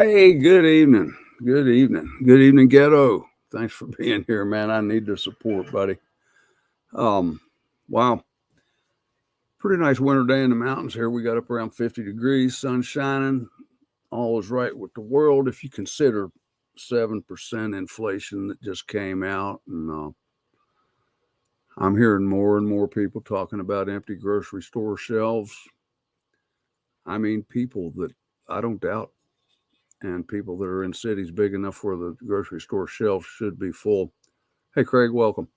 Hey, good evening. Good evening. Good evening, Ghetto. Thanks for being here, man. I need the support, buddy. Um, wow. Pretty nice winter day in the mountains here. We got up around 50 degrees, sun shining. All is right with the world if you consider 7% inflation that just came out. And I'm hearing more and more people talking about empty grocery store shelves. I mean, people that I don't doubt, and people that are in cities big enough where the grocery store shelves should be full. Hey, Craig, welcome.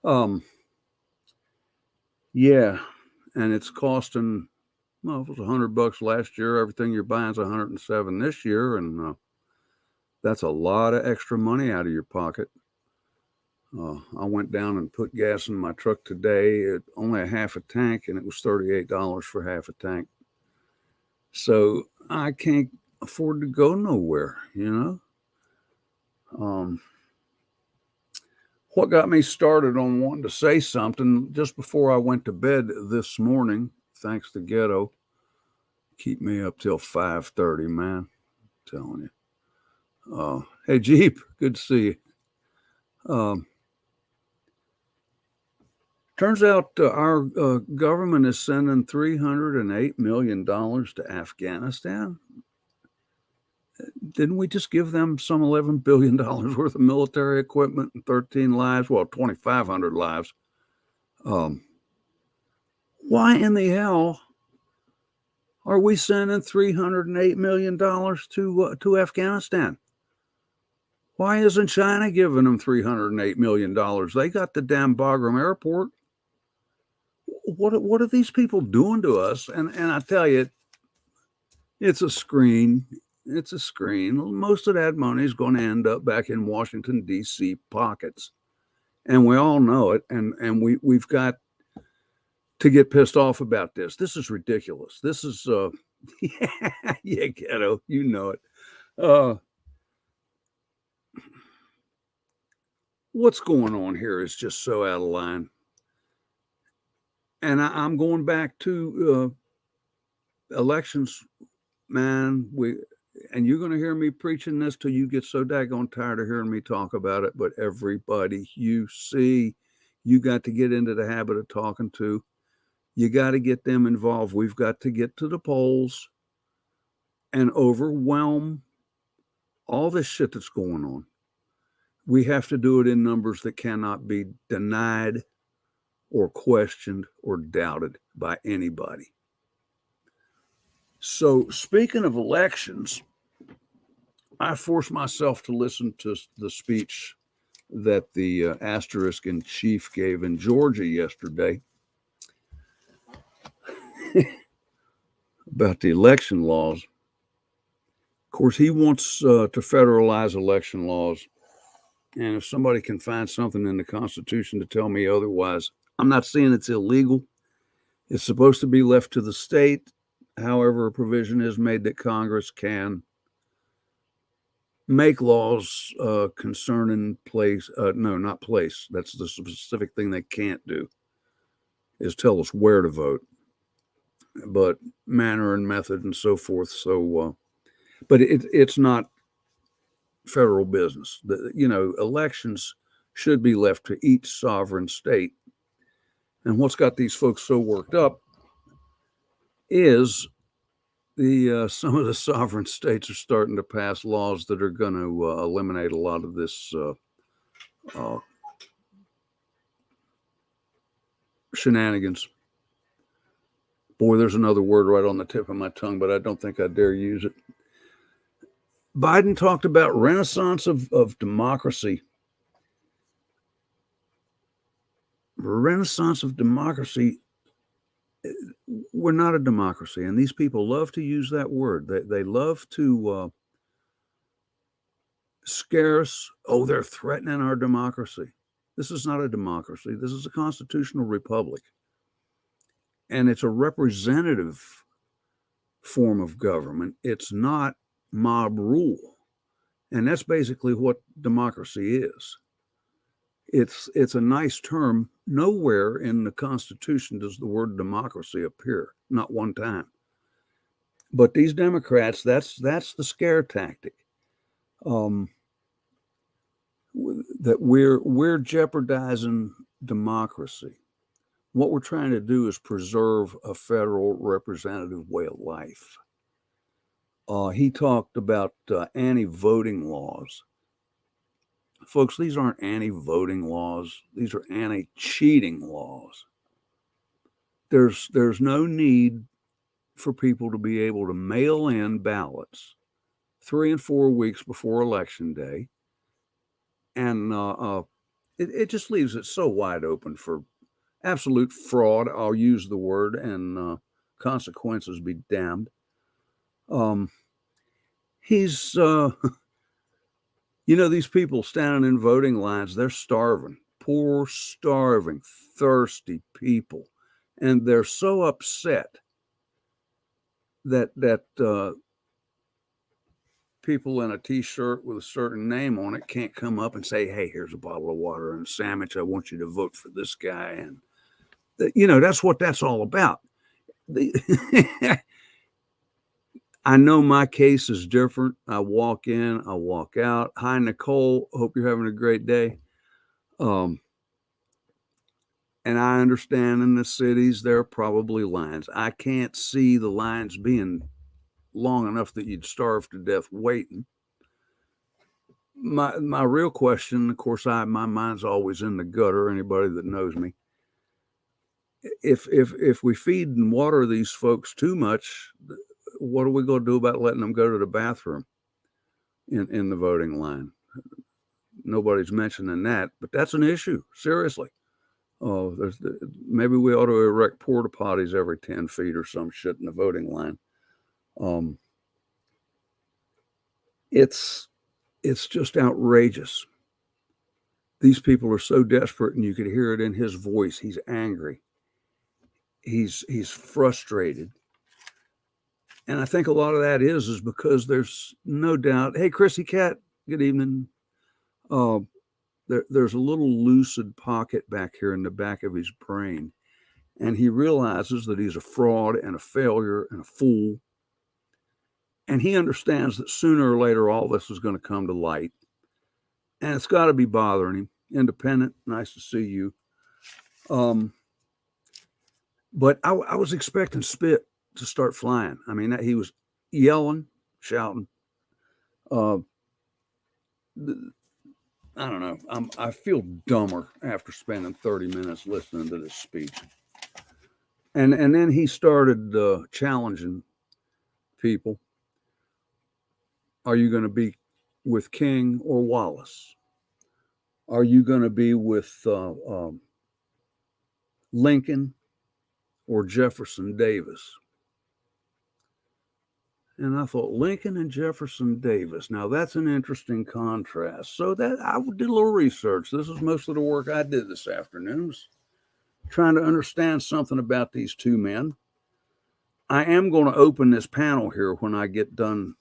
Um, yeah, and it's costing. Well, it was $100 last year. Everything you're buying is 107 this year, and that's a lot of extra money out of your pocket. I went down and put gas in my truck today at only a half a tank, and it was $38 for half a tank. So I can't afford to go nowhere. Um, what got me started on wanting to say something just before I went to bed this morning, thanks to Ghetto, keep me up till 5:30, man. I'm telling you. Hey Jeep, good to see you. Um, Turns out our government is sending $308 million to Afghanistan. Didn't we just give them some $11 billion worth of military equipment and 13 lives? Well, 2,500 lives. Um, why in the hell are we sending $308 million to Afghanistan? Why isn't China giving them $308 million? They got the damn Bagram airport. What are these people doing to us? And I tell you, it's a screen. It's a screen. Most of that money is going to end up back in Washington D.C. pockets, and we all know it. And we've got to get pissed off about this. This is ridiculous. This is yeah, Ghetto. You know it. Uh, what's going on here is just so out of line. And I'm going back to elections, man. And you're going to hear me preaching this till you get so daggone tired of hearing me talk about it. But everybody you see, you got to get into the habit of talking to. You got to get them involved. We've got to get to the polls and overwhelm all this shit that's going on. We have to do it in numbers that cannot be denied or questioned or doubted by anybody. So, speaking of elections, I forced myself to listen to the speech that the asterisk in chief gave in Georgia yesterday about the election laws. Of course, he wants to federalize election laws. And if somebody can find something in the Constitution to tell me otherwise, I'm not saying it's illegal. It's supposed to be left to the state. However, a provision is made that Congress can make laws concerning place. No, not place. That's the specific thing they can't do, is tell us where to vote, but manner and method and so forth. So, but it's not federal business. Elections should be left to each sovereign state. And what's got these folks so worked up is the some of the sovereign states are starting to pass laws that are going to eliminate a lot of this uh, shenanigans. Boy, there's another word right on the tip of my tongue, but I don't think I dare use it. Biden talked about renaissance of democracy. Renaissance of democracy. We're not a democracy, and these people love to use that word. They love to scare us. Oh, they're threatening our democracy. This is not a democracy. This is a constitutional republic, and it's a representative form of government. It's not mob rule, and that's basically what democracy is. It's a nice term. Nowhere in the Constitution does the word democracy appear, not one time. But these Democrats, that's the scare tactic. That we're jeopardizing democracy. What we're trying to do is preserve a federal representative way of life. He talked about anti-voting laws. Folks, these aren't anti-voting laws. These are anti-cheating laws. There's no need for people to be able to mail in ballots 3 and 4 weeks before Election Day. And it just leaves it so wide open for absolute fraud. I'll use the word, and consequences be damned. He's, these people standing in voting lines, they're starving, poor, starving, thirsty people. And they're so upset that people in a T-shirt with a certain name on it can't come up and say, hey, here's a bottle of water and a sandwich. I want you to vote for this guy. And, that's what that's all about. I know my case is different. I walk in, I walk out. Hi, Nicole. Hope you're having a great day. And I understand in the cities, there are probably lines. I can't see the lines being long enough that you'd starve to death waiting. My real question, of course, my mind's always in the gutter. Anybody that knows me, if we feed and water these folks too much, what are we going to do about letting them go to the bathroom in the voting line? Nobody's mentioning that, but that's an issue. Seriously. Maybe we ought to erect porta potties every 10 feet or some shit in the voting line. It's just outrageous. These people are so desperate, and you could hear it in his voice. He's angry. He's frustrated. And I think a lot of that is because there's no doubt. Hey, Chrissy Cat, good evening. There's a little lucid pocket back here in the back of his brain. And he realizes that he's a fraud and a failure and a fool. And he understands that sooner or later, all this is going to come to light. And it's got to be bothering him. Independent, nice to see you. But I was expecting spit to start flying. I mean, he was yelling, shouting. I don't know. I feel dumber after spending 30 minutes listening to this speech. And then he started challenging people. Are you going to be with King or Wallace? Are you going to be with Lincoln or Jefferson Davis? And I thought, Lincoln and Jefferson Davis. Now, that's an interesting contrast. So that I did a little research. This is most of the work I did this afternoon, was trying to understand something about these two men. I am going to open this panel here when I get done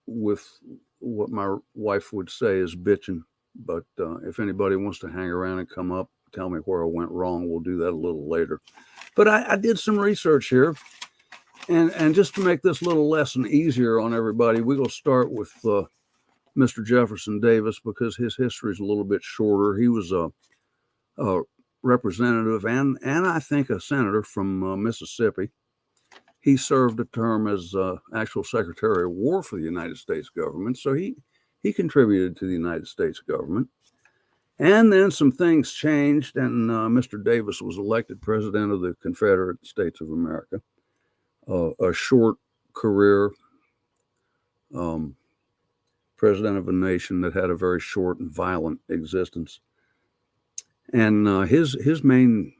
with what my wife would say is bitching. But if anybody wants to hang around and come up, tell me where I went wrong, we'll do that a little later. But I did some research here. And just to make this little lesson easier on everybody, we're going to start with Mr. Jefferson Davis, because his history is a little bit shorter. He was a representative and I think a senator from Mississippi. He served a term as actual Secretary of War for the United States government. So he contributed to the United States government. And then some things changed, and Mr. Davis was elected President of the Confederate States of America. A short career, president of a nation that had a very short and violent existence. And his main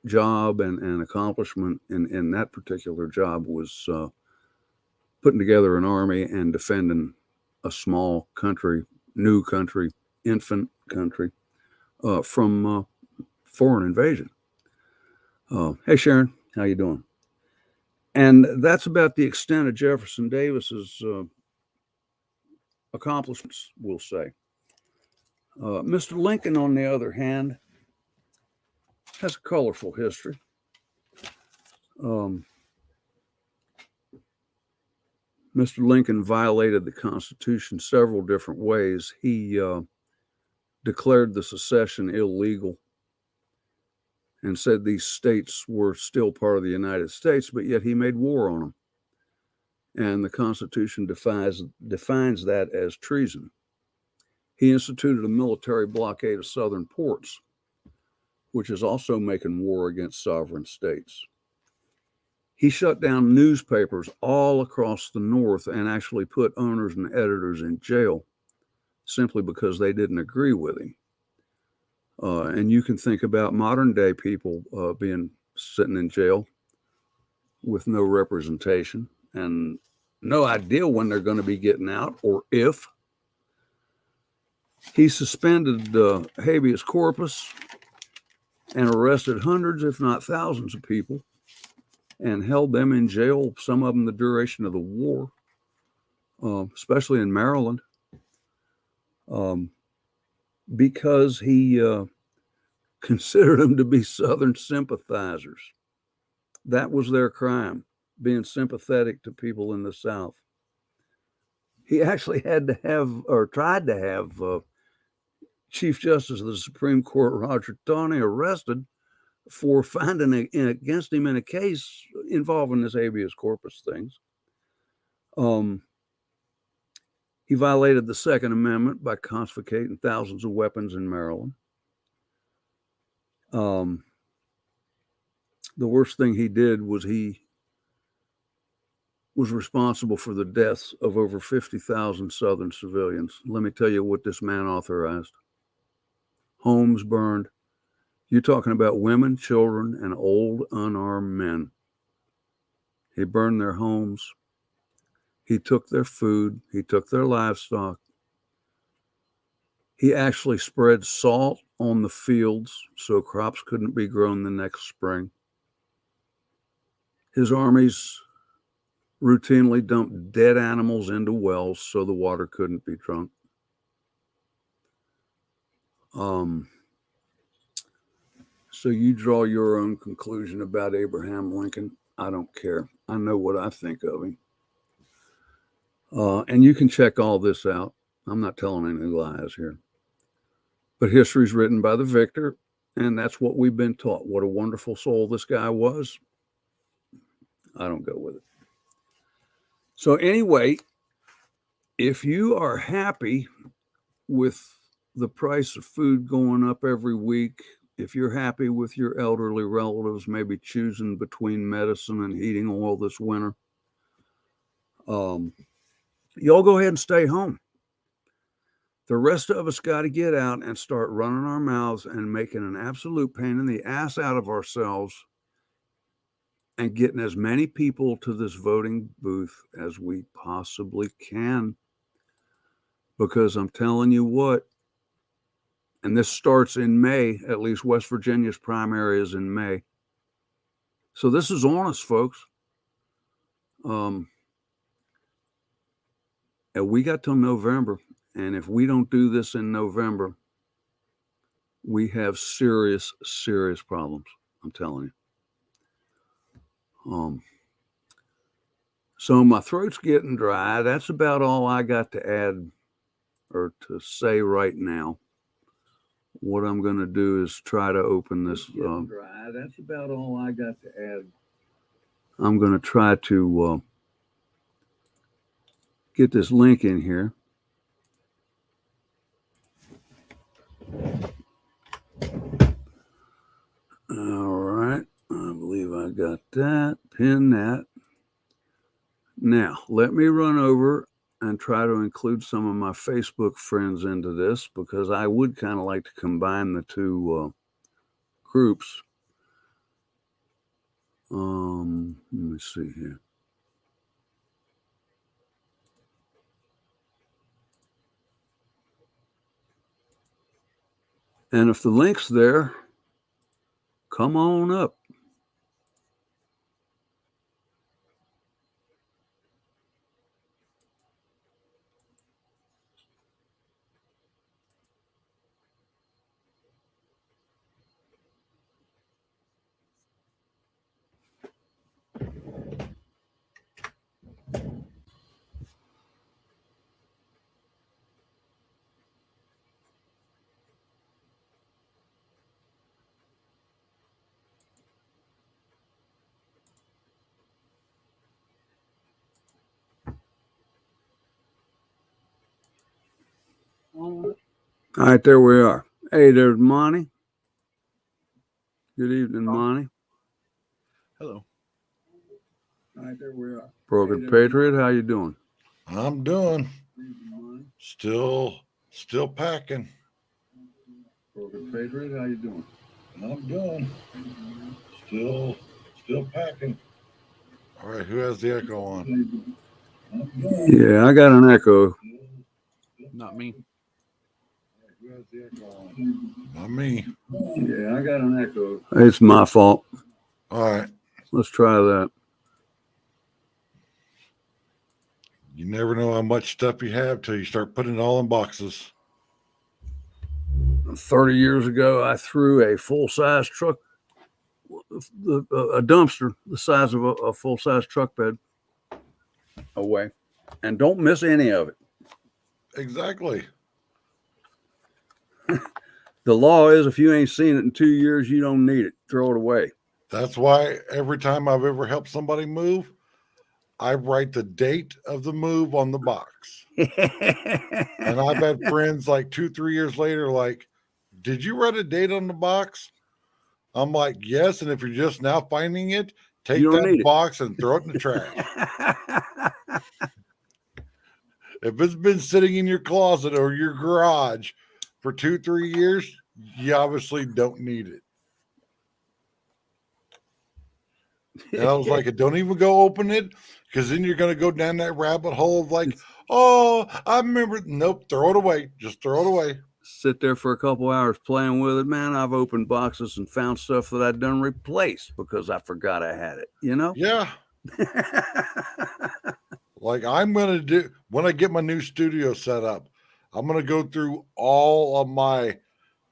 job and accomplishment in that particular job was putting together an army and defending a small country, new country, infant country from foreign invasion. Hey, Sharon, how you doing? And that's about the extent of Jefferson Davis's accomplishments, we'll say. Mr. Lincoln, on the other hand, has a colorful history. Mr. Lincoln violated the Constitution several different ways. He declared the secession illegal and said these states were still part of the United States, but yet he made war on them. And the Constitution defines that as treason. He instituted a military blockade of southern ports, which is also making war against sovereign states. He shut down newspapers all across the North and actually put owners and editors in jail simply because they didn't agree with him. And you can think about modern day people being sitting in jail with no representation and no idea when they're going to be getting out or if. He suspended habeas corpus and arrested hundreds, if not thousands of people and held them in jail, some of them the duration of the war, especially in Maryland, because he considered them to be Southern sympathizers. That was their crime, being sympathetic to people in the South. He actually had to have, or tried to have, Chief Justice of the Supreme Court, Roger Taney, arrested for finding against him in a case involving this habeas corpus things. He violated the Second Amendment by confiscating thousands of weapons in Maryland. The worst thing he did was he was responsible for the deaths of over 50,000 Southern civilians. Let me tell you what this man authorized. Homes burned. You're talking about women, children, and old unarmed men. He burned their homes. He took their food. He took their livestock. He actually spread salt on the fields so crops couldn't be grown the next spring. His armies routinely dumped dead animals into wells so the water couldn't be drunk. So you draw your own conclusion about Abraham Lincoln. I don't care. I know what I think of him. And you can check all this out. I'm not telling any lies here. But history is written by the victor, and that's what we've been taught. What a wonderful soul this guy was. I don't go with it. So anyway, if you are happy with the price of food going up every week, if you're happy with your elderly relatives maybe choosing between medicine and heating oil this winter, y'all go ahead and stay home. The rest of us got to get out and start running our mouths and making an absolute pain in the ass out of ourselves and getting as many people to this voting booth as we possibly can. Because I'm telling you what, and this starts in May, at least West Virginia's primary is in May. So this is on us, folks. And we got till November. And if we don't do this in November, we have serious, serious problems. I'm telling you. So my throat's getting dry. That's about all I got to add or to say right now. What I'm going to do is try to open this. That's about all I got to add. I'm going to try to get this link in here. All right. I believe I got that. Pin that. Now, let me run over and try to include some of my Facebook friends into this because I would kind of like to combine the two groups. Let me see here. And if the link's there, come on up. All right, there we are. Hey, there's Monty. Good evening, Monty. Hello. All right, there we are. Broken Patriot, how you doing? I'm doing. Still packing. Broken Patriot, how you doing? I'm doing. Still packing. All right, who has the echo on? Yeah, I got an echo. Not me. Who has the echo on? Not me. Yeah, I got an echo. It's my fault. All right. Let's try that. You never know how much stuff you have till you start putting it all in boxes. 30 years ago, I threw a full-size truck, a dumpster the size of a full-size truck bed away, and don't miss any of it. Exactly. The law is if you ain't seen it in 2 years, you don't need it. Throw it away. That's why every time I've ever helped somebody move, I write the date of the move on the box. And I've had friends like 2-3 years later, like, did you write a date on the box? I'm like, yes. And if you're just now finding it, take that box and throw it in the trash. If it's been sitting in your closet or your garage for 2-3 years, you obviously don't need it. And I was like, don't even go open it, because then you're going to go down that rabbit hole of like, oh, I remember. Nope, throw it away. Just throw it away. Sit there for a couple hours playing with it. Man, I've opened boxes and found stuff that I'd done replaced because I forgot I had it, you know? Yeah. Like I'm going to do, when I get my new studio set up, I'm going to go through all of my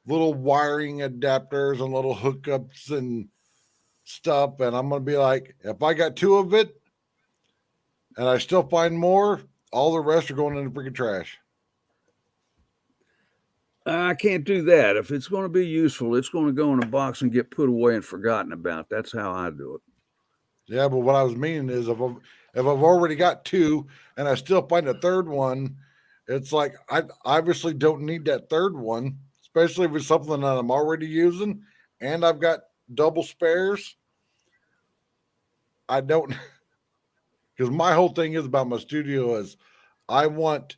little wiring adapters and little hookups and stuff. And I'm going to be like, if I got 2 of it and I still find more, all the rest are going in the freaking trash. I can't do that. If it's going to be useful, it's going to go in a box and get put away and forgotten about. That's how I do it. Yeah, but what I was meaning is if I've already got 2 and I still find a third one, it's like I obviously don't need that third one, especially if it's something that I'm already using and I've got double spares. I don't, because my whole thing is about my studio is I want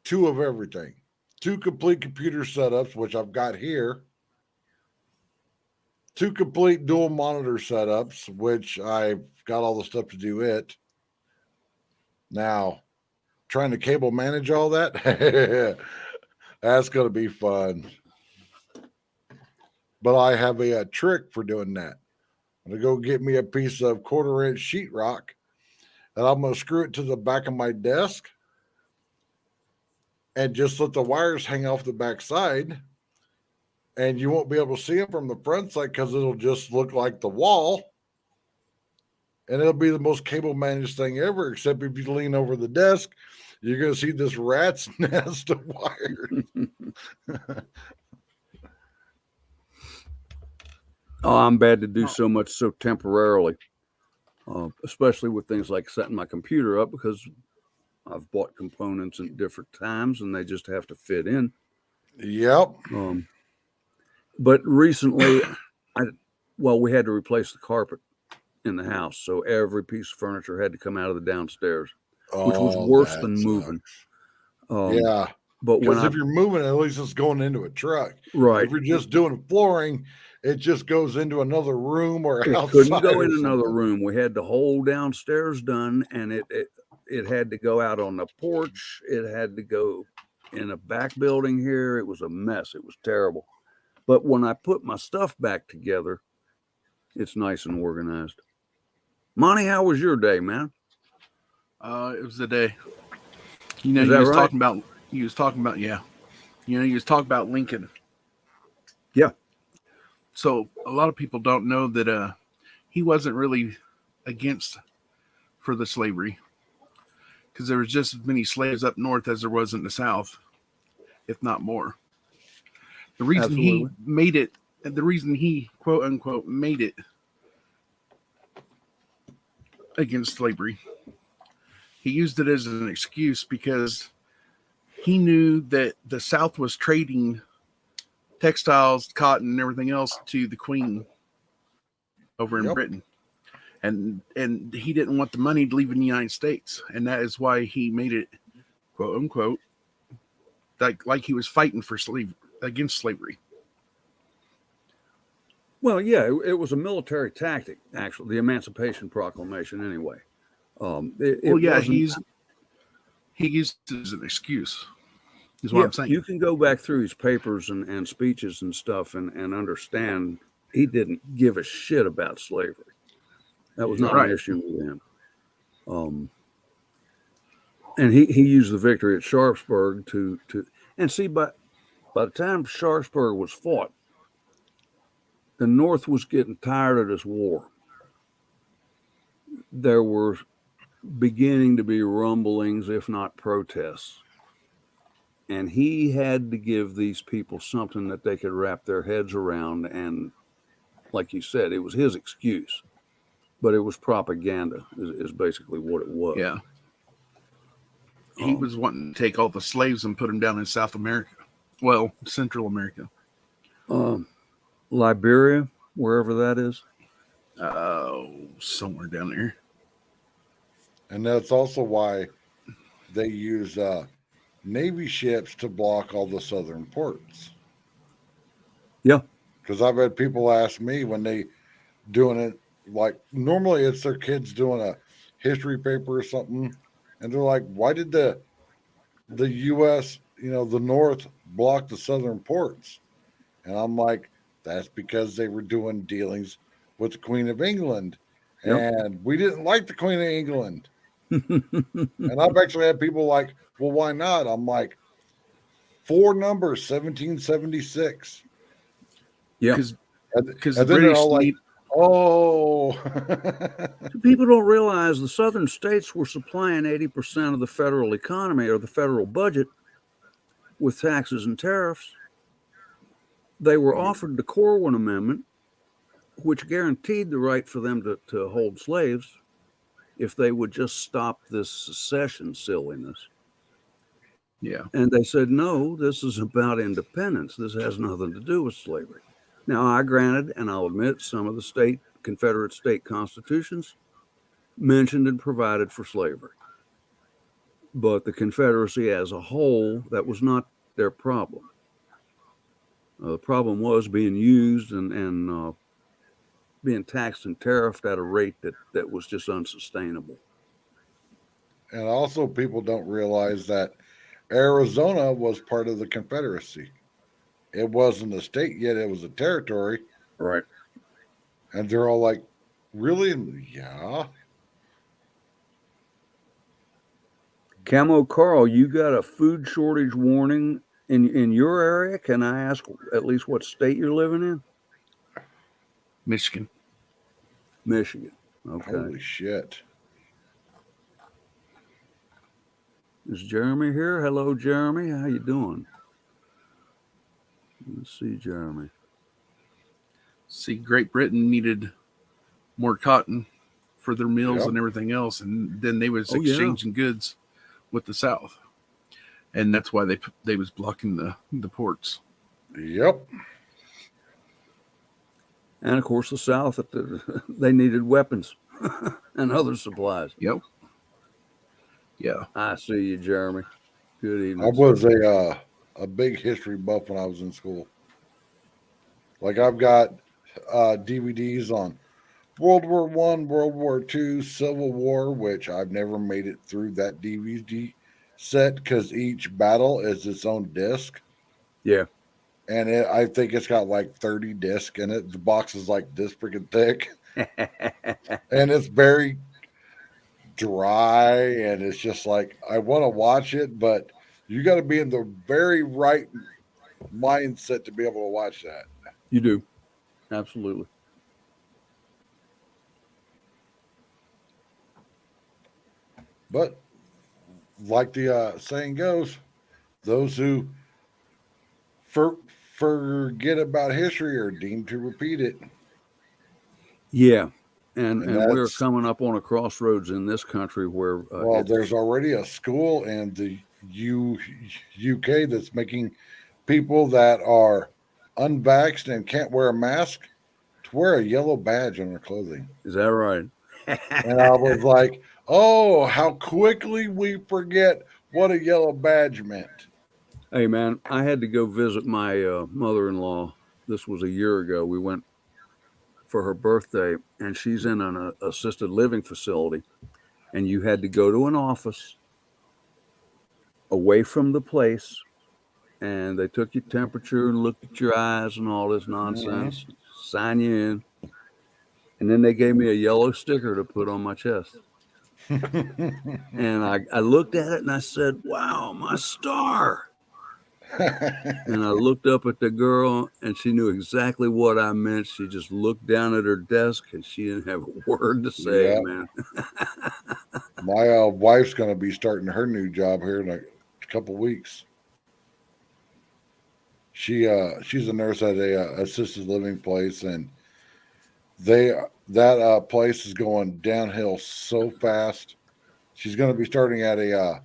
2 of everything. 2 complete computer setups, which I've got here. 2 complete dual monitor setups, which I've got all the stuff to do it. Now, trying to cable manage all that, that's going to be fun. But I have a trick for doing that. I'm going to go get me a piece of 1/4-inch sheetrock, and I'm going to screw it to the back of my desk and just let the wires hang off the back side. And you won't be able to see them from the front side because it'll just look like the wall. And it'll be the most cable managed thing ever, except if you lean over the desk, you're going to see this rat's nest of wires. Oh, I'm bad to do so much so temporarily, especially with things like setting my computer up, because I've bought components at different times and they just have to fit in. Yep. But recently, we had to replace the carpet in the house, so every piece of furniture had to come out of the downstairs, which was worse than moving. Yeah, but because if you're moving, at least it's going into a truck. Right. If you're just doing flooring, it just goes into another room or outside. It couldn't go in another room. We had the whole downstairs done, and it had to go out on the porch. It had to go in a back building here. It was a mess. It was terrible. But when I put my stuff back together, it's nice and organized. Monty, how was your day, man? It was a day. You know, Is he that was right? talking about, yeah. You know, he was talking about Lincoln. Yeah. So a lot of people don't know that he wasn't really against for the slavery, because there was just as many slaves up north as there was in the south, if not more. The reason he made it, and the reason he quote unquote made it against slavery, he used it as an excuse because he knew that the South was trading textiles, cotton, and everything else to the Queen over in Yep. Britain. And he didn't want the money to leave in the United States. And that is why he made it, quote unquote, like he was fighting for against slavery. Well, yeah, it was a military tactic, actually, the Emancipation Proclamation, anyway. It Well, yeah, wasn't- he used it as an excuse, is what I'm saying. you can go back through his papers and speeches and stuff and understand he didn't give a shit about slavery. That was not Right. an issue with him. And he used the victory at Sharpsburg to and see, by the time Sharpsburg was fought, the North was getting tired of this war. There were beginning to be rumblings, if not protests. And he had to give these people something that they could wrap their heads around. And like you said, it was his excuse, but it was propaganda, is basically what it was. Yeah. He was wanting to take all the slaves and put them down in South America. Well, Central America. Liberia, wherever that is. Somewhere down there. And that's also why they use Navy ships to block all the southern ports. Yeah. Because I've had people ask me when they doing it, like normally it's their kids doing a history paper or something, and they're like, why did the U.S., the North block the southern ports? And I'm like, that's because they were doing dealings with the Queen of England. Yep. And we didn't like the Queen of England. And I've actually had people like, well, why not? I'm like, 4 numbers, 1776. Yeah. Because the and then they're British all like, need, oh. People don't realize the southern states were supplying 80% of the federal economy or the federal budget with taxes and tariffs. They were offered the Corwin Amendment, which guaranteed the right for them to hold slaves if they would just stop this secession silliness. yeah. And they said, no, this is about independence. This has nothing to do with slavery. Now, I granted, and I'll admit, some of the Confederate state constitutions mentioned and provided for slavery. But the Confederacy as a whole, that was not their problem. The problem was being used and being taxed and tariffed at a rate that was just unsustainable. And also, people don't realize that Arizona was part of the Confederacy. It wasn't a state yet, it was a territory. Right. And they're all like, really? Yeah. Camo Carl, you got a food shortage warning in your area. Can I ask at least what state you're living in? Michigan. Michigan. Okay. Holy shit. Is Jeremy here? Hello, Jeremy. How you doing? Let's see, Jeremy. See, Great Britain needed more cotton for their mills Yep. and everything else, and then they was Oh, yeah. exchanging goods with the South, and that's why they was blocking the ports. Yep. And of course, the South, they needed weapons and other supplies. Yep. Yeah. I see you, Jeremy. Good evening. I was a big history buff when I was in school. Like I've got DVDs on World War I, World War II, Civil War, which I've never made it through that DVD set because each battle is its own disc. Yeah. And I think it's got like 30 discs in it. The box is like this freaking thick. And it's very dry. And it's just like, I want to watch it, but you got to be in the very right mindset to be able to watch that. You do. Absolutely. But like the saying goes, those who forget about history are deemed to repeat it. Yeah. And we're that's- coming up on a crossroads in this country where Well, there's already a school in the UK that's making people that are unvaxxed and can't wear a mask to wear a yellow badge on their clothing. Is that right? And I was like, oh, how quickly we forget what a yellow badge meant. Hey, man, I had to go visit my mother-in-law. This was a year ago. We went for her birthday, and she's in an assisted living facility. And you had to go to an office away from the place, and they took your temperature and looked at your eyes and all this nonsense, sign you in, and then they gave me a yellow sticker to put on my chest. And I looked at it and I said, wow, my star. And I looked up at the girl and she knew exactly what I meant. She just looked down at her desk and she didn't have a word to say, Yeah. man. My wife's going to be starting her new job here in a couple weeks. She's a nurse at a assisted living place, and that place is going downhill so fast. She's going to be starting at a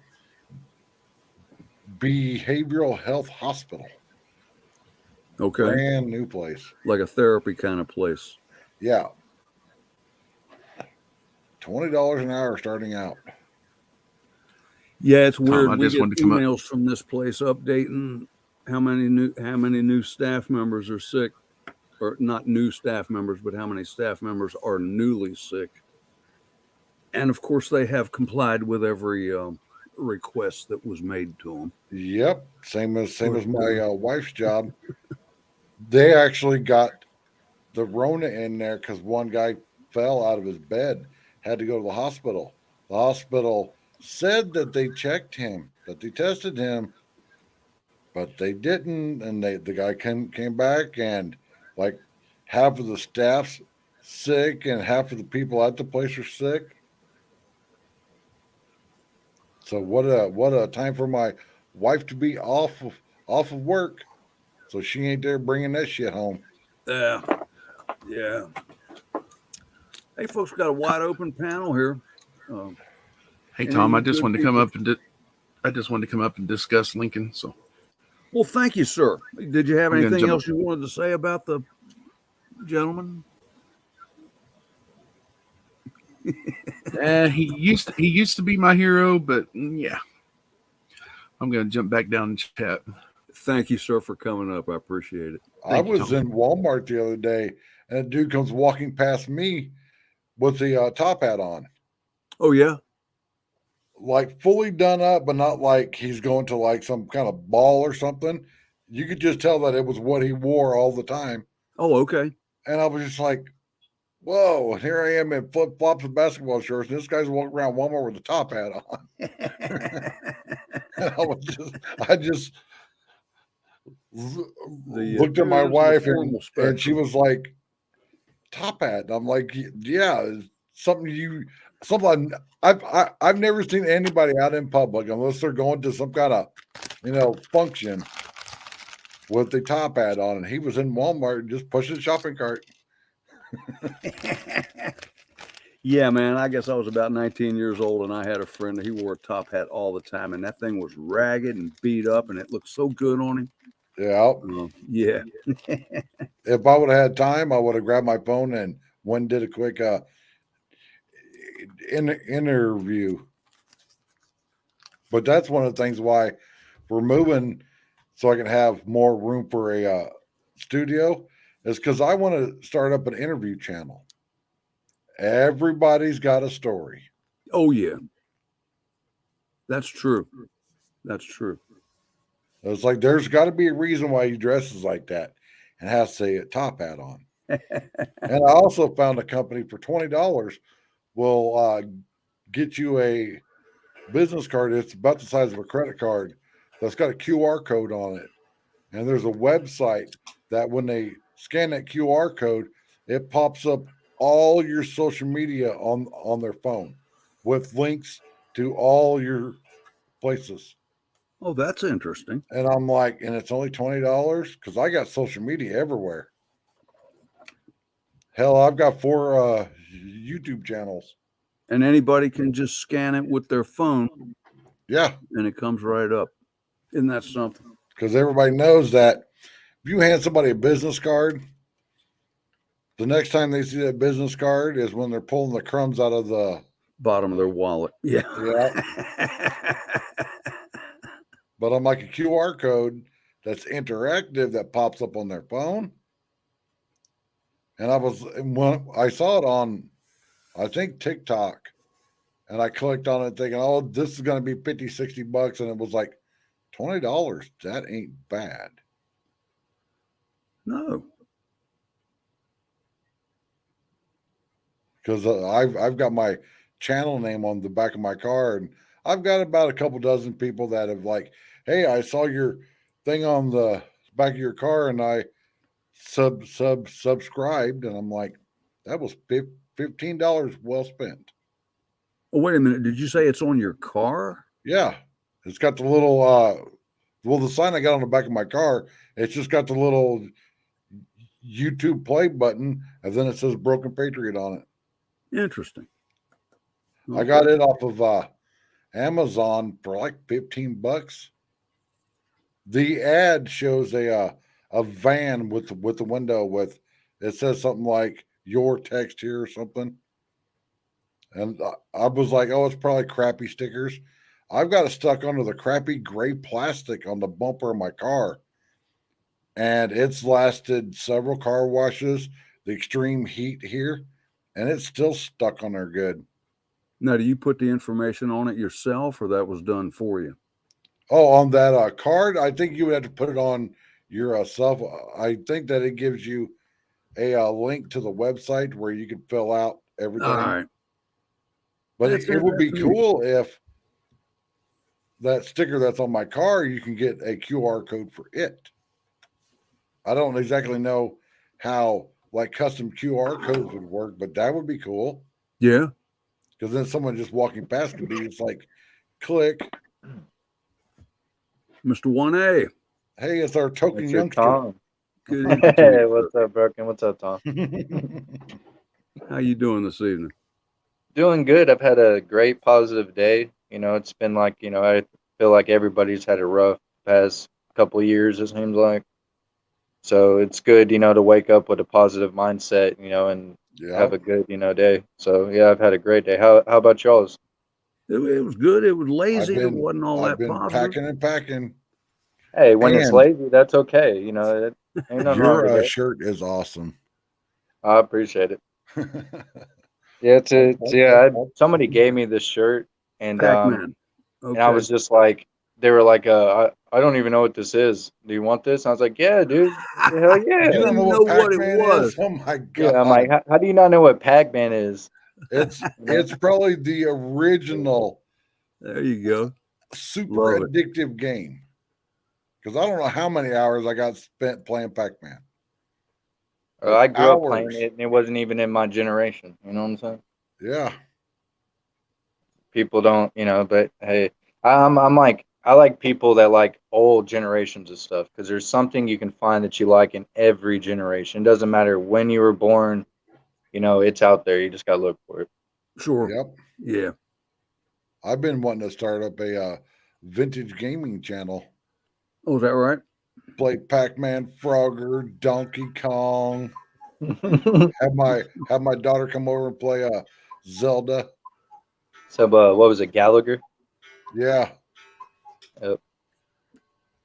behavioral health hospital. Okay. Brand new place. Like a therapy kind of place. Yeah. $20 an hour starting out. Yeah, it's weird. I We just get wanted to come up. emails from this place updating how many new staff members are sick, or not new staff members, but how many staff members are newly sick. And of course, they have complied with every request that was made to them. Yep, same as my wife's job. They actually got the Rona in there because one guy fell out of his bed, had to go to the hospital. The hospital said that they checked him, that they tested him, but they didn't. And the guy came back, and like half of the staff's sick, and half of the people at the place are sick. So what a time for my wife to be off of work, so she ain't there bringing that shit home. Yeah. Hey, folks, got a wide open panel here. Hey Tom, I Any just good wanted to come people? up and discuss Lincoln. So Well, thank you, sir. Did you have I'm gonna anything jump- else you wanted to say about the gentleman? he used to be my hero, but yeah, I'm gonna jump back down and chat. Thank you, sir, for coming up. I appreciate it. I Thank you, was Tom. in Walmart the other day, and a dude comes walking past me with the top hat on, Oh, yeah? like fully done up, but not like he's going to like some kind of ball or something. You could just tell that it was what he wore all the time. Oh, okay. And I was just like, whoa, here I am in flip flops and basketball shorts, and this guy's walking around Walmart with a top hat on. And I just looked at my appearance of the wife, formal and she spectrum. was like, top hat. And I'm like, yeah, it's something I've never seen anybody out in public unless they're going to some kind of function with the top hat on. And he was in Walmart just pushing a shopping cart. Yeah, man. I guess I was about 19 years old, and I had a friend that he wore a top hat all the time, and that thing was ragged and beat up, and it looked so good on him. Yeah. Yeah. If I would have had time, I would have grabbed my phone and went and did a quick interview. But that's one of the things why we're moving, so I can have more room for a studio, is because I want to start up an interview channel. Everybody's got a story. Oh, yeah. That's true. That's true. It's like there's got to be a reason why he dresses like that and has a top hat on. And I also found a company for $20 will get you a business card. It's about the size of a credit card that's got a QR code on it. And there's a website that when they scan that QR code, it pops up all your social media on their phone with links to all your places. Oh, that's interesting. And I'm like, and it's only $20 because I got social media everywhere. Hell, I've got 4 YouTube channels. And anybody can just scan it with their phone Yeah, and it comes right up. Isn't that something? because everybody knows that if you hand somebody a business card, the next time they see that business card is when they're pulling the crumbs out of the Bottom of their wallet. Yeah. yeah. But I'm like a QR code that's interactive that pops up on their phone. And when I saw it on, I think TikTok, and I clicked on it thinking, oh, this is going to be 50, 60 bucks. And it was like $20. That ain't bad. No. Because I've got my channel name on the back of my car, and I've got about a couple dozen people that have like, hey, I saw your thing on the back of your car, and I subscribed, and I'm like, that was $15 well spent. Oh, wait a minute. Did you say it's on your car? Yeah, it's got the little the sign I got on the back of my car. It's just got the little YouTube play button, and then it says Broken Patriot on it. Interesting. I got it off of Amazon for like 15 bucks. The ad shows a van with the window with it says something like your text here or something. And I was like, oh, it's probably crappy stickers. I've got it stuck under the crappy gray plastic on the bumper of my car. And it's lasted several car washes, the extreme heat here, and it's still stuck on there good. Now, do you put the information on it yourself, or that was done for you? Oh, on that card, I think you would have to put it on your self. I think that it gives you a link to the website where you can fill out everything. All right. But That's it would be neat. cool if that sticker that's on my car, you can get a QR code for it. I don't exactly know how like custom QR codes would work, but that would be cool. Yeah. Because then someone just walking past could be just like, click. Mr. 1A. Hey, it's our token Mr. youngster. Tom. Good evening to Hey, you, what's sir. up, Broken? What's up, Tom? How you doing this evening? Doing good. I've had a great positive day. You know, it's been like, you know, I feel like everybody's had a rough past couple of years, it seems like. So it's good, you know, to wake up with a positive mindset, you know, and Yeah. have a good, you know, day. So yeah, I've had a great day. How about y'all's? It was good. It was lazy. It I've wasn't all that been positive. packing and packing. Hey, when it's And lazy, that's okay. You know, ain't nothing wrong with Your that. shirt is awesome. I appreciate it. Yeah, somebody gave me this shirt and Pac-Man. and I Okay. was just like, they were like, I don't even know what this is. Do you want this? And I was like, yeah, dude. Hell You yeah. don't know know what what it Pac-Man was. is? Oh my god! Yeah, I'm like, how do you not know what Pac-Man is? It's probably the original There you go. super Love it. addictive game. Because I don't know how many hours I got spent playing Pac-Man. I grew up playing Hours. it, and it wasn't even in my generation. You know what I'm saying? Yeah. People don't, you know, but hey, I'm like, I like people that like old generations of stuff because there's something you can find that you like in every generation. It doesn't matter when you were born, you know, it's out there. You just gotta look for it. Sure. Yep. Yeah. I've been wanting to start up a vintage gaming channel. Oh, is that right? Play Pac-Man, Frogger, Donkey Kong. Have my daughter come over and play Zelda. So, what was it, Gallagher? Yeah. Yep.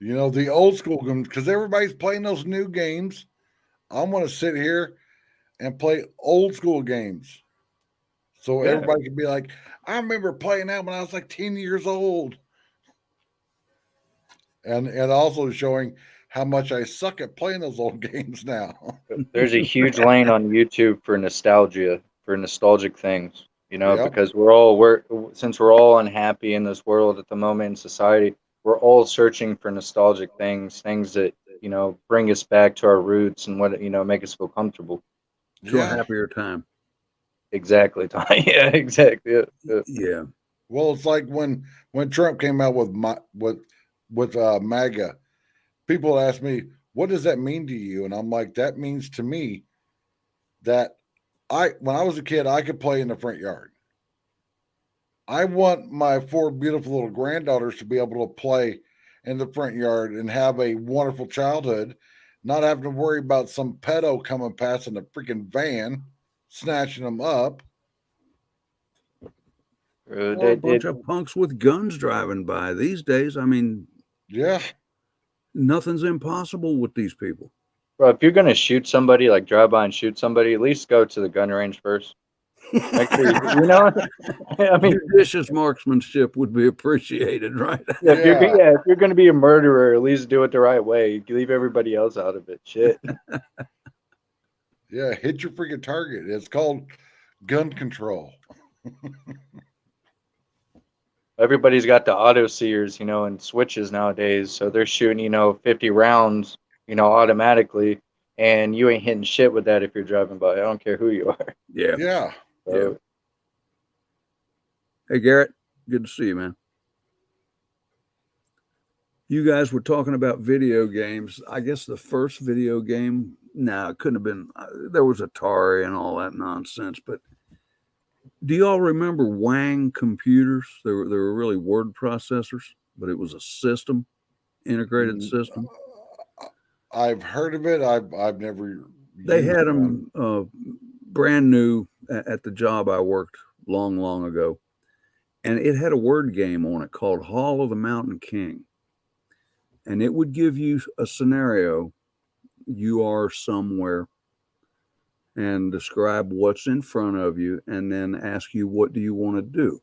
You know, the old school games, because everybody's playing those new games. I'm going to sit here and play old school games. So Yeah. everybody can be like, I remember playing that when I was like 10 years old. And also showing how much I suck at playing those old games now. There's a huge lane on YouTube for nostalgia, for nostalgic things, you know, Yep. because since we're all unhappy in this world at the moment in society, we're all searching for nostalgic things that, you know, bring us back to our roots and what, you know, make us feel comfortable. To a Yeah. happier time. Exactly. Yeah, exactly. Yeah. Yeah. Well, it's like when Trump came out with MAGA, people ask me, what does that mean to you? And I'm like, that means to me that when I was a kid, I could play in the front yard. I want my 4 beautiful little granddaughters to be able to play in the front yard and have a wonderful childhood, not having to worry about some pedo coming past in a freaking van, snatching them up. Bro, Or a bunch of punks with guns driving by. These days, I mean, Yeah. nothing's impossible with these people. bro, if you're gonna shoot somebody, like drive by and shoot somebody, at least go to the gun range first. Make sure you know. I mean, Judicious marksmanship would be appreciated, right? yeah, if you're gonna be a murderer, at least do it the right way. You leave everybody else out of it. Shit. Yeah. Hit your freaking target. It's called gun control. Everybody's got the auto sears, and switches nowadays, so they're shooting, 50 rounds, automatically, and you ain't hitting shit with that if you're driving by. I don't care who you are. Yeah. Yeah. So, Hey, Garrett, good to see you, man. You guys were talking about video games. I guess the first video game, it couldn't have been, there was Atari and all that nonsense, but do you all remember Wang computers? They were really word processors, but it was a system, integrated system. I've heard of it. I've never. They used had one. them brand new at the job I worked long ago, and it had a word game on it called Hall of the Mountain King, and it would give you a scenario. You are somewhere and describe what's in front of you, and then ask you, what do you want to do?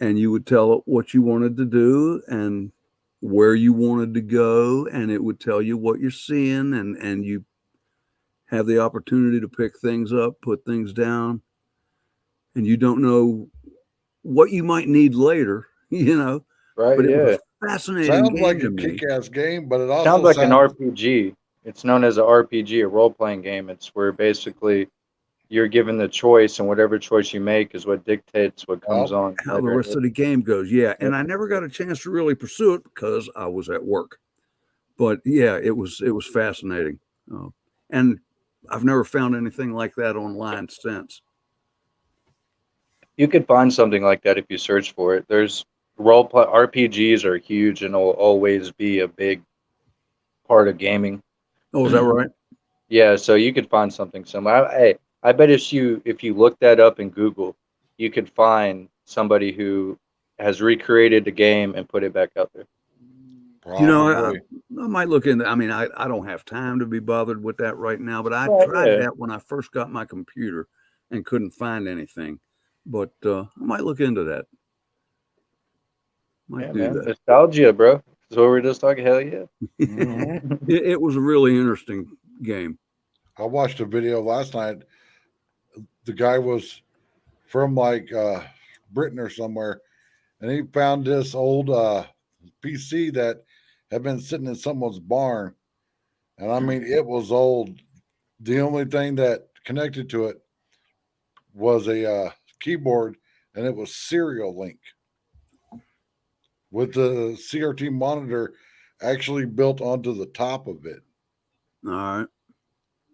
And you would tell it what you wanted to do and where you wanted to go, and it would tell you what you're seeing, and you have the opportunity to pick things up, put things down, and you don't know what you might need later, right? But it was Yeah. a fascinating Sounds game like to a me. kick-ass game, but it also Sounds like an RPG. It's known as an RPG, a role-playing game. It's where basically you're given the choice, and whatever choice you make is what dictates what comes on. How the later. rest of the game goes. Yeah. And I never got a chance to really pursue it because I was at work. But yeah, it was fascinating. And I've never found anything like that online since. You could find something like that if you search for it. There's role-play RPGs are huge and will always be a big part of gaming. Oh, is that right? Yeah, so you could find something similar. I bet if you look that up in Google, you could find somebody who has recreated the game and put it back out there. Probably. I might look into. I mean, I don't have time to be bothered with that right now, but I Right, tried yeah. that when I first got my computer and couldn't find anything. But I might look into that. Might Yeah, do man. that. Nostalgia, bro. That's what we're just talking. Hell yeah. Mhm. It was a really interesting game. I watched a video last night. The guy was from like Britain or somewhere, and he found this old PC that had been sitting in someone's barn. And I mean, it was old. The only thing that connected to it was a keyboard, and it was Serial Link with the CRT monitor actually built onto the top of it. All right.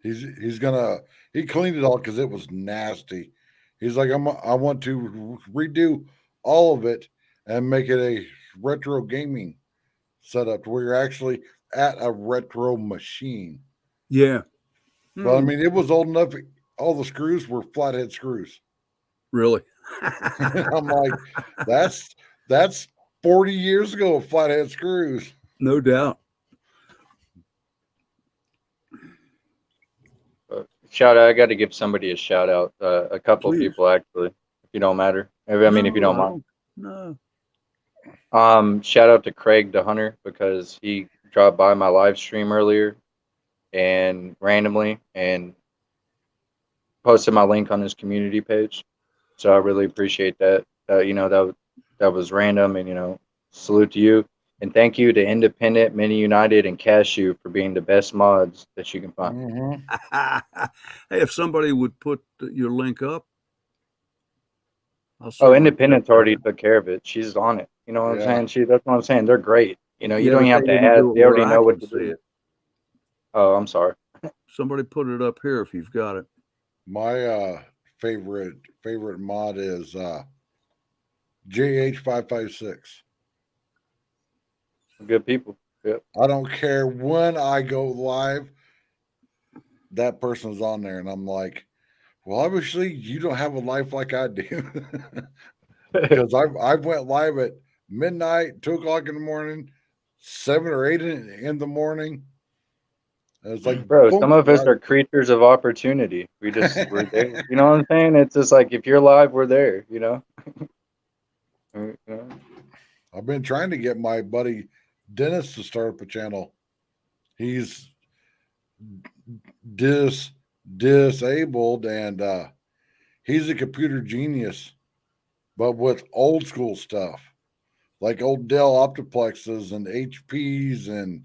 He cleaned it all because it was nasty. He's like, I want to redo all of it and make it a retro gaming setup where you're actually at a retro machine. Yeah. But I mean, it was old enough. All the screws were flathead screws. Really? I'm like, that's 40 years ago of flathead screws. No doubt. Shout out! I got to give somebody a shout out. A couple Please. people actually, if you don't matter. I mean, if you don't mind. No. Shout out to Craig the Hunter because he dropped by my live stream earlier and randomly and posted my link on his community page. So I really appreciate that. That was random, and salute to you. And thank you to Independent, Mini United, and Cashew for being the best mods that you can find. Mm-hmm. Hey, if somebody would put your link up. Oh, Independence already took care of it. She's on it. You know what Yeah. I'm saying? That's what I'm saying. They're great. You don't but even have they to didn't add. do it They already where I know what can to see do. it. Oh, I'm sorry. Somebody put it up here if you've got it. My favorite mod is JH556. Good people. Yep. I don't care when I go live, that person's on there, and I'm like, well, obviously you don't have a life like I do, because I went live at midnight, 2 o'clock in the morning, 7 or 8 in the morning. It's like, Bro, boom, some of us right. are creatures of opportunity. We're there. You know what I'm saying? It's just like if you're live, we're there, you know? You know? I've been trying to get my buddy Dennis to start up a channel. He's disabled, and he's a computer genius, but with old school stuff like old Dell Optiplexes and HPs, and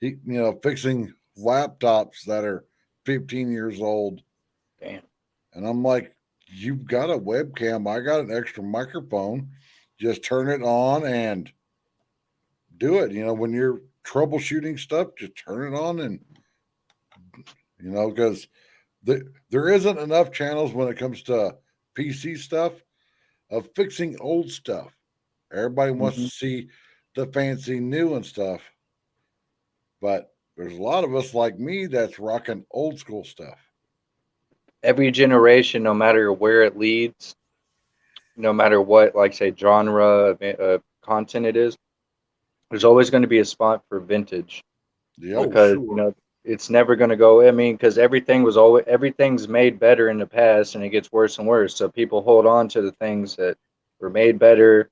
he, fixing laptops that are 15 years old. Damn. And I'm like, you've got a webcam. I got an extra microphone. Just turn it on and do it. When you're troubleshooting stuff, just turn it on, and because there isn't enough channels when it comes to PC stuff of fixing old stuff. Everybody wants to see the fancy new and stuff, but there's a lot of us like me that's rocking old school stuff. Every generation, no matter where it leads, no matter what, like say genre of content it is, there's always going to be a spot for vintage. Yeah, Because sure. it's never going to go. I mean, because everything's made better in the past, and it gets worse and worse. So people hold on to the things that were made better.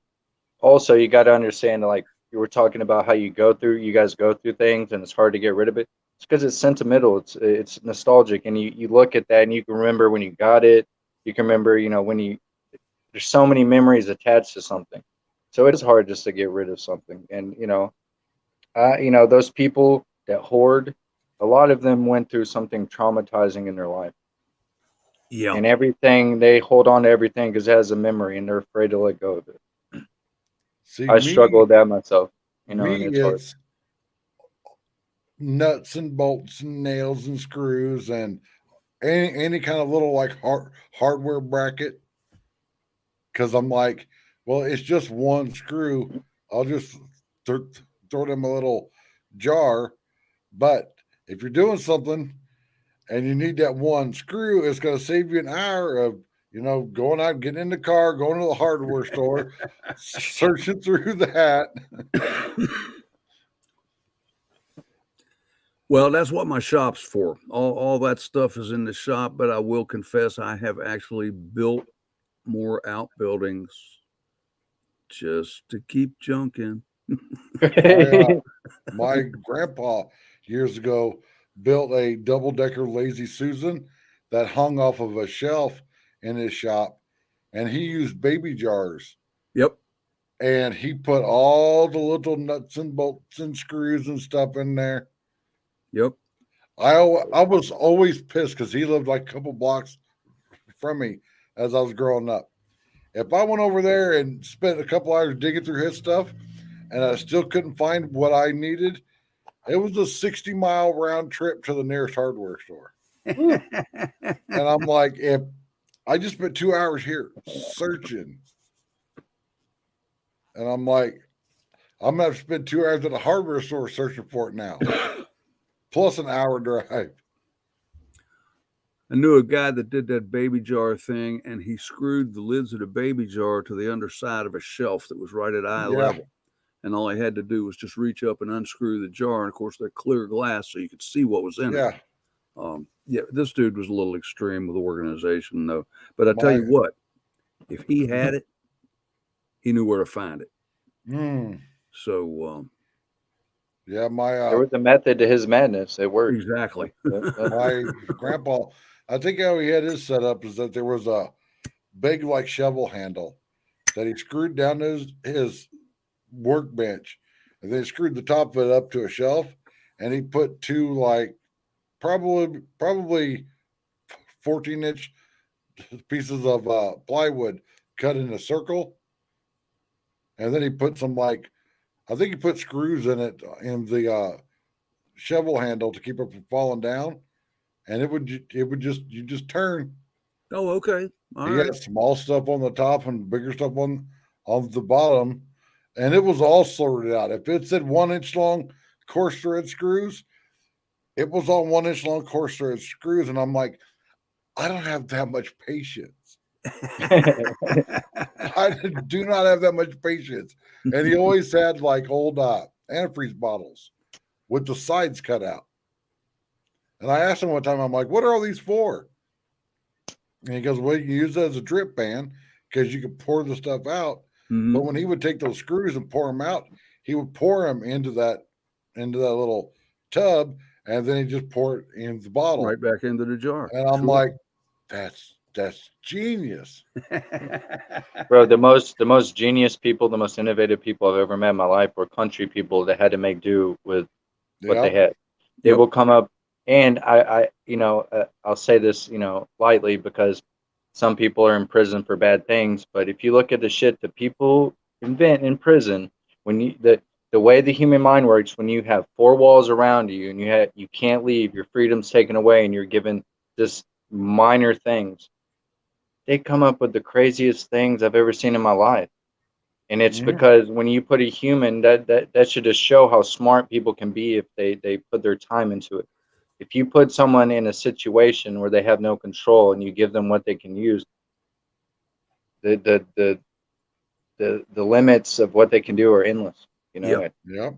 Also, you got to understand, like you were talking about how you guys go through things, and it's hard to get rid of it. It's because it's sentimental. It's nostalgic, and you look at that, and you can remember when you got it. You can remember, there's so many memories attached to something. So it is hard just to get rid of something. And those people that hoard, a lot of them went through something traumatizing in their life. Yeah. And everything, they hold on to everything because it has a memory, and they're afraid to let go of it. see, I struggle with that myself, and it's hard. it's nuts and bolts and nails and screws and any kind of little like hardware bracket. Because I'm like, well, it's just one screw. I'll just throw them a little jar. But if you're doing something and you need that one screw, it's going to save you an hour of going out, getting in the car, going to the hardware store, searching through that. Well, that's what my shop's for. All that stuff is in the shop, but I will confess I have actually built more outbuildings just to keep junking. My grandpa years ago built a double-decker Lazy Susan that hung off of a shelf in his shop, and he used baby jars. Yep. And he put all the little nuts and bolts and screws and stuff in there. Yep. I was always pissed because he lived like a couple blocks from me as I was growing up. If I went over there and spent a couple hours digging through his stuff and I still couldn't find what I needed, it was a 60-mile round trip to the nearest hardware store. And I'm like, if I just spent 2 hours here searching, and I'm like, I'm going to have to spend 2 hours at a hardware store searching for it now, plus an hour drive. I knew a guy that did that baby jar thing, and he screwed the lids of the baby jar to the underside of a shelf that was right at eye level. And all I had to do was just reach up and unscrew the jar. And of course, they're clear glass, so you could see what was in it. This dude was a little extreme with organization, though. But I tell you what, if he had it, he knew where to find it. So, there was a method to his madness. It worked. Exactly. My grandpa, I think how he had his set up is that there was a big like shovel handle that he screwed down his workbench, and then screwed the top of it up to a shelf, and he put two like probably 14-inch pieces of plywood cut in a circle, and then he put some I think he put screws in it in the shovel handle to keep it from falling down, and it would you just turn. Oh, okay. He had small stuff on the top and bigger stuff on on the bottom, and it was all sorted out. If it said 1 inch long coarse thread screws, it was on 1 inch long coarse thread screws. And I'm like, I don't have that much patience. I do not have that much patience. And he always had like old antifreeze bottles with the sides cut out. And I asked him one time, I'm like, what are all these for? And he goes, well, you can use it as a drip pan because you can pour the stuff out. Mhm. But when he would take those screws and pour them out, he would pour them into that little tub, and then he just pour it in the bottle. Right back into the jar. And I'm Sure. like, that's genius. Bro, the most genius people, the most innovative people I've ever met in my life were country people that had to make do with what they Yep. had. They Yep. will come up, and I'll say this, lightly because some people are in prison for bad things. But if you look at the shit that people invent in prison, when the way the human mind works, when you have four walls around you and you can't leave, your freedom's taken away, and you're given just minor things, they come up with the craziest things I've ever seen in my life. And it's Mhm. because when you put a human, that should just show how smart people can be if they put their time into it. If you put someone in a situation where they have no control and you give them what they can use, the limits of what they can do are endless. Yep. Yep.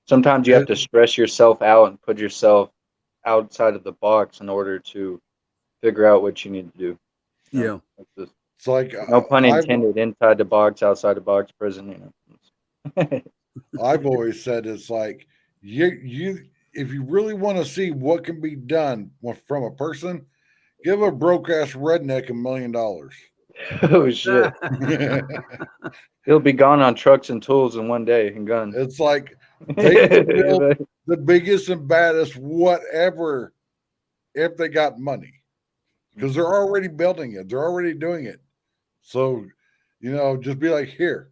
Sometimes you have to stress yourself out and put yourself outside of the box in order to figure out what you need to do. Yeah. It's just, It's like no pun intended, inside the box, outside the box, prison. I've always said, it's like you if you really want to see what can be done from a person, give a broke ass redneck $1 million. Oh shit! He'll be gone on trucks and tools in one day and guns. It's like they can build the biggest and baddest whatever if they got money, because they're already building it, they're already doing it. So, just be like, here,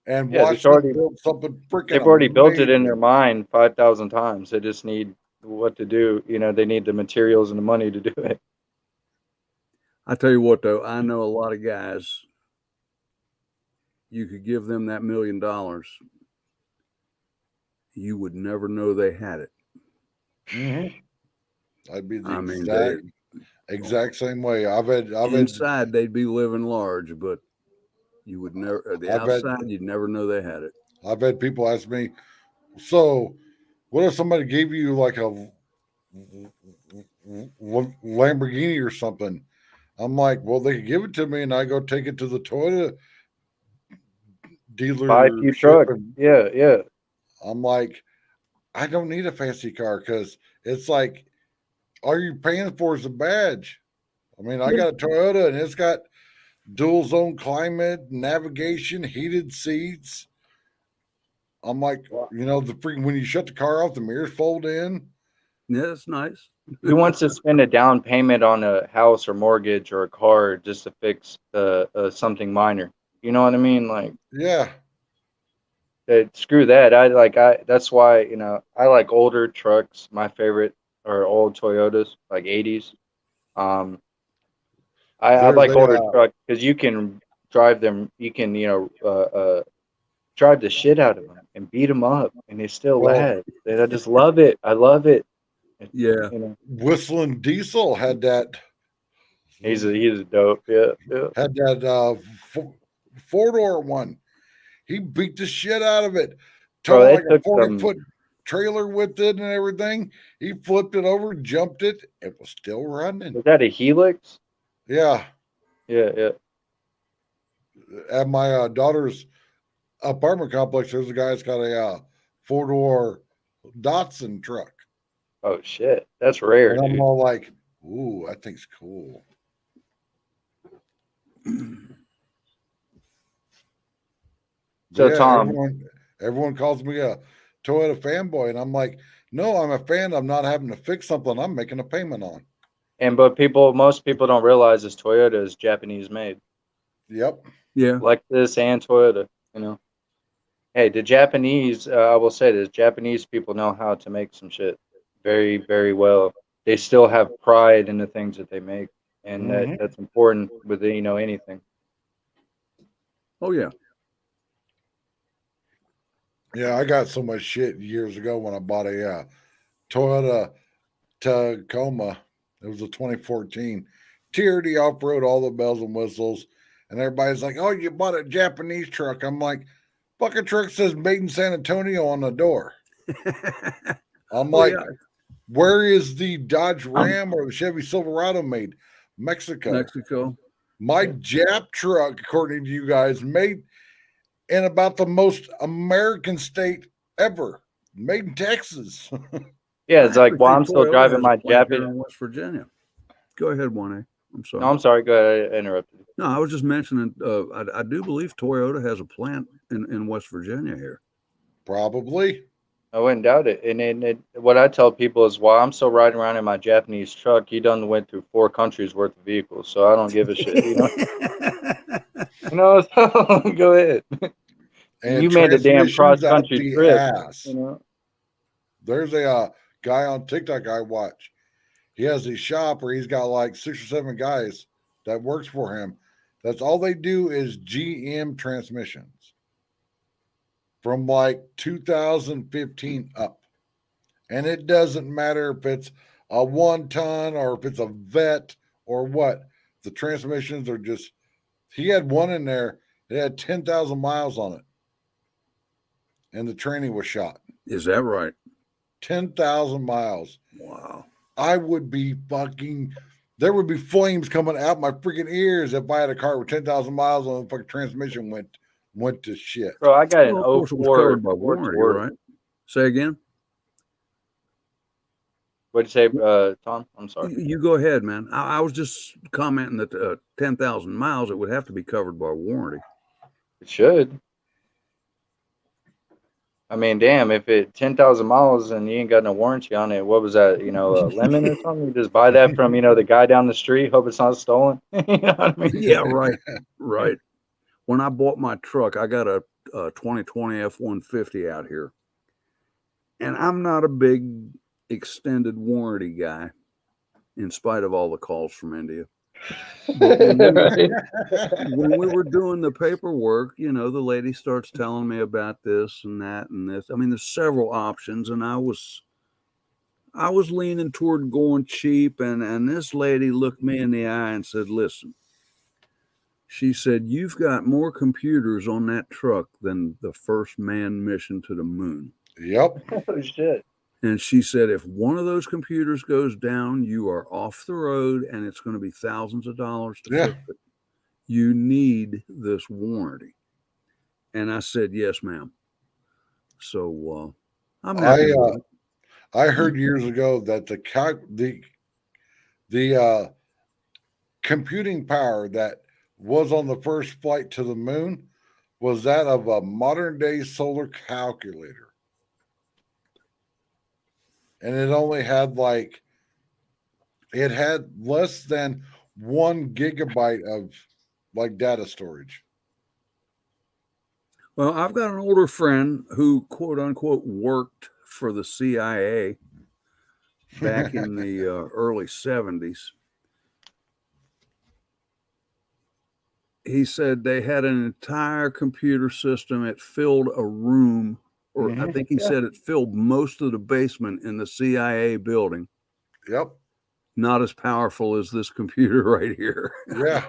and Yeah, watch them build something freaking. They've already built it in amazing. their mind 5,000 times. They just need what to do. They need the materials and the money to do it. I tell you what, though, I know a lot of guys. You could give them that $1 million, you would never know they had it. I'd be the I mean, exact same way. I've had inside they'd be living large, but you would never. The outside, you'd never know they had it. I've had people ask me, so what if somebody gave you like a Lamborghini or something? I'm like, well, they could give it to me, and I go take it to the Toyota dealer. Buy a few trucks. Yeah. I'm like, I don't need a fancy car, because it's like, all you're paying for is a badge. I mean, I got a Toyota, and it's got dual zone climate, navigation, heated seats. I'm like, when you shut the car off, the mirrors fold in. Yeah, that's nice. Who wants to spend a down payment on a house or mortgage or a car just to fix something minor? You know what I mean? Like, yeah. Screw that. That's why, I like older trucks. My favorite are old Toyotas, like 80s. I like older trucks because you can drive them. You can, drive the shit out of them and beat them up, and they still last. And I just love it. I love it. Yeah. Whistling Diesel had that. He's a dope. Yeah. Had that 4-door one. He beat the shit out of it. Towed like a 40-foot trailer with it and everything. He flipped it over, jumped it. It was still running. Was that a Helix? Yeah. Yeah. At my daughter's apartment complex, there's a guy that's got a 4-door Datsun truck. Oh shit, that's rare. And I'm dude. all like, ooh, that thing's cool. So yeah, Tom, everyone calls me a Toyota fanboy, and I'm like, no, I'm a fan. I'm not having to fix something I'm making a payment on. But most people don't realize this Toyota is Japanese made. Yep. Yeah. Lexus and Toyota, Hey, the Japanese, I will say this, Japanese people know how to make some shit very, very well. They still have pride in the things that they make, and that's important with anything. Oh yeah. Yeah, I got so much shit years ago when I bought a Toyota Tacoma. It was a 2014 TRD off road, all the bells and whistles. And everybody's like, "Oh, you bought a Japanese truck." I'm like, "Fucking truck says made in San Antonio on the door." I'm Oh like, yeah. "Where is the Dodge Ram or the Chevy Silverado made?" Mexico. Mexico. My Jap truck, according to you guys, made in about the most American state ever, made in Texas. Yeah, I it's like, actually well, think I'm still Toyota driving has a my plant here Japanese. in West Virginia. Go ahead, 1A. I'm sorry. No, I'm sorry. Go ahead. I interrupted. No, I was just mentioning. I do believe Toyota has a plant in West Virginia here. Probably. I wouldn't doubt it. And what I tell people is, while I'm still riding around in my Japanese truck, he done went through 4 countries worth of vehicles, so I don't give a shit. So go ahead. And You made a damn cross transmissions out country the trip. ass. There's a guy on TikTok I watch. He has a shop where he's got like 6 or 7 guys that works for him. That's all they do is GM transmissions from like 2015 up. And it doesn't matter if it's a 1-ton or if it's a vet or what. The transmissions are just, he had one in there, it had 10,000 miles on it. And the tranny was shot. Is that right? 10,000 miles. Wow. I would be fucking, there would be flames coming out my freaking ears if I had a car with 10,000 miles on the fucking transmission went to shit. Bro, I got an Well, of course, it was 04 covered by Ford warranty, Taurus. right? Say again. What'd you say, Tom? I'm sorry. You go ahead, man. I was just commenting that 10,000 miles, it would have to be covered by warranty. It should. I mean, damn, if it 10,000 miles and you ain't got no warranty on it, what was that? A lemon or something? You just buy that from, the guy down the street, hope it's not stolen. You know what I mean? Yeah, right. Right. When I bought my truck, I got a 2020 F-150 out here. And I'm not a big extended warranty guy, in spite of all the calls from India. But when we were doing the paperwork, the lady starts telling me about this and that and this. I mean, there's several options, and I was leaning toward going cheap, and this lady looked me in the eye and said, "Listen," she said, "you've got more computers on that truck than the first manned mission to the moon." Yep. Oh, shit. And she said, if one of those computers goes down, you are off the road and it's going to be thousands of dollars to fix it. You need this warranty. And I said, yes, ma'am. So I'm happy with it. I heard years ago that the computing power that was on the first flight to the moon was that of a modern day solar calculator. And it only had it had less than 1 gigabyte of data storage. Well, I've got an older friend who, quote unquote, worked for the CIA back in the early 70s. He said they had an entire computer system. It filled a room, or I think he said it filled most of the basement in the CIA building. Yep. Not as powerful as this computer right here. Yeah.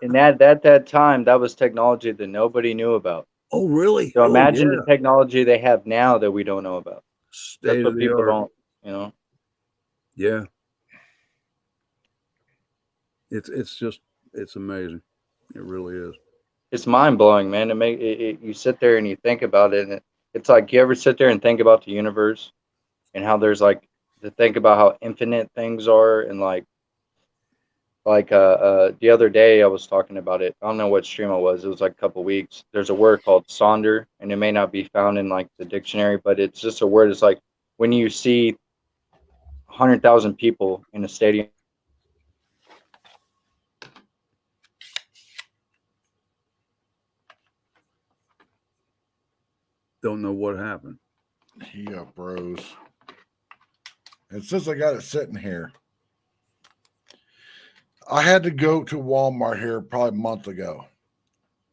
And at that time, that was technology that nobody knew about. Oh, really? So imagine the technology they have now that we don't know about. That's what people don't, Yeah. It's amazing. It really is. It's mind blowing, man. You sit there and you think about it, and it's like, you ever sit there and think about the universe and how there's to think about how infinite things are, and the other day I was talking about it. I don't know what stream it was. It was like a couple weeks. There's a word called sonder, and it may not be found in the dictionary, but it's just a word. It's like when you see 100,000 people in a stadium. Don't know what happened. He uprose. And since I got it sitting here, I had to go to Walmart here probably a month ago.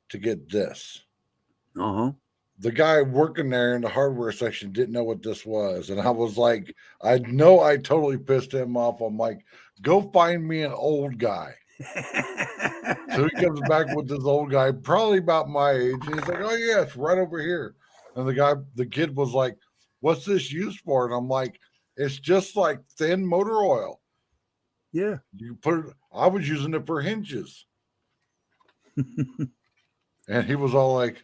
to get this. Uh-huh. The guy working there in the hardware section didn't know what this was. And I was like, I know I totally pissed him off. I'm like, go find me an old guy. So he comes back with this old guy, probably about my age. And he's like, oh, yeah, it's right over here. And the kid was like, what's this used for? And I'm like, it's just like thin motor oil. Yeah. You put it, I was using it for hinges. And he was all like,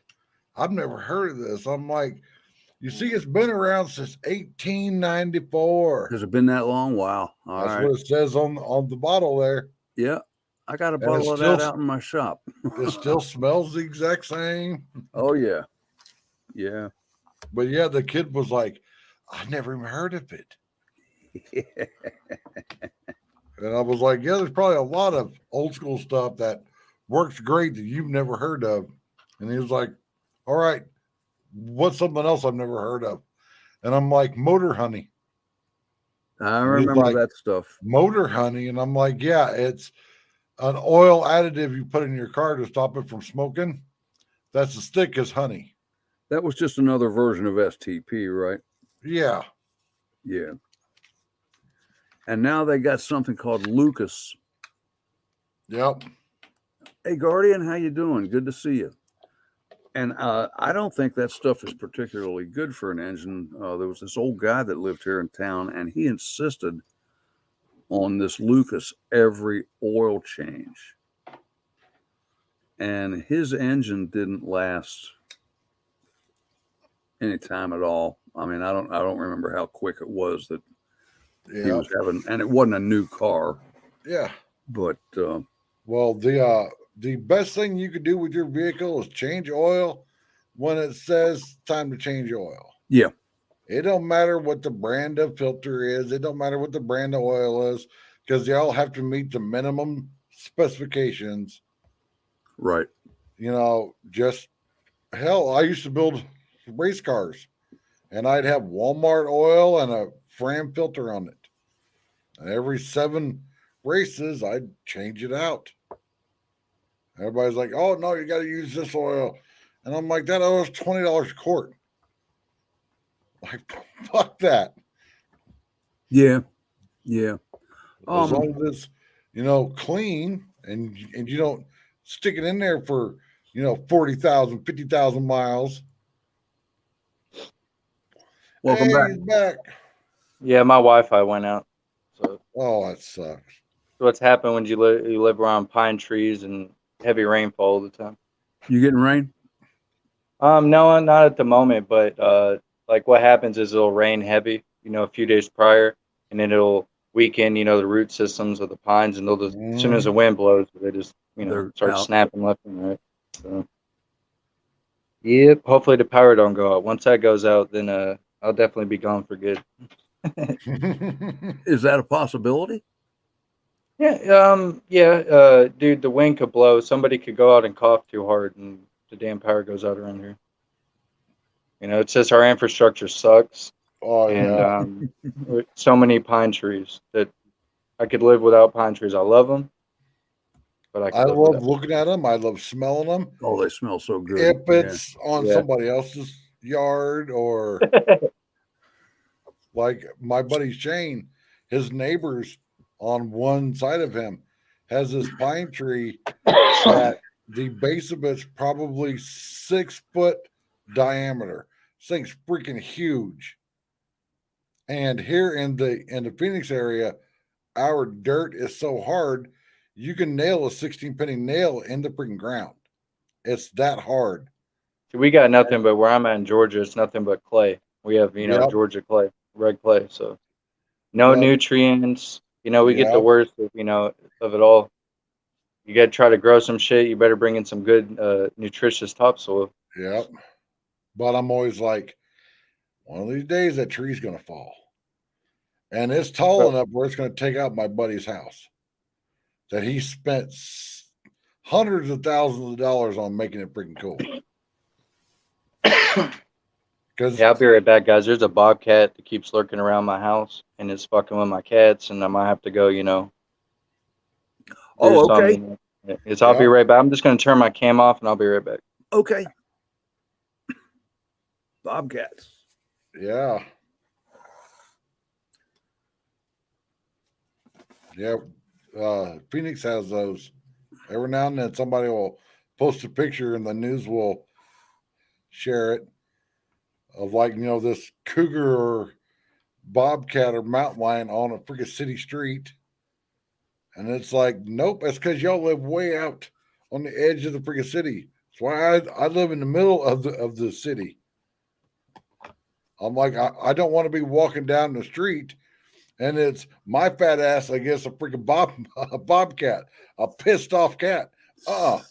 I've never heard of this. I'm like, you see, it's been around since 1894. Has it been that long? Wow. All That's right. what it says on the bottle there. Yeah. I got a And bottle of still- that out in my shop. It still smells the exact same. Oh, yeah. Yeah. But yeah, the kid was like, I never even heard of it. And I was like, yeah, there's probably a lot of old school stuff that works great that you've never heard of. And he was like, all right, what's something else I've never heard of? And I'm like, motor honey. I he's remember like- that stuff. Motor honey. And I'm like, yeah, it's an oil additive you put in your car to stop it from smoking. That's as thick as honey. That was just another version of STP, right? Yeah. Yeah. And now they got something called Lucas. Yep. Hey, Guardian, how you doing? Good to see you. And I don't think that stuff is particularly good for an engine. There was this old guy that lived here in town, and he insisted on this Lucas every oil change. And his engine didn't last any time at all. I mean, I don't remember how quick it was that he Yeah. was having, and it wasn't a new car, Yeah. but Well, the best thing you could do with your vehicle is change oil when it says time to change oil. Yeah. It don't matter what the brand of filter is. It don't matter what the brand of oil is, because they all have to meet the minimum specifications. right. You know, just hell, I used to build race cars, and I'd have Walmart oil and a Fram filter on it. And every 7 races, I'd change it out. Everybody's like, oh, no, you got to use this oil. And I'm like, that oil is $20 a quart. Like, fuck that. Yeah. Yeah. As long as it's, you know, clean and you don't stick it in there for, you know, 40,000, 50,000 miles. Welcome Hey, back. he's back. Yeah, my Wi-Fi went out. So Oh, that sucks. what's happened when you live around pine trees and heavy rainfall all the time? You getting rain? No, not at the moment, but like what happens is it'll rain heavy, you know, a few days prior, and then it'll weaken, you know, the root systems of the pines, and they'll just as soon as the wind blows, they just, you know, They're start out. snapping left and right. So, yep. Hopefully the power don't go out. Once that goes out, then I'll definitely be gone for good. Is that a possibility? Yeah, dude, the wind could blow. Somebody could go out and cough too hard, and the damn power goes out around here. You know, it's just our infrastructure sucks, Oh, and yeah. with so many pine trees that I could live without pine trees. I love them, but I I could live love without. looking at them. I love smelling them. Oh, they smell so good. If it's on Yeah. somebody else's yard or like my buddy Shane, his neighbors on one side of him has this pine tree that the base of it's probably 6 foot diameter. This thing's freaking huge. And here in the Phoenix area, our dirt is so hard, you can nail a 16 penny nail in the freaking ground. It's that hard. We got nothing but where I'm at in Georgia. It's nothing but clay. We have, you know, Yep. Georgia clay, red clay. So no Yep. nutrients. You know, we get the Yep. worst of, you know, of it all. You got to try to grow some shit. You better bring in some good, nutritious topsoil. Yep. But I'm always like, one of these days that tree's gonna fall. And it's tall But- enough where it's gonna take out my buddy's house. That he spent hundreds of thousands of dollars on making it freaking cool. Because Yeah, I'll be right back, guys. There's a bobcat that keeps lurking around my house and it's fucking with my cats, and I might have to go, you know. do Oh, okay. something. It's I'll be Yeah. right back. I'm just going to turn my cam off and I'll be right back. Okay. Bobcats. Yeah. Yeah. Phoenix has those. Every now and then somebody will post a picture and the news will share it of like, this cougar or bobcat or mountain lion on a freaking city street. And it's like, nope, that's because y'all live way out on the edge of the freaking city. That's why I live in the middle of the city. I'm like, I don't want to be walking down the street and it's my fat ass against a freaking bobcat, a pissed off cat. I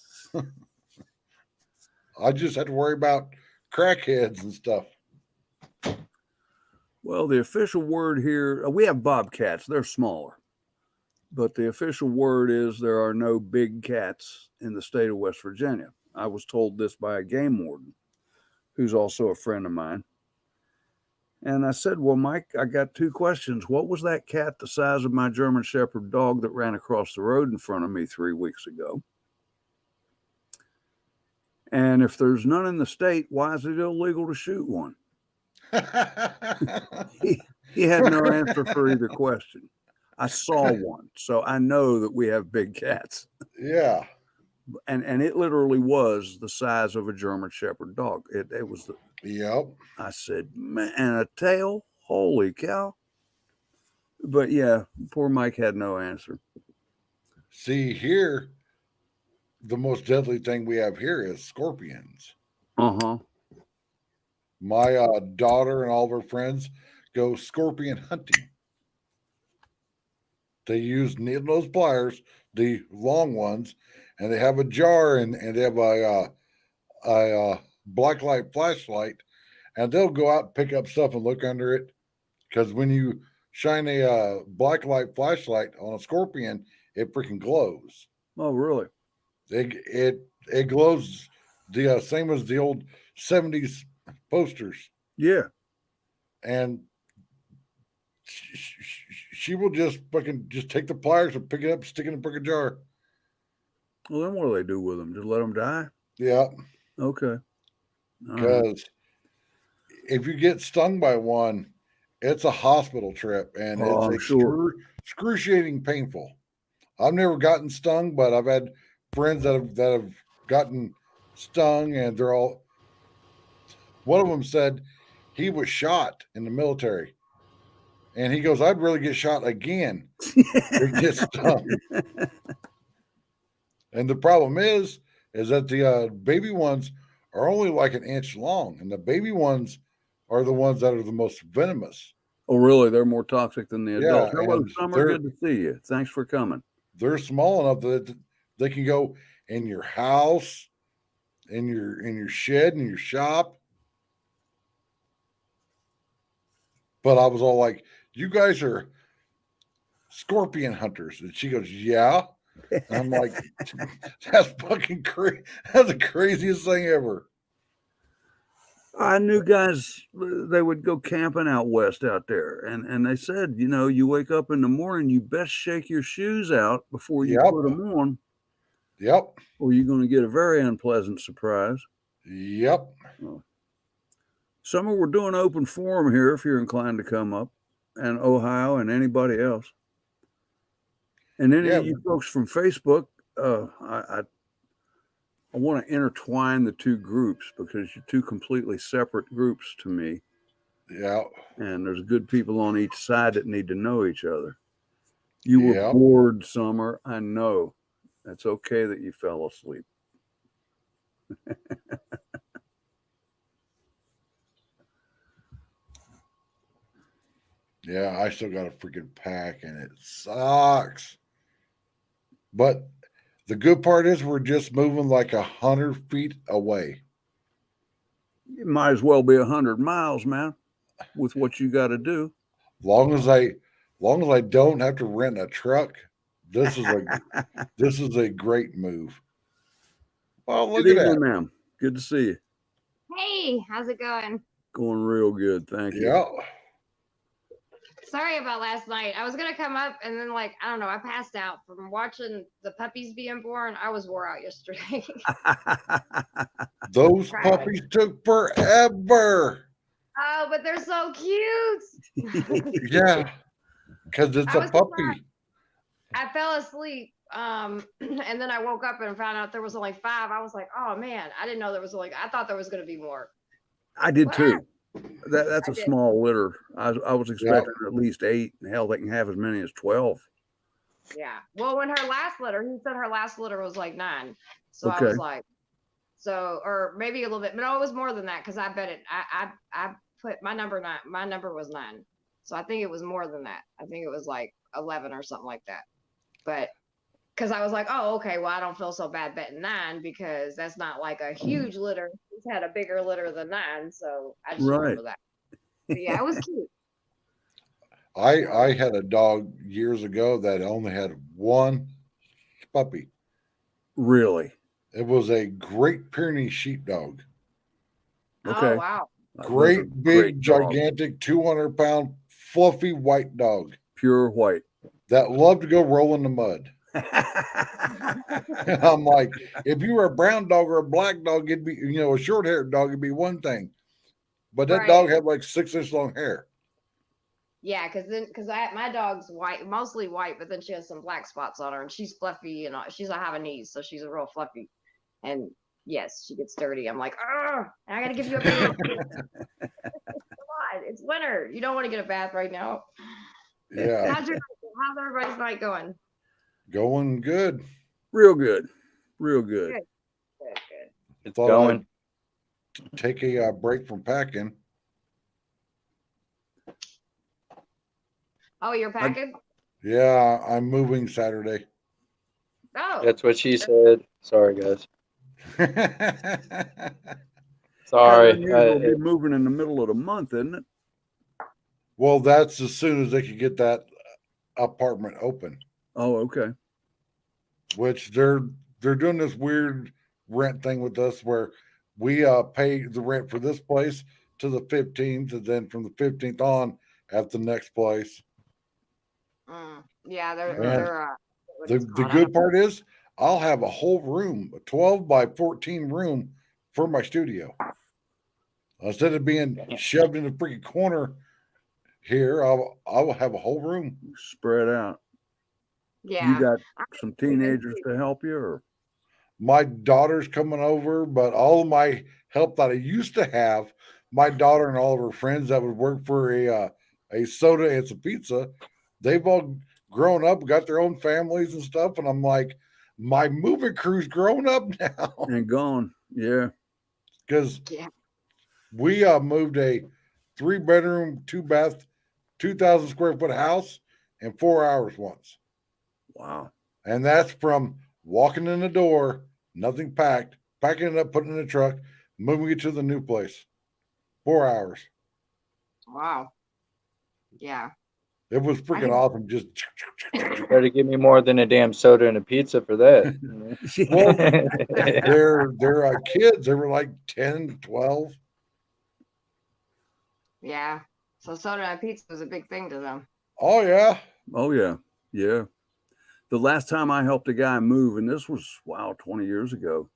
just have to worry about crackheads and stuff. Well, the official word here, we have bobcats. They're smaller. But the official word is there are no big cats in the state of West Virginia. I was told this by a game warden who's also a friend of mine. And I said, well, Mike, I got two questions. What was that cat the size of my German Shepherd dog that ran across the road in front of me 3 weeks ago? And if there's none in the state, why is it illegal to shoot one? He had no answer for either question. I saw one, so I know that we have big cats. Yeah. And it literally was the size of a German Shepherd dog. It was the, Yep. I said, man, and a tail, holy cow. But yeah, poor Mike had no answer. See, here, the most deadly thing we have here is scorpions. Uh-huh. My daughter and all of her friends go scorpion hunting. They use needle-nose pliers, the long ones, and they have a jar and they have a black light flashlight, and they'll go out and pick up stuff and look under it. Because when you shine a black light flashlight on a scorpion, it freaking glows. Oh, really? It glows the same as the old 70s posters. Yeah. And she will just fucking just take the pliers and pick it up, stick it in a freaking jar. Well, then what do they do with them? Just let them die? Yeah. Okay. All right. Because if you get stung by one, it's a hospital trip and Oh, I'm it's sure. excruciating painful. I've never gotten stung, but I've had friends that have gotten stung, and they're all. One of them said he was shot in the military, and he goes, "I'd really get shot again to get stung." And the problem is that the baby ones are only like an inch long, and the baby ones are the ones that are the most venomous. Oh, really? They're more toxic than the Yeah, adults. Hello, and Summer. Good to see you. Thanks for coming. They're small enough that they can go in your house, in your shed, in your shop. But I was all like, "You guys are scorpion hunters," and she goes, "Yeah." And I'm like, "That's fucking crazy. That's the craziest thing ever." I knew guys, they would go camping out west out there. And they said, you wake up in the morning, you best shake your shoes out before you Yep. put them on, Yep. or you're going to get a very unpleasant surprise. Yep. Summer, we're doing open forum here if you're inclined to come up, and Ohio and anybody else. And any of you folks from Facebook, I want to intertwine the two groups because you're two completely separate groups to me. Yeah. And there's good people on each side that need to know each other. You were Yep. bored, Summer. I know. It's okay that you fell asleep. Yeah, I still got a freaking pack and it sucks. But the good part is we're just moving like 100 feet away. It might as well be 100 miles, man, with what you got to do. Long as I don't have to rent a truck, this is a great move. Well, look Good at evening, that. ma'am. Good to see you. Hey, how's it going? Going real good. Thank you. Yeah. Sorry about last night. I was gonna come up and then like I don't know, I passed out from watching the puppies being born. I was wore out yesterday. Those Right. puppies took forever. Oh, but they're so cute. Yeah, because it's I a was puppy. I fell asleep. And then I woke up and found out there was only 5. I was like, oh man, I didn't know there was only I thought there was gonna be more. I did What? too. That's I a did. small litter. I was expecting at least 8. Hell, they can have as many as 12. Yeah. Well, when her last litter, he said her last litter was like 9. So I Okay. was like, so or maybe a little bit, but no, it was more than that because I bet it. I put my number 9. My number was 9, so I think it was more than that. I think it was like 11 or something like that. But because I was like, oh, okay, well, I don't feel so bad betting 9 because that's not like a huge litter. He's had a bigger litter than 9, so I just Right. remember that. But yeah, it was cute. I had a dog years ago that only had one puppy. Really? It was a Great Pyrenees sheepdog. Okay. Oh wow. Those are Great, big, dogs. gigantic, 200-pound, fluffy white dog Pure white. that loved to go roll in the mud. And I'm like, if you were a brown dog or a black dog, it'd be, a short-haired dog, it'd be one thing. But that Right. dog had like 6-inch long hair. Yeah, because my dog's white, mostly white, but then she has some black spots on her, and she's fluffy and she's a Havanese, so she's a real fluffy. And yes, she gets dirty. I'm like, oh, I gotta give you a bath. Come on, it's winter. You don't want to get a bath right now. Yeah, How's everybody's night going? going good. Real good. Real good. Good. Good. It's Thought going. I'd take a break from packing. Oh, you're packing? Yeah, I'm moving Saturday. Oh, That's what she said. Sorry, guys. Kind Sorry. of unusual to be moving in the middle of the month, isn't it? Well, that's as soon as they could get that apartment open, Oh, okay. which they're doing this weird rent thing with us where we pay the rent for this place to the 15th, and then from the 15th on at the next place. yeah, And they're what The it's the called. good part is I'll have a whole room, a 12 by 14 room for my studio. Instead of being shoved in the freaking corner here, I will have a whole room. Spread out. Yeah. You got some teenagers to help you, or My daughter's coming over, but all of my help that I used to have, my daughter and all of her friends that would work for a soda and some pizza, they've all grown up, got their own families and stuff, and I'm like, my moving crew's grown up now and gone. Yeah. because Yeah. we moved a 3-bedroom, 2-bath, 2,000 square foot house in 4 hours once, Wow. and that's from walking in the door, nothing packed, packing it up, putting it in the truck, moving it to the new place. 4 hours. Wow. Yeah. It was freaking awesome. Just Better give me more than a damn soda and a pizza for that. they're kids. They were like 10, 12. Yeah. So soda and pizza was a big thing to them. Oh yeah. Oh yeah. Yeah. The last time I helped a guy move, and this was 20 years ago,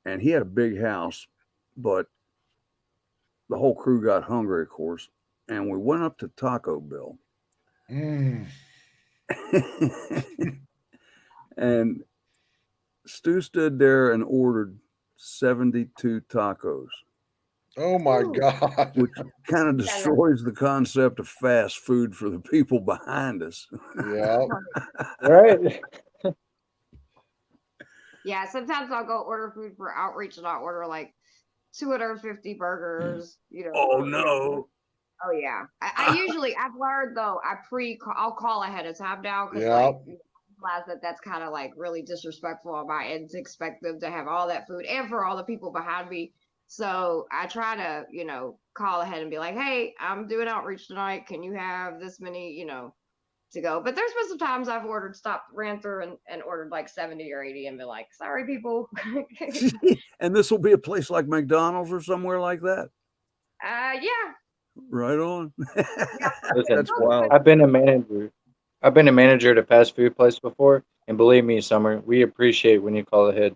and he had a big house, but the whole crew got hungry, of course, and we went up to Taco Bell. And Stu stood there and ordered 72 tacos, Oh my Ooh. God. which kind of destroys the concept of fast food for the people behind us. Yeah. Right? Yeah, sometimes I'll go order food for outreach and I'll order like 250 burgers, Oh no. Oh yeah. I usually I've learned though, I'll call ahead of time now because Yeah. like I realize that's kind of like really disrespectful on my end to expect them to have all that food and for all the people behind me. So I try to, call ahead and be like, hey, I'm doing outreach tonight. Can you have this many, to go? But there's been some times I've ran through and ordered like 70 or 80 and been like, sorry, people. And this will be a place like McDonald's or somewhere like that. Yeah. Right on. Listen, That's wild. I've been a manager. I've been a manager at a fast food place before, and believe me, Summer, we appreciate when you call ahead.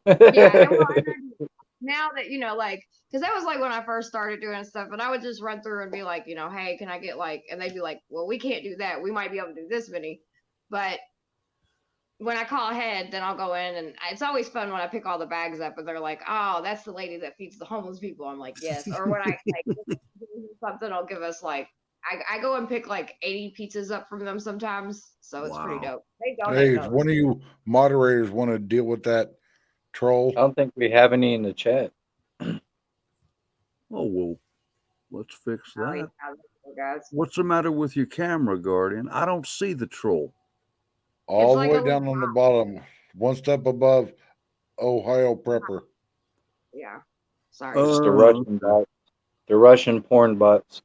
Yeah, and well, now that like, because that was like when I first started doing stuff, and I would just run through and be like, hey, can I get like, and they'd be like, well, we can't do that. We might be able to do this many, but when I call ahead, then I'll go in, and it's always fun when I pick all the bags up, and they're like, oh, that's the lady that feeds the homeless people. I'm like, yes. Or when I like something, I'll give us like, I go and pick like 80 pizzas up from them sometimes, so it's pretty Wow. dope. They donate Hey, if those. one of you moderators want to deal with that troll, I don't think we have any in the chat. Oh, well, let's fix Oh, yeah, that. guys. What's the matter with your camera, Guardian? I don't see the troll. all like the a way down little on the bottom, one step above Ohio Prepper. Yeah. Sorry. It's the Oh, Russian okay. bots, the Russian porn bots.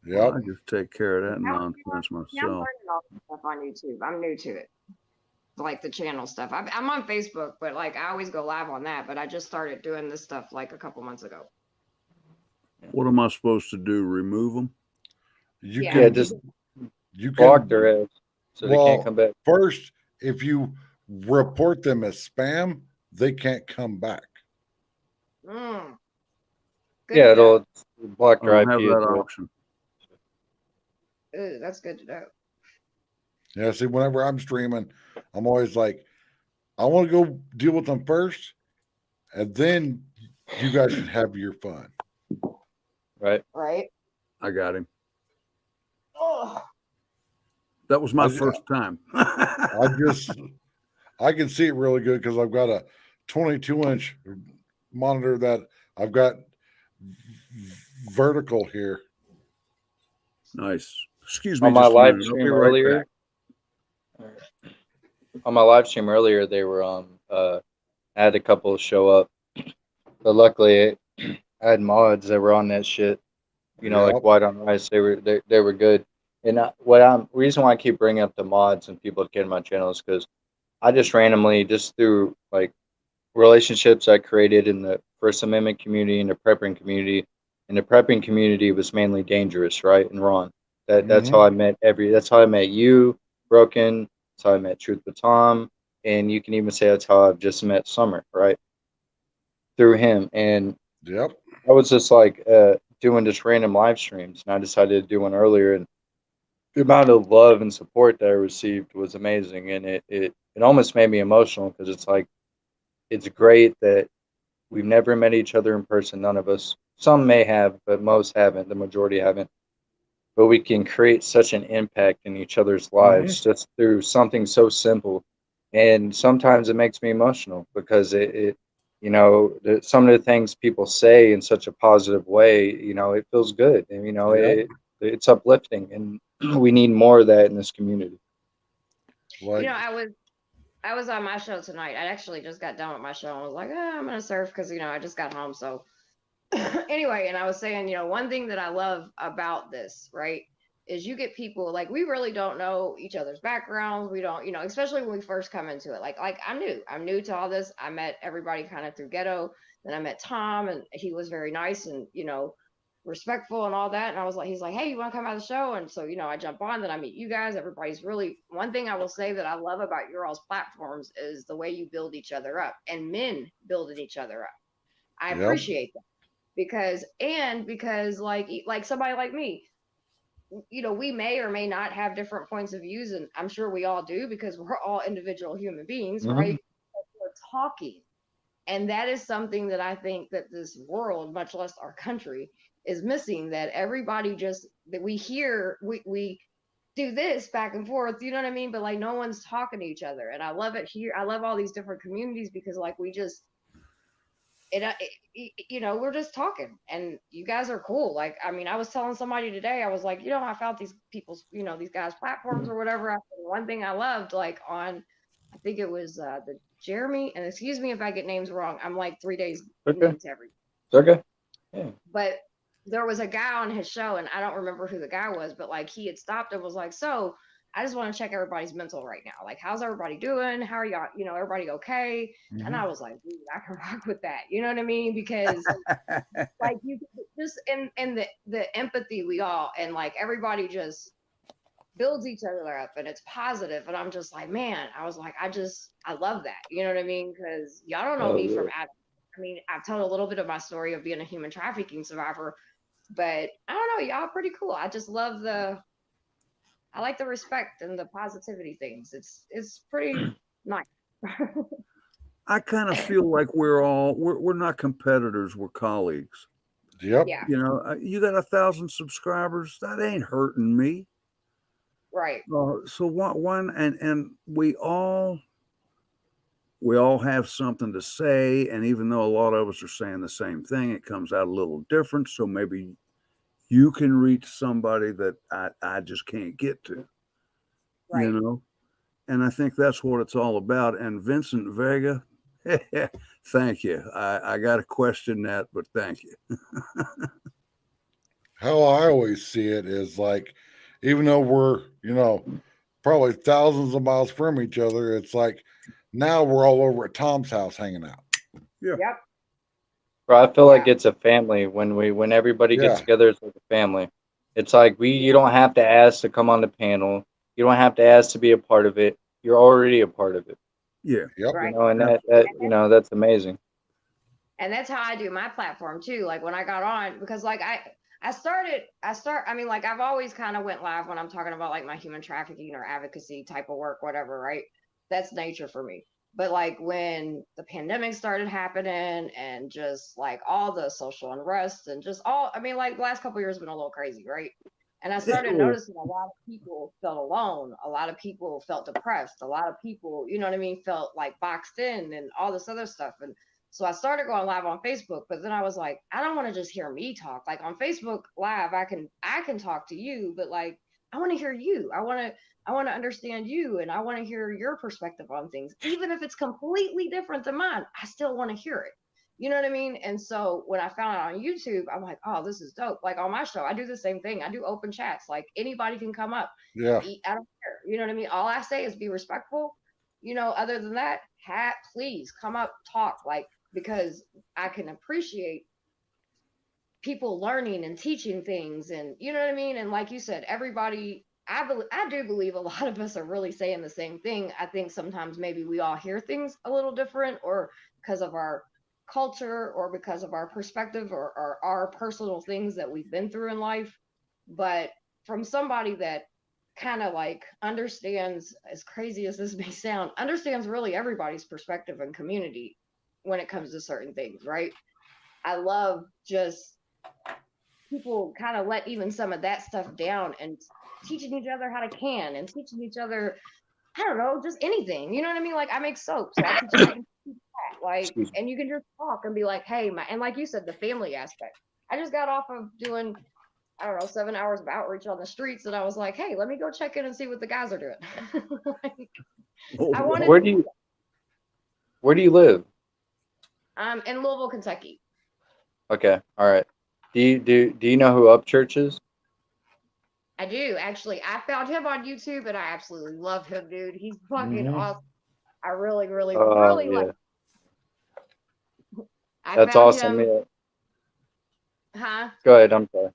Well, Yep. I just take care of that Yeah, nonsense I'm myself. learning all this stuff on YouTube. I'm new to it, like the channel stuff. I'm on Facebook, but like I always go live on that. But I just started doing this stuff like a couple months ago. What am I supposed to do? Remove them? You Yeah. can Yeah, just you block can their ass so they can't come back. first, if you report them as spam, they can't come back. Mm. Good Yeah, to know. it'll block I their don't have IP that address. option. Ooh, that's good to know. Yeah, see, whenever I'm streaming, I'm always like, I want to go deal with them first, and then you guys can have your fun. Right? Right. I got him. Oh. That was my I- first time. I can see it really good because I've got a 22-inch monitor that I've got vertical here. Nice. Excuse me On my just a live minute. I'll be stream right earlier. back. On my live stream earlier, they were I had a couple show up, but luckily I had mods that were on that shit. Like Yep. White on Rice. They were good. And reason why I keep bringing up the mods and people that get in my channel is because I just randomly, just through like relationships I created in the First Amendment community and the prepping community. And the prepping community was mainly Dangerous, right? And Ron. That's how I met that's how I met you, Broken. That's how I met Truth with Tom. And you can even say that's how I've just met Summer, right? Through him. And Yep. I was just like doing just random live streams, and I decided to do one earlier, and the amount of love and support that I received was amazing, and it almost made me emotional because it's like it's great that we've never met each other in person, none of us. Some may have, but most haven't. The majority haven't. But we can create such an impact in each other's lives just through something so simple, and sometimes it makes me emotional because some of the things people say in such a positive way, it feels good, and Yep. it's uplifting, and we need more of that in this community. Like, I was on my show tonight. I actually just got done with my show and was like, I'm gonna surf because I just got home. So anyway, and I was saying, one thing that I love about this, right, is you get people like we really don't know each other's backgrounds. We don't, especially when we first come into it. Like I'm new to all this. I met everybody kind of through Ghetto. Then I met Tom, and he was very nice and respectful and all that. And I was like, he's like, hey, you want to come out of the show? And so I jump on. Then I meet you guys. Everybody's really one thing I will say that I love about your all's platforms is the way you build each other up and men building each other up. I Yep. appreciate that. Because like somebody like me, we may or may not have different points of views, and I'm sure we all do because we're all individual human beings, right? But we're talking, and that is something that I think that this world, much less our country, is missing. That everybody that we hear, we do this back and forth, you know what I mean? But like no one's talking to each other, and I love it here. I love all these different communities because like we just we're just talking, and you guys are cool. Like, I mean, I was telling somebody today, I was like, I found these people's, these guys' platforms or whatever. One thing I loved, like on, I think it was the Jeremy, and excuse me if I get names wrong. I'm like 3 days Okay. into everything. It's okay. Yeah. But there was a guy on his show, and I don't remember who the guy was, but like he had stopped and was like, so I just want to check everybody's mental right now. Like, how's everybody doing? How are y'all, everybody okay? And I was like, dude, I can rock with that. You know what I mean? Because like just in the empathy we all, and like everybody just builds each other up and it's positive. And I'm just like, man, I was like, I love that. You know what I mean? Because y'all don't know Oh, me from yeah. Adam. I mean, I've told a little bit of my story of being a human trafficking survivor, but I don't know, y'all pretty cool. I just love I like the respect and the positivity things. It's pretty nice. I kind of feel like we're not competitors, we're colleagues. Yep. Yeah, You know, you got 1,000 subscribers, that ain't hurting me. right. So one and we all have something to say, and even though a lot of us are saying the same thing, it comes out a little different. So maybe you can reach somebody that I just can't get to, Right. you know? And I think that's what it's all about. And Vincent Vega, thank you. I got to question that, but thank you. How I always see it is like, even though we're, probably thousands of miles from each other, it's like now we're all over at Tom's house hanging out. Yep. Bro, I feel like Yeah. it's a family when everybody gets Yeah. together. It's like a family. It's like you don't have to ask to come on the panel. You don't have to ask to be a part of it. You're already a part of it. Yeah. Yep. Right. And that's amazing. And that's how I do my platform too. Like when I got on, because like I mean, like I've always kind of went live when I'm talking about like my human trafficking or advocacy type of work, whatever, right? That's nature for me. But like when the pandemic started happening and just like all the social unrest and just I mean, like the last couple of years have been a little crazy, right? And I started noticing a lot of people felt alone. A lot of people felt depressed. A lot of people, you know what I mean, felt like boxed in and all this other stuff. And so I started going live on Facebook, but then I was like, I don't want to just hear me talk. Like on Facebook Live, I can talk to you, but like I want to hear you. I want to understand you, and I want to hear your perspective on things, even if it's completely different than mine. I still want to hear it. You know what I mean? And so when I found it on YouTube, I'm like, oh, this is dope. Like on my show, I do the same thing. I do open chats. Like anybody can come up. Yeah. I don't care. You know what I mean? All I say is be respectful. Other than that, please come up, talk. Like, because I can appreciate people learning and teaching things, and you know what I mean. And like you said, everybody, I do believe a lot of us are really saying the same thing. I think sometimes maybe we all hear things a little different, or because of our culture, or because of our perspective, or our personal things that we've been through in life. But from somebody that kind of like understands, as crazy as this may sound, understands really everybody's perspective and community when it comes to certain things, right? I love just people kind of let even some of that stuff down and teaching each other how to can and teaching each other, I don't know, just anything. You know what I mean? Like I make soap, so I teach you how to do that. Like, Excuse me. and you can just talk and be like, hey, and like you said, the family aspect. I just got off of doing, I don't know, 7 hours of outreach on the streets, and I was like, hey, let me go check in and see what the guys are doing. Like, I wanted Where do you live? in Louisville, Kentucky. Okay, all right. Do you know who Upchurch is? I do actually. I found him on YouTube, and I absolutely love him, dude. He's fucking Mhm. awesome. I really, really, Oh really yeah, like. I that's found awesome. him. Yeah. Huh? Go ahead. I'm sorry.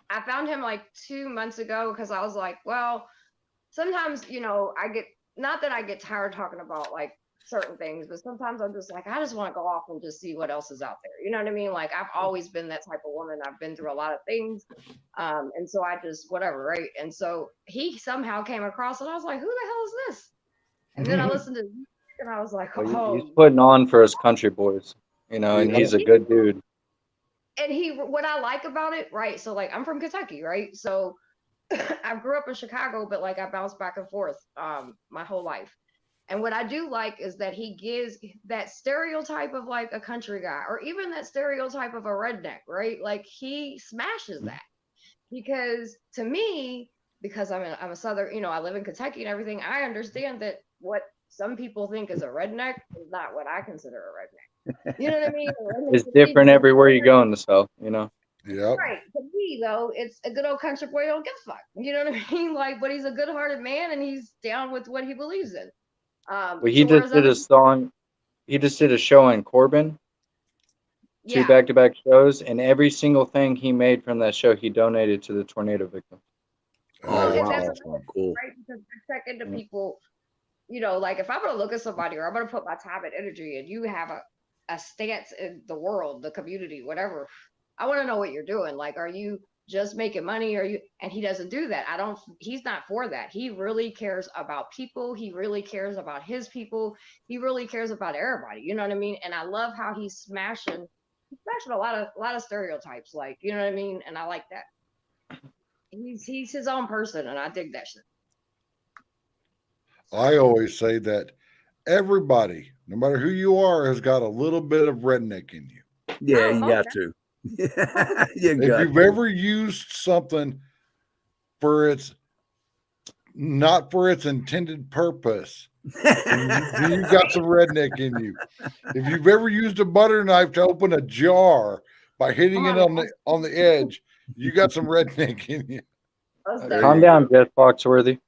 I found him like 2 months ago because I was like, well, sometimes I get, not that I get tired talking about like certain things, but sometimes I'm just like, I just want to go off and just see what else is out there. You know what I mean? Like I've always been that type of woman. I've been through a lot of things. And so I just whatever, right? And so he somehow came across and I was like, who the hell is this? And then I listened to music and I was like, Well, he's oh, putting on for us country boys, and Yeah. he's a good dude. and what I like about it, right? So like I'm from Kentucky, right? So I grew up in Chicago, but like I bounced back and forth my whole life. And what I do like is that he gives that stereotype of like a country guy, or even that stereotype of a redneck, right? Like he smashes that. Because to me, because I'm a Southern, I live in Kentucky and everything, I understand that what some people think is a redneck is not what I consider a redneck. You know what I mean? A redneck It's to me different is everywhere you go in the South. Yep. right. To me, though, it's a good old country boy who don't give a fuck. You know what I mean? Like, but he's a good-hearted man and he's down with what he believes in. Well, he So just whereas did other a song. He just did a show in Corbin, two Yeah, back-to-back shows, and every single thing he made from that show, he donated to the tornado victims. Oh, That's that's wow. awesome. Cool. right because I check into Yeah. people. Like if I'm gonna look at somebody or I'm gonna put my time and energy, and you have a stance in the world, the community, whatever, I want to know what you're doing. Like, are you just making money? Are you? And he doesn't do that. I don't. He's not for that. He really cares about people. He really cares about his people. He really cares about everybody. You know what I mean? And I love how he's smashing a lot of stereotypes. Like, you know what I mean? And I like that. He's his own person, and I dig that shit. I always say that everybody, no matter who you are, has got a little bit of redneck in you. Yeah, Oh, you most got to. You If got you've to. ever used something for its not for its intended purpose, then you got some redneck in you. If you've ever used a butter knife to open a jar by hitting it Come on the edge, you got some redneck in you. most There Calm you definitely. down, Jeff Foxworthy.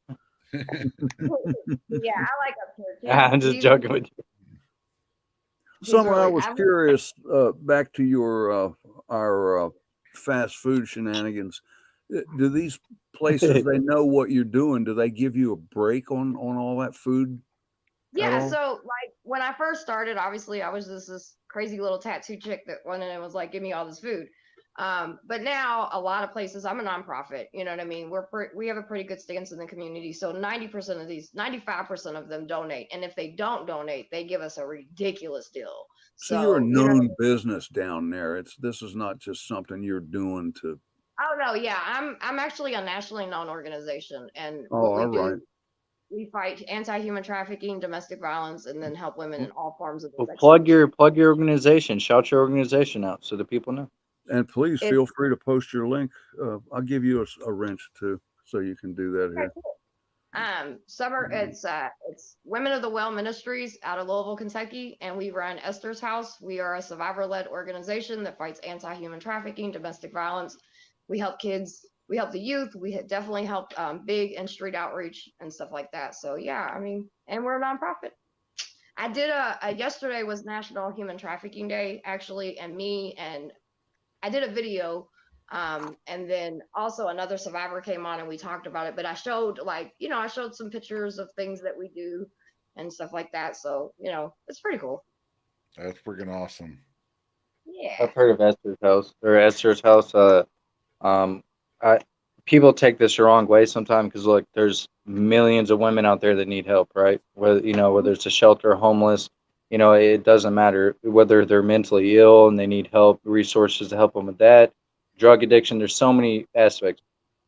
Yeah, I like up here too. I'm just joking with you. Summer, I Really, was curious, back to your our fast food shenanigans. Do these places, they know what you're doing? Do they give you a break on all that food at yeah. all? So like when I first started, obviously I was just this crazy little tattoo chick that went in and was like, "Give me all this food." But now a lot of places, I'm a nonprofit. You know what I mean? We have a pretty good stance in the community. So 90% of these, 95% of them donate, and if they don't donate, they give us a ridiculous deal. So you're a So you know. known business down there. This is not just something you're doing to. Oh no, yeah, I'm actually a nationally known organization, and Oh, what we all do, right. we fight anti-human trafficking, domestic violence, and then help women in all forms of Well, sexual abuse. plug your organization. Shout your organization out so the people know. And please It's feel free to post your link. I'll give you a wrench too, so you can do that okay, here. cool. Summer, it's Women of the Well Ministries out of Louisville, Kentucky, and we run Esther's House. We are a survivor-led organization that fights anti-human trafficking, domestic violence. We help kids, we help the youth. We definitely help big and street outreach and stuff like that. So yeah, I mean, and we're a nonprofit. I did yesterday was National Human Trafficking Day actually, and I did a video. And then also another survivor came on and we talked about it, but I showed I showed some pictures of things that we do and stuff like that. So, it's pretty cool. That's freaking awesome. Yeah. I've heard of Esther's House or Esther's House. Um, I people take this the wrong way sometimes because look, there's millions of women out there that need help, right? Whether it's a shelter, homeless, it doesn't matter whether they're mentally ill and they need help, resources to help them with that, drug addiction. There's so many aspects.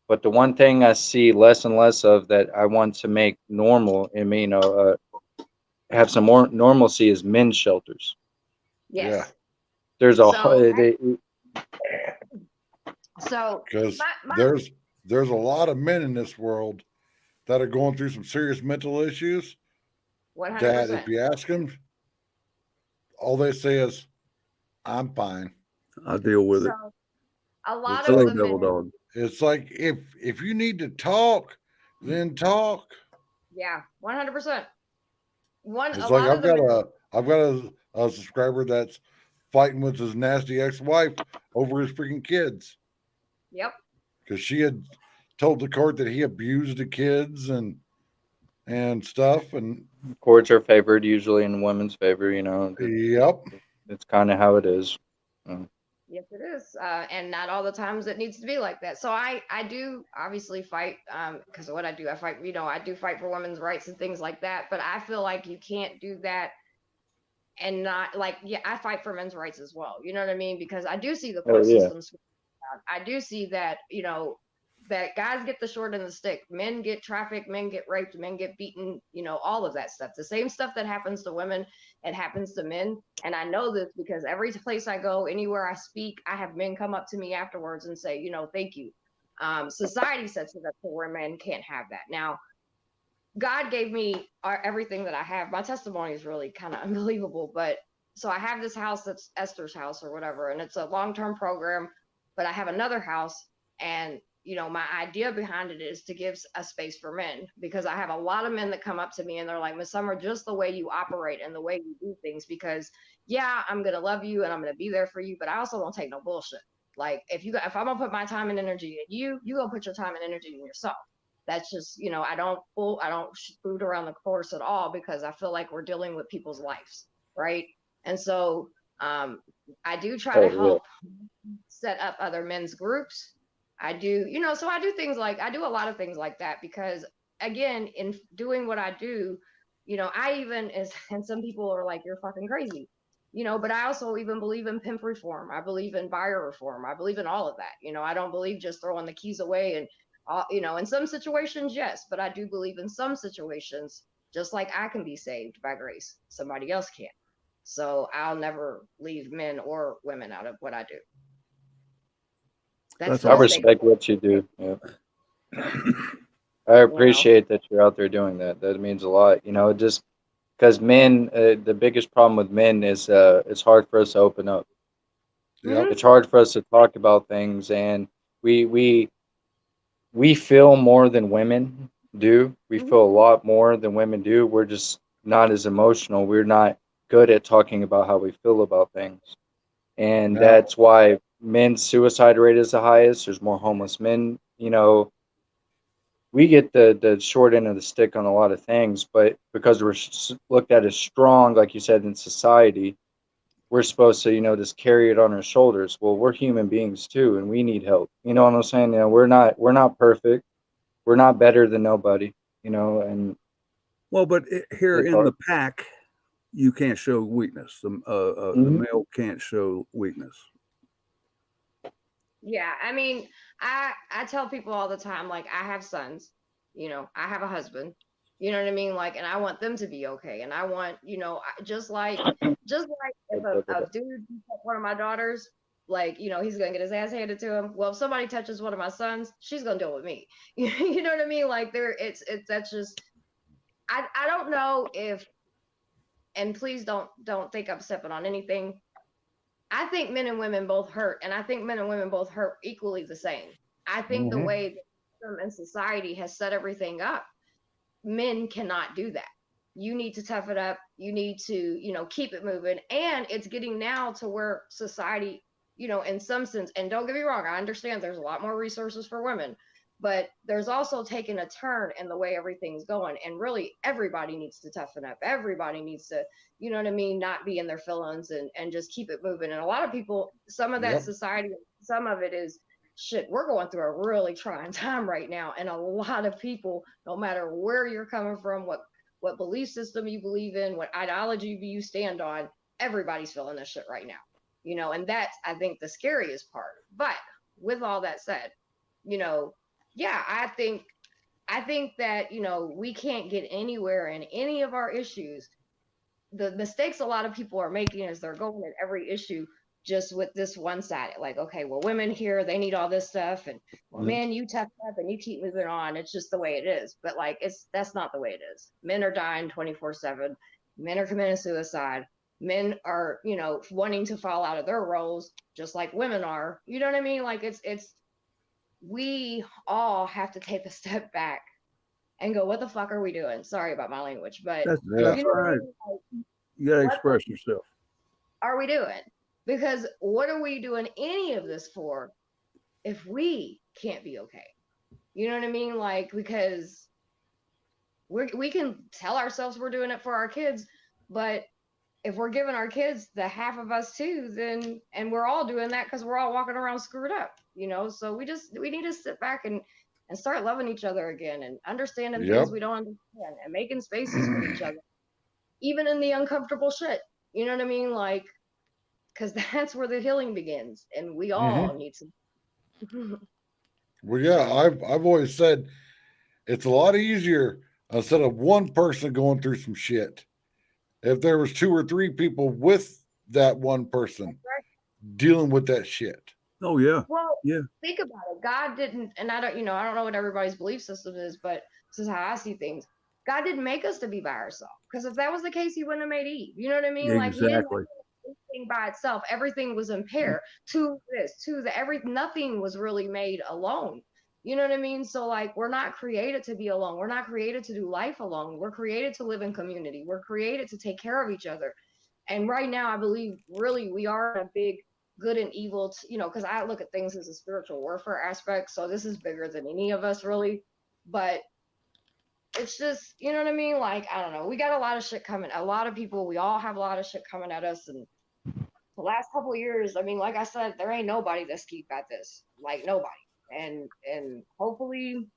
But the one thing I see less and less of that I want to make normal and have some more normalcy is men's shelters. Yes. Yeah. There's a So, they, so Because my there's a lot of men in this world that are going through some serious mental issues that 100%. if you ask them, all they say is, I'm fine. I'll deal with it. So a lot It's of Hello, like the devil men, dog. it's like if you need to talk, then talk. yeah, 100%. A It's like lot of the men, I've got a subscriber that's fighting with his nasty ex-wife over his freaking kids yep. because she had told the court that he abused the kids and stuff. And courts are favored usually in women's favor. yep, It's kind of how it is. Yes, it is, and not all the times it needs to be like that. So I do obviously fight because of what I do. I fight, I do fight for women's rights and things like that. But I feel like you can't do that and not I fight for men's rights as well. You know what I mean? Because I do see the Oh court yeah. systems. I do see that that guys get the short end of the stick. Men get trafficked, men get raped, men get beaten, all of that stuff. The same stuff that happens to women, it happens to men. And I know this because every place I go, anywhere I speak, I have men come up to me afterwards and say, thank you. Society sets it up to where men can't have that. Now, God gave me everything that I have. My testimony is really kind of unbelievable, but so I have this house that's Esther's house or whatever, and it's a long-term program, but I have another house and my idea behind it is to give a space for men, because I have a lot of men that come up to me and they're like, Miss Summer, just the way you operate and the way you do things, because yeah, I'm going to love you and I'm going to be there for you, but I also don't take no bullshit. Like if I'm gonna put my time and energy in you, you gonna put your time and energy in yourself. That's just, I don't shoot around the course at all, because I feel like we're dealing with people's lives, right? And so I do try to Oh, yeah. help set up other men's groups. I do, so I do a lot of things like that, because again, in doing what I do, I even and some people are like, you're fucking crazy, but I also even believe in pimp reform. I believe in buyer reform. I believe in all of that. I don't believe just throwing the keys away and, in some situations, yes, but I do believe in some situations, just like I can be saved by grace, somebody else can't. So I'll never leave men or women out of what I do. That's I awesome. respect what you do. Yeah. I appreciate that you're out there doing that. That means a lot. Just because men, the biggest problem with men is it's hard for us to open up. Yep. It's hard for us to talk about things, and we feel more than women do. We feel a lot more than women do. We're just not as emotional. We're not good at talking about how we feel about things. And Now, that's why men's suicide rate is the highest. There's more homeless men. We get the short end of the stick on a lot of things, but because we're looked at as strong, like you said, in society, we're supposed to, just carry it on our shoulders. Well, we're human beings too, and we need help. You know what I'm saying? We're not perfect. We're not better than nobody. And Well, but here it's in the hard. pack, you can't show weakness. The Mhm. male can't show weakness. Yeah, I mean, I tell people all the time, like I have sons, I have a husband, you know what I mean? Like, and I want them to be okay. And I want, just like if a dude beats up one of my daughters, like, he's gonna get his ass handed to him. Well, if somebody touches one of my sons, she's gonna deal with me. You know what I mean? Like it's that's just I don't know if, and please don't think I'm stepping on anything. I think men and women both hurt, and I think men and women both hurt equally the same. I think the mhm. way the system and society has set everything up, men cannot do that. You need to tough it up. You need to, keep it moving. And it's getting now to where society, in some sense, and don't get me wrong, I understand there's a lot more resources for women, but there's also taken a turn in the way everything's going. And really, everybody needs to toughen up. Everybody needs to, you know what I mean, not be in their feelings and just keep it moving. And a lot of people, some of that Yep. society, some of it is shit. We're going through a really trying time right now. And a lot of people, no matter where you're coming from, what belief system you believe in, what ideology you stand on, everybody's feeling this shit right now. And that's, I think, the scariest part. But with all that said, yeah, I think that, we can't get anywhere in any of our issues. The mistakes a lot of people are making is they're going at every issue just with this one side. Like, okay, well, women here, they need all this stuff. And well, man, you tough up and you keep moving on. It's just the way it is. But like, that's not the way it is. Men are dying 24/7. Men are committing suicide. Men are, wanting to fall out of their roles, just like women are. You know what I mean? Like we all have to take a step back and go, what the fuck are we doing? Sorry about my language, but That's Yeah. that's you know all what I right. mean? Like, You got to what express yourself. are we doing? Because what are we doing any of this for if we can't be okay? You know what I mean? Like, because we can tell ourselves we're doing it for our kids, but if we're giving our kids the half of us too, then, and we're all doing that because we're all walking around screwed up, so we need to sit back and start loving each other again and understanding things Yep. we don't understand and making spaces for each other, even in the uncomfortable shit. You know what I mean? Like, because that's where the healing begins, and we all Mhm. need to. Well, yeah, I've always said it's a lot easier instead of one person going through some shit. If there was two or three people with that one person dealing with that shit. Oh yeah, Well, yeah, think about it. God didn't, and I don't know what everybody's belief system is, but this is how I see things. God didn't make us to be by ourselves, because if that was the case, He wouldn't have made Eve. You know what I mean? Like, He didn't exactly. make anything by itself. Everything was in pair. To this, to the every, nothing was really made alone. You know what I mean? So like, we're not created to be alone. We're not created to do life alone. We're created to live in community. We're created to take care of each other. And right now, I believe really we are in a big good and evil, you know, because I look at things as a spiritual warfare aspect. So this is bigger than any of us really. But it's just, you know what I mean? Like, I don't know. We got a lot of shit coming. A lot of people, we all have a lot of shit coming at us. And the last couple of years, I mean, like I said, there ain't nobody that's keep at this. Like nobody. And hopefully,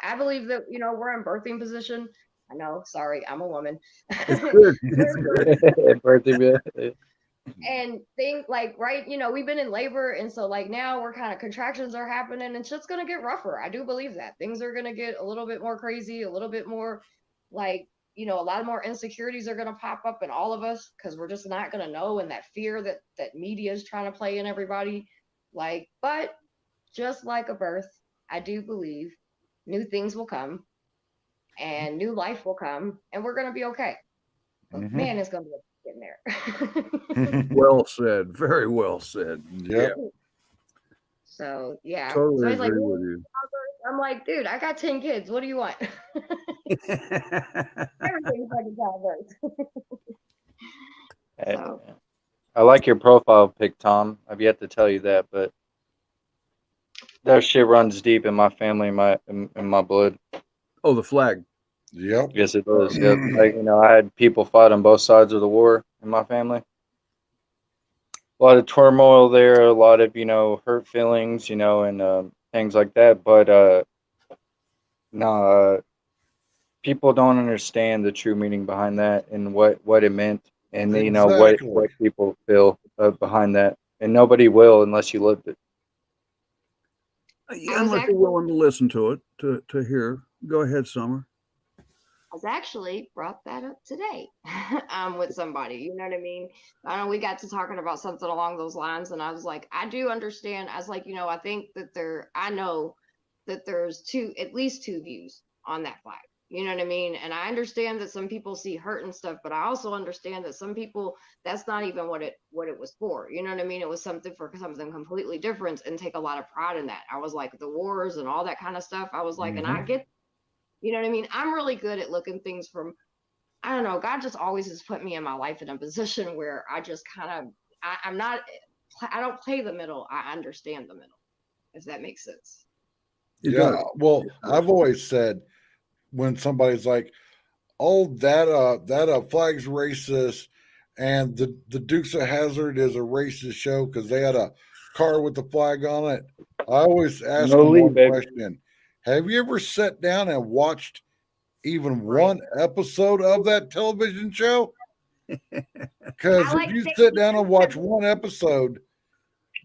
I believe that, you know, we're in birthing position. I know, sorry, I'm a woman. It's good. We're in birthing Birthday bill. and think like, right, you know, we've been in labor, and so like now we're kind of, contractions are happening and shit's gonna get rougher. I do believe that things are gonna get a little bit more crazy, a little bit more like, you know, a lot more insecurities are gonna pop up in all of us because we're just not gonna know, and that fear that media is trying to play in everybody. Like, but just like a birth, I do believe new things will come and new life will come, and we're gonna be okay. But Mhm. man, it's gonna be getting there. Well said. Very well said. Yep. So yeah, so Totally he's like, agree "Well, with you. I'm like, dude, I got 10 kids. What do you want? Everything's like a childbirth. Hey, So I like your profile pic, Tom. I've yet to tell you that, but that shit runs deep in my family, in my blood. Oh, the flag. Yep. Yes, it does. Yep. Like, you know, I had people fight on both sides of the war in my family. A lot of turmoil there, a lot of, you know, hurt feelings, you know, and things like that. But no, people don't understand the true meaning behind that and what it meant, and you know Exactly. what people feel behind that, and nobody will unless you lived it. I was Unless you're actually willing to listen to it, to hear. Go ahead, Summer. I was actually brought that up today with somebody. You know what I mean? I know we got to talking about something along those lines, and I was like, I do understand. I was like, you know, I think that I know that there's at least two views on that flag. You know what I mean? And I understand that some people see hurt and stuff, but I also understand that some people, that's not even what it was for. You know what I mean? It was something for something completely different, and take a lot of pride in that. I was like, the wars and all that kind of stuff. I was like, and I Mhm. get, you know what I mean? I'm really good at looking things from, I don't know, God just always has put me in my life in a position where I just kind of, I'm not, I don't play the middle. I understand the middle, if that makes sense. It Yeah. does. Well, It I've does. always said when somebody's like, "Oh, that flag's racist," and the Dukes of Hazzard is a racist show because they had a car with the flag on it. I always ask No them lead, one baby. question: have you ever sat down and watched even Right. one episode of that television show? Because I if like you that. sit down and watch one episode,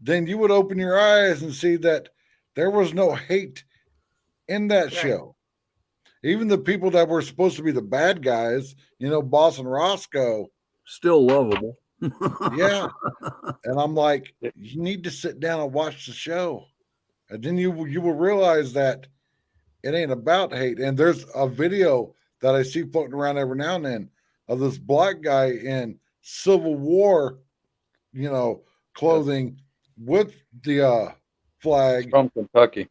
then you would open your eyes and see that there was no hate in that Right. show. Even the people that were supposed to be the bad guys, you know, Boss and Roscoe, Still lovable. yeah. And I'm like, you need to sit down and watch the show. And then you will realize that it ain't about hate. And there's a video that I see floating around every now and then of this black guy in Civil War, you know, Yep. clothing with the It's flag, from Kentucky.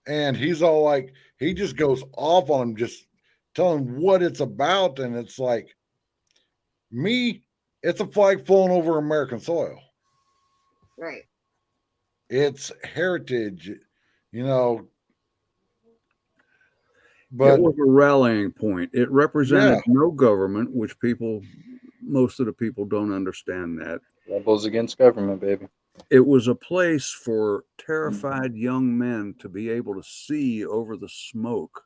and he's all like, he just goes off on him, just telling what it's about, and it's like, me, it's a flag flown over American soil. Right. It's heritage, you know. It But was a rallying point. It represented yeah, no government, which most of the people don't understand that. Rebels against government, baby. It was a place for terrified young men to be able to see over the smoke,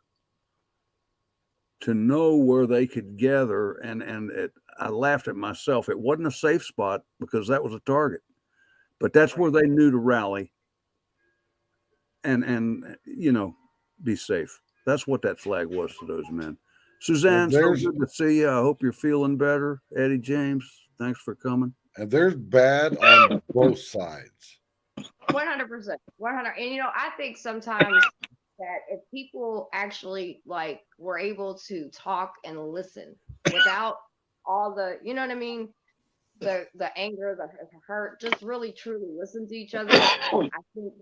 to know where they could gather. I laughed at myself. It wasn't a safe spot because that was a target, but that's where they knew to rally and be safe. That's what that flag was to those men. Suzanne, so there's good to see you. I hope you're feeling better. Eddie James, thanks for coming. bad on both sides. 100%. 100. And, you know, I think sometimes that if people actually like were able to talk and listen without all the, you know what I mean? The anger, the hurt, just really truly listen to each other. I think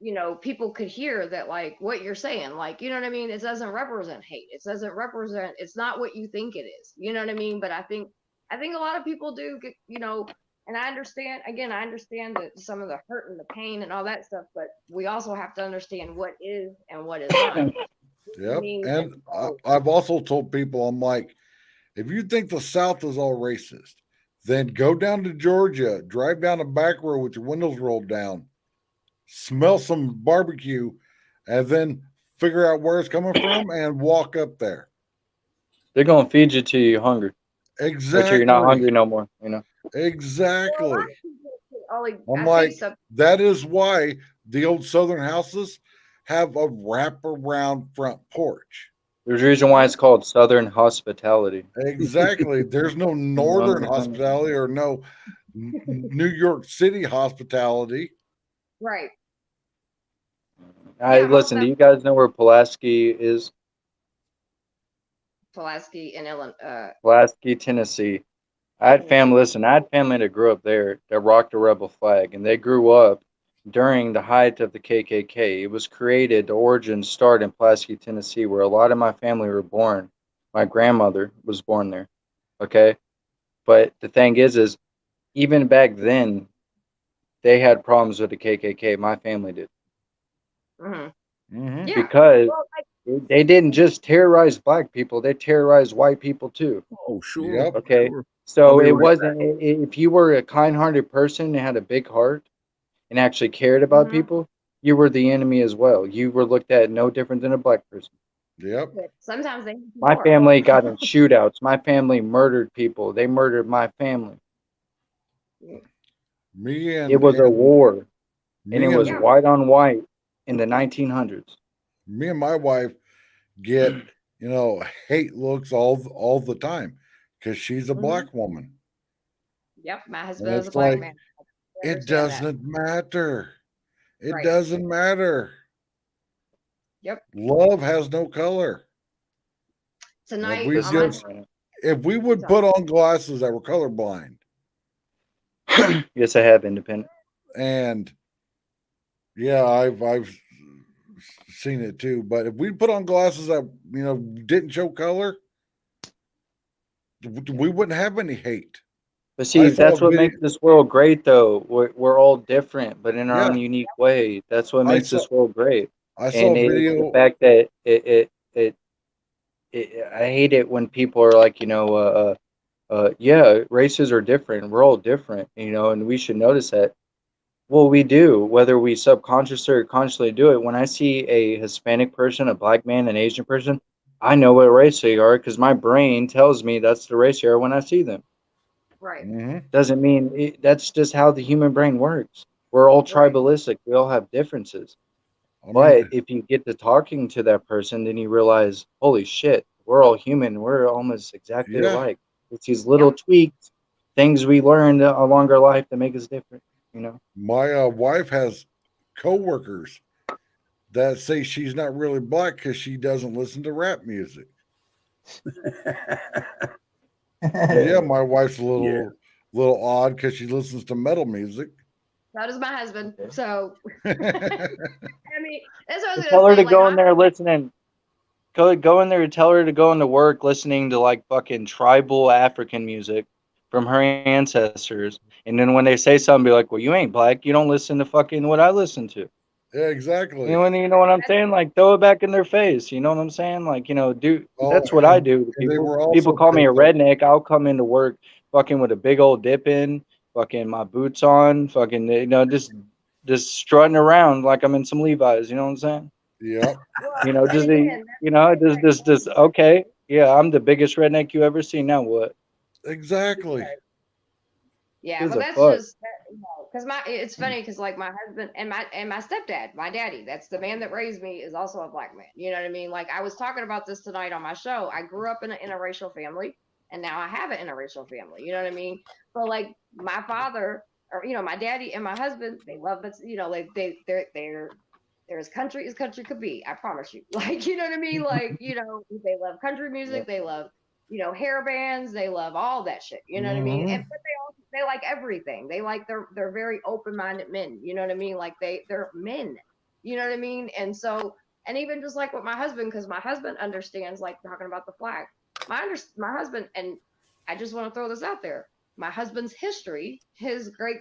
you know, people could hear that, like what you're saying, like, you know what I mean? It doesn't represent hate. It doesn't represent, it's not what you think it is. You know what I mean? But I think a lot of people do get, you know, and I understand, again, I understand that some of the hurt and the pain and all that stuff, but we also have to understand what is and what is not. I Yep. mean, And I've also told people, I'm like, if you think the South is all racist, then go down to Georgia, drive down a back road with your windows rolled down, smell some barbecue, and then figure out where it's coming from and walk up there. They're gonna feed you till you're hungry, or till you're not Exactly. hungry no more. You know. Exactly. Ollie, I'm I like, think so. that is why the old Southern houses have a wraparound front porch. There's a reason why it's called Southern hospitality. Exactly. There's no Northern hospitality or no New York City hospitality. Right. Listen, do you guys know where Pulaski is? Pulaski in Illinois. Pulaski, Tennessee. I had family. Listen, I had family that grew up there that rocked the rebel flag, and they grew up during the height of the KKK. It was created. The origins start in Pulaski, Tennessee, where a lot of my family were born. My grandmother was born there. Okay, but the thing is even back then, they had problems with the KKK. My family did. Yeah. Because Well, like, they didn't just terrorize black people; they terrorized white people too. Oh, sure. Yep. Okay, Sure. so they it were wasn't. If you were a kind-hearted person and had a big heart and actually cared about people, you were the enemy as well. You were looked at no different than a black person. Yep. sometimes they My family got in shootouts. My family murdered people. They murdered my family. Me and It was a war, and it me was and white on white in the 1900s. me and my wife get hate looks all the time because she's a black woman. Yep, my And husband is a it's black like, man. it Understand that. doesn't matter. It Right. doesn't matter. Yep. Love has no color. Tonight, we on my just- If we would put on glasses that were colorblind, Yes, I have independent. and yeah, I've seen it too. But if we put on glasses that didn't show color, we wouldn't have any hate. But see, I saw that's a what video- makes this world great, though. We're all different, but in our Yeah. own unique way. That's what I makes this world great. I saw And a it's the video. fact that I hate it when people are like, yeah, races are different. We're all different, and we should notice that. Well, we do, whether we subconsciously or consciously do it. When I see a Hispanic person, a black man, an Asian person, I know what race they are because my brain tells me that's the race they are when I see them. right. Doesn't mean that's just how the human brain works. We're all tribalistic. We all have differences. I But mean, if you get to talking to that person, then you realize, holy shit, we're all human. We're almost exactly Yeah. alike. It's these little tweaks, things we learned along our life that make us different. my wife has coworkers that say she's not really black because she doesn't listen to rap music. Yeah, my wife's a little odd because she listens to metal music. So does my husband. So I mean, that's what I was Tell gonna her say. to Like, go in there listening. Go in there and tell her to go into work listening to like fucking tribal African music from her ancestors. And then when they say something, be like, well, you ain't black. You don't listen to fucking what I listen to. Yeah, exactly. You know what I'm saying? Like, throw it back in their face. You know what I'm saying? Like, that's what I do to and they were people. also People call me a pissed off. redneck. I'll come into work fucking with a big old dip in, fucking my boots on, fucking, just strutting around like I'm in some Levi's. You know what I'm saying? Yep. Okay. Yeah, I'm the biggest redneck you ever seen. Now what? Exactly. yeah, Gives but a that's fuck. just because it's funny because like my husband and my stepdad, my daddy, that's the man that raised me, is also a black man. You know what I mean? Like I was talking about this tonight on my show. I grew up in an interracial family, and now I have an interracial family. You know what I mean? But like my father, or my daddy and my husband, they love us. Like they're as country as country could be. I promise you. Like you know what I mean? Like they love country music. They love hair bands. They love all that shit. You know what I mean? Mhm. And but they like everything. They like they're very open minded men. You know what I mean? Like they're men. You know what I mean? And so, and even just like with my husband, because my husband understands, like talking about the flag. My husband, and I just want to throw this out there. My husband's history, his great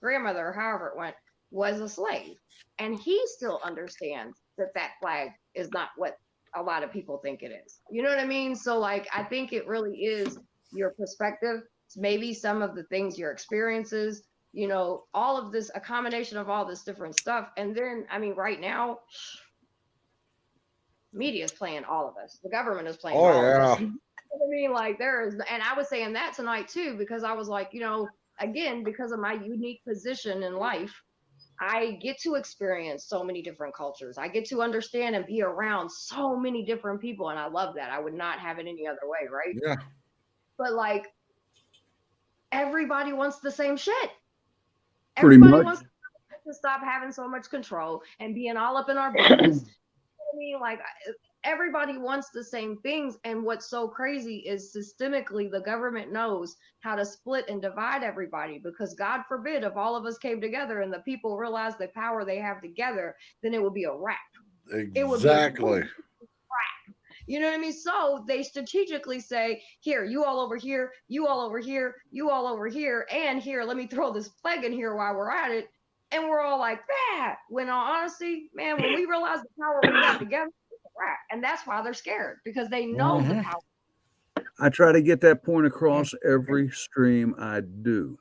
grandmother, however it went, was a slave, and he still understands that that flag is not what a lot of people think it is. You know what I mean? So like, I think it really is your perspective, maybe some of the things, your experiences, you know, all of this, a combination of all this different stuff. And then, I mean, right now, media is playing all of us. The government is playing Oh, all of us. yeah. You know what I mean? Like there is, and I was saying that tonight too, because I was like, you know, again, because of my unique position in life, I get to experience so many different cultures. I get to understand and be around so many different people. And I love that. I would not have it any other way, right? Yeah. But like, everybody wants the same shit. Pretty Everybody much. wants to stop having so much control and being all up in our business. I mean, like everybody wants the same things. And what's so crazy is systemically, the government knows how to split and divide everybody, because God forbid if all of us came together and the people realized the power they have together, then it would be a wrap. It would be Exactly. You know what I mean? So they strategically say, here, you all over here, you all over here, you all over here, and here, let me throw this plague in here while we're at it. And we're all like, that. When all honesty, man, when we realize the power we got together, it's a wrap. And that's why they're scared, because they know the Mhm. power. I try to get that point across every stream I do.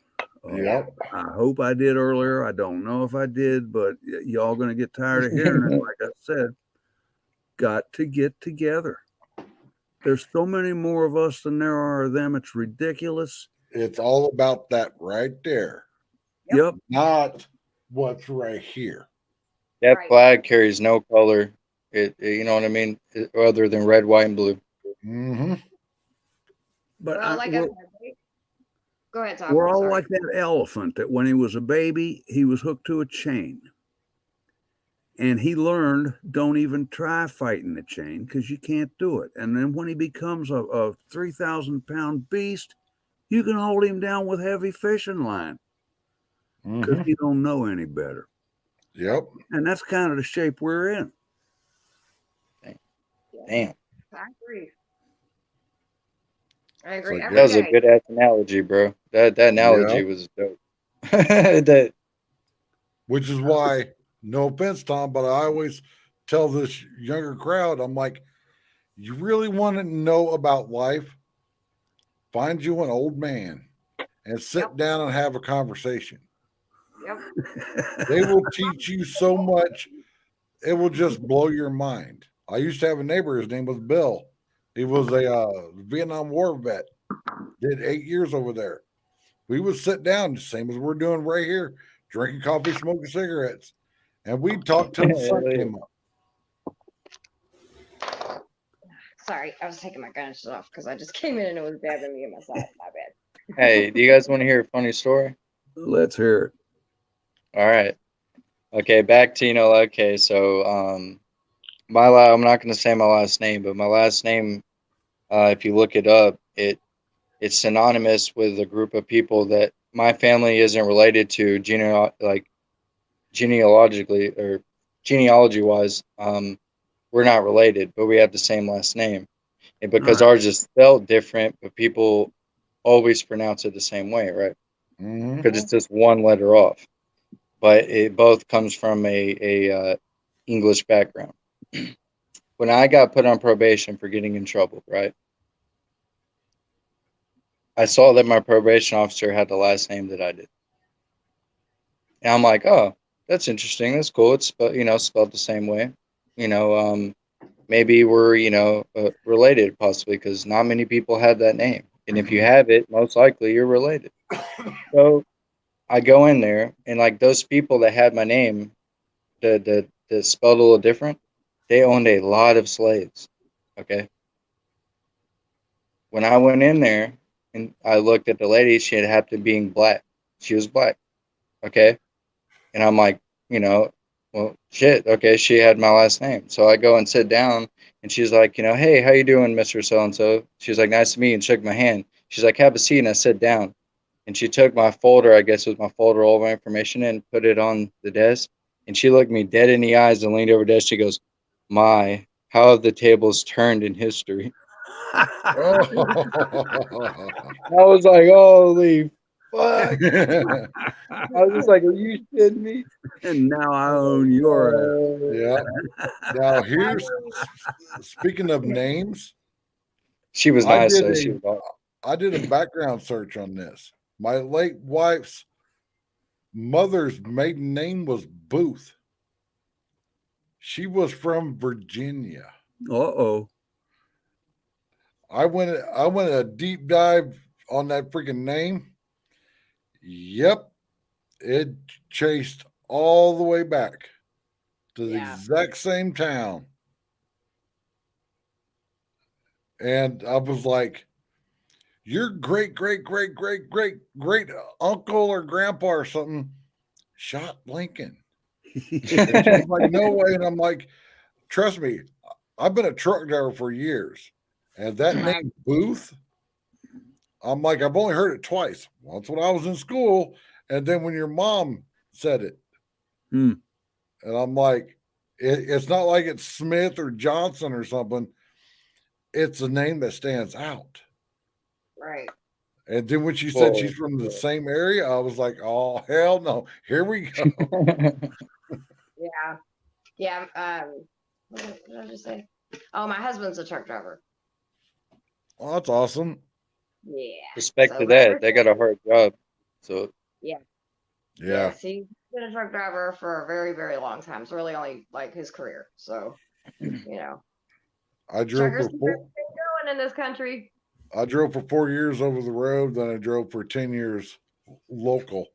Yep. I hope I did earlier. I don't know if I did, but y'all going to get tired of hearing it. Like I said, got to get together. There's so many more of us than there are of them. It's ridiculous. It's all about that right there, Yep. not what's right here. That Right. flag carries no color. You know what I mean? Other than red, white, and blue. Mm-hmm. But Well, like I said, go ahead, Tom. we're I'm all sorry. like that elephant that when he was a baby, he was hooked to a chain. And he learned, don't even try fighting the chain because you can't do it. And then when he becomes a 3,000-pound beast, you can hold him down with heavy fishing line because Mm-hmm. you don't know any better. Yep. And that's kind of the shape we're in. Damn. I agree. I It's agree. like Every That was a day. good ass analogy, bro. That analogy Yeah. was dope. That Which is why, no offense, Tom, but I always tell this younger crowd, I'm like, you really want to know about life? Find you an old man and sit Yep. down and have a conversation. Yep. They will teach you so much, it will just blow your mind. I used to have a neighbor, his name was Bill. He was a Vietnam War vet, did 8 years over there. We would sit down, the same as we're doing right here, drinking coffee, smoking cigarettes, and we'd talk till the sun came up. Sorry, I was taking my guns off because I just came in and it was dabbing me in my side. My bad. Hey, do you guys want to hear a funny story? Let's hear it. All right. Okay, back to okay, so I'm not gonna say my last name, but my last name, if you look it up, it's synonymous with a group of people that my family isn't related to genealogically or genealogy wise. We're not related, but we have the same last name. And because Right. ours is spelled different, but people always pronounce it the same way, right? Mhm. Because it's just one letter off. But it both comes from a English background. When I got put on probation for getting in trouble, right? I saw that my probation officer had the last name that I did. And I'm like, oh, that's interesting. That's cool. It's spelled the same way. Maybe we're related possibly because not many people have that name. And if you have it, most likely you're related. So I go in there and like those people that had my name, the spelled a little different, they owned a lot of slaves. Okay. When I went in there and I looked at the lady, she had happened being black. She was black. Okay. And I'm like, well, shit. Okay. She had my last name. So I go and sit down and she's like, hey, how you doing, Mr. So-and-so? She's like, nice to meet you, and shook my hand. She's like, have a seat. And I sit down and she took my folder, I guess it was my folder, all my information, and put it on the desk. And she looked me dead in the eyes and leaned over the desk. She goes, "My, how have the tables turned in history?" Oh. I was like, "Holy fuck!" I was just like, "Are you kidding me?" And now I own your. Yeah. Now here's speaking of names, She was I nice, did though. a She was all, I did a background search on this. My late wife's mother's maiden name was Booth. She was from Virginia. Uh-oh. I went a deep dive on that freaking name. Yep, it chased all the way back to the Yeah. exact same town. And I was like, your great uncle or grandpa or something shot Lincoln. And she's like, no way. And I'm like, trust me, I've been a truck driver for years. And that Right. name Booth, I'm like, I've only heard it twice. Once when I was in school, and then when your mom said it. Hmm. And I'm like, it's not like it's Smith or Johnson or something. It's a name that stands out. Right. And then when she said Well, she's from the same area, I was like, oh, hell no. Here we go. Yeah. Yeah. What did I just say? Oh, my husband's a truck driver. Oh, that's awesome. Yeah. respect So to that. ever They got a hard job. So Yeah. Yes, he's been a truck driver for a very, very long time. It's really only like his career. So, I drove truckers for keep four, everything going in this country. I drove for 4 years over the road, then I drove for 10 years local.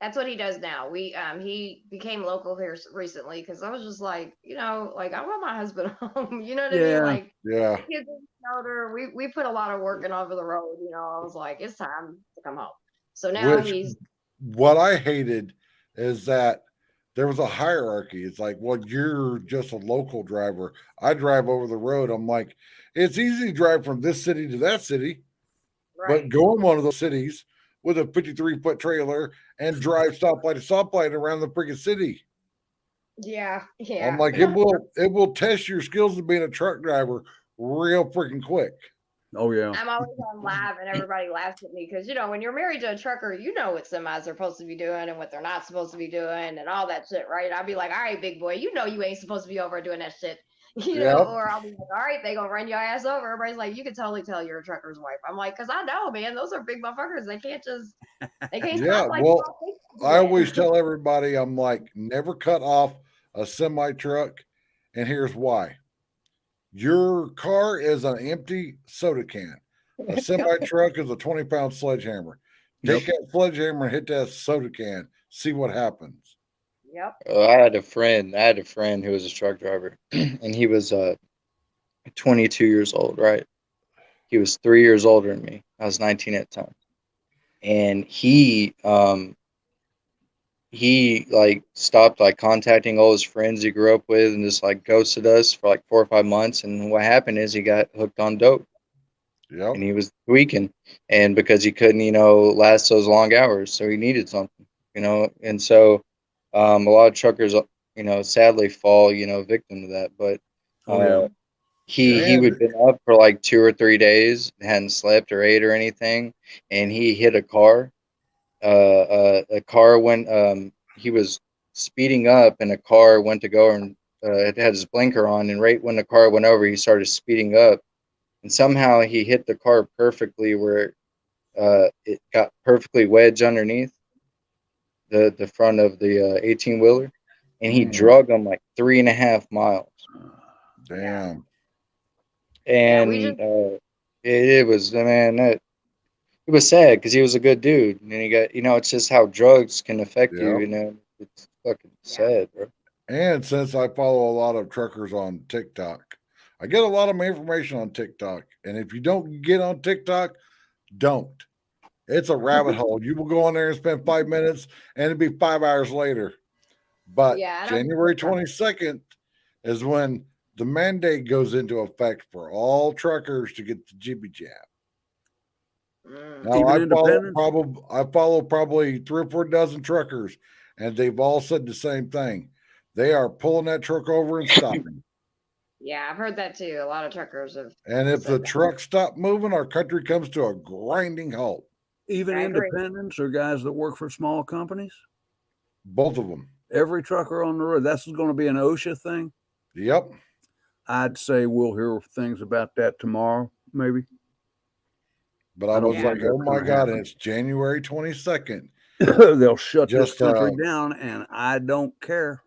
That's what he does now. He became local here recently because I was just like, like I want my husband home. You know what I mean? Yeah. Like Yeah. the kids are older. We put a lot of work in over the road. I was like, it's time to come home. So now Which he's what I hated is that there was a hierarchy. It's like, well, you're just a local driver. I drive over the road. I'm like, it's easy to drive from this city to that city, right. but go in one of those cities with a 53-foot trailer and drive stoplight to stoplight around the freaking city. Yeah, I'm yeah. like, it will test your skills of being a truck driver real freaking quick. Oh yeah. I'm always on live and everybody laughs at me because when you're married to a trucker, you know what semis are supposed to be doing and what they're not supposed to be doing and all that shit, right? I'll be like, all right, big boy, you ain't supposed to be over doing that shit. Yep. Or I'll be like, all right, they gonna run your ass over. Everybody's like, you can totally tell you're a trucker's wife. I'm like, because I know, man, those are big motherfuckers. They can't Yeah, stop like well, you all think they I do always that. tell everybody, I'm like, never cut off a semi truck. And here's why: your car is an empty soda can, a semi truck is a 20-pound sledgehammer. Take that sledgehammer and hit that soda can, see what happens. Yep. I had a friend who was a truck driver, and he was 22 years old, right? He was 3 years older than me. I was 19 at the time, and he like stopped like contacting all his friends he grew up with and just like ghosted us for like 4 or 5 months. And what happened is he got hooked on dope, Yep. and he was tweaking, and because he couldn't last those long hours, so he needed something, and so a lot of truckers sadly fall victim to that. But Oh yeah. he And would been up for like 2 or 3 days, hadn't slept or ate or anything, and he hit a car. A car went. He was speeding up, and a car went to go, and it had his blinker on. And right when the car went over, he started speeding up, and somehow he hit the car perfectly where it got perfectly wedged underneath the front of the 18-wheeler, and he drug him like 3.5 miles. damn. Yeah, we just And it was, man, that it was sad because he was a good dude, and he got, it's just how drugs can affect you. Yep. It's fucking sad, bro. And since I follow a lot of truckers on TikTok, I get a lot of my information on TikTok. And if you don't get on TikTok, don't. It's a rabbit hole. You will go on there and spend 5 minutes, and it'll be 5 hours later. But yeah, I don't January 22nd is when the mandate goes into effect for all truckers to get the jibby jab. Now Even independent? I follow probably 3 or 4 dozen truckers, and they've all said the same thing. They are pulling that truck over and stopping. Yeah, I've heard that too. A lot of truckers have. And if the said that. truck stop moving, our country comes to a grinding halt. Even I agree. independents or guys that work for small companies. Both of them. Every trucker on the road. That's going to be an OSHA thing. Yep. I'd say we'll hear things about that tomorrow, maybe. But I I don't was think like, that's oh my gonna God, happen. and it's January 22nd. They'll shut this Just, country down, and I don't care.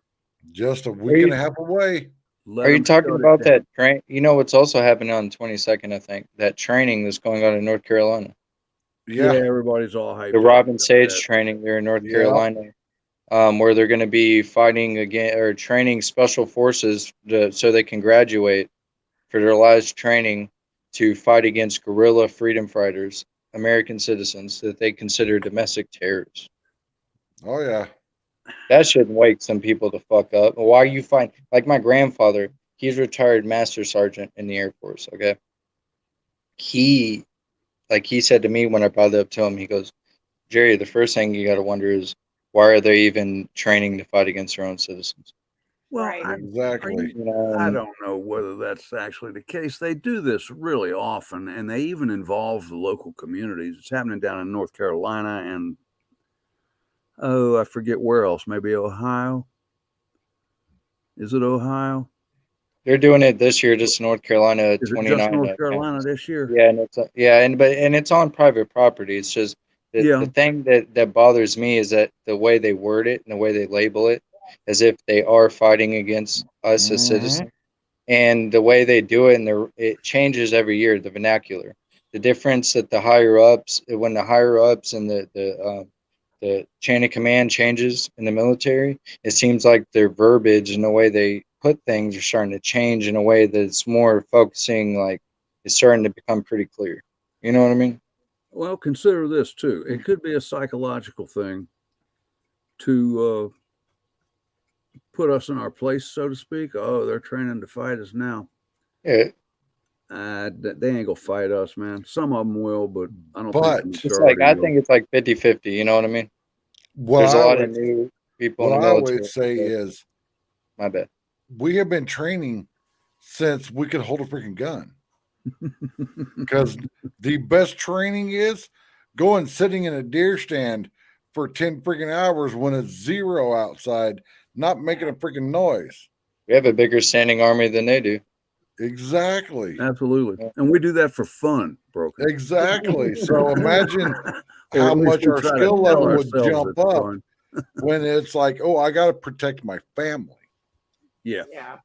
Just a week and a half away. Let Are you 'em talking shut it about down. that train? You know what's also happening on the 22nd, I think, that training that's going on in North Carolina. Yeah, Yeah. everybody's all hyped. The up Robin about Sage that. training there in North Yeah. Carolina, where they're going to be fighting again or training special forces so they can graduate for their last training to fight against guerrilla freedom fighters, American citizens that they consider domestic terrorists. Oh yeah. That should wake some people the fuck up. Why you find like my grandfather? He's retired master sergeant in the Air Force. Okay, he said to me when I brought it up to him, he goes, Jerry, the first thing you got to wonder is why are they even training to fight against their own citizens? Well, Right. Exactly. You know, I and don't know whether that's actually the case. They do this really often, and they even involve the local communities. It's happening down in North Carolina and, I forget where else. Maybe Ohio. Is it Ohio? they're doing it this year, just North Carolina, Is it 29. just North Carolina this year? Yeah, and it's on private property. It's just Yeah. the thing that bothers me is that the way they word it and the way they label it, as if they are fighting against us as Mhm. citizens, and the way they do it, and it changes every year. The vernacular, the difference that the higher ups, when the higher ups and the chain of command changes in the military, it seems like their verbiage and the way they put things are starting to change in a way that's more focusing, like it's starting to become pretty clear. You know what I mean? Well, consider this too. It could be a psychological thing to put us in our place, so to speak. Oh, they're training to fight us now. Yeah. They ain't gonna fight us, man. Some of them will, but I don't But think the It's like, majority I will. think it's like 50-50, you know what I mean? what There's a I lot of would, new people what in the I military. always say is My bad. we have been training since we could hold a freaking gun. Because the best training is going sitting in a deer stand for 10 freaking hours when it's 0 outside, not making a freaking noise. We have a bigger standing army than they do. Exactly. Absolutely. Yeah. And we do that for fun, Broken. Exactly. So imagine Or how at least much we our try to skill tell level would ourselves jump it's up fun. when it's like, oh, I got to protect my family. Yeah. Yeah.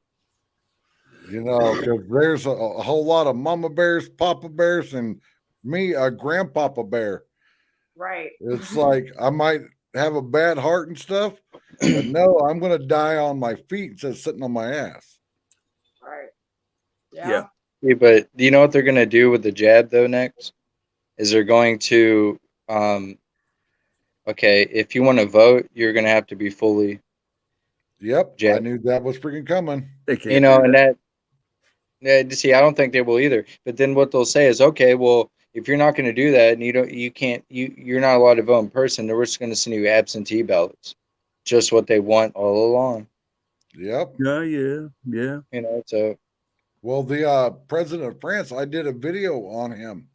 You know, because there's a whole lot of mama bears, papa bears, and me, a grandpapa bear. Right. It's like I might have a bad heart and stuff, but no, I'm going to die on my feet instead of sitting on my ass. Right. Yeah. Yeah, but do you know what they're going to do with the jab, though, next? Is they're going to, okay, if you want to vote, you're going to have to be fully Yep, I jabbed. knew that was freaking coming. They can't You know, do and that. see, I don't think they will either. But then what they'll say is, okay, well, if you're not going to do that and you're not allowed to vote in person, then we're just going to send you absentee ballots. Just what they want all along. Yep. Yeah. You know, so Well, the president of France, I did a video on him.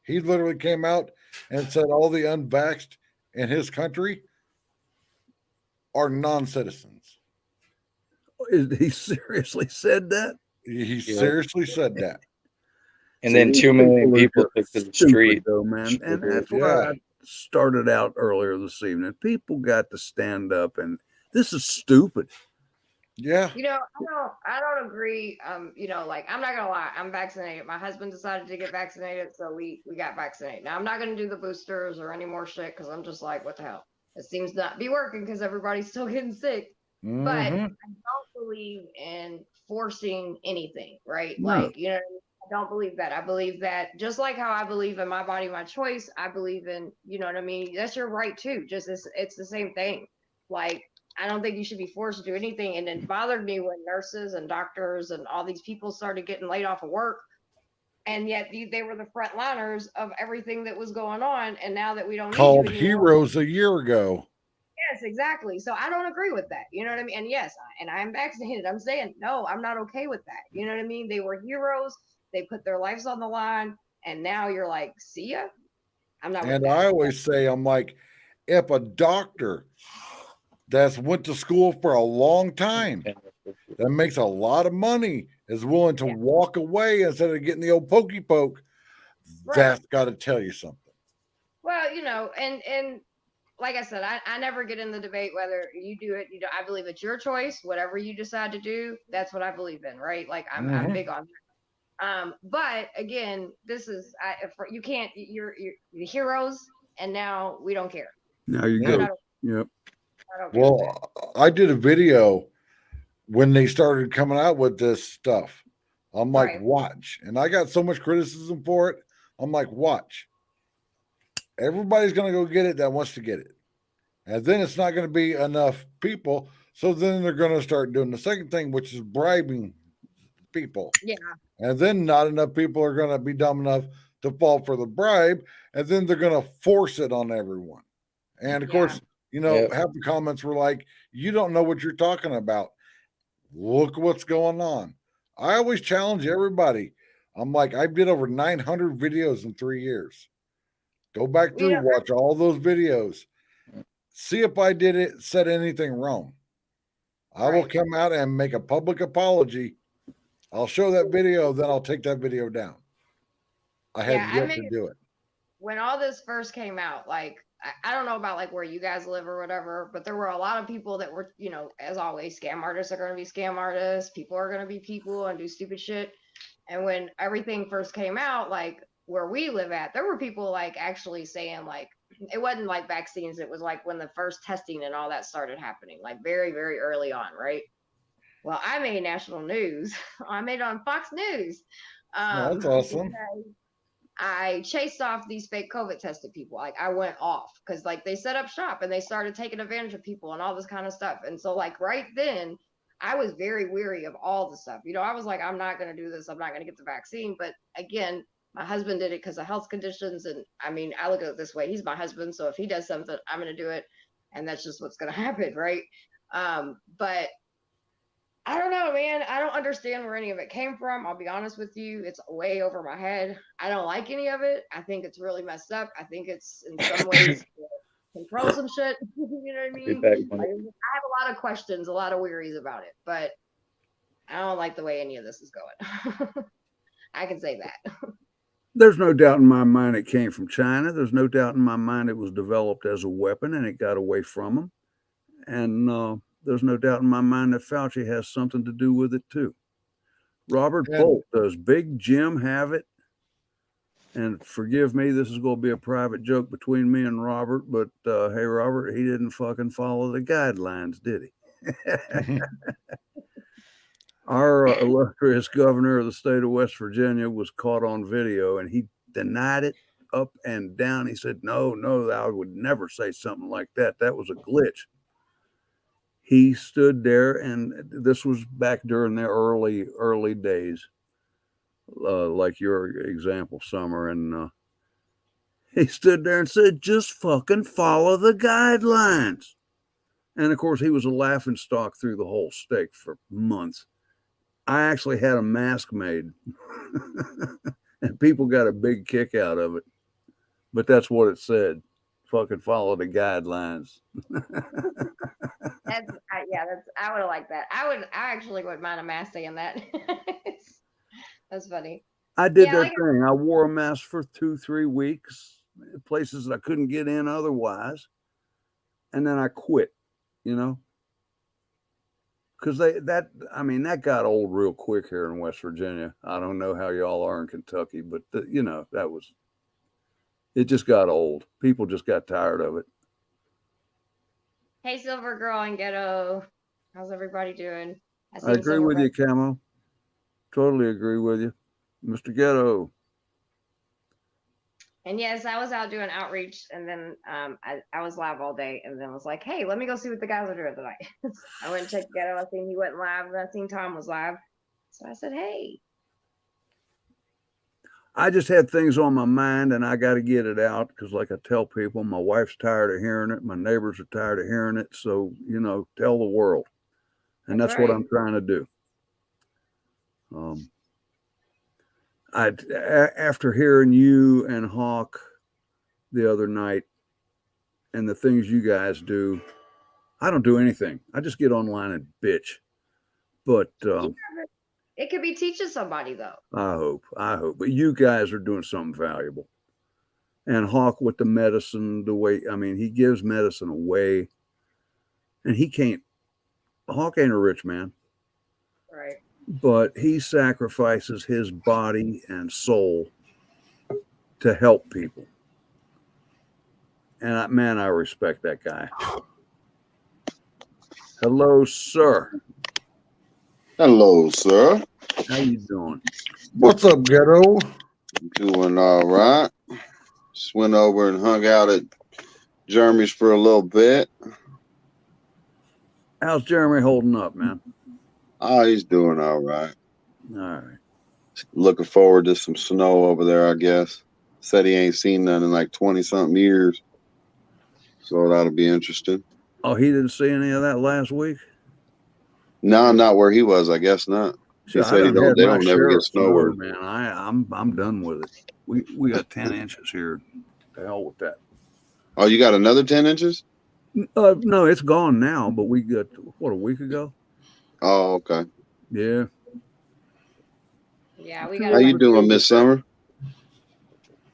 He literally came out and said all the unvaxxed in his country are non-citizens. He seriously said that? He Yeah. seriously said that. and See, then these 2 million are people just took to the stupid, street. though, man. And that's Yeah. where I started out earlier this evening. People got to stand up, and this is stupid. Yeah. You know, I don't agree. Like I'm not gonna lie, I'm vaccinated. My husband decided to get vaccinated, so we got vaccinated. Now I'm not gonna do the boosters or any more shit because I'm just like, what the hell? It seems not be working because everybody's still getting sick. But I Mhm. don't believe in forcing anything, right? No. Like, I don't believe that. I believe that just like how I believe in my body, my choice, I believe in, you know what I mean? That's your right too. Just it's the same thing. Like, I don't think you should be forced to do anything. And it bothered me when nurses and doctors and all these people started getting laid off of work. And yet they were the front liners of everything that was going on. And now that we don't need you Called anymore, heroes a year ago. Yes, exactly. So I don't agree with that. You know what I mean? And yes, and I'm vaccinated. I'm saying no, I'm not okay with that. You know what I mean? They were heroes. They put their lives on the line, and now you're like, see ya. I'm not with And that. I always say, I'm like, if a doctor that's went to school for a long time that makes a lot of money is willing to Yeah. walk away instead of getting the old pokey poke, Right. that's got to tell you something. Well, and like I said, I never get in the debate whether you do it. I believe it's your choice. Whatever you decide to do, that's what I believe in, right? Like I'm Mhm. big on that. But again, this is you can't. You're heroes, and now we don't care. Now you Yeah. I'm go. not. Yep. I don't care with that. Well, I did a video when they started coming out with this stuff. I'm like, Right. watch. And I got so much criticism for it. I'm like, watch. Everybody's going to go get it that wants to get it. And then it's not going to be enough people. So then they're going to start doing the second thing, which is bribing people. Yeah. And then not enough people are going to be dumb enough to fall for the bribe. And then they're going to force it on everyone. And of Yeah. course, Yep. half the comments were like, you don't know what you're talking about. Look what's going on. I always challenge everybody. I'm like, I did over 900 videos in 3 years. Go back through, Yeah. watch all those videos. See if I said anything wrong. I will Right. come out and make a public apology. I'll show that video, then I'll take that video down. I have Yeah, I yet made to do it. when all this first came out, like I don't know about like where you guys live or whatever, but there were a lot of people that were, as always, scam artists are going to be scam artists. People are going to be people and do stupid shit. And when everything first came out, like where we live at, there were people like actually saying like it wasn't like vaccines. It was like when the first testing and all that started happening, like very, very early on, right? Well, I made national news. I made it on Fox News. Oh, that's awesome. Because I chased off these fake COVID tested people. Like I went off because like they set up shop and they started taking advantage of people and all this kind of stuff. And so like right then, I was very weary of all the stuff. I was like, I'm not going to do this. I'm not going to get the vaccine. But again, my husband did it because of health conditions. And I mean, I look at it this way: he's my husband, so if he does something, I'm going to do it, and that's just what's going to happen, right? But I don't know, man. I don't understand where any of it came from. I'll be honest with you. It's way over my head. I don't like any of it. I think it's really messed up. I think it's in some ways control some shit. You know what I mean? I have a lot of questions, a lot of worries about it, but I don't like the way any of this is going. I can say that. There's no doubt in my mind it came from China. There's no doubt in my mind it was developed as a weapon and it got away from them. And there's no doubt in my mind that Fauci has something to do with it too. Robert And- Bolt, does Big Jim have it? And forgive me, this is going to be a private joke between me and Robert, but hey, Robert, he didn't fucking follow the guidelines, did he? Our illustrious governor of the state of West Virginia was caught on video and he denied it up and down. He said, no, I would never say something like that. That was a glitch. He stood there, and this was back during the early days, like your example, Summer. And he stood there and said, just fucking follow the guidelines. And of course, he was a laughing stock through the whole state for months. I actually had a mask made, and people got a big kick out of it. But that's what it said. Fucking follow the guidelines. I would have liked that. I actually wouldn't mind a mask saying that. That's funny. I did Yeah, that like- thing. I wore a mask for 2-3 weeks, places that I couldn't get in otherwise. And then I quit, because that got old real quick here in West Virginia. I don't know how y'all are in Kentucky, but it just got old. People just got tired of it. Hey, Silver Girl and Ghetto. How's everybody doing? I agree with you, Camo. Totally agree with you. Mr. Ghetto. And yes, I was out doing outreach, and then I was live all day, and then was like, hey, let me go see what the guys are doing tonight. I went and checked Ghetto. I seen he went live, and I seen Tom was live. So I said, hey. I just had things on my mind and I got to get it out because, like I tell people, my wife's tired of hearing it. My neighbors are tired of hearing it. So, tell the world. And That's that's what right. I'm trying to do. After hearing you and Hawk the other night and the things you guys do, I don't do anything. I just get online and bitch. But It could be teaching somebody though. I hope. But you guys are doing something valuable. And Hawk with the medicine, he gives medicine away. And Hawk ain't a rich man, Right. but he sacrifices his body and soul to help people. And I respect that guy. Hello, sir. Hello, sir. How you doing? What's up, Ghetto? Doing all right. Just went over and hung out at Jeremy's for a little bit. How's Jeremy holding up, man? Oh, he's doing all right. All right. Looking forward to some snow over there, I guess. Said he ain't seen none in like 20-something years. So that'll be interesting. Oh, he didn't see any of that last week? No, not where he was. I guess not. He said they they don't never get snow where. man. I'm done with it. We got 10 inches here. The hell with that. Oh, you got another 10 inches? No, it's gone now, but we got, a week ago? Oh, okay. Yeah. Yeah, we got. How you doing, Miss Summer?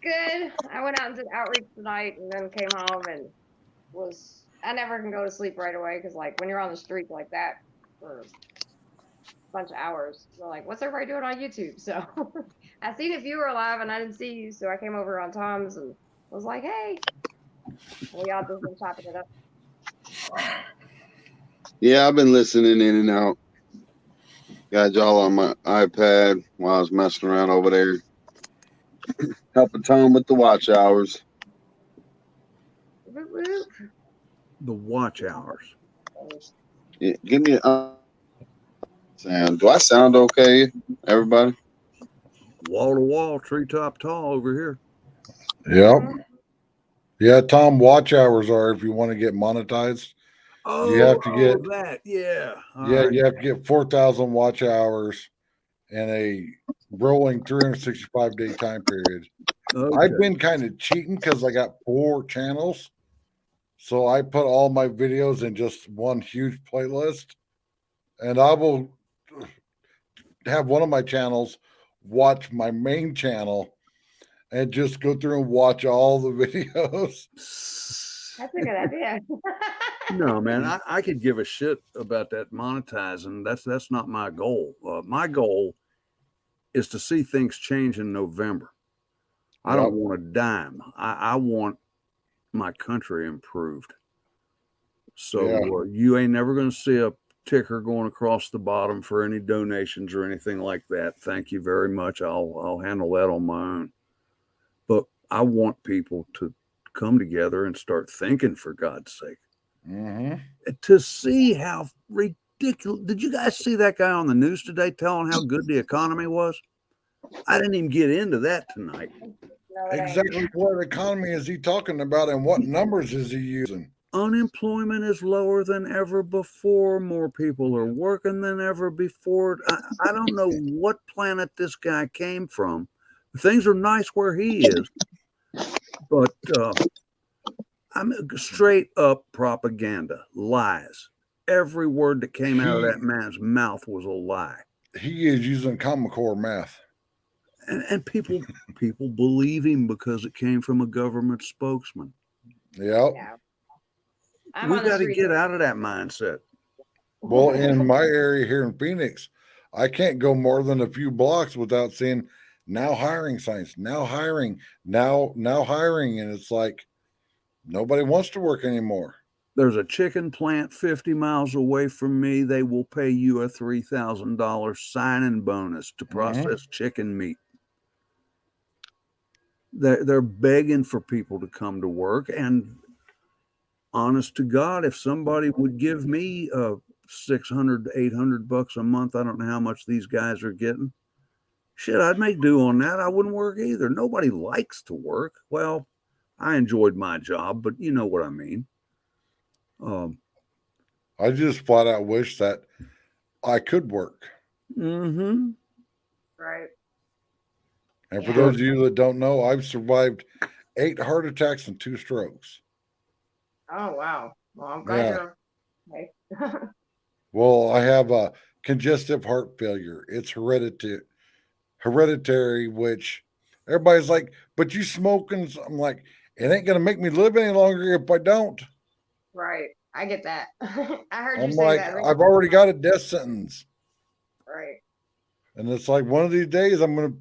Good. I went out and did outreach tonight, and then came home and I never can go to sleep right away because, like, when you're on the street like that for a bunch of hours, you're like, what's everybody doing on YouTube? So I seen if you were alive and I didn't see you, so I came over on Tom's and was like, hey, we all just been chopping it up. Yeah, I've been listening in and out. Got y'all on my iPad while I was messing around over there. Helping Tom with the watch hours. Whoop, whoop. The watch hours. Yeah, give me a sound. Do I sound okay, everybody? Wall to wall, treetop tall over here. Yep. Yeah, Tom, watch hours are if you want to get monetized. Oh, You have to get that. Yeah. All yeah, right. you have to get 4,000 watch hours in a rolling 365-day time period. Okay. I've been kind of cheating because I got 4 channels. So I put all my videos in just one huge playlist. And I will have one of my channels watch my main channel and just go through and watch all the videos. That's a good idea. No, man, I could give a shit about that monetizing. That's not my goal. My goal is to see things change in November. I don't want a dime. I want my country improved. So you ain't never going to see a ticker going across the bottom for any donations or anything like that. Thank you very much. I'll handle that on my own. But I want people to come together and start thinking, for God's sake. Mm-hmm. To see how ridiculous. Did you guys see that guy on the news today telling how good the economy was? I didn't even get into that tonight. No, it ain't. Exactly what economy is he talking about and what numbers is he using? Unemployment is lower than ever before. More people are working than ever before. I don't know what planet this guy came from. Things are nice where he is, but I'm straight up propaganda, lies. Every word that came out of that man's mouth was a lie. He is using Common Core math. And people believe him because it came from a government spokesman. Yep. Yeah. We got to get out of that mindset. Well, in my area here in Phoenix, I can't go more than a few blocks without seeing now hiring signs, now hiring, now hiring. And it's like, nobody wants to work anymore. There's a chicken plant 50 miles away from me. They will pay you a $3,000 signing bonus to process chicken meat. They're begging for people to come to work. And honest to God, if somebody would give me $600 to $800 a month, I don't know how much these guys are getting. shit, I'd make do on that. I wouldn't work either. Nobody likes to work. Well, I enjoyed my job, but you know what I mean. I just flat out wish that I could work. Mm-hmm. Right. And for Yeah. those of you that don't know, I've survived 8 heart attacks and 2 strokes. Oh wow. Well, I'm glad Yeah. you're okay. Well, I have a congestive heart failure. It's hereditary, which everybody's like, but you smoking. I'm like, it ain't gonna make me live any longer if I don't. Right. I get that. I heard you I'm say like, that. I've already got a death sentence. Right. And it's like one of these days I'm gonna,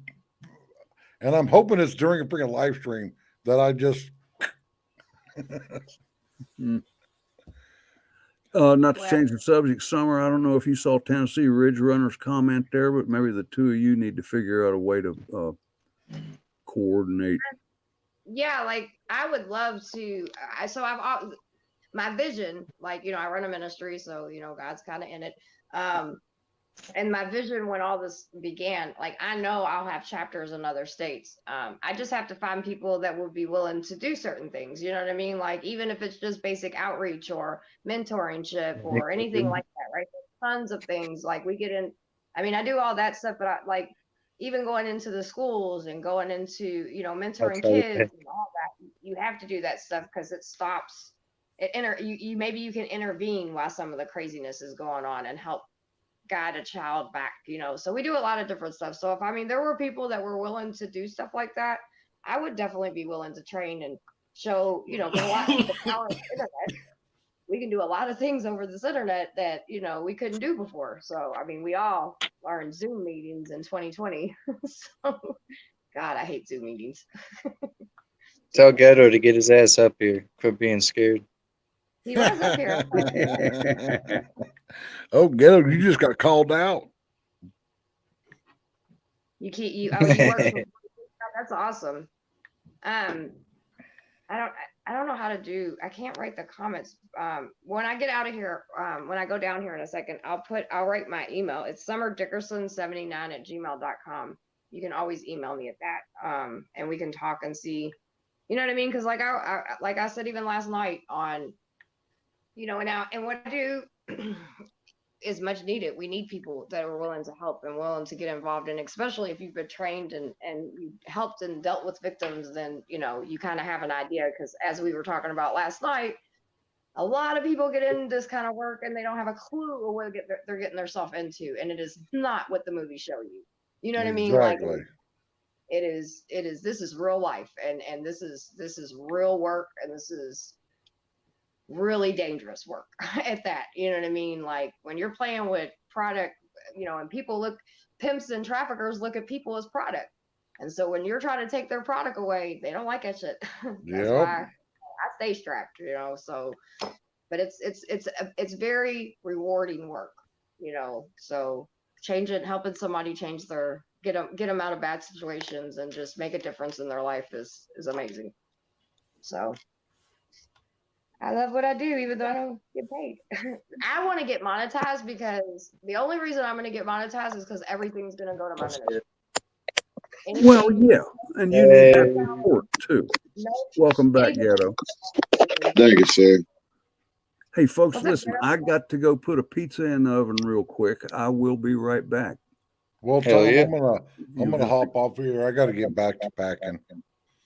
and I'm hoping it's during a freaking live stream that I just Not to Well- change the subject, Summer, I don't know if you saw Tennessee Ridge Runner's comment there, but maybe the two of you need to figure out a way to coordinate. Yeah, like I would love to. My vision, like I run a ministry, so God's kind of in it. And my vision when all this began, like I know I'll have chapters in other states. I just have to find people that would be willing to do certain things. You know what I mean? Like even if it's just basic outreach or mentorship or anything like that, right? There's tons of things like we get in. I mean, I do all that stuff, but even going into the schools and going into mentoring That's right. kids and all that, you have to do that stuff because it stops. Maybe you can intervene while some of the craziness is going on and help guide a child back, so we do a lot of different stuff. So if there were people that were willing to do stuff like that, I would definitely be willing to train and show, a lot of the power of the internet. We can do a lot of things over this internet that we couldn't do before. So we all are in Zoom meetings in 2020. So God, I hate Zoom meetings. Tell Ghetto to get his ass up here. Quit being scared. He was up here. oh, Ghetto, you just got called out. You work from that's awesome. I don't know how to do. I can't write the comments. When I get out of here, when I go down here in a second, I'll write my email. It's summerdickerson79@gmail.com. You can always email me at that. And we can talk and see, you know what I mean? Because like I said even last night on, and what I do is much needed. We need people that are willing to help and willing to get involved, and especially if you've been trained and you helped and dealt with victims, then you kind of have an idea. Because as we were talking about last night, a lot of people get into this kind of work and they don't have a clue of what they're getting themselves into, and it is not what the movies show you. You know what I mean? Like it is. This is real life, and this is real work, and this is really dangerous work at that. You know what I mean? Like when you're playing with product, and pimps and traffickers look at people as product. And so when you're trying to take their product away, they don't like that shit. That's why I stay strapped, so, but it's very rewarding work, so helping somebody change get them out of bad situations and just make a difference in their life is amazing. So I love what I do, even though I don't get paid. I want to get monetized because the only reason I'm going to get monetized is because everything's going to go to my ministry. Well, yeah, and you need that support too. Welcome back, Ghetto. Thank you, sir. Hey, folks, listen, I got to go put a pizza in the oven real quick. I will be right back. Well, Hell Tom, yeah. I'm gonna hop off here. I got to get back to packing.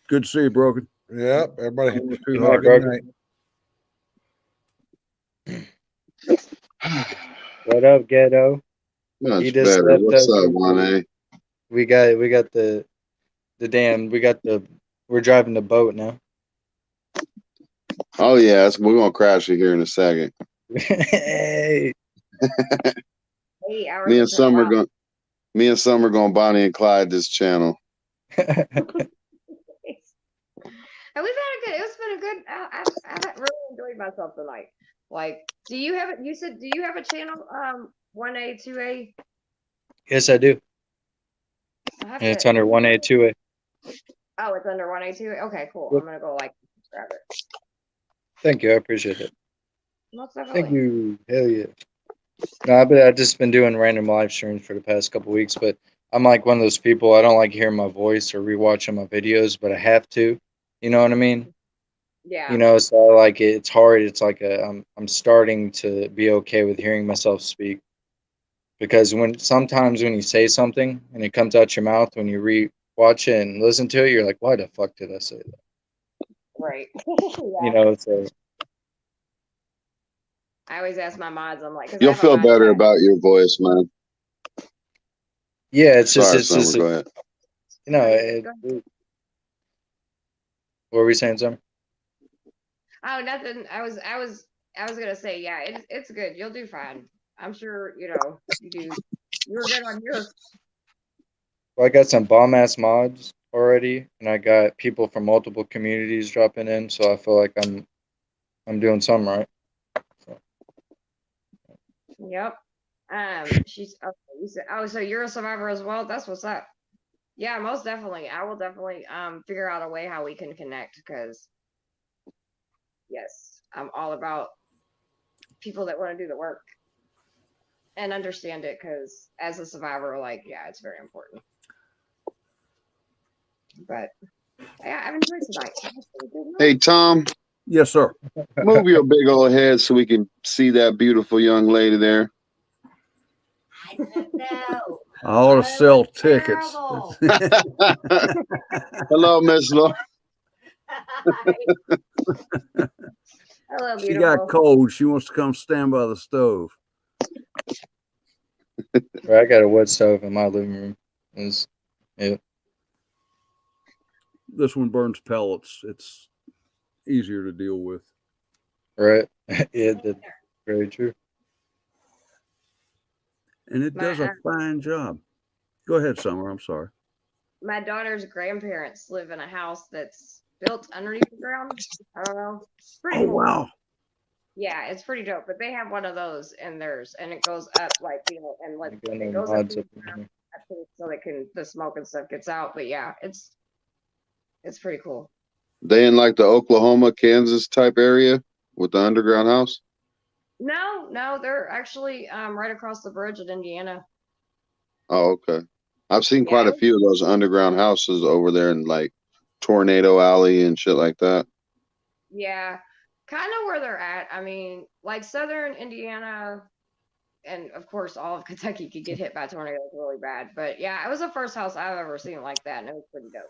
Good to see you, Broken. Yep, everybody. Too Have a hot. good night. What up, Ghetto? Much He just better. left What's us up, with Juan? We got we're driving the boat now. Oh yes, we're gonna crash it here in a second. Hey. 8 hours. Me and Summer going Bonnie and Clyde this channel. And it's been a good, I've really enjoyed myself tonight. Like, do you have a channel, 1A, 2A? Yes, I do. And it's under 1A, 2A. Oh, it's under 1A, 2A? Okay, cool. Yep. I'm going to go subscribe it. Thank you. I appreciate it. Most definitely. Thank you. Hell yeah. No, I've just been doing random live streams for the past couple weeks, but I'm like one of those people. I don't like hearing my voice or rewatching my videos, but I have to. You know what I mean? Yeah. You know, so like it's hard. It's like I'm starting to be okay with hearing myself speak because sometimes when you say something and it comes out your mouth when you watch it and listen to it, you're like, why the fuck did I say that? Right. You Yeah. know, so I always ask my mods, I'm like, because I You'll have a feel mod better chat. about your voice, man. yeah, it's Sorry, just Summer. Go ahead. you know, Oh, you're good. Go ahead. what were we saying, Sam? Oh, nothing. I was gonna say, yeah, it's good. You'll do fine. I'm sure, you know, you do. You were good on yours. Well, I got some bomb ass mods already, and I got people from multiple communities dropping in, so I feel like I'm doing something right. So, Yep. She's okay, you said, oh, so you're a survivor as well? That's what's up. Yeah, most definitely. I will definitely figure out a way how we can connect because yes, I'm all about people that want to do the work and understand it because as a survivor, like, yeah, it's very important. But yeah, I've enjoyed tonight. Hey, Tom, Yes, sir. move your big old head so we can see that beautiful young lady there. I don't know. I ought to Oh, sell it's tickets. terrible. Hello, Miss Laura. Hello, She got beautiful. cold. She wants to come stand by the stove. I got a wood stove in my living room. Yeah, This one burns pellets. It's easier to deal with. right. Yeah, that's very true. And it does a fine job. Go ahead, Summer. I'm sorry. My daughter's grandparents live in a house that's built underneath the ground. I don't know. It's pretty Oh, cool. wow. Yeah, it's pretty dope. But they have one of those in theirs, and it goes up like, you know, and I like got it no goes up mods to up the in ground, here. I think, so they can the smoke and stuff gets out. But yeah, it's pretty cool. They in like the Oklahoma, Kansas type area with the underground house? No, they're actually right across the bridge in Indiana. Oh, okay. I've seen Yeah, quite a few of those underground houses over there in like Tornado Alley and shit like that. yeah, kind of where they're at. I mean, like southern Indiana, and of course, all of Kentucky could get hit by tornadoes really bad. But yeah, it was the first house I've ever seen like that, and it was pretty dope.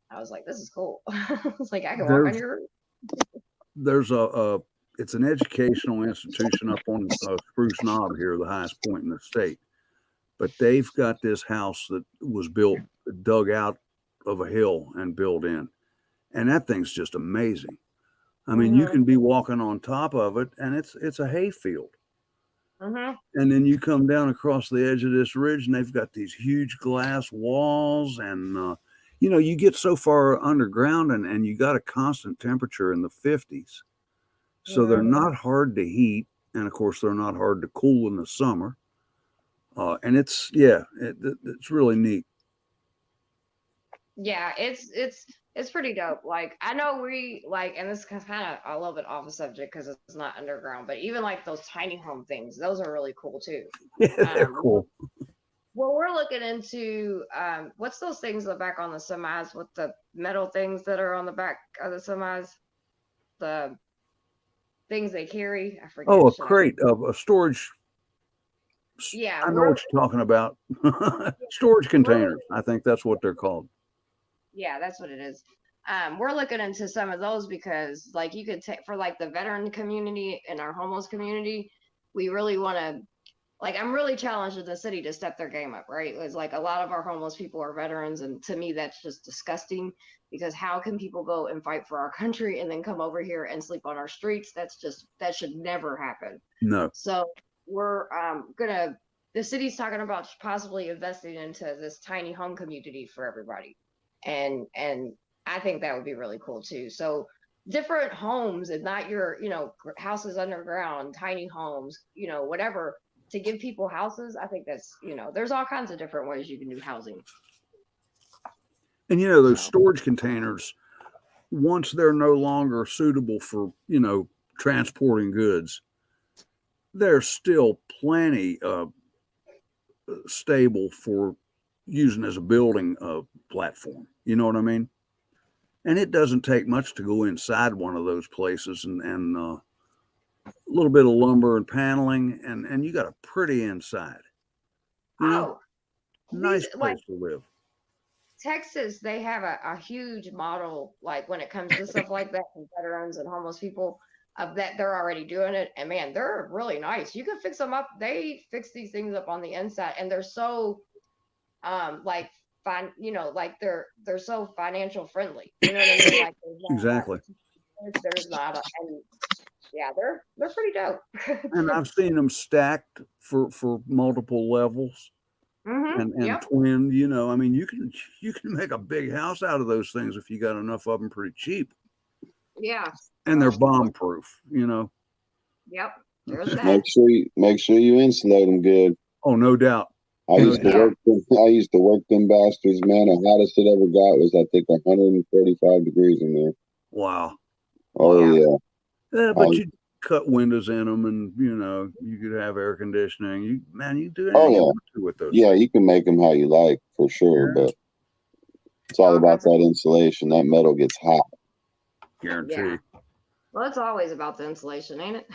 I was like, this is cool. I was like, I can walk on your roof. There's it's an educational institution up on Spruce Knob here, the highest point in the state. But they've got this house that was dug out of a hill and built in. And that thing's just amazing. I mean, you can be walking on top of it and it's a hayfield. Mm-hmm. And then you come down across the edge of this ridge and they've got these huge glass walls and you know, you get so far underground and you got a constant temperature in the 50s. So they're not hard to heat. And of course, they're not hard to cool in the summer. And it's really neat. Yeah, it's pretty dope. Like I know we like, and this is kind of a little bit off the subject because it's not underground, but even like those tiny home things, those are really cool too. Yeah, they're cool. Well, we're looking into what's those things that back on the semis with the metal things that are on the back of the semis, the things they carry. I forget. Oh, a Should I- crate of a storage. Yeah, I know we're what you're talking about. Storage containers. I think that's what they're called. yeah, that's what it is. We're looking into some of those because like you could take for like the veteran community and our homeless community, we really want to like I'm really challenging the city to step their game up, right? It's like a lot of our homeless people are veterans, and to me that's just disgusting because how can people go and fight for our country and then come over here and sleep on our streets? That should never happen. No. So we're the city's talking about possibly investing into this tiny home community for everybody. And I think that would be really cool too. So different homes and not your, you know, houses underground, tiny homes, you know, whatever to give people houses. I think that's, you know, there's all kinds of different ways you can do housing. And you know, those storage containers, once they're no longer suitable for, you know, transporting goods, they're still plenty stable for using as a building platform. You know what I mean? And it doesn't take much to go inside one of those places and a little bit of lumber and paneling, and you got a pretty inside. You know, Oh, nice these, place like to live. Texas, they have a huge model, like when it comes to stuff like that, for veterans and homeless people, of that they're already doing it. And man, they're really nice. You can fix them up. They fix these things up on the inside, and they're so like fine, you know, like they're so financial friendly. You know what I mean? Like Exactly. there's not a, and yeah, they're pretty dope. And I've seen them stacked for multiple levels and Yep. twin. You know, I mean, you can make a big house out of those things if you got enough of them pretty cheap, Yeah. and they're bomb proof. You know. Yep. There's that. Make sure you insulate them good. Oh, no doubt. I used to Yeah. work them. I used to work them bastards, man. The hottest it ever got was, I think, 145 degrees in there. Wow. Oh Yeah. Yeah, but Um, you cut windows in them, and you know you could have air conditioning. You do anything Oh, you yeah. want to with those. yeah, things. you can make them how you like, for sure, Yeah. but it's all Oh, about that's that insulation. That metal gets hot. Guarantee. Yeah. Well, it's always about the insulation, ain't it?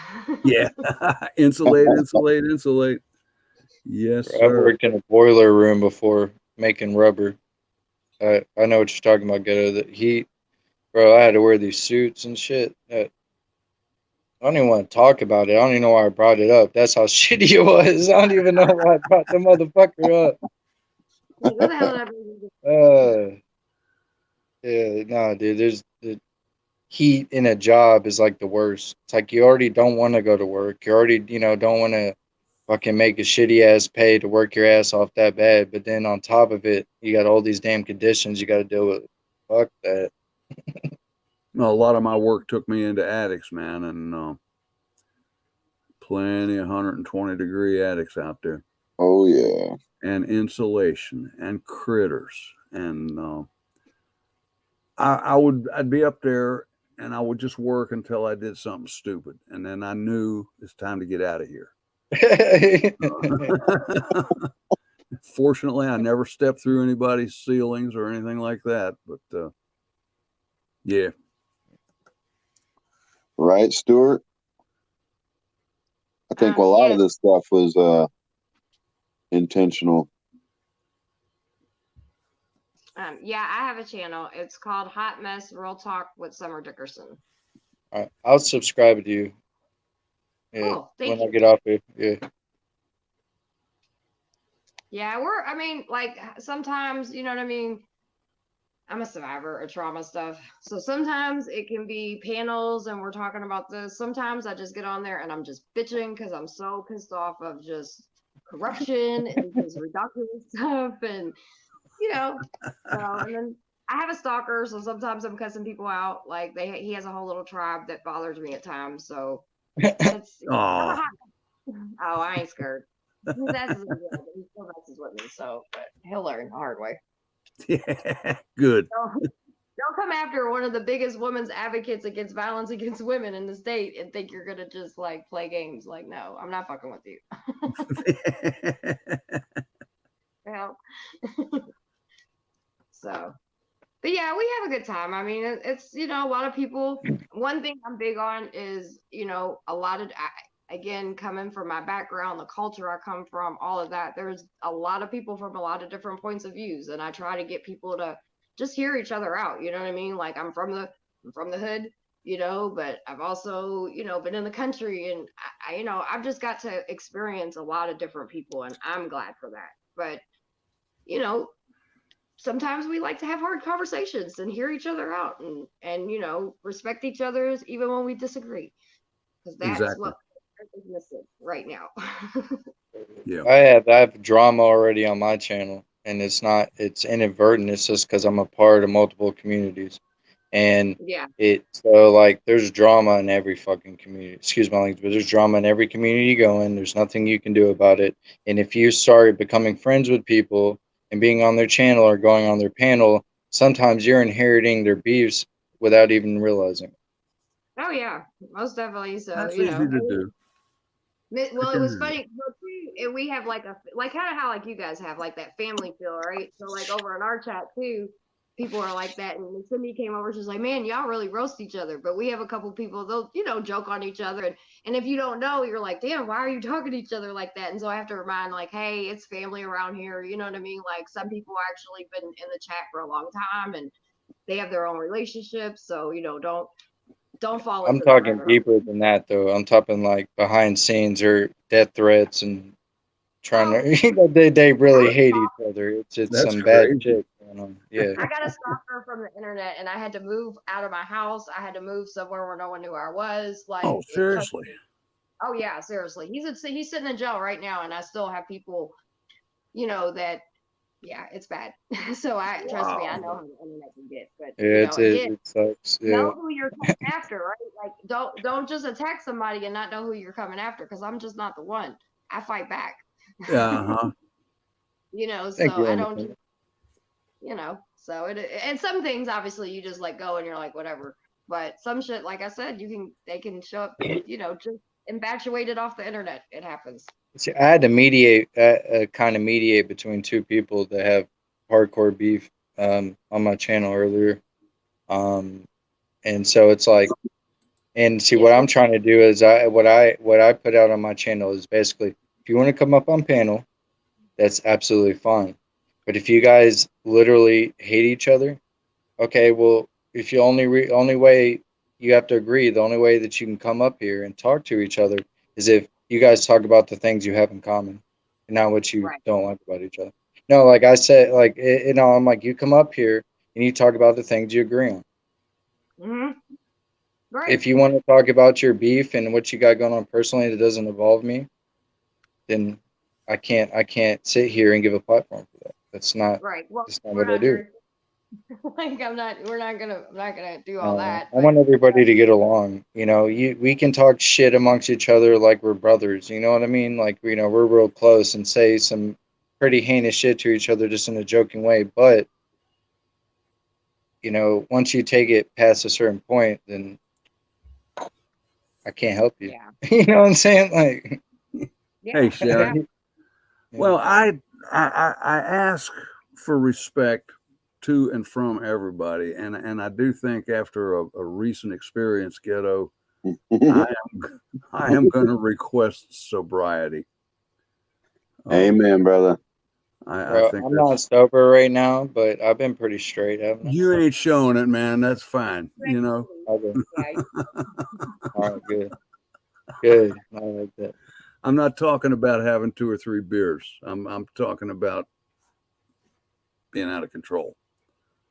Yeah. Insulate, insulate, insulate. Yes, I've sir. worked in a boiler room before making rubber. I know what you're talking about, Ghetto. The heat, bro. I had to wear these suits and shit. I don't even want to talk about it. I don't even know why I brought it up. That's how shitty it was. I don't even know why I brought the motherfucker up. What the hell did I bring? Yeah, no, dude. There's the heat in a job is like the worst. It's like you already don't want to go to work. You already, don't want to fucking make a shitty ass pay to work your ass off that bad. But then on top of it, you got all these damn conditions you got to deal with. Fuck that. No, a lot of my work took me into attics, man, and plenty of 120-degree attics out there, Oh, yeah. and insulation and critters, and I'd be up there and I would just work until I did something stupid, and then I knew it's time to get out of here. Fortunately, I never stepped through anybody's ceilings or anything like that, but yeah. Right, Stuart? I think a lot Yeah. of this stuff was intentional. Yeah, I have a channel. It's called Hot Mess Real Talk with Summer Dickerson. All right, I'll subscribe to you. Yeah, Oh, thank when I you. get off here. Yeah. Yeah, I mean, like sometimes, you know what I mean? I'm a survivor of trauma stuff. So sometimes it can be panels and we're talking about this. Sometimes I just get on there and I'm just bitching because I'm so pissed off of just corruption and just ridiculous stuff. And, and then I have a stalker. So sometimes I'm cussing people out. Like he has a whole little tribe that bothers me at times. So it's, Oh, oh, I ain't scared. He still messes with me. So, but he'll learn the hard way. yeah, good. Don't come after one of the biggest women's advocates against violence against women in the state and think you're gonna just like play games. Like, no, I'm not fucking with you. Yeah. So, but yeah, we have a good time. I mean, it's a lot of people. One thing I'm big on is a lot of again, coming from my background, the culture I come from, all of that. There's a lot of people from a lot of different points of views, and I try to get people to just hear each other out. You know what I mean? Like I'm from the hood, but I've also, been in the country, and I've just got to experience a lot of different people, and I'm glad for that. But, sometimes we like to have hard conversations and hear each other out and respect each other's even when we disagree. Because that's Exactly. what is missing right now. Yeah. I have drama already on my channel, and it's inadvertent. It's just because I'm a part of multiple communities, and Yeah. there's drama in every fucking community. Excuse my language, but there's drama in every community you go in. There's nothing you can do about it. And if you start becoming friends with people and being on their channel or going on their panel, sometimes you're inheriting their beefs without even realizing. Oh yeah, most definitely. So That's easy to do. Well, it was funny. we have like kind of how like you guys have like that family feel, right? So like over in our chat too, people are like that. And Cindy came over, she's like, man, y'all really roast each other. But we have a couple people, they'll, joke on each other. And if you don't know, you're like, damn, why are you talking to each other like that? And so I have to remind, like, hey, it's family around here. You know what I mean? Like, some people actually been in the chat for a long time and they have their own relationships. So, don't fall I'm into that. talking deeper than that, though. I'm talking like behind scenes or death threats and trying to. They really hate each other. It's That's some bad crazy. shit going on. Yeah. I got a stalker from the internet and I had to move out of my house. I had to move somewhere where no one knew where I was. Like, Oh, seriously? Oh yeah, seriously. He's sitting in jail right now, and I still have people, that, yeah, it's bad. So trust me, I know how the internet can get. But Yeah, again, it sucks. Yeah. know who you're coming after, right? Like, don't just attack somebody and not know who you're coming after, because I'm just not the one. I fight back. Uh-huh. Thank So you, I don't, Anakin. so and some things obviously you just let go and you're like whatever. But some shit, like I said, they can show up, just infatuated off the internet. It happens. See, I had to mediate, kind of mediate between two people that have hardcore beef on my channel earlier. And so it's like, and see, what I'm trying to do is what I put out on my channel is basically, if you want to come up on panel, that's absolutely fine. But if you guys literally hate each other, okay, well, if you only way you have to agree, the only way that you can come up here and talk to each other is if you guys talk about the things you have in common and not what you don't like about each other. No, like I said, like, I'm like, you come up here and you talk about the things you agree on. Mm-hmm. Right. If you want to talk about your beef and what you got going on personally that doesn't involve me, then I can't sit here and give a platform for that. That's not right. Well, that's not what I do. Like I'm not gonna do all that. I want everybody to get along. We can talk shit amongst each other like we're brothers. You know what I mean? Like, we're real close and say some pretty heinous shit to each other just in a joking way. But, once you take it past a certain point, then I can't help you. Yeah. You know what I'm saying? Like, Hey, Sharon. Well, I ask for respect to and from everybody, and I do think after a recent experience, Ghetto, I am going to request sobriety. Amen, brother. I think I'm not sober right now, but I've been pretty straight, haven't I? You ain't showing it, man. That's fine. Okay. All right, good. Good. I like that. I'm not talking about having 2 or 3 beers. I'm talking about being out of control,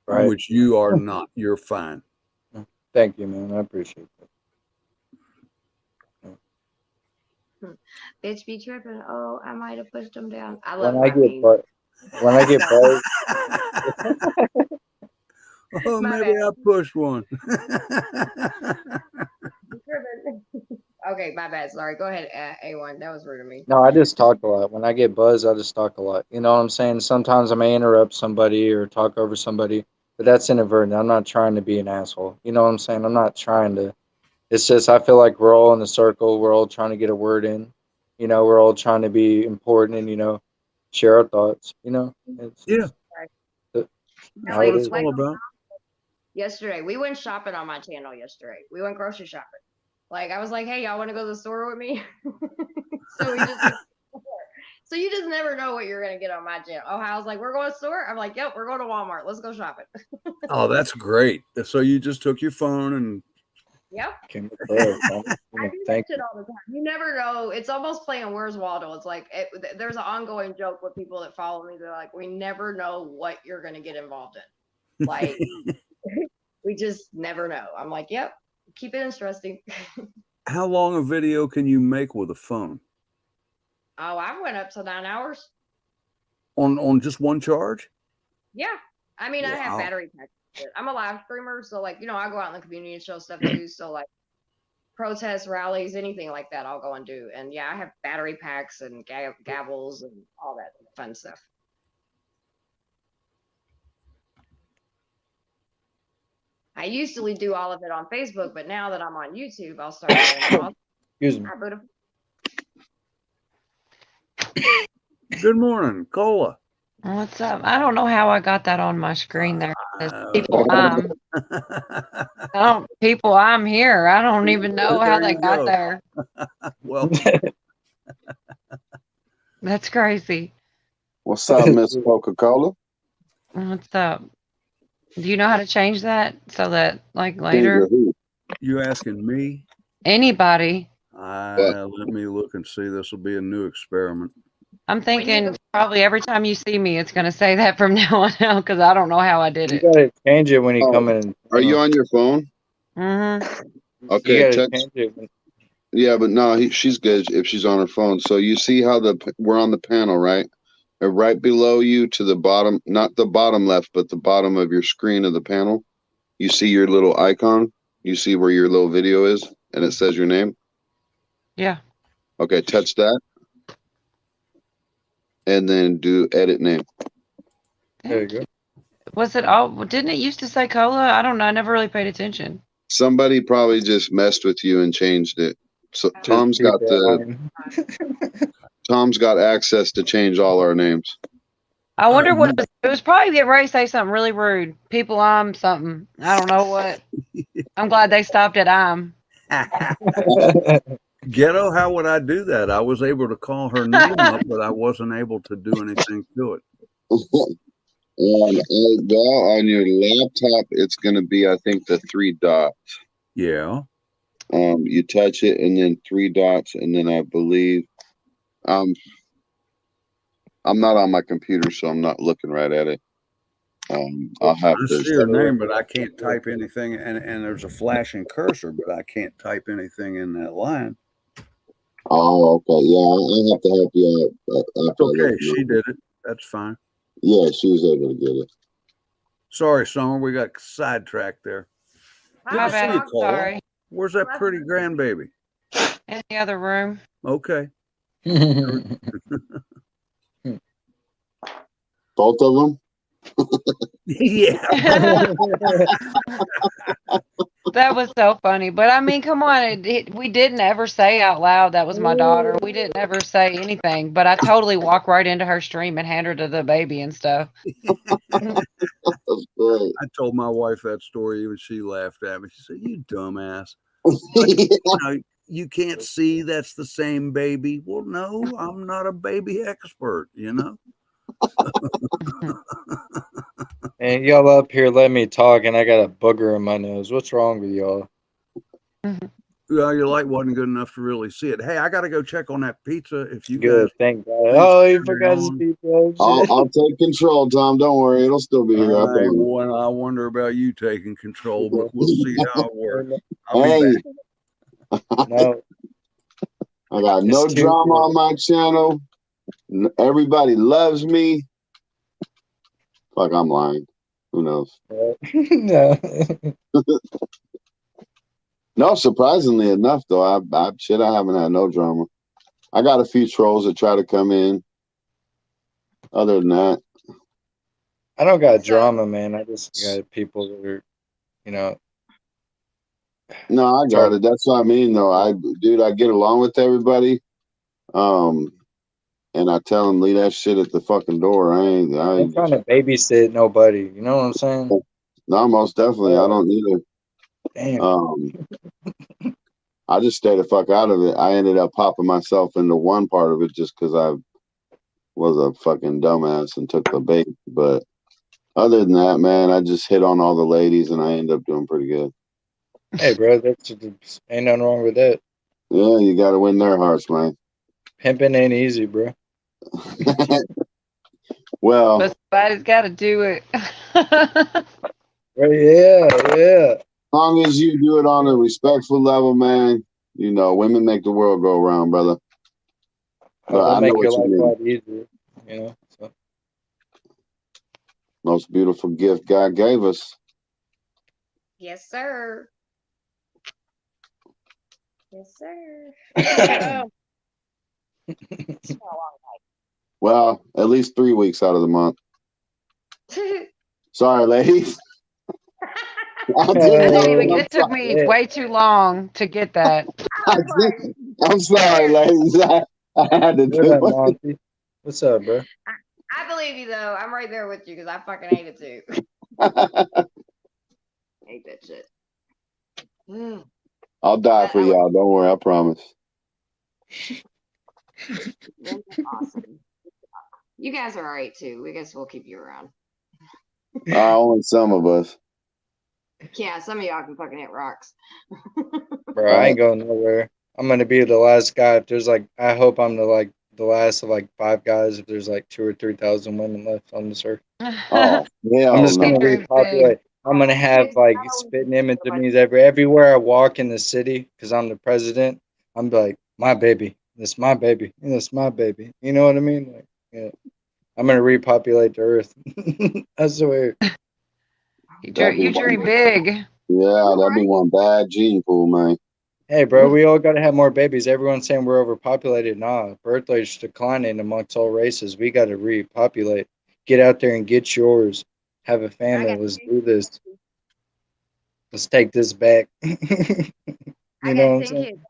Right. which you are not. You're fine. Thank you, man. I appreciate that. Bitch be tripping. Oh, I might have pushed him down. When I get buzzed. Oh, maybe I pushed one. Okay, my bad. Sorry. Go ahead, A1. That was rude of me. No, I just talk a lot. When I get buzzed, I just talk a lot. You know what I'm saying? Sometimes I may interrupt somebody or talk over somebody, but that's inadvertent. I'm not trying to be an asshole. You know what I'm saying? I'm not trying to. It's just I feel like we're all in a circle. We're all trying to get a word in. We're all trying to be important and, share our thoughts. It's, yeah. That's what it's all about. Yesterday, we went shopping on my channel yesterday. We went grocery shopping. Like, I was like, hey, y'all want to go to the store with me? So you just never know what you're going to get on my channel. Oh, I was like, we're going to the store? I'm like, yep, we're going to Walmart. Let's go shopping. Oh, that's great. So you just took your phone and. Yep. I do that shit all the time. You never know. It's almost playing Where's Waldo. It's like, there's an ongoing joke with people that follow me. They're like, we never know what you're going to get involved in. Like, we just never know. I'm like, yep. Keep it interesting. How long a video can you make with a phone? Oh, I went up to 9 hours. On just one charge? Yeah. I mean, I have battery packs. I'm a live streamer, so I go out in the community and show stuff too. So like protests, rallies, anything like that, I'll go and do. And yeah, I have battery packs and gavels and all that fun stuff. I used to do all of it on Facebook, but now that I'm on YouTube, I'll start doing it. Excuse me. Good morning, Cola. What's up? I don't know how I got that on my screen there. It says people, I'm here. I don't even know how There they you got go. there. Well, That's crazy. What's up, Miss Coca-Cola? What's up? Do you know how to change that so that like Change later your who? you asking me? anybody? Let me look and see. This will be a new experiment. I'm thinking probably every time you see me, it's gonna say that from now on out because I don't know how I did You it. gotta change it when you Oh, come in. Are you on your phone? Mm-hmm. Okay, You gotta text. change it. Yeah, but no, she's good if she's on her phone. So you see how we're on the panel, right? And right below you to the bottom, not the bottom left, but the bottom of your screen of the panel, you see your little icon. You see where your little video is, and it says your name. Yeah. Okay, touch that, and then do edit name. There you go. Was it all? Didn't it used to say cola? I don't know. I never really paid attention. Somebody probably just messed with you and changed it. So Just Tom's keep got it Tom's got access to change all our names. I wonder what it was probably getting ready to say something really rude. People, I'm something. I don't know what. I'm glad they stopped at I'm. on. Ghetto, how would I do that? I was able to call her name up, but I wasn't able to do anything to it. On your laptop, it's going to be, I think, the 3 dots. Yeah. You touch it, and then 3 dots, and then I believe, I'm not on my computer, so I'm not looking right at it. I'll have I to. see her name, but I can't type anything, and there's a flashing cursor, but I can't type anything in that line. Oh, okay. Yeah, I have to help you out. That's okay. She did it. That's fine. Yeah, she was able to get it. Sorry, Summer. We got sidetracked there. Good My to see bad. you, I'm Cola. sorry. Where's that pretty grandbaby? In the other room. Okay. Both of them? Yeah. That was so funny. But I mean, come on. We didn't ever say out loud that was my daughter. We didn't ever say anything. But I totally walked right into her stream and handed her the baby and stuff. That's great. I told my wife that story, even she laughed at me. She said, "You dumbass. You know, you can't see that's the same baby." Well, no, I'm not a baby expert, you know? And y'all up here let me talk, and I got a booger in my nose. What's wrong with y'all? Well, your light wasn't good enough to really see it. Hey, I got to go check on that pizza. If you Good, guys, thank God. please Oh, you carry forgot his on. people. I'll take control, Tom. Don't worry. It'll still be here. I promise. Well, I wonder about you taking control, but we'll see how it works. I'll Hey. be back. No, I got no It's too drama good. on my channel. Everybody loves me. Fuck, I'm lying. Who knows? no. No, surprisingly enough, though, I haven't had no drama. I got a few trolls that try to come in. Other than that, I don't got drama, man. I just got people that are, you know. no, I got it. That's what I mean, though. I get along with everybody. And I tell them leave that shit at the fucking door. I I'm ain't trying to babysit nobody. You know what I'm saying? No, most definitely. I don't either. Damn. I just stay the fuck out of it. I ended up popping myself into one part of it just because I was a fucking dumbass and took the bait. But other than that, man, I just hit on all the ladies and I end up doing pretty good. Hey, bro, that's ain't nothing wrong with that. Yeah, you got to win their hearts, man. Pimping ain't easy, bro. Well, But somebody's got to do it. Yeah. as long as you do it on a respectful level, man, you know, women make the world go round, brother. But They'll I know make what your you life a mean. lot easier, you know. So. Most beautiful gift God gave us. Yes, sir. Yes, sir. Well, at least 3 weeks out of the month. Sorry, ladies. It took me way too long to get that. I'm sorry, ladies. I had to do it. What's up, bro? I believe you though. I'm right there with you because I fucking hate it too. Hate that shit. Mm, I'll die for I would- y'all. Don't worry. I promise. That's awesome. You guys are alright too. I guess we'll keep you around. Only some of us. Yeah, some of y'all can fucking hit rocks. Bro, I ain't going nowhere. I'm gonna be the last guy. If there's like, I hope I'm the last of like 5 guys. If there's like 2,000 or 3,000 women left on this earth, Oh, hell I'm just no. gonna Dream repopulate. I'm gonna have like spitting image of me everywhere I walk in the city because I'm the president. I'm like, my baby, this my baby, this my baby. You know what I mean? Like, yeah, I'm gonna repopulate the earth. I swear. You dream big. Yeah, that'd be one bad gene pool, man. Hey, bro, we all gotta have more babies. Everyone's saying we're overpopulated. Nah, birth rate's declining amongst all races. We gotta repopulate. Get out there and get yours. Have a family. got Let's 10 do this. Let's take this back. You I know got what I'm 10 saying? kids.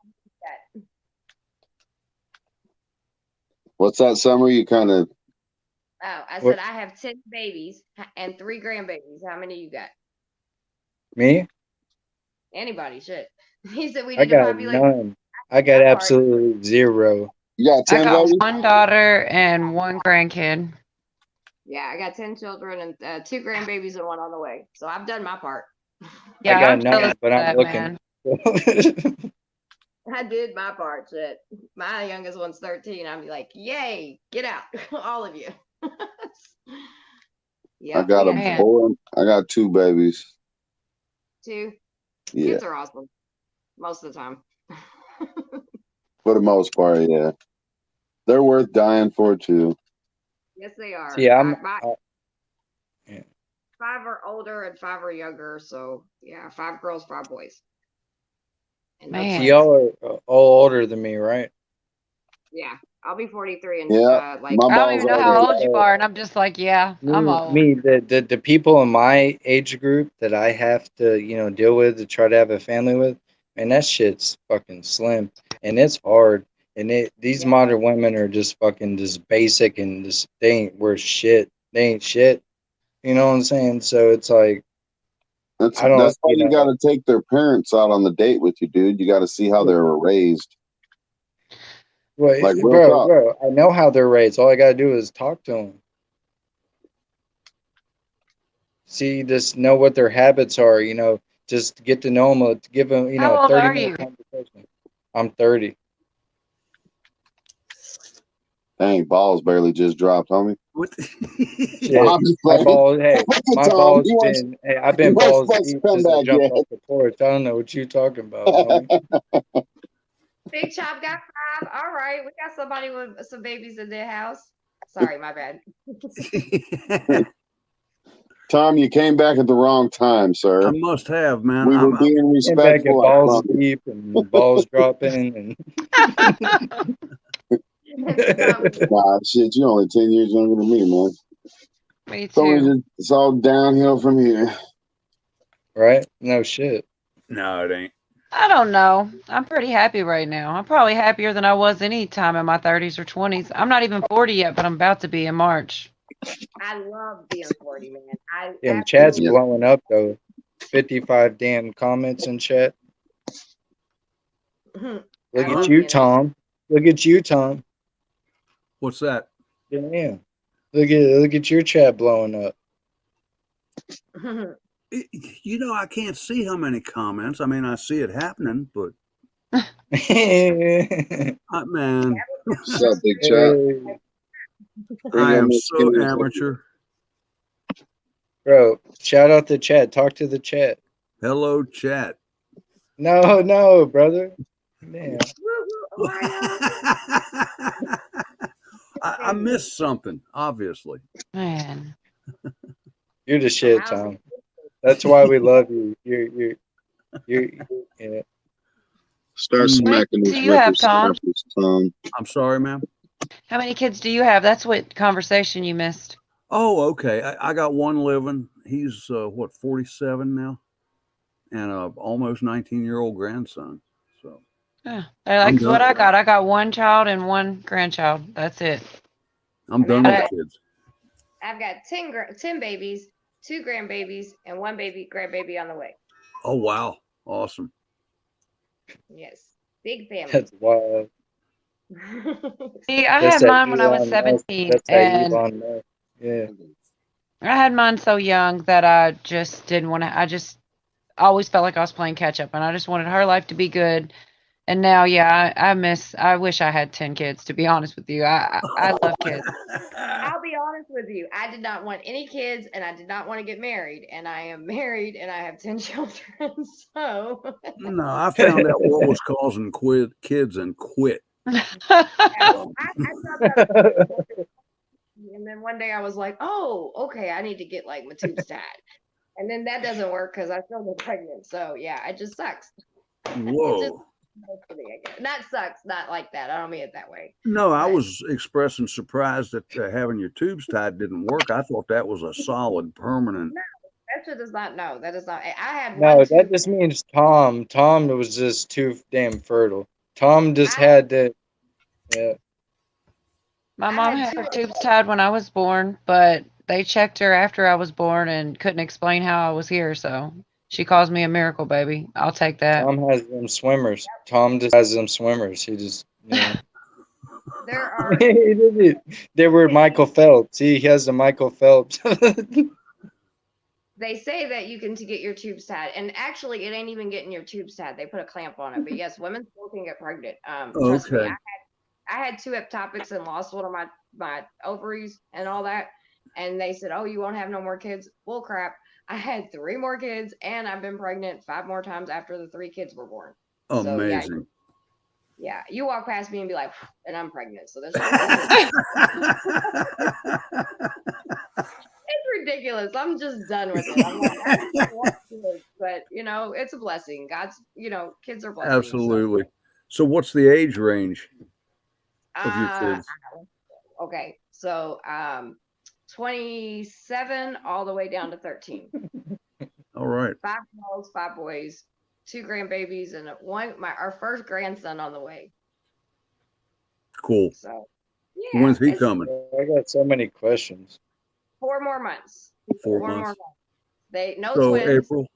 What's that, Summer? You kind of Oh, I What? said I have 10 babies and 3 grandbabies. How many you got? Me? Anybody? Shit. He said we I need to got populate. none. I got That part. absolutely zero. you got I 10 got babies? one daughter and one grandkid. Yeah, I got 10 children and 2 grandbabies and 1 on the way. So I've done my part. Yeah, I got I'm none, jealous but of I'm that, looking. man. I did my part. Shit. My youngest one's 13. I'd be like, yay, get out, all of you. Yeah, I got a Man. boy. I got 2 babies. 2. Yeah, Kids are awesome most of the time. for the most part, yeah. They're worth dying for too. Yes, they are. See, yeah. 5 are older and 5 are younger. So yeah, 5 girls, 5 boys. And no Man. So twins. y'all are all older than me, right? Yeah, I'll be 43 and Yeah, like my I don't balls even know are how there. old you are, and I'm just like, yeah, I'm old. The people in my age group that I have to, deal with to try to have a family with, man, that shit's fucking slim. And it's hard. And these Yeah. modern women are just fucking just basic and just they ain't worth shit. They ain't shit. You know what I'm saying? So it's like That's I don't, why you got to take their parents out on the date with you, dude. You got to see how they were raised. well, Like, real talk. bro, I know how they're raised. All I gotta do is talk to them. See, just know what their habits are, just get to know them, give them, How old 30 are minute you? conversation. I'm 30. Dang, balls barely just dropped, homie. What? Shit, I'm just my playing. balls, hey, Look at my Tom. balls He wants- been, hey, I've he been wants balls Bucks to deep come since I back, jumped yeah. off the porch. I don't know what you talking about, homie. Big Chop got 5. All right, we got somebody with some babies in their house. Sorry, my bad. Tom, you came back at the wrong time, sir. I must have, man. We were being Came back at respectful. I balls promise. deep and balls dropping and Nah, shit, you're only 10 years younger than me, man. Me So too. it's all downhill from here. right? No shit. No, it ain't. I don't know. I'm pretty happy right now. I'm probably happier than I was any time in my 30s or 20s. I'm not even 40 yet, but I'm about to be in March. I love being 40, man. I Damn, chat's Yeah. blowing up though. 55 damn comments in chat. absolutely Look I at love you, being Tom. Look at you, Tom. What's that? Damn. Look at your chat blowing up. I can't see how many comments. I mean, I see it happening, but man, What's up, big chat? I am Miss so Skinny. amateur. Bro, shout out the chat. Talk to the chat. Hello, chat. No, brother. Damn. I missed something, obviously. Man. You're the shit, Tom. That's why we love you. You're yeah. Start smacking Do these you have, rippers, Tom? Tom. I'm sorry, ma'am. How many kids do you have? That's what conversation you missed. Oh, okay. I got one living. He's 47 now, and a almost 19-year-old grandson. So Yeah. That's what I got. I got one child and one grandchild. That's it. I'm done with the kids. I've got 10 babies, 2 grandbabies, and 1 grandbaby on the way. Oh, wow. Awesome. Yes. Big family. That's wild. See, I That's had that mine when I was Elon Musk. 17, That's that and Elon Musk. Yeah. I had mine so young that I just didn't want to. I just always felt like I was playing catch up, and I just wanted her life to be good. And now, yeah, I wish I had 10 kids, to be honest with you. I love kids. I'll be honest with you. I did not want any kids, and I did not want to get married. And I am married, and I have 10 children. So No, I found out what was causing kids and quit. I thought that was, and then one day I was like, oh, okay, I need to get like my tubes tied. And then that doesn't work because I still get pregnant. So yeah, it just sucks. Whoa. Not sucks, not like that. I don't mean it that way. No, I was expressing surprise that having your tubes tied didn't work. I thought that was a solid, permanent. That shit does not know. That is not. I had No, one that tube. just means Tom. Tom was just too damn fertile. Tom just had to. Yeah. My I mom had had her two. tubes tied when I was born, but they checked her after I was born and couldn't explain how I was here, so she calls me a miracle baby. I'll take that. Tom has them swimmers. Tom just has them swimmers. He just, There are. He did it. They were Michael Phelps. He has the Michael Phelps. They say that you can to get your tubes tied, and actually, it ain't even getting your tubes tied. They put a clamp on it. But yes, women still can get pregnant. Trust me, Okay. I had 2 ectopics and lost one of my ovaries and all that. And they said, oh, you won't have no more kids. Well, crap. I had 3 more kids, and I've been pregnant 5 more times after the 3 kids were born. So, Amazing. yeah, you walk past me and be like, and I'm pregnant. So it's ridiculous. I'm just done with it. I'm like, I don't want kids, but it's a blessing. God's, kids are blessings. Absolutely. So what's the age range of your kids? Okay, so 27 all the way down to 13. All right. 5 girls, 5 boys, 2 grandbabies, and our first grandson on the way. Cool. So yeah. When's he it's coming? I got so many questions. 4 more months. 4 More months. months. They no So twins. April.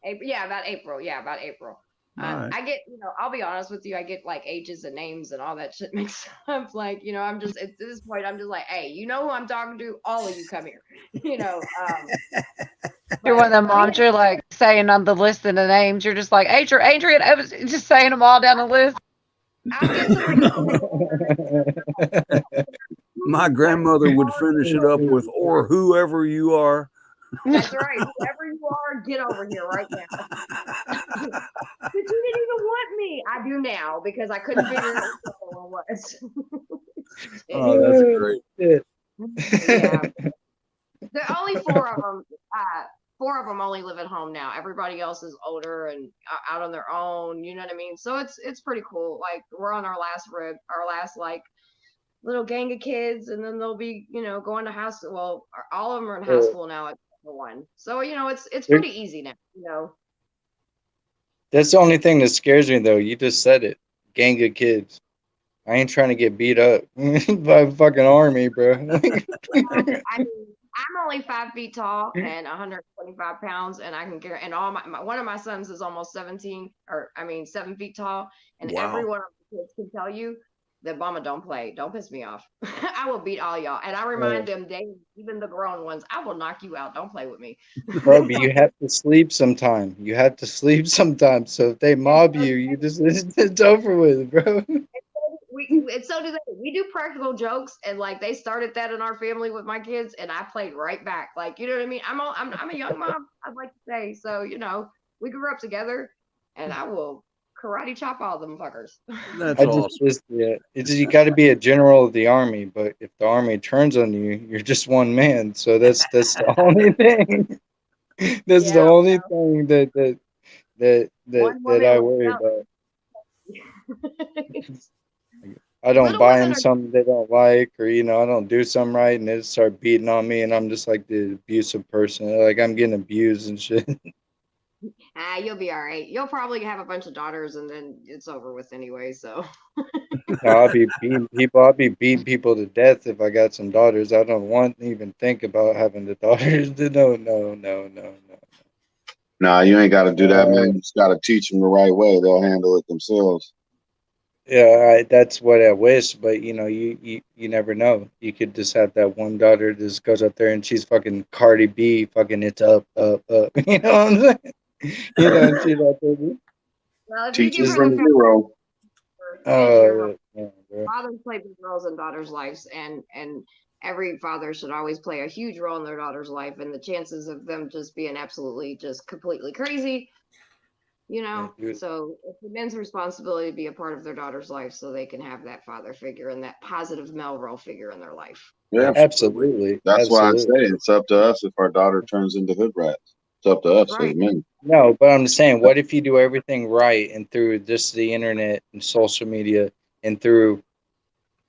Yeah, about April. Yeah, about April. Alright. I get, I'll be honest with you, I get like ages and names and all that shit mixed up. Like, I'm just at this point, I'm just like, hey, you know who I'm talking to? All of you come here. You're one of them moms, you're like saying on the list of the names, you're just like, Adrian, I was just saying them all down the list. I'll get somebody. My grandmother would finish it up with, or whoever you are. That's right. Whoever you are, get over here right now. But you didn't even want me. I do now because I couldn't figure out what the was. Oh, that's great. Yeah. There are only 4 of them. 4 of them only live at home now. Everybody else is older and out on their own. You know what I mean? So it's pretty cool. Like we're on our last like little gang of kids, and then they'll be going to high school. Well, all of them are in high school now. For one, so it's pretty easy now. That's the only thing that scares me, though. You just said it. Gang of kids. I ain't trying to get beat up by a fucking army, bro. I'm only 5 feet tall and 125 pounds, and I can carry. And all one of my sons is almost 7 feet tall, and Wow. every one of the kids can tell you that mama don't play. Don't piss me off. I will beat all y'all. And I remind them daily, even the grown ones, I will knock you out. Don't play with me. Bro, but you have to sleep sometime. You have to sleep sometimes. So if they mob you, it's over with, bro. And so do they. We do practical jokes, and like they started that in our family with my kids, and I played right back. Like, you know what I mean? I'm a young mom, I'd like to say. So, we grew up together, and I will karate chop all them fuckers. That's awesome. You got to be a general of the army, but if the army turns on you, you're just one man. So that's the only thing. That's the only thing that I worry about. I don't buy them something they don't like, or I don't do something right, and they start beating on me, and I'm just like the abusive person, like I'm getting abused and shit. You'll be all right. You'll probably have a bunch of daughters and then it's over with anyway. So No, I'll be beating people. I'll be beating people to death if I got some daughters. I don't want to even think about having the daughters. No, no, no, no, no. Nah, you ain't got to do that, man. Uh, You just got to teach them the right way. They'll handle it themselves. Yeah, that's what I wish, but you never know. You could just have that one daughter that just goes out there and she's fucking Cardi B, fucking it's up, up, up. You know what I'm saying? And she's out there. well, if you Teach give them Just her from the like, zero. family, yeah, bro. fathers play big roles in daughters' lives, and every father should always play a huge role in their daughter's life. And the chances of them just being absolutely, just completely crazy, Yeah, dude. So it's the men's responsibility to be a part of their daughter's life, so they can have that father figure and that positive male role figure in their life. Yeah, Absolutely, that's why I absolutely. say it's up to us if our daughter turns into hood rats. It's up to us as Right. men. No, but I'm saying, what if you do everything right and through just the internet and social media and through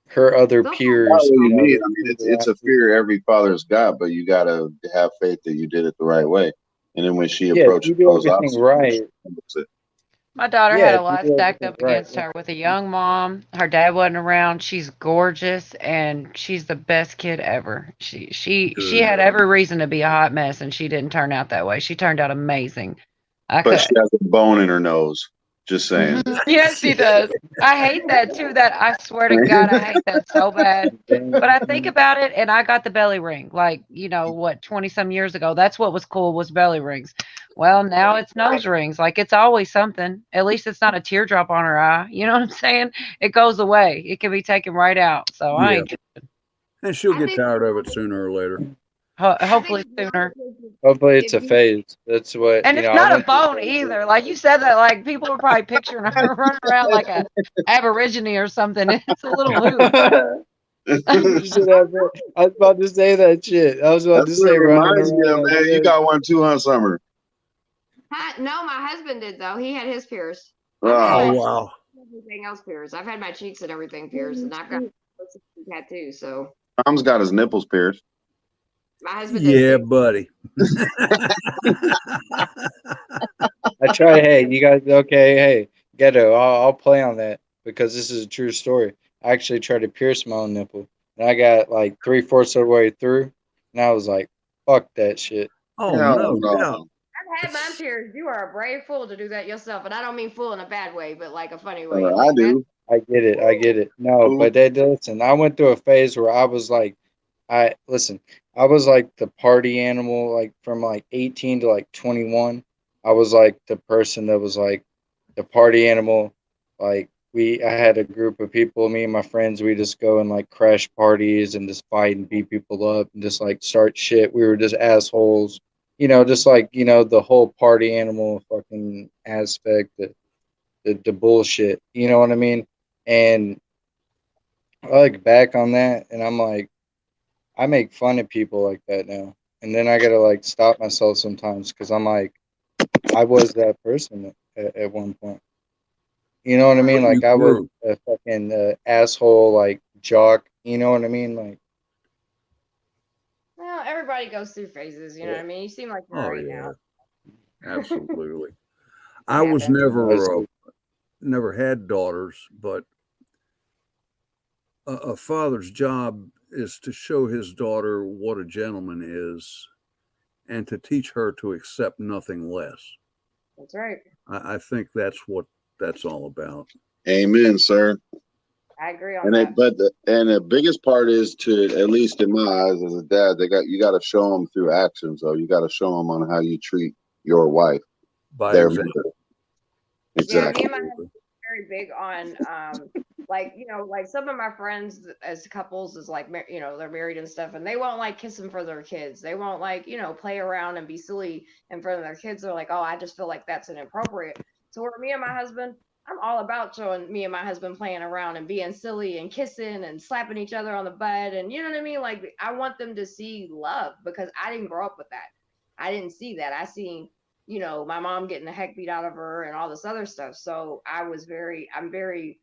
her other They'll Not peers, what you you know, need. the I mean, people it's around a you? fear every father's got, but you gotta have faith that you did it the right way. And then when she Yeah, if approaches you do those everything obstacles, she right, handles it. My daughter yeah, had a if you lot do stacked everything up right, against her with a young mom. Her dad wasn't around. She's gorgeous and she's the best kid ever. She Good. had every reason to be a hot mess and she didn't turn out that way. She turned out amazing. I But could she has a bone in her nose. Just saying. Yes, she does. I hate that too. That I swear to God, I hate that so bad. But I think then about it and I got the belly ring. Like, what, 20 some years ago. That's what was cool was belly rings. Well, now it's nose rings. Like it's always something. At least it's not a teardrop on her eye. You know what I'm saying? It goes away. It can be taken right out. So I Yeah. ain't And she'll I get think tired of it sooner or later. I think hopefully sooner. hopefully it's if a you phase. That's what And it's I not a went through bone either. Like you said that, like people are probably picturing her running around like a aborigine or something. It's a little hoot. phases. You That's should have. I was about to say that shit. I was about to what say it running reminds me around of, like man. You this. got one too, huh, Summer? No, my husband did though. He had his pierced. I've had Oh, Oh, my wow. everything else pierced. I've had my cheeks and everything pierced, and I've got tattoos. So Tom's got his nipples pierced. my husband did Yeah, too. buddy. I try. Hey, you guys. Okay. Hey, Ghetto. I'll play on that because this is a true story. I actually tried to pierce my own nipple, and I got like 3/4 of the way through, and I was like, "Fuck that shit." Oh, Hell no doubt. no. I've had mine pierced. You are a brave fool to do that yourself, and I don't mean fool in a bad way, but like a funny way. I Like that. do. I get it. I get it. No, Ooh. but they listen. I went through a phase where I was like, I listen. I was like the party animal, like from like 18 to like 21. I was like the person that was like the party animal. Like I had a group of people, me and my friends. We just go and like crash parties and just fight and beat people up and just like start shit. We were just assholes, just like the whole party animal fucking aspect, the bullshit. You know what I mean? And I look back on that and I'm like, I make fun of people like that now. And then I gotta like stop myself sometimes because I'm like, I was that person at one point. You know what I But mean? you Like I was grew. a fucking asshole, like jock. You know what I mean? Like, Well, everybody goes through phases. You know yeah, what I mean? You seem like you're all Oh, right yeah. now. Absolutely. It I was happens. never had daughters, but a father's job is to show his daughter what a gentleman is and to teach her to accept nothing less. That's right. I think that's what that's all about. Amen, sir. I agree on And that. the biggest part is to, at least in my eyes as a dad, you got to show them through actions. Though you got to show them on how you treat your wife, By their example. mother. Yeah, me Exactly. and my husband are very big on like like some of my friends as couples is like they're married and stuff, and they won't like kiss them for their kids. They won't like play around and be silly in front of their kids. They're like, oh, I just feel like that's inappropriate. So where me and my husband, I'm all about showing me and my husband playing around and being silly and kissing and slapping each other on the butt, and you know what I mean. Like I want them to see love because I didn't grow up with that. I didn't see that. I seen my mom getting the heck beat out of her and all this other stuff. So I'm very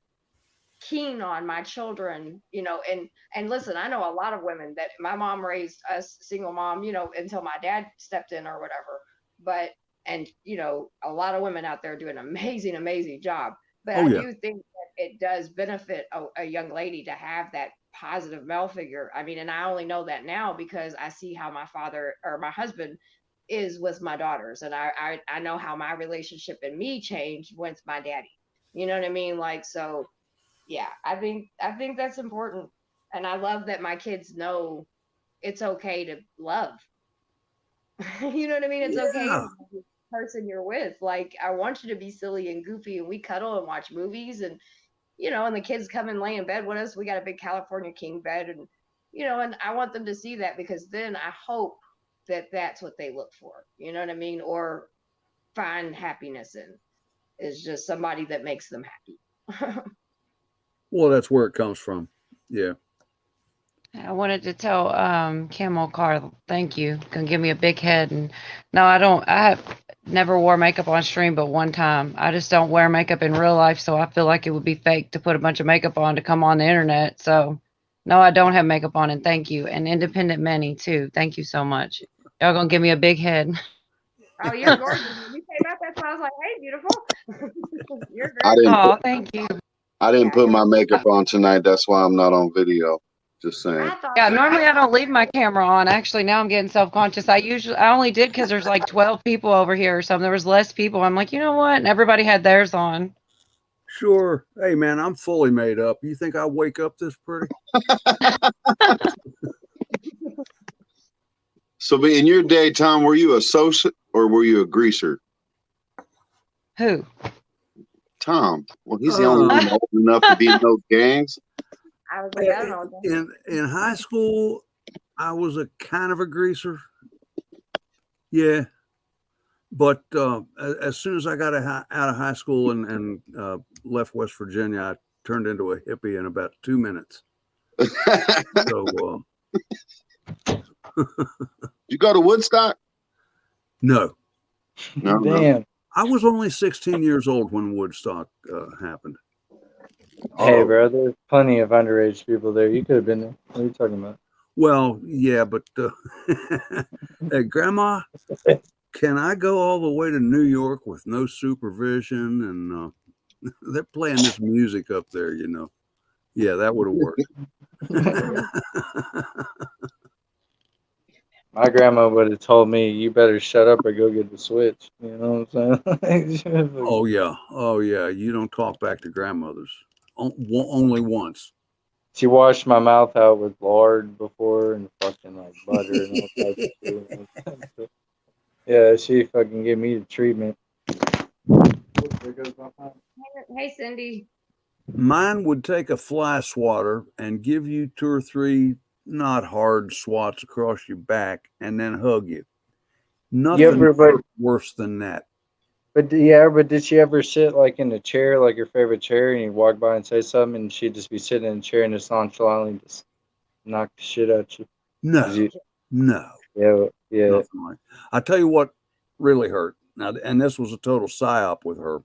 keen on my children, and listen, I know a lot of women that my mom raised us single mom, until my dad stepped in or whatever. But and a lot of women out there do an amazing job. But Oh, I yeah. do think that it does benefit a young lady to have that positive male figure. I mean, and I only know that now because I see how my father or my husband is with my daughters, and I know how my relationship and me changed with my daddy. You know what I mean? Like, so yeah, I think that's important, and I love that my kids know it's okay to love. You know what I mean? It's okay to Yeah. love the person you're with. Like, I want you to be silly and goofy, and we cuddle and watch movies, and and the kids come and lay in bed with us. We got a big California king bed, and and I want them to see that, because then I hope that that's what they look for. You know what I mean? Or find happiness in, is just somebody that makes them happy. Well, that's where it comes from. Yeah. I wanted to tell Camel Car, thank you. Gonna give me a big head. And no, I don't. I have never wore makeup on stream, but one time. I just don't wear makeup in real life, so I feel like it would be fake to put a bunch of makeup on to come on the internet. So no, I don't have makeup on, and thank you. And Independent Manny too. Thank you so much. Y'all gonna give me a big head. Oh, you're gorgeous. When you came out, that's why I was like, hey, beautiful. You're I great. didn't put Oh, thank you. I didn't Yeah, put my makeup on tonight. That's why I'm not on video. Just saying. I thought Yeah, so. normally I don't leave my camera on. Actually, now I'm getting self-conscious. I only did because there's like 12 people over here or something. There was less people. I'm like, you know what? And everybody had theirs on. Sure. Hey, man, I'm fully made up. You think I wake up this pretty? So, but in your day, Tom, were you a associate or were you a greaser? Who? Tom. Well, he's the only one old enough to be in those gangs. I was like, I don't know. In high school, I was a kind of a greaser. Yeah. But as soon as I got out of high school and left West Virginia, I turned into a hippie in about 2 minutes. So, You go to Woodstock? no. No. Damn. I was only 16 years old when Woodstock happened. Hey, bro, there's plenty of underage people there. You could have been there. What are you talking about? Well, yeah, but hey, Grandma, can I go all the way to New York with no supervision? And they're playing this music up there, Yeah, that would have worked. My grandma would have told me, "You better shut up or go get the Switch." You know what I'm saying? Oh, yeah. Oh, yeah. You don't talk back to grandmothers. Only once. She washed my mouth out with lard before and fucking like butter and all types of shit. Yeah, she fucking gave me the treatment. Hey, Cindy. Mine would take a fly swatter and give you 2 or 3 not hard swats across your back and then hug you. Nothing worse than that. But did she ever sit like in a chair, like your favorite chair, and you walk by and say something, and she'd just be sitting in a chair and just nonchalantly just knock the shit out you? No. Yeah. Nothing like. I tell you what really hurt. Now, and this was a total psyop with her.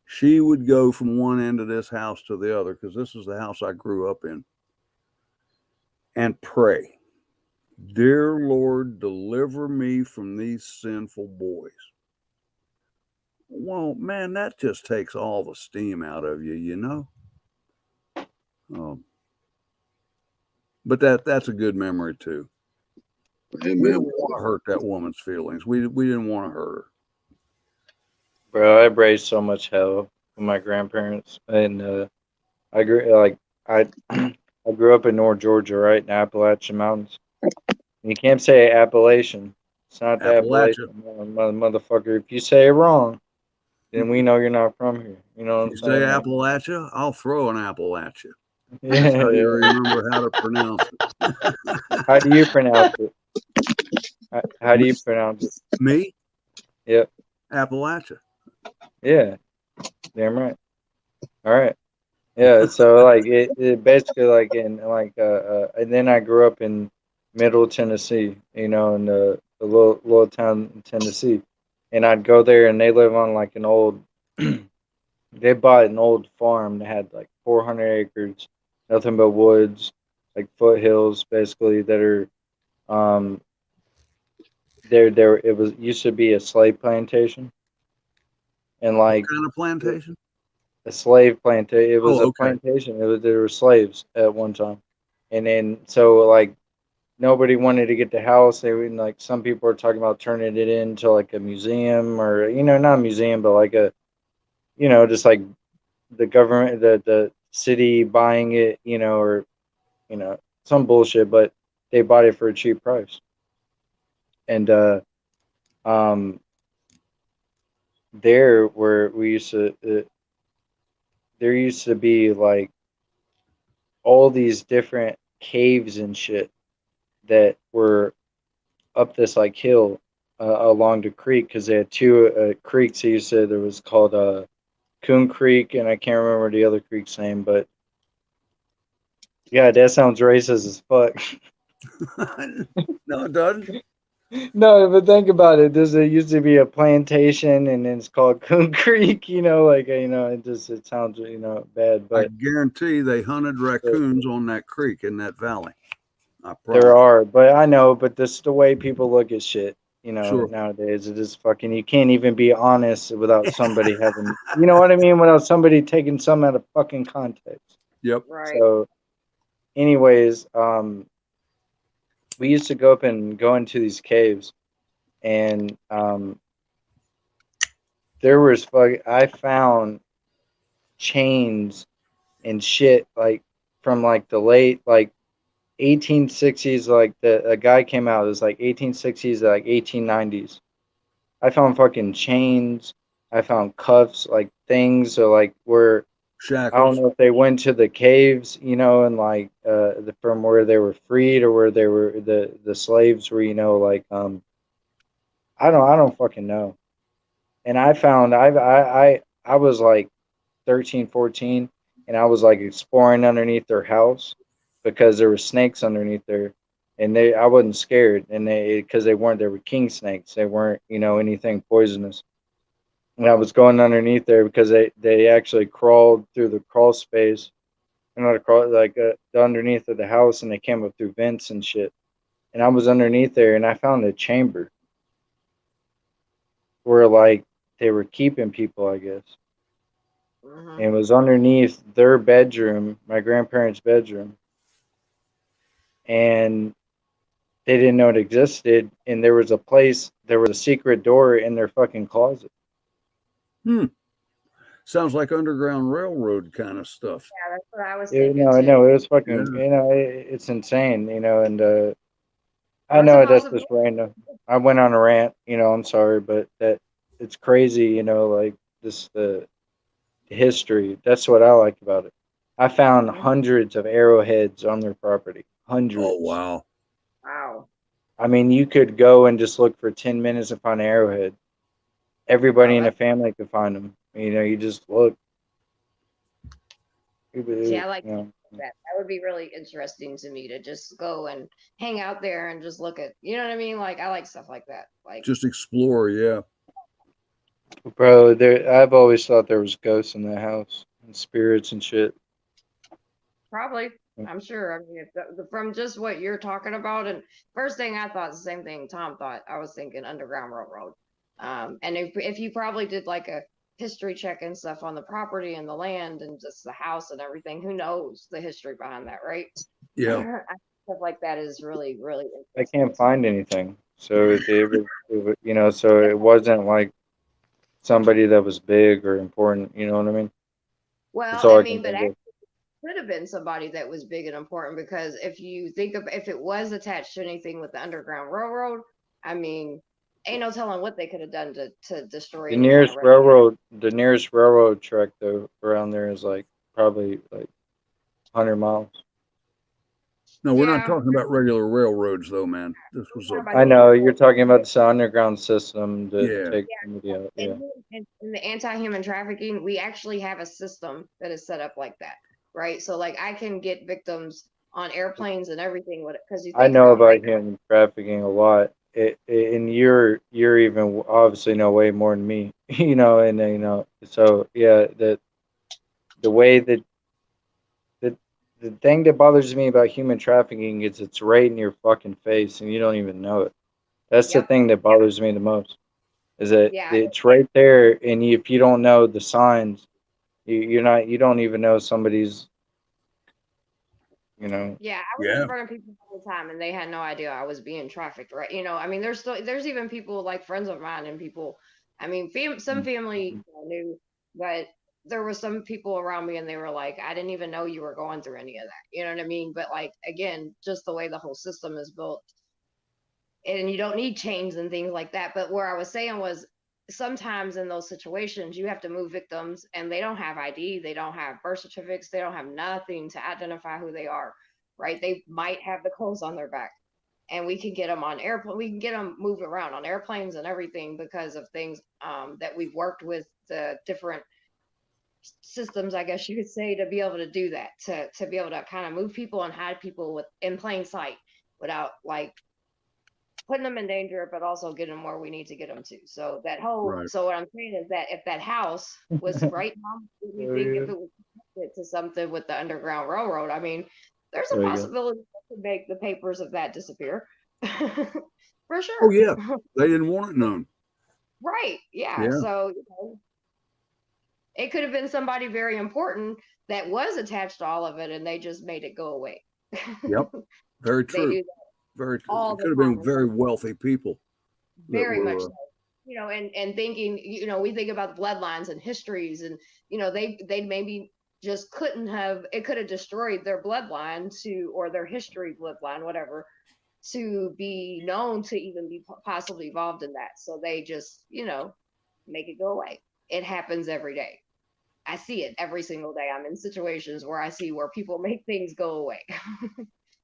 She would go from one end of this house to the other, because this is the house I grew up in, and pray, "Dear Lord, deliver me from these sinful boys." Well, man, that just takes all the steam out of you, But that's a good memory too. Hey, We man. didn't want to hurt that woman's feelings. We didn't want to hurt her. Bro, I raised so much hell with my grandparents, and I grew I grew up in North Georgia, right in Appalachian Mountains. And you can't say Appalachian. It's not the Appalachia. Appalachian, motherfucker. If you say it wrong, then we know you're not from here. You know what I'm If you saying? say Appalachia, I'll throw an apple at you. Yeah, That's how you yeah. remember how to pronounce it. How do you pronounce it? How do you pronounce it? Me? Yep. Appalachia. Yeah. Damn right. All right. Yeah. So like it basically like in like and then I grew up in Middle Tennessee, in the little town in Tennessee, and I'd go there and they live on like an old. They bought an old farm that had like 400 acres, nothing but woods, like foothills, basically that are there it was used to be a slave plantation, and like What kind of plantation? a slave plantation. It was Oh, a okay. plantation. There were slaves at one time, and then so like nobody wanted to get the house. They were like some people were talking about turning it into like a museum, or not a museum, but like a just like the government, the city buying it, or some bullshit. But they bought it for a cheap price, and um there where we used to there used to be like all these different caves and shit that were up this like hill along the creek, because they had two creeks. They used to, there was called Coon Creek, and I can't remember the other creek's name, but yeah, that sounds racist as fuck. No, it doesn't. No, but think about it. There used to be a plantation, and then it's called Coon Creek. It sounds bad, I but guarantee they hunted raccoons on that creek in that valley. I there promise. are. But I know, but this the way people look at shit. Sure. Nowadays it is fucking. You can't even be honest without somebody having. You know what I mean? Without somebody taking some out of fucking context. Yep. Right. So, anyways, we used to go up and go into these caves, and there was I found chains and shit like from like the late like 1860s. Like a guy came out, it was like 1860s to like 1890s. I found fucking chains. I found cuffs, like things, or like where I don't Shackles. know if they went to the caves, and like from where they were freed, or where they were the slaves were, like I don't fucking know. And I found I was like 13, 14, and I was like exploring underneath their house because there were snakes underneath there, and I wasn't scared, and because they were king snakes, they weren't anything poisonous. And I was going underneath there because they actually crawled through the crawl space, not crawl, like underneath of the house, and they came up through vents and shit. And I was underneath there, and I found a chamber where like they were keeping people, I guess. Mhm. And it was underneath their bedroom, my grandparents' bedroom, and they didn't know it existed. And there was a secret door in their fucking closet. Sounds like Underground Railroad kind of stuff. Yeah, that's what I was Yeah, thinking no, too. no, it was fucking, Yeah. it's insane, and I Or it's a know that's possibility. just random. I went on a rant, I'm sorry, but that it's crazy, like this the history. That's what I like about it. I found hundreds of arrowheads on their property. Hundreds. Oh, wow. Wow. I mean, you could go and just look for 10 minutes and find an arrowhead. Everybody Wow, in the family could find them. You just look. see, I like You know. that. That would be really interesting to me to just go and hang out there and just look at, you know what I mean? Like, I like stuff like that. Like, Just explore. Yeah. Bro, I've always thought there was ghosts in the house and spirits and shit. probably, I'm sure. I mean, from just what you're talking about, and first thing I thought, the same thing Tom thought. I was thinking Underground Railroad. And if you probably did like a history check and stuff on the property and the land and just the house and everything, who knows the history behind that, right? Yeah. I think stuff like that is really, really I interesting. can't find anything. So so it wasn't like somebody that was big or important. You know what I mean? That's Well, all I I can mean, but think of. could have been somebody that was big and important, because if you think of if it was attached to anything with the Underground Railroad, I mean, ain't no telling what they could have done to destroy The any kind nearest of railroad, the nearest railroad track though around there is like probably like 100 miles. No, we're not Yeah, talking about regular railroads, though, man. This was a. about I know you're talking about this underground system to Yeah. take somebody out. Yeah. in the anti-human trafficking, we actually have a system that is set up like that, right? So like I can get victims on airplanes and everything with it, because you I think know about about human trafficking a lot. And you're even obviously know way more than me. So yeah, the way that the thing that bothers me about human trafficking is it's right in your fucking face and you don't even know it. That's the Yep. thing that bothers me the most. Is that Yeah. it's right there, and if you don't know the signs, you don't even know somebody's, you know. Yeah, I was Yeah. in front of people all the time, and they had no idea I was being trafficked, right? I mean, there's even people like friends of mine and people. I mean, some family knew, but there were some people around me, and they were like, "I didn't even know you were going through any of that." You know what I mean? But like again, just the way the whole system is built, and you don't need chains and things like that. But where I was saying was sometimes in those situations you have to move victims and they don't have ID, they don't have birth certificates, they don't have nothing to identify who they are, right? They might have the clothes on their back, and we can get them on airplane, we can get them moved around on airplanes and everything because of things that we've worked with the different systems, I guess you could say, to be able to do that, to be able to kind of move people and hide people with in plain sight without like putting them in danger, but also get them where we need to get them to. So that whole, Right. so what I'm saying is that if that house was right now, we Oh, think yeah. if it was connected to something with the Underground Railroad, I mean, there's a There you go. possibility that could make the papers of that disappear. For sure. Oh yeah. They didn't want it known. Right. Yeah. Yeah. So, it could have been somebody very important that was attached to all of it and they just made it go away. Yep. Very They true. do that Very true. all It the could have been time. very wealthy people. that Very much were, so. And thinking, we think about bloodlines and histories, and they maybe just couldn't have, it could have destroyed their bloodline or their history bloodline, whatever, to be known to even be possibly involved in that. So they just, make it go away. It happens every day. I see it every single day. I'm in situations where I see where people make things go away.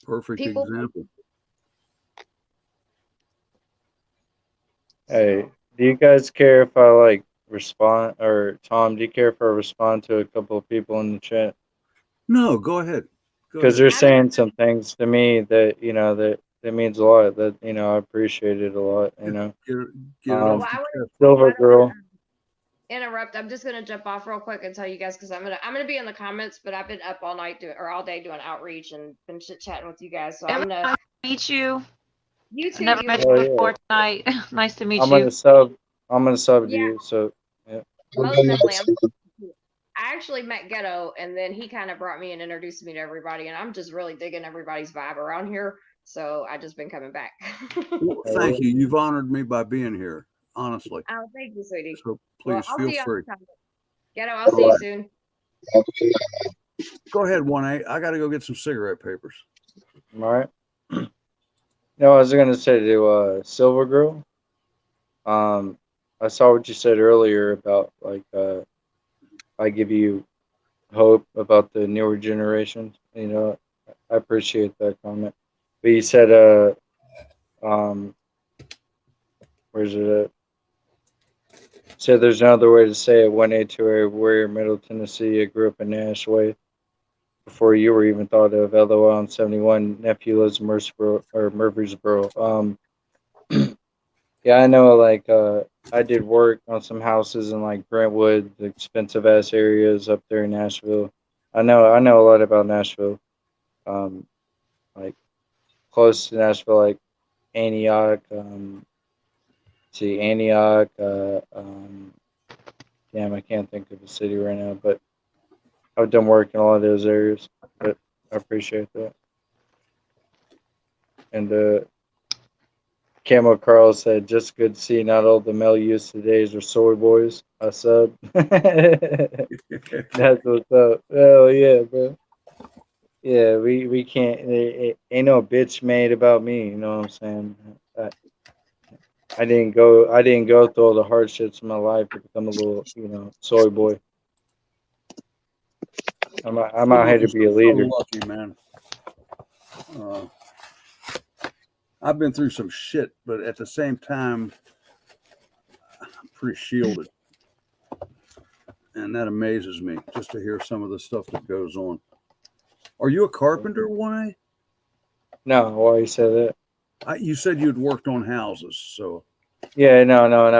perfect People, example. Hey, do you guys care if I like respond, or Tom, do you care if I respond to a couple of people in the chat? No, go ahead. Go Because ahead. they're saying some things to me that that means a lot. That I appreciate it a lot. Get it well, off I your want chest. Silver Girl. interrupt. I'm just gonna jump off real quick and tell you guys because I'm gonna be in the comments, but I've been up all night or all day doing outreach and been chit chatting with you guys. So I'm gonna Nice to meet you. you I've too. never You met as you Oh well. yeah, before tonight. Nice to meet I'm you. gonna sub. I'm gonna sub to Yeah, you. So yeah. most definitely. I actually met Ghetto, and then he kind of brought me and introduced me to everybody, and I'm just really digging everybody's vibe around here. So I just been coming back. Well, Oh, thank yeah. you. You've honored me by being here, honestly. Oh, thank you, sweetie. So Well, please I'll feel see you on free. the comments. Ghetto, I'll see you soon. Go ahead, 1A. I got to go get some cigarette papers. All right. No, I was gonna say to Silver Girl. I saw what you said earlier about like I give you hope about the newer generations. I appreciate that comment. But you said um where's it at? Said there's no other way to say it. 1A, 2A, Warrior, Middle Tennessee. I grew up in Nashway before you were even thought of. LOL on 71. Nephew lives in Murfreesboro. Yeah, I know. Like, I did work on some houses in like Brentwood, the expensive ass areas up there in Nashville. I know a lot about Nashville. Like close to Nashville, like Antioch. Antioch. Damn, I can't think of the city right now, but I've done work in all of those areas. But I appreciate that. And Camo Carl said, just good to see not all the male youths today's are soy boys. I sub. That's what's up. Hell yeah, bro. Yeah, we can't. Ain't no bitch made about me. You know what I'm saying? I didn't go through all the hardships in my life to become a little, soy boy. I'm out here to be a leader. So lucky, man. I've been through some shit, but at the same time, I'm pretty shielded. And that amazes me just to hear some of the stuff that goes on. Are you a carpenter, 1A? No, why you say that? You said you'd worked on houses, so. Yeah, no, and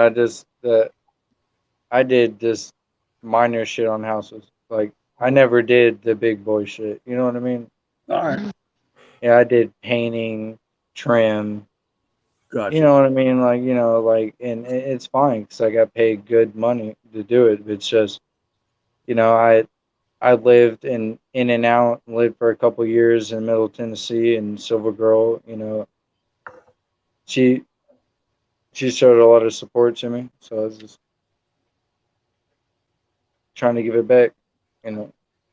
I did just minor shit on houses. Like I never did the big boy shit. You know what I mean? All right. Yeah, I did painting, trim, Gotcha. You know what I mean? Like, and it's fine because I got paid good money to do it. But it's just, I lived in and out, lived for a couple years in Middle Tennessee, and Silver Girl, she showed a lot of support to me, so I was just trying to give it back.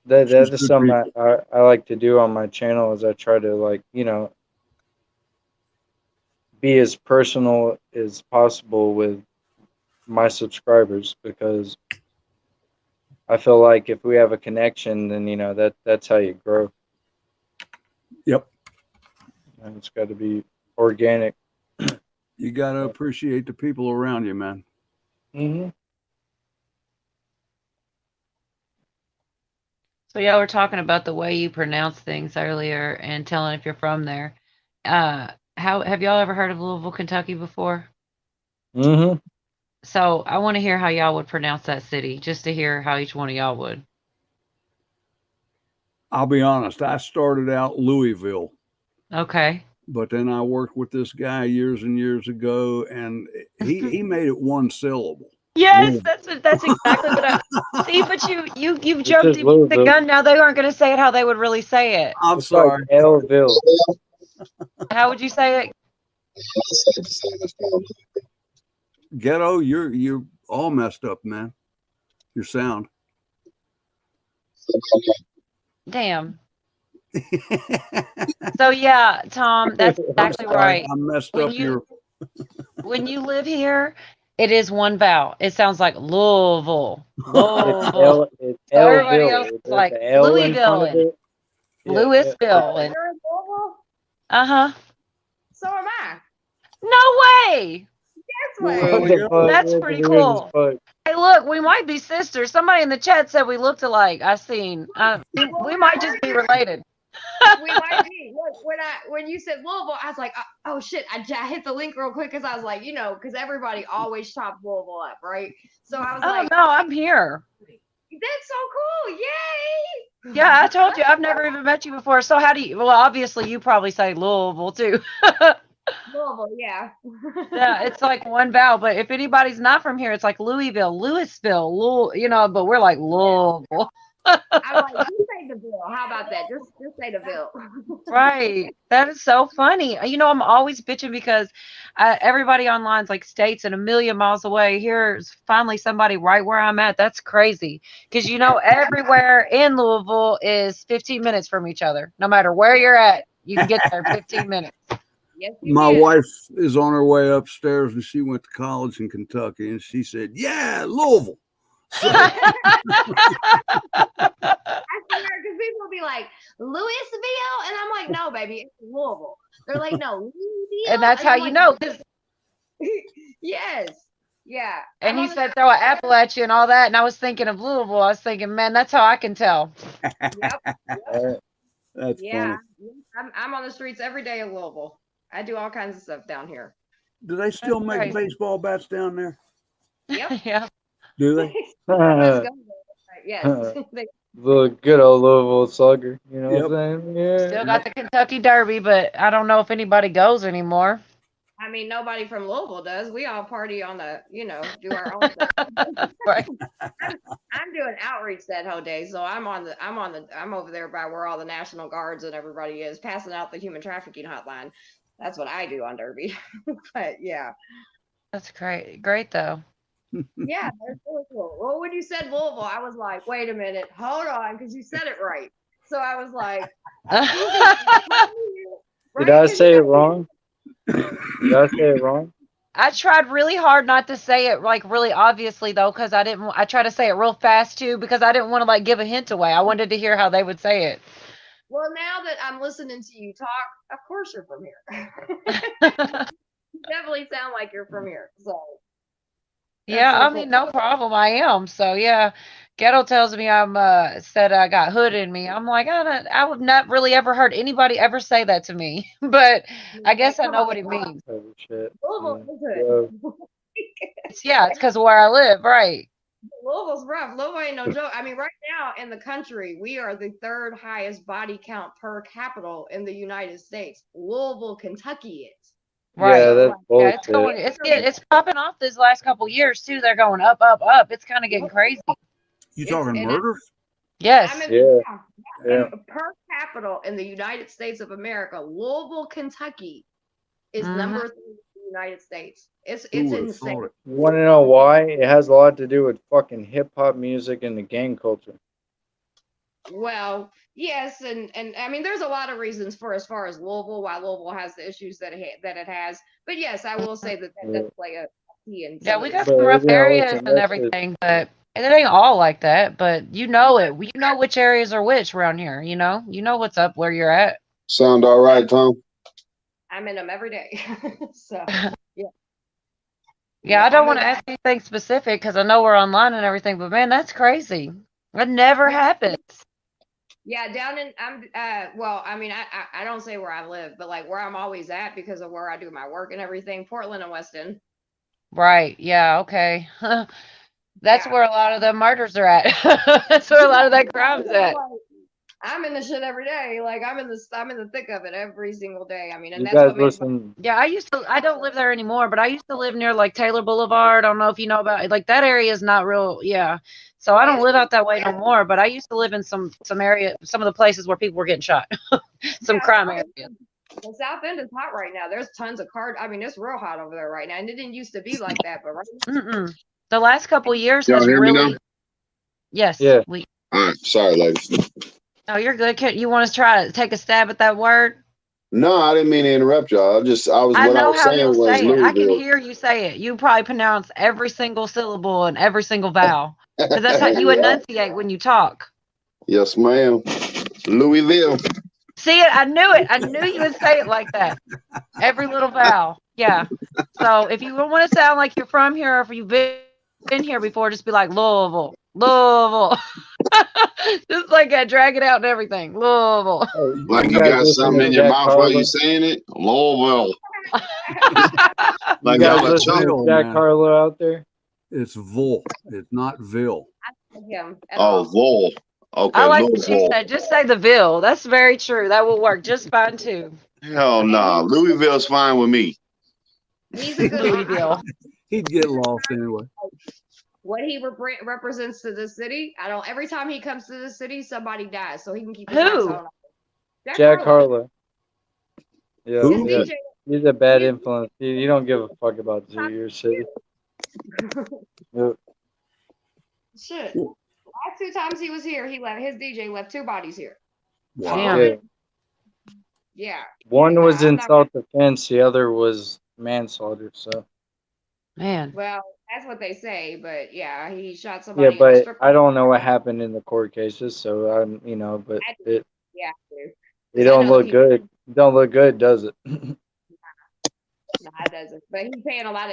That She's is good something people. I like to do on my channel is I try to be as personal as possible with my subscribers because I feel like if we have a connection, then that's how you grow. Yep. And it's got to be organic. You got to appreciate the people around you, man. Mm-hmm. So y'all were talking about the way you pronounce things earlier and telling if you're from there. How have y'all ever heard of Louisville, Kentucky before? Mm-hmm. So I want to hear how y'all would pronounce that city, just to hear how each one of y'all would. I'll be honest. I started out Louisville, Okay. but then I worked with this guy years and years ago, and he made it one syllable. Yes, that's exactly what I see. But you've It's jumped just the Louisville. gun. Now they aren't going to say it how they would really say it. I'm It's like sorry. Elville. How would you say it? Ghetto, you're all messed up, man. Your sound. Damn. So yeah, Tom, that's I'm exactly sorry. right. I messed When up you when you live here, it is one vowel. It sounds like Louisville. It's Louisville. it's So everybody Elville. else is There's like the L in front Louisville of and it. Yeah, Louisville and You're in Louisville? uh-huh. So am I. No way. That's Well, way. there What we the go. fuck? That's That's pretty weird as cool. fuck. Hey, look, we might be sisters. Somebody in the chat said we looked alike. I seen. We might just be related. We might be. Look, when you said Louisville, I was like, oh shit! I hit the link real quick because I was like, because everybody always chops Louisville up, right? So I was Oh like, no, I'm here. that's so cool! Yay! Yeah, I told you I've never even met you before. So how do you? Well, obviously you probably say Louisville too. Louisville, yeah. Yeah, it's like one vowel. But if anybody's not from here, it's like Louisville, Louisville, But we're like Louisville. I'm like, just say the bill. How about that? Just say the bill. Right. That is so funny. I'm always bitching because everybody online's like states and a million miles away. Here's finally somebody right where I'm at. That's crazy. Because everywhere in Louisville is 15 minutes from each other. No matter where you're at, you can get there in 15 minutes. Yes, you My can. wife is on her way upstairs, and she went to college in Kentucky, and she said, "Yeah, Louisville." So, I swear, because people will be like, Louisville? And I'm like, no, baby, it's Louisville. They're like, no, Louisville. And that's how I'm you like, know. 'Cause- yes. Yeah. And I'm he on the said throw an apple at you and all that. And I was thinking of Louisville. I was thinking, man, that's how I can tell. Yep. that's Yeah. funny. I'm on the streets every day in Louisville. I do all kinds of stuff down here. Do they still make crazy. baseball bats down there? Yep. Yeah. Do they? Let's go. Yes. The good old Louisville Slugger. You know Yep. what I'm saying? Yeah. Still got the Kentucky Derby, but I don't know if anybody goes anymore. I mean, nobody from Louisville does. We all party on the, do our own stuff. Right. I'm doing outreach that whole day, so I'm over there by where all the National Guards and everybody is, passing out the human trafficking hotline. That's what I do on Derby. But yeah, That's great. Great though. yeah, that's really cool. Well, when you said Louisville, I was like, wait a minute, hold on, because you said it right. So I was like, Did I say it wrong? Did I say it wrong? I tried really hard not to say it like really obviously though, because I tried to say it real fast too, because I didn't want to like give a hint away. I wanted to hear how they would say it. Well, now that I'm listening to you talk, of course you're from here. You definitely sound like you're from here. So Yeah, really I mean, cool. no problem. I am. So yeah, Ghetto tells me said I got hood in me. I'm like, I would not really ever heard anybody ever say that to me, but I guess I know what it means. Oh shit. Louisville is Yeah. good. It's because of where I live, right? Louisville's rough. Louisville ain't no joke. I mean, right now in the country, we are the third highest body count per capita in the United States. Louisville, Kentucky is. Right. Yeah, that's Yeah, it's bullshit. going. It's popping off these last couple years too. They're going up, up, up. It's kind of getting crazy. You It's- talking and murders? Yes. I'm in, Yeah. yeah, Yeah. and per capita in the United States of America, Louisville, Kentucky is Mhm. number 3 in the United States. It's Who would have insane. thought it? You want to know why? It has a lot to do with fucking hip hop music and the gang culture. Well, yes, and I mean, there's a lot of reasons for as far as Louisville, why Louisville has the issues that it has. But yes, I will say that does play a key in Yeah, some we of got this. some But rough yeah, areas listen, and that's everything, but it ain't all like that. But you know it. You know which areas are which around here. You know what's up where you're at. Sound all right, Tom? I'm in them every day. So Yeah, I don't I'm want to ask anything specific because I know we're online and everything. But man, that's crazy. That never happens. yeah, down in well, I mean, I don't say where I live, but like where I'm always at because of where I do my work and everything, Portland and Weston. Right. Yeah. Okay. That's Yeah. where a lot of the murders are at. That's where a lot of that crime's at. I'm in the shit every day. Like I'm in the thick of it every single day. I mean, and you that's guys what makes listen. Yeah, I don't live there anymore, but I used to live near like Taylor Boulevard. I don't know if you know about it. Like that area is not real. Yeah. So I don't live out that way no more, but I used to live in some area, some of the places where people were getting shot. Some crime areas. the South End is hot right now. There's tons of I mean, it's real hot over there right now, and it didn't used to be like that, but right now, Mm-mm. The last couple years Y'all has hear me now? really. Yes. Yeah. All right. Sorry, ladies. Oh, you're good. You want to try to take a stab at that word? No, I didn't mean to interrupt y'all. I What I know was how saying you'll was say it. I can Louisville. hear you say it. You probably pronounce every single syllable and every single vowel. Because that's how you enunciate when you talk. Yes, ma'am. Louisville. See it? I knew it. I knew you would say it like that. Every little vowel. Yeah. So if you want to sound like you're from here or if you've been here before, just be like Louisville. Louisville. Just like that. Drag it out and everything. Louisville. Like you guys got listen something to in your Jack mouth while you Harlow? saying it. Louisville. Like You guys y'all are listen to Ville, Jack man. Harlow out there? It's Vol. It's not Ville. him at Oh, all. Vol. Okay, I like what you Louisville. said. Just say the Ville. That's very true. That will work just fine too. Hell nah. Louisville's fine with me. He's a good Louisville. He'd get lost anyway. what he represents to the city. I don't. Every time he comes to the city, somebody dies, so he can keep his Who? lights on. Jack Harlow. Yeah, Who? yeah. DJ. He's a bad influence. You don't give a fuck about your city. Yeah. Shit. Last 2 times he was here, his DJ left 2 bodies here. Wow. Damn. Yeah. Yeah. One Yeah, was I'm in not- self-defense. The other was manslaughter. So Man. Well, that's what they say, but yeah, he shot yeah, somebody. in a but strip I don't club. know what happened in the court cases. So I'm, but it Yeah, dude. it I don't know look people- good. Don't look good, does it? No, it doesn't. But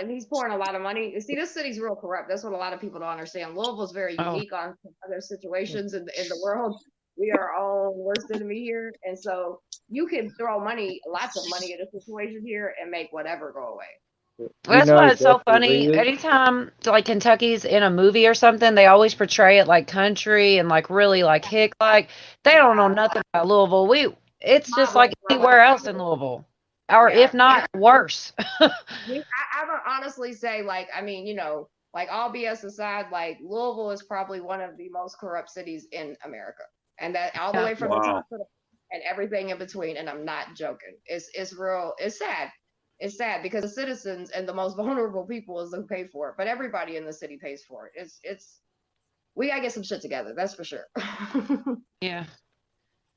he's pouring a lot of money. See, this city's real corrupt. That's what a lot of people don't understand. Louisville's very Oh. unique on other situations in the world. We are our own worst enemy here. And so you can throw lots of money at a situation here and make whatever go away. Well, that's You know why it's so Jesse funny. Lee is? Anytime like Kentucky's in a movie or something, they always portray it like country and like really like hick. Like they don't know nothing about Louisville. It's just like anywhere else in Louisville, or Yeah. if not worse. I would honestly say, like, I mean, like all BS aside, like Louisville is probably one of the most corrupt cities in America, and that all the Yeah. way from the Wow. top to the and everything in between. And I'm not joking. It's real. It's sad. It's sad because the citizens and the most vulnerable people is who pay for it, but everybody in the city pays for it. We gotta get some shit together. That's for sure. Yeah.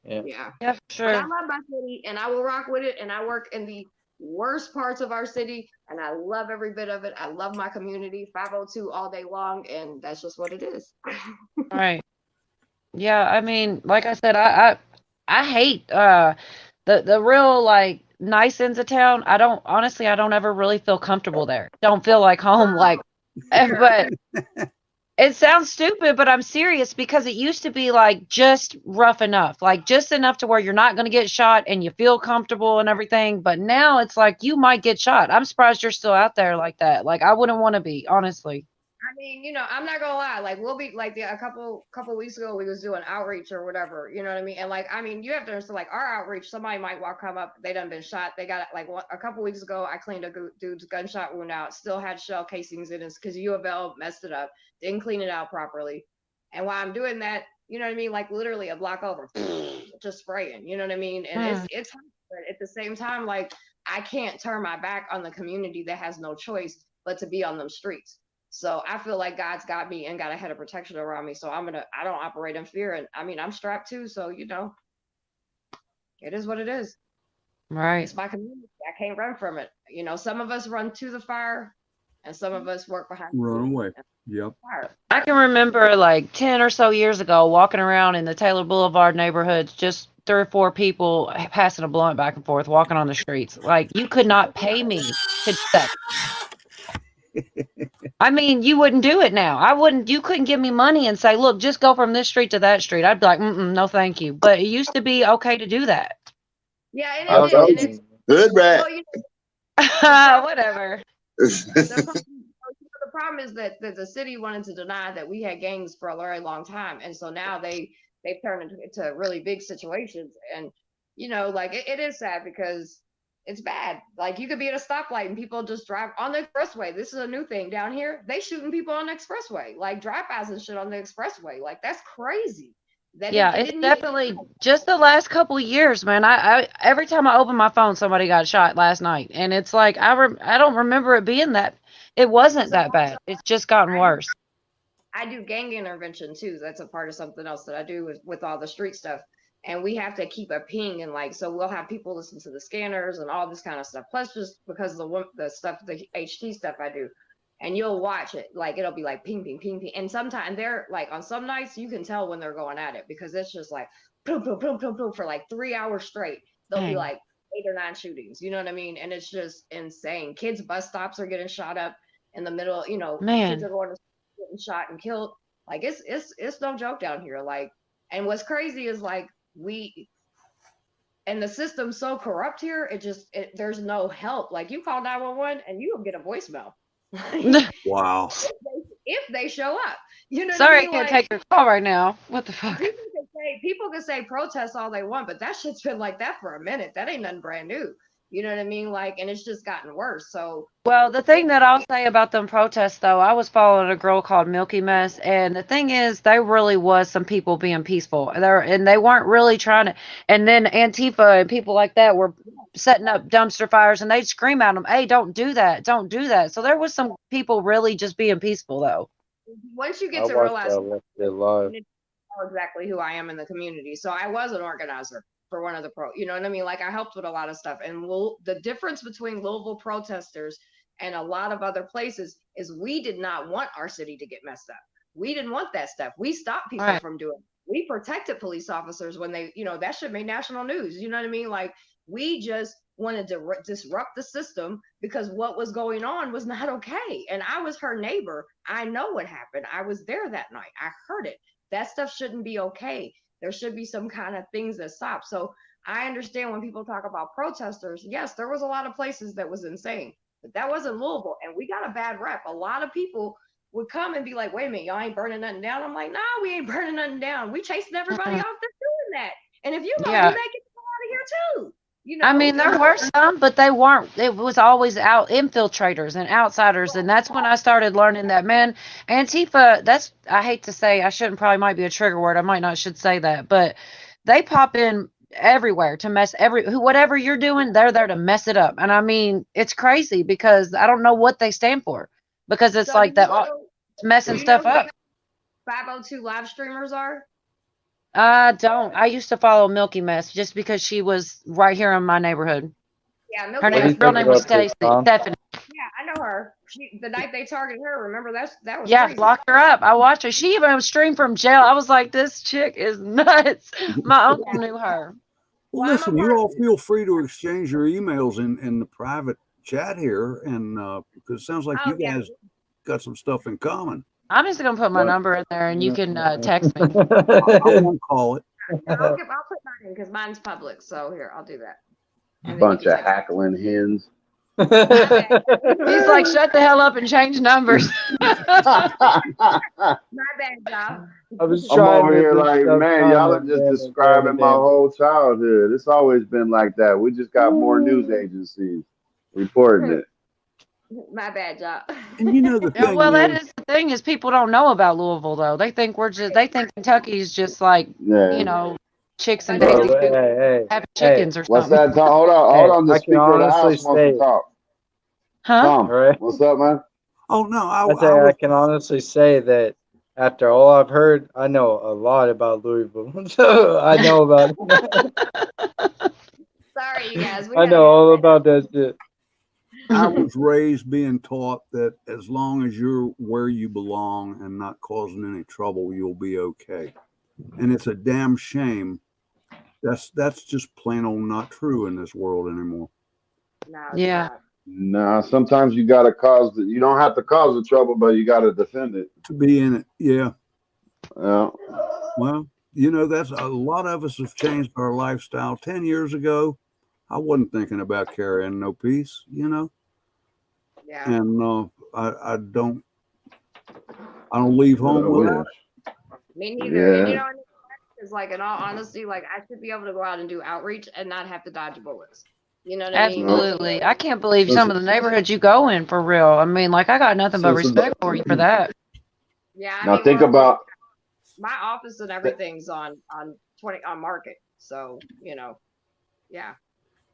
Yeah. Yeah. Yeah, for But I sure. love my city and I will rock with it. And I work in the worst parts of our city and I love every bit of it. I love my community, 502 all day long, and that's just what it is. Right. Yeah, I mean, like I said, I hate the real like nice ends of town. I don't ever really feel comfortable there. Don't feel like home like but it sounds stupid, but I'm serious because it used to be like just rough enough, like just enough to where you're not going to get shot and you feel comfortable and everything. But now it's like you might get shot. I'm surprised you're still out there like that. Like I wouldn't want to be, honestly. I mean, I'm not gonna lie. Like, we'll be like a couple weeks ago, we was doing outreach or whatever. You know what I mean? And like, I mean, you have to understand, like, our outreach. Somebody might come up. They done been shot. They got like a couple weeks ago. I cleaned a dude's gunshot wound out. Still had shell casings in it because U of L messed it up. Didn't clean it out properly. And while I'm doing that, you know what I mean? Like literally a block over, just spraying. You know what I mean? And it's hard, but at the same time, like, I can't turn my back on the community that has no choice but to be on them streets. So I feel like God's got me and got a head of protection around me. So I don't operate in fear. And I mean, I'm strapped too. So, it is what it is. Right. It's my community. I can't run from it. Some of us run to the fire and some of us work behind the Run scenes. away. Yep. Fire. I can remember like 10 or so years ago walking around in the Taylor Boulevard neighborhoods, just 3 or 4 people passing a blunt back and forth, walking on the streets. Like, you could not pay me to do that. I mean, you wouldn't do it now. You couldn't give me money and say, look, just go from this street to that street. I'd be like, no, thank you. But it used to be okay to do that. Yeah, and I was it is. And hoping- it's, Hood rat. Whatever. The problem is that the city wanted to deny that we had gangs for a very long time, and so now they've turned into really big situations. And like it is sad because it's bad. Like, you could be at a stoplight and people just drive on the expressway. This is a new thing down here. They shooting people on the expressway, like drive-bys and shit on the expressway. Like, that's crazy. It's definitely just the last couple of years, man. I every time I open my phone, somebody got shot last night, and it's like I don't remember it being that. It wasn't that bad. It's just gotten worse. I do gang intervention too. That's a part of something else that I do with all the street stuff. And we have to keep a ping, and like, so we'll have people listen to the scanners and all this kind of stuff. Plus, just because of the stuff, the HT stuff I do, and you'll watch it, like it'll be like ping, ping, ping, ping. And sometimes they're like, on some nights you can tell when they're going at it because it's just like boom, boom, boom, boom, boom for like 3 hours straight. There'll be like 8 or 9 shootings. You know what I mean? And it's just insane. Kids' bus stops are getting shot up in the middle. Man. Kids are going to getting shot and killed. Like, it's no joke down here. Like, and what's crazy is like, and the system's so corrupt here, there's no help. Like, you call 911 and you'll get a voicemail. Wow. If they show up. Sorry, I can't take your call right now. What the fuck? People can say protest all they want, but that shit's been like that for a minute. That ain't nothing brand new. You know what I mean? Like, and it's just gotten worse. So, well, the thing that I'll say about them protests, though, I was following a girl called Milky Mess, and the thing is, there really was some people being peaceful. And they weren't really trying to. And then Antifa and people like that were setting up dumpster fires, and they'd scream at them, "Hey, don't do that, don't do that." So there was some people really just being peaceful, though. Once you I get to watched realize that live. exactly who I am in the community, so I was an organizer for one of the you know what I mean? Like, I helped with a lot of stuff. And the difference between Louisville protesters and a lot of other places is we did not want our city to get messed up. We didn't want that stuff. We stopped people from doing it. We protected police officers when they, that should make national news. You know what I mean? Like, we just wanted to disrupt the system because what was going on was not okay. And I was her neighbor. I know what happened. I was there that night. I heard it. That stuff shouldn't be okay. There should be some kind of things that stop. So I understand when people talk about protesters. Yes, there was a lot of places that was insane, but that wasn't Louisville. And we got a bad rep. A lot of people would come and be like, wait a minute, y'all ain't burning nothing down. I'm like, nah, we ain't burning nothing down. We chasing everybody off that's doing that. And if you don't do that, get the hell out of here too. I mean, there were some, but they weren't. It was always out infiltrators and outsiders, and that's when I started learning that, man, Antifa. I hate to say, I shouldn't, probably might be a trigger word. I might not should say that, but they pop in everywhere to mess whatever you're doing. They're there to mess it up, and I mean, it's crazy because I don't know what they stand for because it's like that, it's messing stuff up. 502 live streamers are. I don't. I used to follow Milky Mess just because she was right here in my neighborhood. Yeah, her real name was Stephanie. Yeah, I know her. The night they targeted her, remember that was crazy. Locked her up. I watched her. She even streamed from jail. I was like, this chick is nuts. My uncle knew her. Well, listen, you all feel free to exchange your emails in the private chat here, and because it sounds like you guys got some stuff in common. I'm just gonna put my number in there, and you can text me. I won't call it. I'll put mine in because mine's public. So here, I'll do that. A bunch of hackling hens. He's like, shut the hell up and change numbers. My bad, y'all. I was I'm trying over to here do like, stuff man, y'all are common, just damn it, describing my damn it. whole childhood. It's always been like that. We just got more news agencies reporting it. My bad, y'all. And you know the Yeah, thing well, that is, is the thing is people don't know about Louisville though. They think they think Kentucky's just like, Yeah. you know, chicks and Well, Daisy Well, Duke hey, having hey, chickens or What's something. that, Tom? Hold on, hey, hold on. The I can Speaker of the honestly House wants to say, talk. Huh? Tom, right? what's up, man? oh no, I I say I was can honestly say that after all I've heard, I know a lot about Louisville. So I know about sorry, you guys. We I had know all about that shit. I was raised being taught that as long as you're where you belong and not causing any trouble, you'll be okay. And it's a damn shame. That's just plain old not true in this world anymore. No, it's Yeah. not. Nah, sometimes you gotta you don't have to cause the trouble, but you gotta defend it. To be in it, yeah. Yeah. Well, you know, that's a lot of us have changed our lifestyle. 10 years ago, I wasn't thinking about carrying no peace, you know, Yeah. and I don't leave home with it. Me neither. And you Yeah. know, it's like, in all honesty, like I should be able to go out and do outreach and not have to dodge bullets. You know what I mean? Absolutely. I can't believe Since- some of the neighborhoods you go in for real. I mean, like I got nothing but Since- respect for you for that. Yeah. I Now mean, think well, about my office and everything's on 20 on market. So, you know, yeah,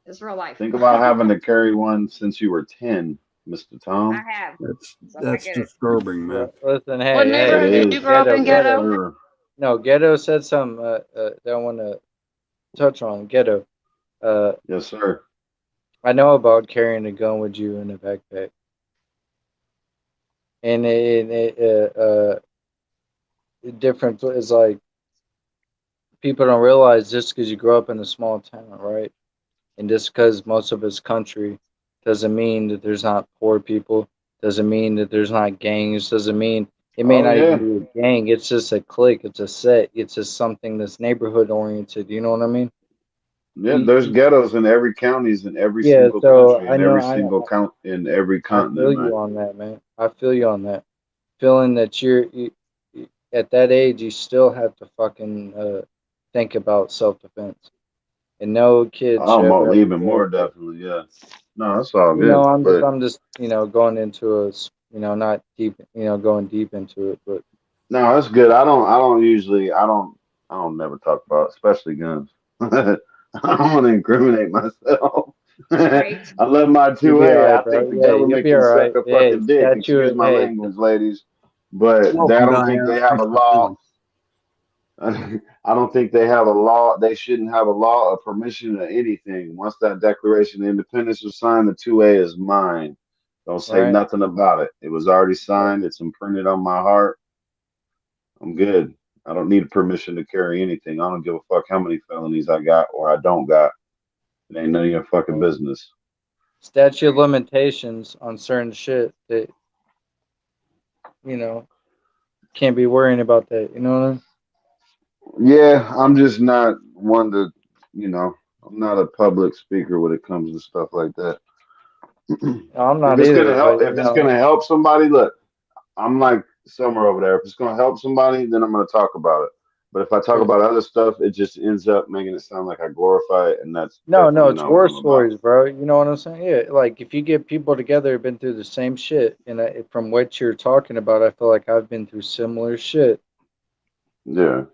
it's real life. think about having to carry one since you were 10, Mr. I Tom. have. That's So I get it. disturbing, man. Listen, hey, What hey, neighborhood it did is. you grow up in, Ghetto. Ghetto? Sure. No, Ghetto said something that I want to touch on. Ghetto. Yes, sir. I know about carrying a gun with you in a backpack, and the difference is like people don't realize just because you grow up in a small town, right? And just because most of it's country doesn't mean that there's not poor people. Doesn't mean that there's not gangs. Doesn't mean it may Oh, not yeah. even be a gang. It's just a clique. It's a set. It's just something that's neighborhood oriented. You know what I mean? Yeah, there's ghettos in every counties in every Yeah. single So country I in know. every single count in every I feel continent, man. you on that, man. I feel you on that. Feeling that at that age, you still have to fucking think about self defense. And no kid should ever have to Even feel more like that. definitely, yeah. No, that's all You know, good. I'm just, going into not deep, going deep into it, but No, that's good. I don't never talk about, especially guns. I don't want to incriminate myself. Right. I love my you'll be 2A. all right, I bro. think the Yeah, you'll government be all can right. suck a Hey, fucking dick. Excuse my hey, language, ladies. But I Welcome, don't think Diana. they have a Thanks for law. coming. I don't think they have a law. They shouldn't have a law or permission or anything. Once that Declaration of Independence was signed, the 2A is mine. Don't say right. nothing about it. It was already signed. It's imprinted on my heart. I'm good. I don't need permission to carry anything. I don't give a fuck how many felonies I got or I don't got. It ain't none of your fucking business. Statute of limitations on certain shit that, can't be worrying about that. You know what I mean? Yeah, I'm just not one to, I'm not a public speaker when it comes to stuff like that. No, I'm If not it's either, gonna help, but if it's gonna help somebody, look, I'm like Summer over there. If it's gonna help somebody, then I'm gonna talk about it. But if I talk about other stuff, it just ends up making it sound like I glorify it, and that's no, definitely it's not war what I'm about. stories, bro. You know what I'm saying? Yeah, like if you get people together who've been through the same shit, and from what you're talking about, I feel like I've been through similar shit. Yeah.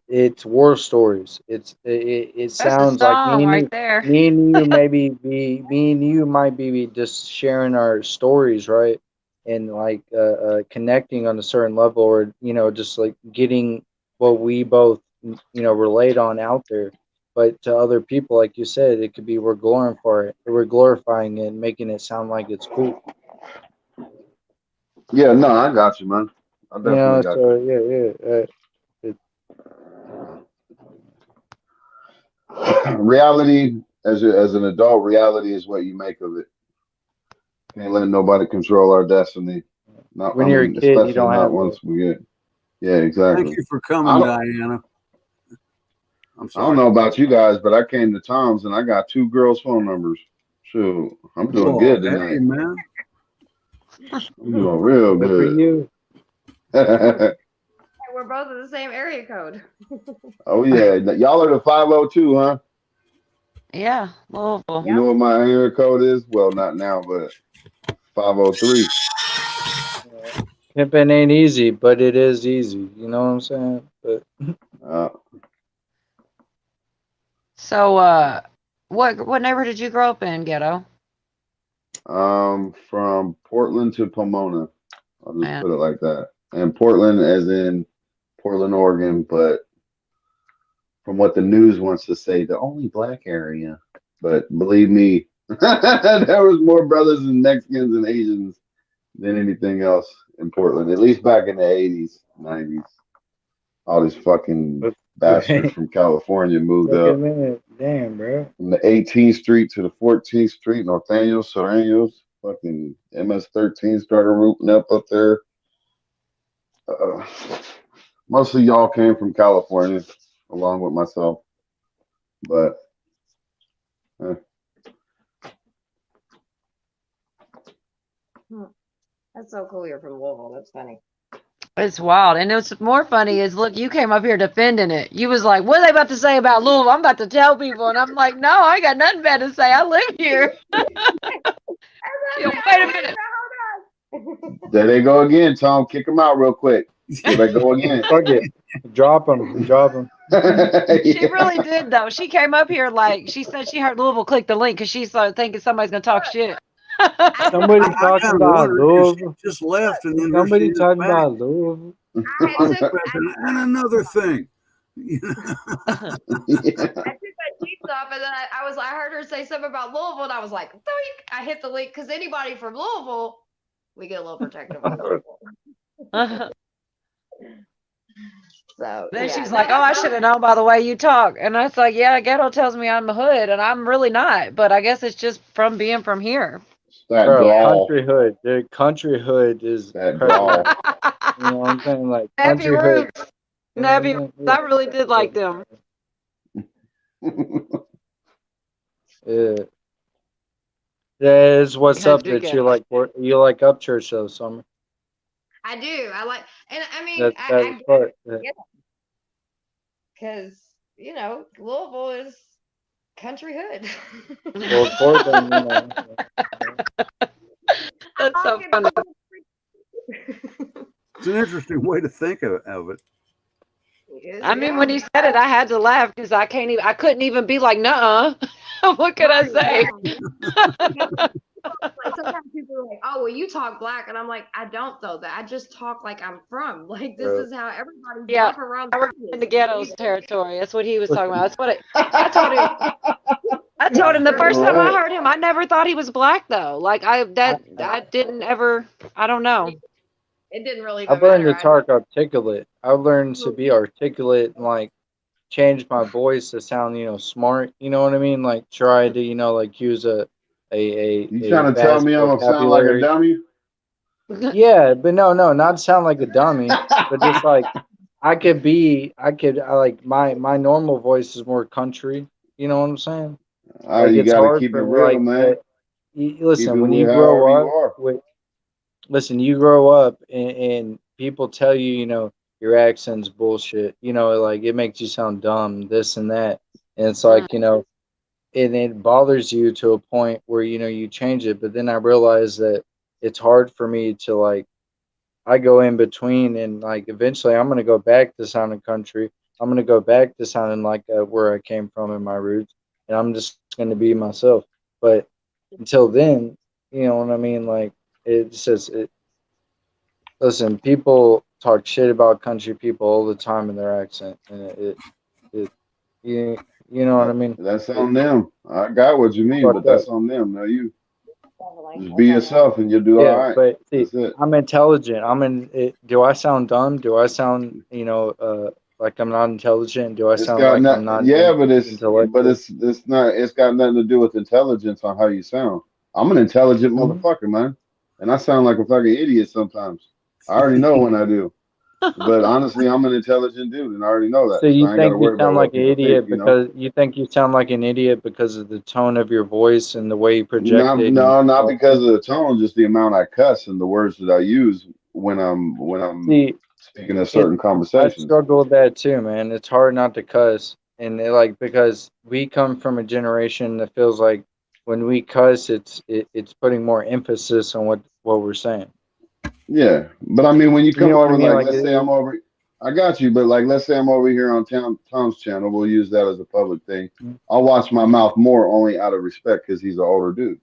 It's war stories. It That's a sounds like song right there. me and you might be just sharing our stories, right? And like connecting on a certain level, or just like getting what we both relate on out there. But to other people, like you said, it could be we're glorifying it and making it sound like it's cool. Yeah, no, I got you, man. I definitely got So you. yeah. Reality, as an adult, reality is what you make of it. Can't let nobody control our destiny. Not, When you're a kid, you especially don't not have once we get. Yeah, Thank exactly. you for I coming, don't, Diana. I'm I don't sorry. know about you guys, but I came to Tom's and I got 2 girls' phone numbers. Shoot, I'm doing Oh, good hey, tonight. man. I'm doing real Good for good. you. Hey, we're both in the same area code. Oh yeah, y'all are the 502, huh? Yeah, Louisville. You know what my area code is? Well, not now, but 503. Pimping ain't easy, but it is easy. You know what I'm saying? But Uh, So, what neighborhood did you grow up in, Ghetto? from Portland to Pomona. I'll just Man. put it like that. And Portland, as in Portland, Oregon, but from what the news wants to say, the only black area. But believe me, there was more brothers and Mexicans and Asians than anything else in Portland, at least back in the 80s, 90s. All these fucking bastards from California moved look up at that. Damn, bro. from the 18th Street to the 14th Street, Nathaniel Serranos. Fucking MS-13 started rooting up there. Mostly y'all came from California, along with myself. But That's so cool. You're from Louisville. That's funny. It's wild. And what's more funny is, look, you came up here defending it. You was like, what are they about to say about Louisville? I'm about to tell people. And I'm like, no, I ain't got nothing bad to say. I live here. Yo, wait a minute. there they go again, Tom. Kick them out real quick. There they go again. Fuck it. Drop them. Drop them. She really did, though. She came up here like, she said she heard Louisville click the link because she started thinking somebody's going to talk shit. Somebody I talking kinda about wondered 'cause Louisville. she just left, and then here Somebody she is talking back. about Louisville. And another thing. I took my jeans off, and then I heard her say something about Louisville, and I was like, "Doink." I hit the link because anybody from Louisville, we get a little protective on Louisville. So Then yeah, she's no, like, oh, I should have known by the way you talk. And I was like, yeah, Ghetto tells me I'm a hood, and I'm really not. But I guess it's just from being from here. That Bro, drawl. country hood. Dude, country hood is That prevalent. drawl. You know what I'm saying? Like Nappy country hood. Roots. You know what I'm Nappy saying? Roots. I really did like them. Yeah. That is what's up Country that you like. You like Upchurch though, Summer. I do. I like, and I mean, That's I that part. because you know Louisville is country hood. Well, Portland, you know. That's so funny. It's an interesting way to think of it. I mean, when he said it, I had to laugh because I couldn't even be like, nuh-uh. What could I say? Like sometimes people are like, "Oh, well, you talk black," and I'm like, "I don't though. That I just talk like I'm from. Like this is how everybody Yeah, talk around." we're in the Ghetto's territory. That's what he was talking about. That's what I told him. I told him the first time I heard him, I never thought he was black though. Like I didn't ever. I don't know. It didn't really. Even I've learned to matter. talk articulate. I've learned to be articulate and like change my voice to sound, you know, smart. You know what I mean? Like try to, you know, like use a You trying to tell vast me I'm gonna sound like a vocabulary. dummy? Yeah, but no, not sound like a dummy, but just like I like my normal voice is more country. You know what I'm saying? Oh, Like you it's gotta hard keep it for real, like man. listen, Keep it when you however grow you up are. with listen, you grow up and people tell you, you know, your accent's bullshit. You know, like it makes you sound dumb, this and that. And it's like, you know, and it bothers you to a point where, you know, you change it. But then I realize that it's hard for me to like, I go in between and like eventually I'm going to go back to sounding country. I'm going to go back to sounding like where I came from in my roots. And I'm just going to be myself. But until then, you know what I mean? Like, it's just, listen, people talk shit about country people all the time in their accent. And you know what I mean? That's on them. I got what you mean, Fucked but that's up. on them. Now you Definitely. just be yourself and you'll do all Yeah, right. but see, That's it. I'm intelligent. Do I sound dumb? Do I sound, you know, like I'm not intelligent? Do I It's sound got like not, I'm not yeah, but intellectual? it's not. It's got nothing to do with intelligence on how you sound. I'm an intelligent Mhm. motherfucker, man, and I sound like a fucking idiot sometimes. I already know when I do. But honestly, I'm an intelligent dude, and I already know that. So you I ain't got to think worry you about sound what like an people idiot think, you know? because you think you sound like an idiot because of the tone of your voice and the way you project No, it? no, and not all because that? of the tone, just the amount I cuss and the words that I use when I'm See, speaking of certain I conversations. struggle with that too, man. It's hard not to cuss, and like because we come from a generation that feels like when we cuss, it's putting more emphasis on what we're saying. Yeah, but I mean, when you You come know what I over, mean? like, Like let's say I'm over, I got you, but like, let's say I'm over here on Tom's channel, we'll use that as a public thing. I'll watch my mouth more only out of respect because he's an older dude.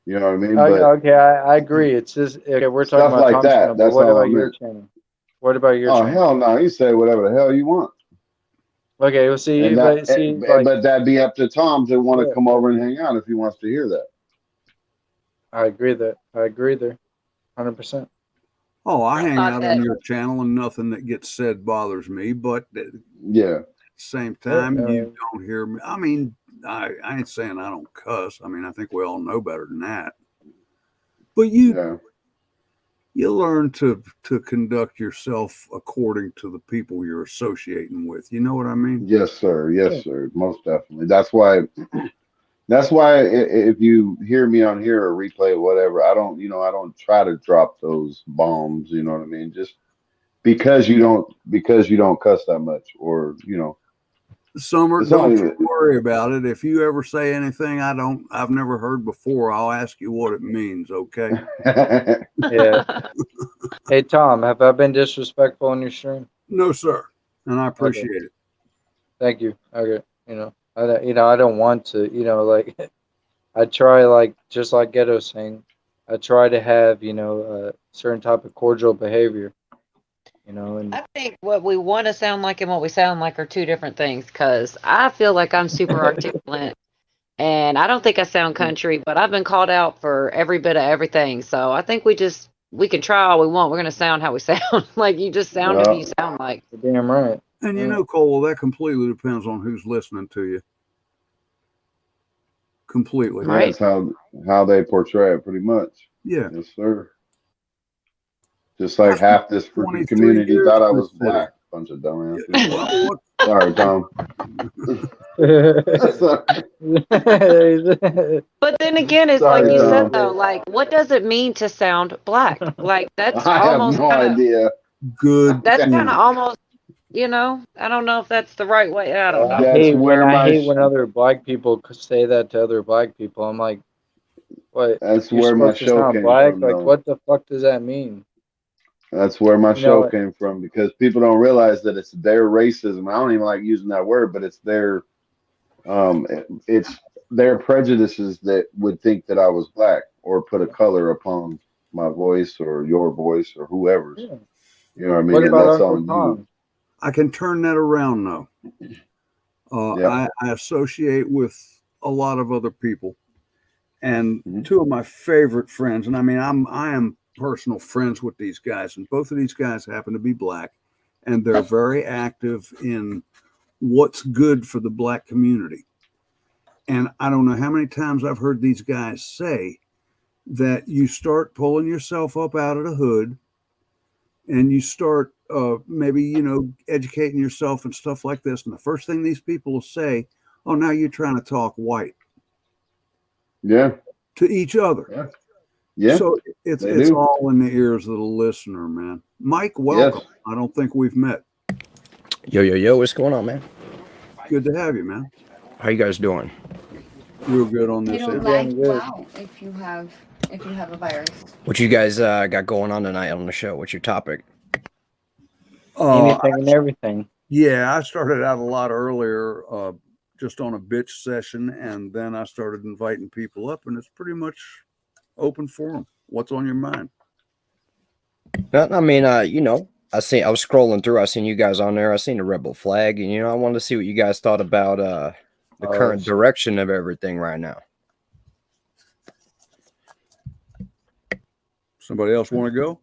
You know what I mean? But okay, I agree. It's just okay. We're talking stuff about like Tom's that, channel, but that's what all I about your meant. channel? What about your Oh, channel? hell no, you say whatever the hell you want. Okay, well, see, And but see, like, but that'd be up to Tom to want to yeah, come over and hang out if he wants to hear that. I agree there. 100%. Oh, I hang thought out that- on your channel and nothing that gets said bothers me, but at the Yeah. same time, Yeah, you don't hear me. I mean, I ain't saying I don't cuss. I mean, I think we all know better than that. But Yeah. you learn to conduct yourself according to the people you're associating with. You know what I mean? Yes, sir. Yeah. Yes, sir. Most definitely. That's why if you hear me on here or replay or whatever, I don't try to drop those bombs, you know what I mean? Just because you don't cuss that much, or Summer, it's don't only you worry about it. If you ever say anything I've never heard before, I'll ask you what it means, okay? Yeah. Hey, Tom, have I been disrespectful on your stream? No, sir. And I appreciate it. Thank you. Okay. I don't want to, like, I try, like, just like Ghetto's saying, I try to have, a certain type of cordial behavior, and I think what we want to sound like and what we sound like are two different things. Because I feel like I'm super articulate, and I don't think I sound country, but I've been called out for every bit of everything. So I think we can try all we want. We're gonna sound how we sound. Like you just sound who you sound like. you're damn right. And you Yeah. know, Cole, that completely depends on who's listening to you. Completely. Right. That's how they portray it, pretty much. Yeah. Yes, sir. Just like half this freaking 23 community years thought I in was this city. black. Bunch of dumbasses. Well, what- Sorry, Tom. But then again, it's Sorry, like you Tom. said though. Like, what does it mean to sound black? Like that's I have almost no kind of idea. good. that's point. kind of almost. I don't know if that's the right way. I don't know. I That's hate where my when other black people say that to other black people. I'm like, what? that's You're where my supposed to show sound came black? from, Like, though. what the fuck does that mean? That's where my You show know, came from, because people don't realize that it's their racism. I don't even like using that word, but it's their it's their prejudices that would think that I was black or put a color upon my voice or your voice or whoever's. Yeah. You know what I mean? What And about that's Uncle on you. Tom? I can turn that around though. Yeah. I associate with a lot of other people, and Mhm. two of my favorite friends, and I mean, I am personal friends with these guys, and both of these guys happen to be black, and they're very active in what's good for the black community. And I don't know how many times I've heard these guys say that you start pulling yourself up out of the hood and you start maybe educating yourself and stuff like this, and the first thing these people will say, oh, now you're trying to talk white Yeah. to each other. Yeah. Yeah. So it's they do. all in the ears of the listener, man. Mike, welcome. Yes. I don't think we've met. Yo, what's going on, man? Good to have you, man. How you guys doing? Real good on They this don't end. like good. you out if you have a virus. What you guys got going on tonight on the show? What's your topic? Anything and everything. Yeah, I started out a lot earlier, just on a bitch session, and then I started inviting people up, and it's pretty much open forum. What's on your mind? I mean, I was scrolling through. I seen you guys on there. I seen the rebel flag, and I wanted to see what you guys thought about the current direction of everything right now. Somebody else want to go?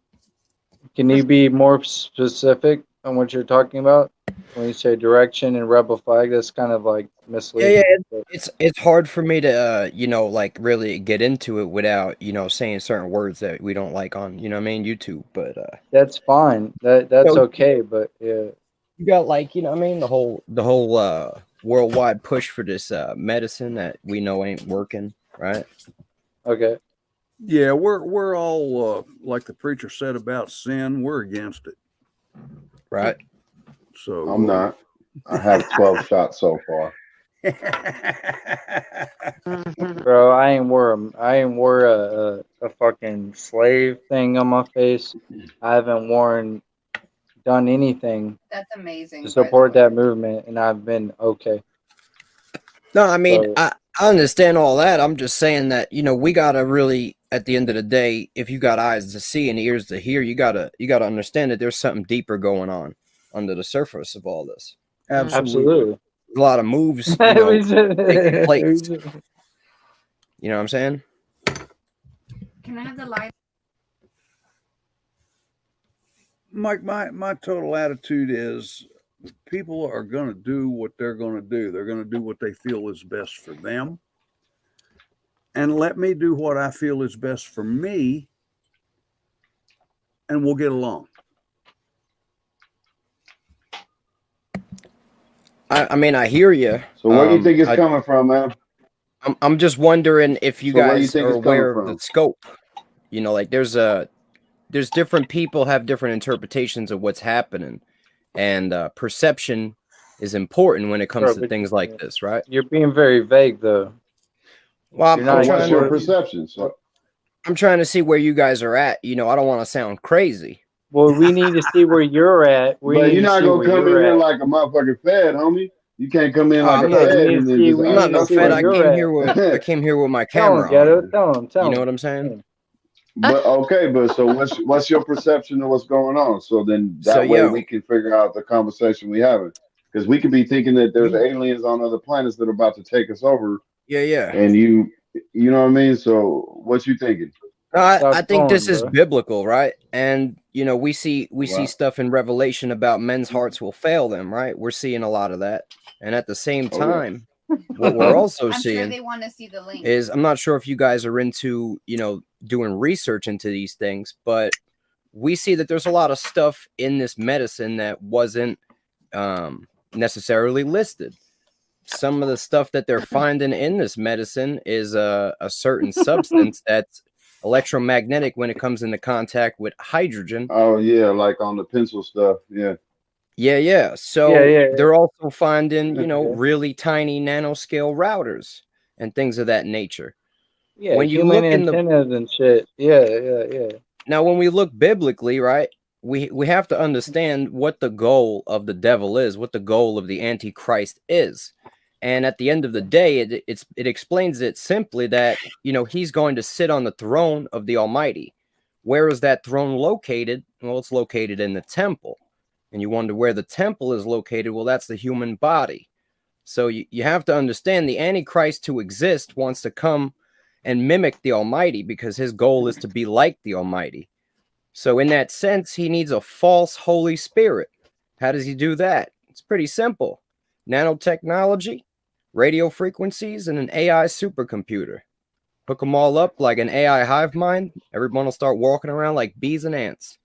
Can you be more specific? on what you're talking about? When you say direction and rebel flag, that's kind of like Yeah, misleading. yeah. It's hard for me to you know, like really get into it without, you know, saying certain words that we don't like on, you know what I mean, YouTube. But That's fine. That's So- okay. But yeah, you got like, you know what I mean, the whole worldwide push for this medicine that we know ain't working, right? okay. Yeah, we're all like the preacher said about sin. We're against it. Right. So I'm not. I have 12 shots so far. Mhm. Bro, I ain't wore a fucking slave thing on my face. I haven't done anything That's amazing. to by the support way. that movement, and I've been okay. No, I mean, So- I understand all that. I'm just saying that, you know, we gotta really, at the end of the day, if you got eyes to see and ears to hear, you gotta understand that there's something deeper going on under the surface of all this. Absolutely. There's a lot of moves, you know, taking place. You know what I'm saying? Can I have the light? Mike, my total attitude is people are going to do what they're going to do. They're going to do what they feel is best for them. And let me do what I feel is best for me, and we'll get along. I mean, I hear you. So where do you think it's coming from, man? I'm just wondering if you So where do you guys think are it's coming aware of from? the scope. You know, like there's different people have different interpretations of what's happening, and perception is important when it comes Bro, to but things like this, right? You're being very vague, though. Well, You're So not what's trying your to- perception? So I'm trying to see where you guys are at. You know, I don't want to sound crazy. Well, we need to see where you're at. We but need you're to not see gonna where come in you're here at. like a motherfucking fed, homie. You can't come in Oh, like I'm a not- fed we and need then to just see- I'm not no see fed. where I you're came at. here with I came here with my Tell camera him, Ghetto. on. Tell him. You know what I'm saying? But okay, but so what's your perception of what's going on? So then that So, way yo. we can figure out the conversation we having. Because we could be thinking that there's aliens on other planets that are about to take us over, Yeah. and you know what I mean. So what you thinking? No, Stop I think this trolling, is bro. biblical, right? And you know, we see Wow. stuff in Revelation about men's hearts will fail them, right? We're seeing a lot of that. And at the same Oh, yeah. time, what we're also I'm sure seeing they want to see the link. is I'm not sure if you guys are into, you know, doing research into these things, but we see that there's a lot of stuff in this medicine that wasn't necessarily listed. Some of the stuff that they're finding in this medicine is a certain substance that's electromagnetic when it comes into contact with hydrogen. Oh yeah, like on the pencil stuff. Yeah. Yeah. So Yeah. they're also finding, you know, Okay. really tiny nanoscale routers and things of that nature. Yeah, When you human look in the- antennas and shit. Yeah. Now, when we look biblically, right, we have to understand what the goal of the devil is, what the goal of the Antichrist is. And at the end of the day, it explains it simply that, you know, he's going to sit on the throne of the Almighty. Where is that throne located? Well, it's located in the temple. And you wonder where the temple is located. Well, that's the human body. So you have to understand the Antichrist to exist wants to come and mimic the Almighty because his goal is to be like the Almighty. So in that sense, he needs a false Holy Spirit. How does he do that? It's pretty simple. Nanotechnology, radio frequencies, and an AI supercomputer. Hook them all up like an AI hive mind. Everyone will start walking around like bees and ants.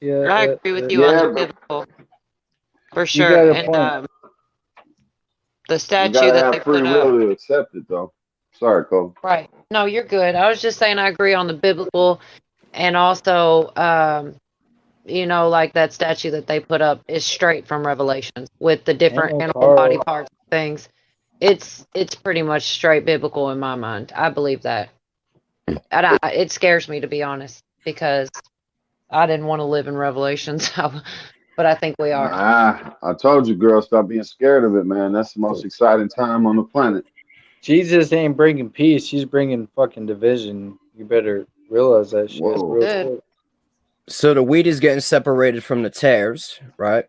Yeah. I agree with you on yeah, the but- biblical, for You sure. got a And point. the You statue gotta that they have free put will up. to accept it, though. Sorry, Cole. Right. No, you're good. I was just saying I agree on the biblical, and also, you know, like that statue that they put up is straight from Revelations with the different Oh, animal body Carl. parts and things. It's pretty much straight biblical in my mind. I believe that. And it scares me, to be honest, because I didn't want to live in Revelations, but I think we are. I told you, girl, stop being scared of it, man. That's the most exciting time on the planet. Jesus ain't bringing peace. He's bringing fucking division. You better realize that shit. Whoa. Real Good. quick. So the wheat is getting separated from the tares, right?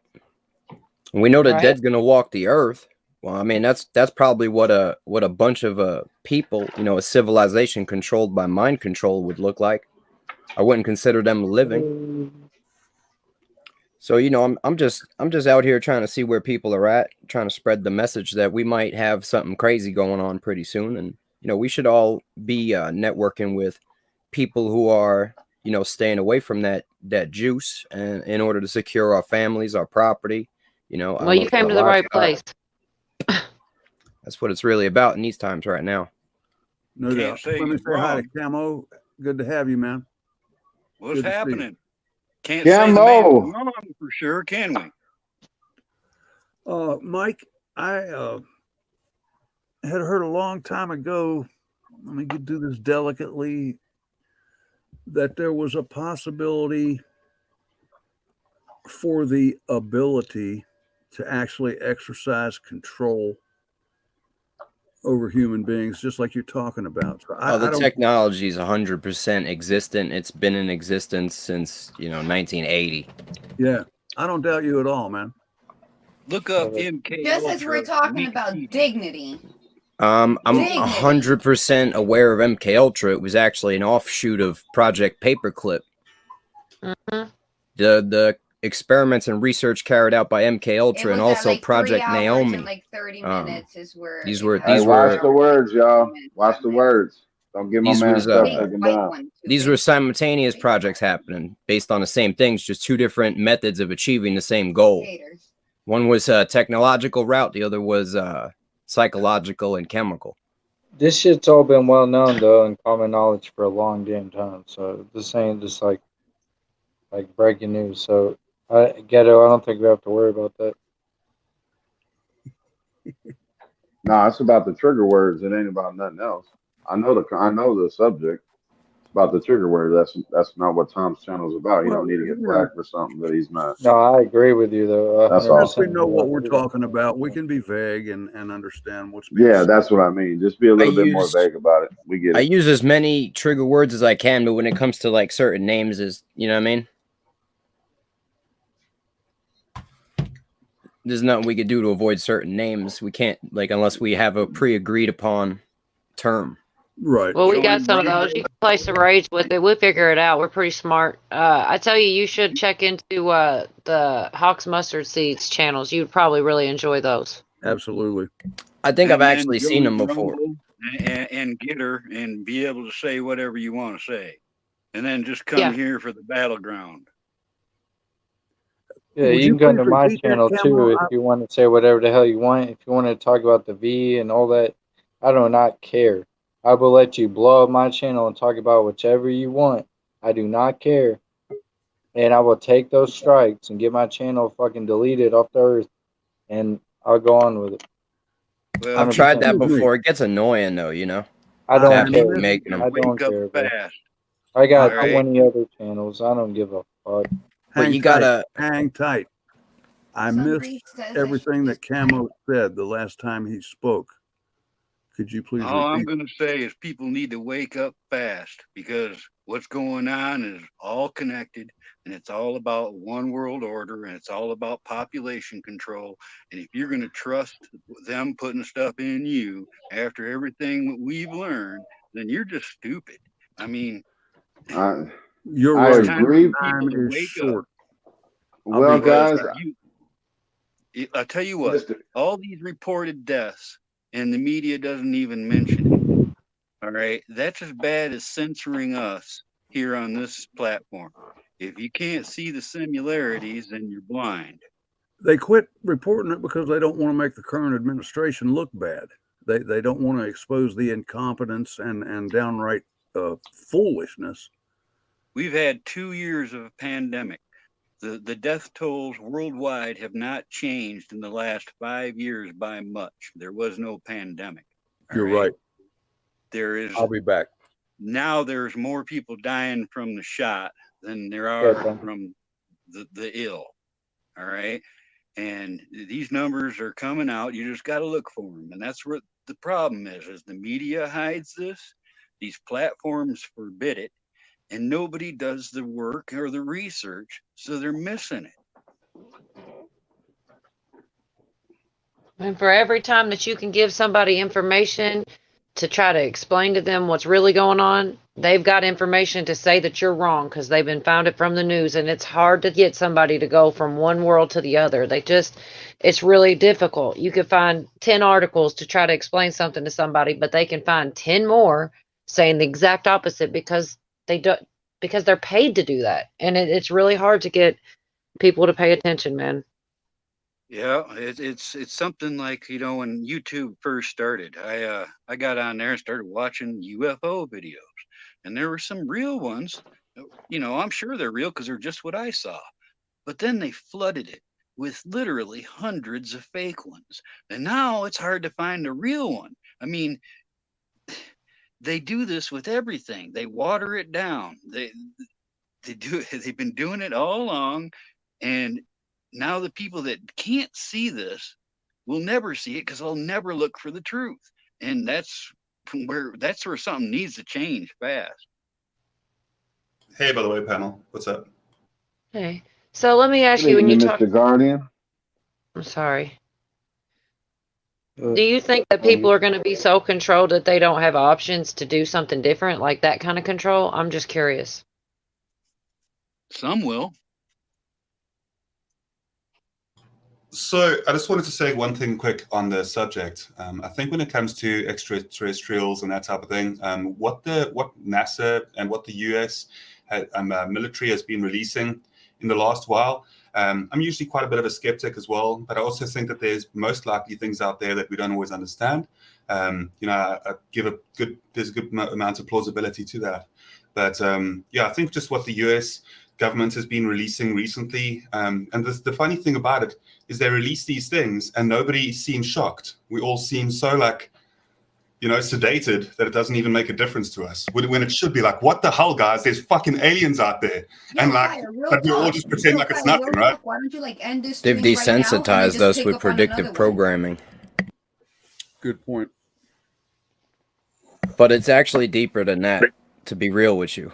And we know the Right. dead's gonna walk the earth. Well, I mean that's probably what a bunch of people, you know, a civilization controlled by mind control would look like. I wouldn't consider them living. So, you know, I'm just out here trying to see where people are at, trying to spread the message that we might have something crazy going on pretty soon. And, you know, we should all be networking with people who are, you know, staying away from that juice, and in order to secure our families, our property, you know. Well, you came to the right place. That's what it's really about in these times right now. No Can't doubt. say Let me you're say hi to wrong. Camo. Good to have you, man. What's Good to see you. happening? Can't say the man Camo. is wrong for sure, can we? Mike, I had heard a long time ago, let me do this delicately, that there was a possibility for the ability to actually exercise control over human beings, just like you're talking about. So The technology is 100% existent. It's been in existence since, you know, 1980. Yeah, I don't doubt you at all, man. Look up MK. Just as we're talking about dignity. I'm Dignity. 100% aware of MK Ultra. It was actually an offshoot of Project Paperclip. Mhm. The experiments and research carried out by MK It Ultra was and at, also like, 3 Project hours Naomi. and, like, 30 Um, minutes is where these it were- had Hey, these watch were- the words, y'all. 30 minutes, Watch 5 the minutes. words. Don't get my These man was, stuff Big taken white down. one, too, These big. were simultaneous projects happening based on the same things, just two different methods of achieving the same goal. Haters. One was a technological route, the other was psychological and chemical. This shit's all been well known though and common knowledge for a long damn time. So this ain't just like breaking news. So Ghetto, I don't think we have to worry about that. No, it's about the trigger words. It ain't about nothing else. I know the subject. It's about the trigger word. That's not what Tom's channel is about. He Well, don't need to get you know, flagged for something that he's not. No, I agree with you though. That's all. Once we 100%. know what we're talking about, we can be vague and understand what's Yeah, being said. that's what I mean. Just be a little bit more used- vague about it. We get I it. use as many trigger words as I can, but when it comes to like certain names, is, you know what I mean? There's nothing we could do to avoid certain names. We can't, like, unless we have a pre-agreed upon term. Right. Well, we got Johnny some of those. You can play some raids with it. We'll figure it out. We're pretty smart. I tell you, you should check into the Hawks Mustard Seeds channels. You'd probably really enjoy those. Absolutely. I think I've And then actually seen them join before. Rumble and get her and be able to say whatever you want to say, and then just come Yeah. here for the battleground. Yeah, Would you you can go please into my repeat that, channel Camo? too if you want to say whatever the hell you want. If you want to talk about the V and all that, I do not care. I will let you blow up my channel and talk about whichever you want. I do not care. And I will take those strikes and get my channel fucking deleted off the earth, and I'll go on with it. Well, I've tried that Excuse me. before. It gets annoying though, you know. I don't I'm care. listening. Making them. I don't wake up care, bro. fast. I got All right. 20 other channels. I don't give a fuck. But Hang you tight. gotta. Hang tight. I Somebody missed says I everything should that Camo said the last time he spoke. Could you please All I'm repeat? going to say is people need to wake up fast, because what's going on is all connected, and it's all about one world order, and it's all about population control. And if you're going to trust them putting stuff in you after everything that we've learned, then you're just stupid. I mean, You're I right. it's time for agree. people Time to is wake short. Well, be right guys, back. I'll tell you what, Mister- all these reported deaths, and the media doesn't even mention it. All right. That's as bad as censoring us here on this platform. If you can't see the similarities, then you're blind. They quit reporting it because they don't want to make the current administration look bad. They don't want to expose the incompetence and downright foolishness. We've had 2 years of a pandemic. The death tolls worldwide have not changed in the last 5 years by much. There was no pandemic. all You're right. There is I'll be back. now there's more people dying from the shot than there are Okay. from the ill. All right. And these numbers are coming out. You just got to look for them. And that's what the problem is the media hides this. These platforms forbid it. And nobody does the work or the research. So they're missing it. And for every time that you can give somebody information to try to explain to them what's really going on, they've got information to say that you're wrong because they've been found it from the news, and it's hard to get somebody to go from one world to the other. It's really difficult. You could find 10 articles to try to explain something to somebody, but they can find 10 more saying the exact opposite because they're paid to do that. And it's really hard to get people to pay attention, man. Yeah, it's something like, when YouTube first started, I got on there and started watching UFO videos, and there were some real ones. I'm sure they're real because they're just what I saw. But then they flooded it with literally hundreds of fake ones, and now it's hard to find a real one. I mean, they do this with everything. They water it down. They've been doing it all along, and now the people that can't see this will never see it because they'll never look for the truth. And that's where something needs to change fast. Hey, by the way, panel, what's up? Hey, so let me ask Good you, when you evening, talk, Mr. Guardian. I'm sorry. Do you think that people are going to be so controlled that they don't have options to do something different, like that kind of control? I'm just curious. Some will. So I just wanted to say one thing quick on the subject. I think when it comes to extraterrestrials and that type of thing, what NASA and what the US military has been releasing in the last while, I'm usually quite a bit of a skeptic as well, but I also think that there's most likely things out there that we don't always understand. I give there's a good amount of plausibility to that. But I think just what the US government has been releasing recently, and the funny thing about it is they release these things and nobody seems shocked. We all seem so sedated that it doesn't even make a difference to us. When it should be like, what the hell, guys? There's fucking aliens out there, but we all just pretend like it's nothing, right? Why don't you end this? They've desensitized us with predictive programming. Good point. But it's actually deeper than that, to be real with you.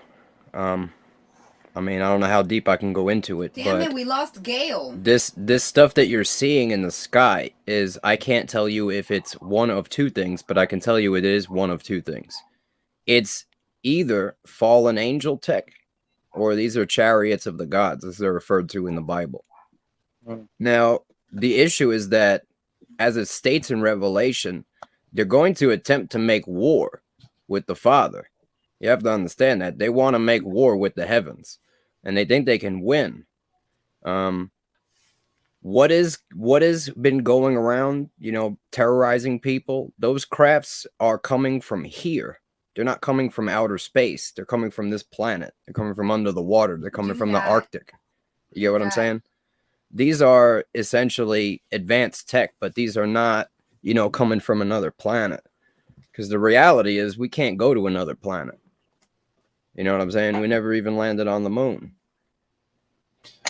I don't know how deep I can go into it, Damn but it, we lost Gale. this stuff that you're seeing in the sky is, I can't tell you if it's one of two things, but I can tell you it is one of two things. It's either fallen angel tech, or these are chariots of the gods, as they're referred to in the Bible. Now, the issue is that, as it states in Revelation, they're going to attempt to make war with the Father. You have to understand that. They want to make war with the heavens, and they think they can win. What has been going around, terrorizing people? Those crafts are coming from here. They're not coming from outer space. They're coming from this planet. They're coming from under the water. They're coming from the Arctic. You get what I'm saying? These are essentially advanced tech, but these are not, coming from another planet. Because the reality is we can't go to another planet. You know what I'm saying? We never even landed on the moon.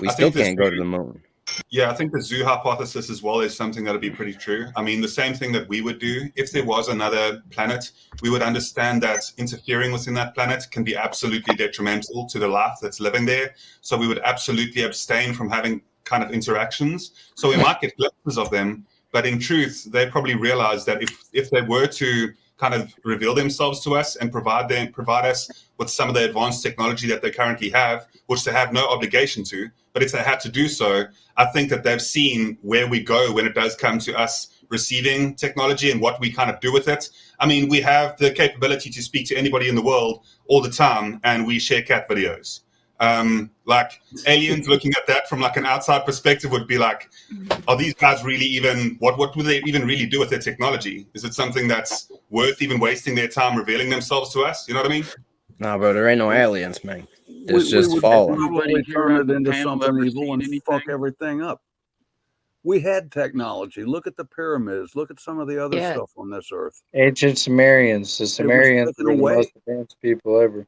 We still can't go to the moon. Yeah, I think the zoo hypothesis as well is something that'll be pretty true. I mean, the same thing that we would do if there was another planet, we would understand that interfering within that planet can be absolutely detrimental to the life that's living there. So we would absolutely abstain from having kind of interactions. So we might get glimpses of them, but in truth, they probably realize that if they were to kind of reveal themselves to us and provide us with some of the advanced technology that they currently have, which they have no obligation to, but if they had to do so, I think that they've seen where we go when it does come to us receiving technology and what we kind of do with it. I mean, we have the capability to speak to anybody in the world all the time, and we share cat videos. Like aliens looking at that from like an outside perspective would be like, are these guys really even, what would they even really do with their technology? Is it something that's worth even wasting their time revealing themselves to us? You know what I mean? No, bro, there ain't no aliens, man. It's just fallen. Probably turn it into something evil and fuck everything up. We had technology. Look at the pyramids. Look at some of the other stuff on this earth. Ancient Sumerians. The Sumerians were the most advanced people ever.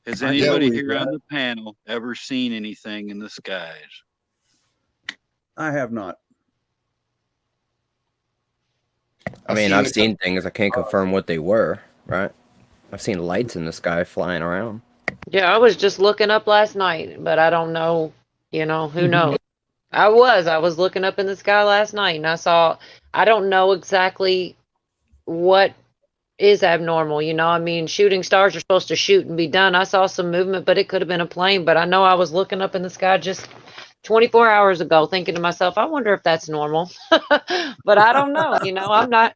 Has anybody here on the panel ever seen anything in the skies? I have not. I mean, I've seen things. I can't confirm what they were, right? I've seen lights in the sky flying around. Yeah, I was just looking up last night, but I don't know, who knows? I was looking up in the sky last night, and I don't know exactly what is abnormal. You know, I mean, shooting stars are supposed to shoot and be done. I saw some movement, but it could have been a plane. But I know I was looking up in the sky just 24 hours ago, thinking to myself, I wonder if that's normal. But I don't know. You know, I'm not.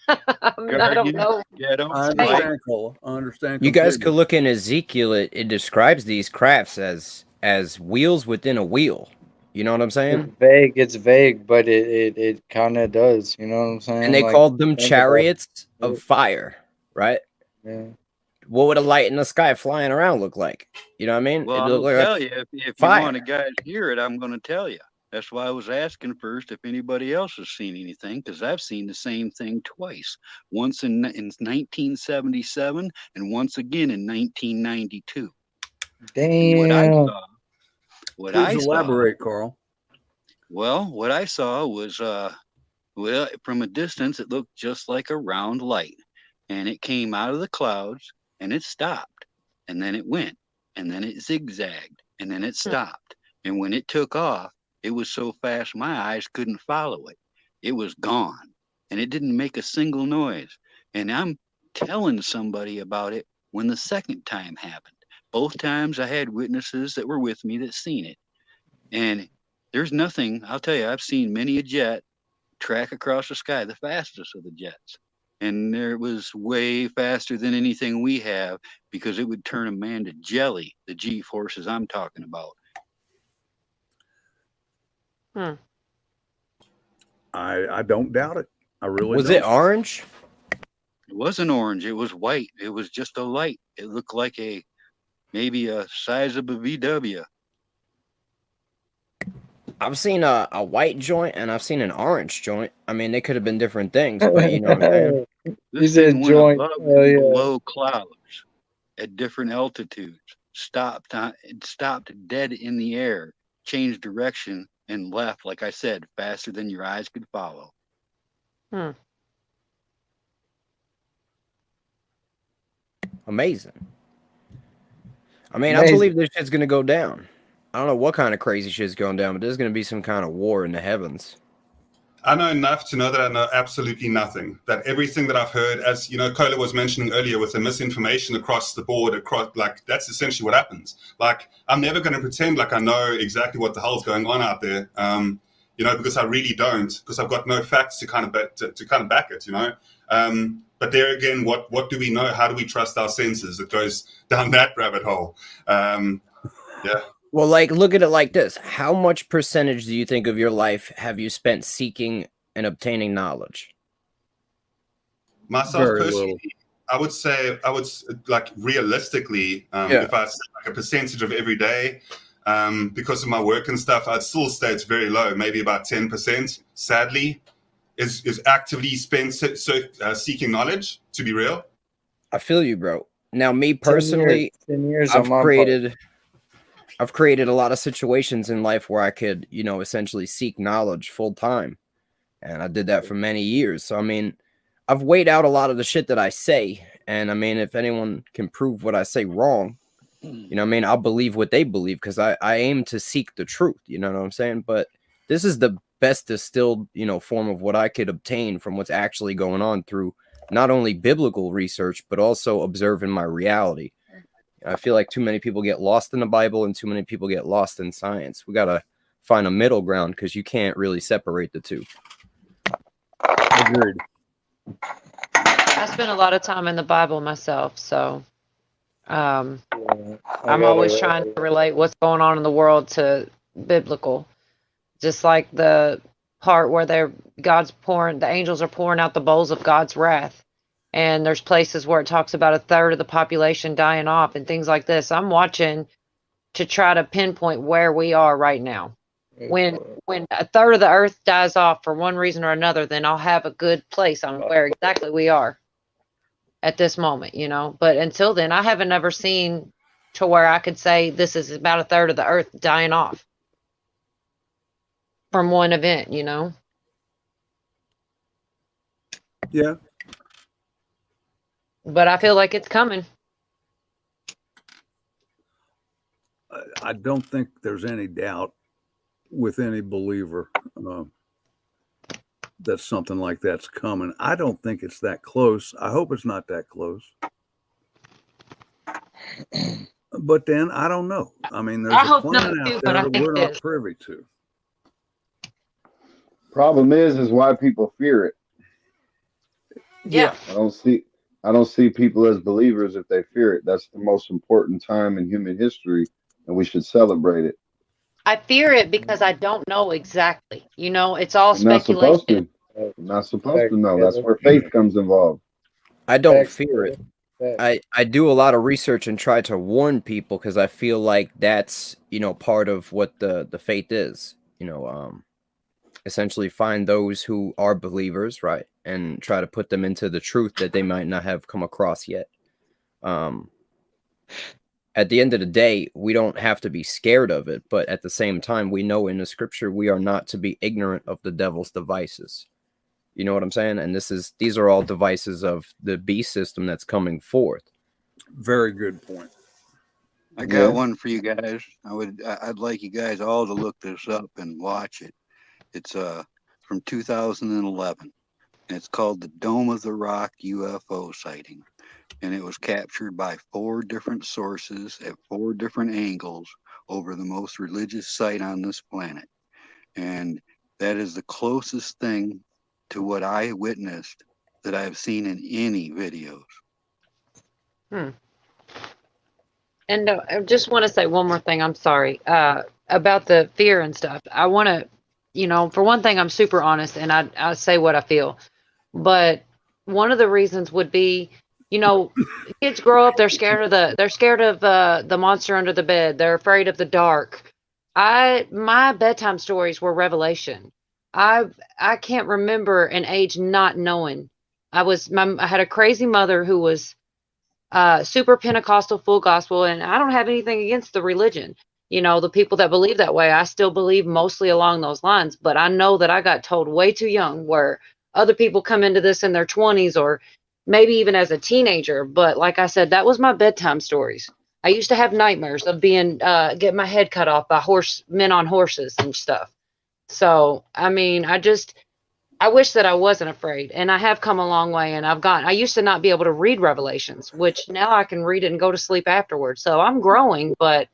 I don't know. Ghetto, I like, understand, Cole. I understand. You guys could completely. look in Ezekiel. It describes these crafts as wheels within a wheel. You know what I'm saying? It's vague, but it kind of does. You know what I'm saying? And they Like, called them think about chariots it. of fire, right? Yeah. What would a light in the sky flying around look like? You know what I mean? well, It'd I'll look like tell you, if fire. you want to guys hear it, I'm going to tell you. That's why I was asking first if anybody else has seen anything, because I've seen the same thing twice. Once in 1977 and once again in 1992. And what I Damn. saw, what Please I saw, elaborate, Carl. well, what I saw was, well, from a distance, it looked just like a round light, and it came out of the clouds, and it stopped, and then it went, and then it zigzagged, and then it stopped, and when it took off, it was so fast my eyes couldn't follow it. It was gone, and it didn't make a single noise. And I'm telling somebody about it when the second time happened. Both times I had witnesses that were with me that seen it, and there's nothing. I'll tell you, I've seen many a jet track across the sky, the fastest of the jets. And there it was way faster than anything we have, because it would turn a man to jelly, the G forces I'm talking about. I don't doubt it. I really Was don't. it orange? It wasn't orange, it was white. It was just a light. It looked like maybe a size of a VW. I've seen a white joint and I've seen an orange joint. I mean, they could have been different things, but you know what I'm saying? This said thing went joint. above Oh, and yeah. below clouds at different altitudes. It stopped dead in the air, changed direction, and left, like I said, faster than your eyes could follow. Amazing. I mean, I Amazing. believe this shit's gonna go down. I don't know what kind of crazy shit's going down, but there's gonna be some kind of war in the heavens. I know enough to know that I know absolutely nothing. That everything that I've heard, as you know, Kola was mentioning earlier, with the misinformation across the board, like that's essentially what happens. Like, I'm never going to pretend like I know exactly what the hell's going on out there, you know, because I really don't, because I've got no facts to kind of back it, you know. But there again, what do we know? How do we trust our senses? It goes down that rabbit hole. Yeah. Well, like, look at it like this. How much percentage do you think of your life have you spent seeking and obtaining knowledge? Myself Very personally, little. I would say, like realistically, if I said like a percentage of every day, because of my work and stuff, I'd still say it's very low, maybe about 10%, sadly, is actively spent seeking knowledge, to be real. I feel you, bro. Now, me personally, 10 years I've on my created a lot of situations in life where I could, you know, essentially seek knowledge full time. And I did that for many years. So, I mean, I've weighed out a lot of the shit that I say. And I mean, if anyone can prove what I say wrong, you know what I mean, I'll believe what they believe, because I aim to seek the truth. You know what I'm saying? But this is the best distilled, you know, form of what I could obtain from what's actually going on through not only biblical research, but also observing my reality. I feel like too many people get lost in the Bible and too many people get lost in science. We got to find a middle ground, because you can't really separate the two. Agreed. I spent a lot of time in the Bible myself, so I'm I always trying to relate what's going on in the world to biblical. Just like the part where the angels are pouring out the bowls of God's wrath. And there's places where it talks about a third of the population dying off and things like this. I'm watching to try to pinpoint where we are right now. When a third of the earth dies off for one reason or another, then I'll have a good place on where exactly we are at this moment, you know. But until then, I haven't ever seen to where I could say this is about a third of the earth dying off from one event, you know. Yeah. But I feel like it's coming. I don't think there's any doubt with any believer. that something like that's coming. I don't think it's that close. I hope it's not that close. But then I don't know. I mean, there's I a hope plan not out too, but there I that think we're it not is. privy to. Problem is why people fear it. Yeah. I don't see people as believers if they fear it. That's the most important time in human history, and we should celebrate it. I fear it because I don't know exactly. You know, it's all You're not supposed speculation. to. You're not supposed to know. That's where faith comes involved. I don't fear it. I do a lot of research and try to warn people because I feel like that's, you know, part of what the faith is. You know, essentially find those who are believers, right, and try to put them into the truth that they might not have come across yet. At the end of the day, we don't have to be scared of it, but at the same time, we know in the scripture we are not to be ignorant of the devil's devices. You know what I'm saying? And these are all devices of the beast system that's coming forth. Very good point. I got one for you guys. I'd like you guys all to look this up and watch it. It's from 2011. And it's called the Dome of the Rock UFO sighting. And it was captured by 4 different sources at 4 different angles over the most religious site on this planet. And that is the closest thing to what I witnessed that I've seen in any videos. And I just want to say one more thing. I'm sorry about the fear and stuff. I want to, you know, for one thing, I'm super honest and I say what I feel. But one of the reasons would be, you know, kids grow up, they're scared of the monster under the bed. They're afraid of the dark. My bedtime stories were revelation. I can't remember an age not knowing. I had a crazy mother who was super Pentecostal, full gospel, and I don't have anything against the religion. You know, the people that believe that way, I still believe mostly along those lines, but I know that I got told way too young where other people come into this in their 20s or maybe even as a teenager. But like I said, that was my bedtime stories. I used to have nightmares of getting my head cut off by men on horses and stuff. So, I mean, I wish that I wasn't afraid, and I have come a long way, and I used to not be able to read Revelations, which now I can read it and go to sleep afterwards. So I'm growing, but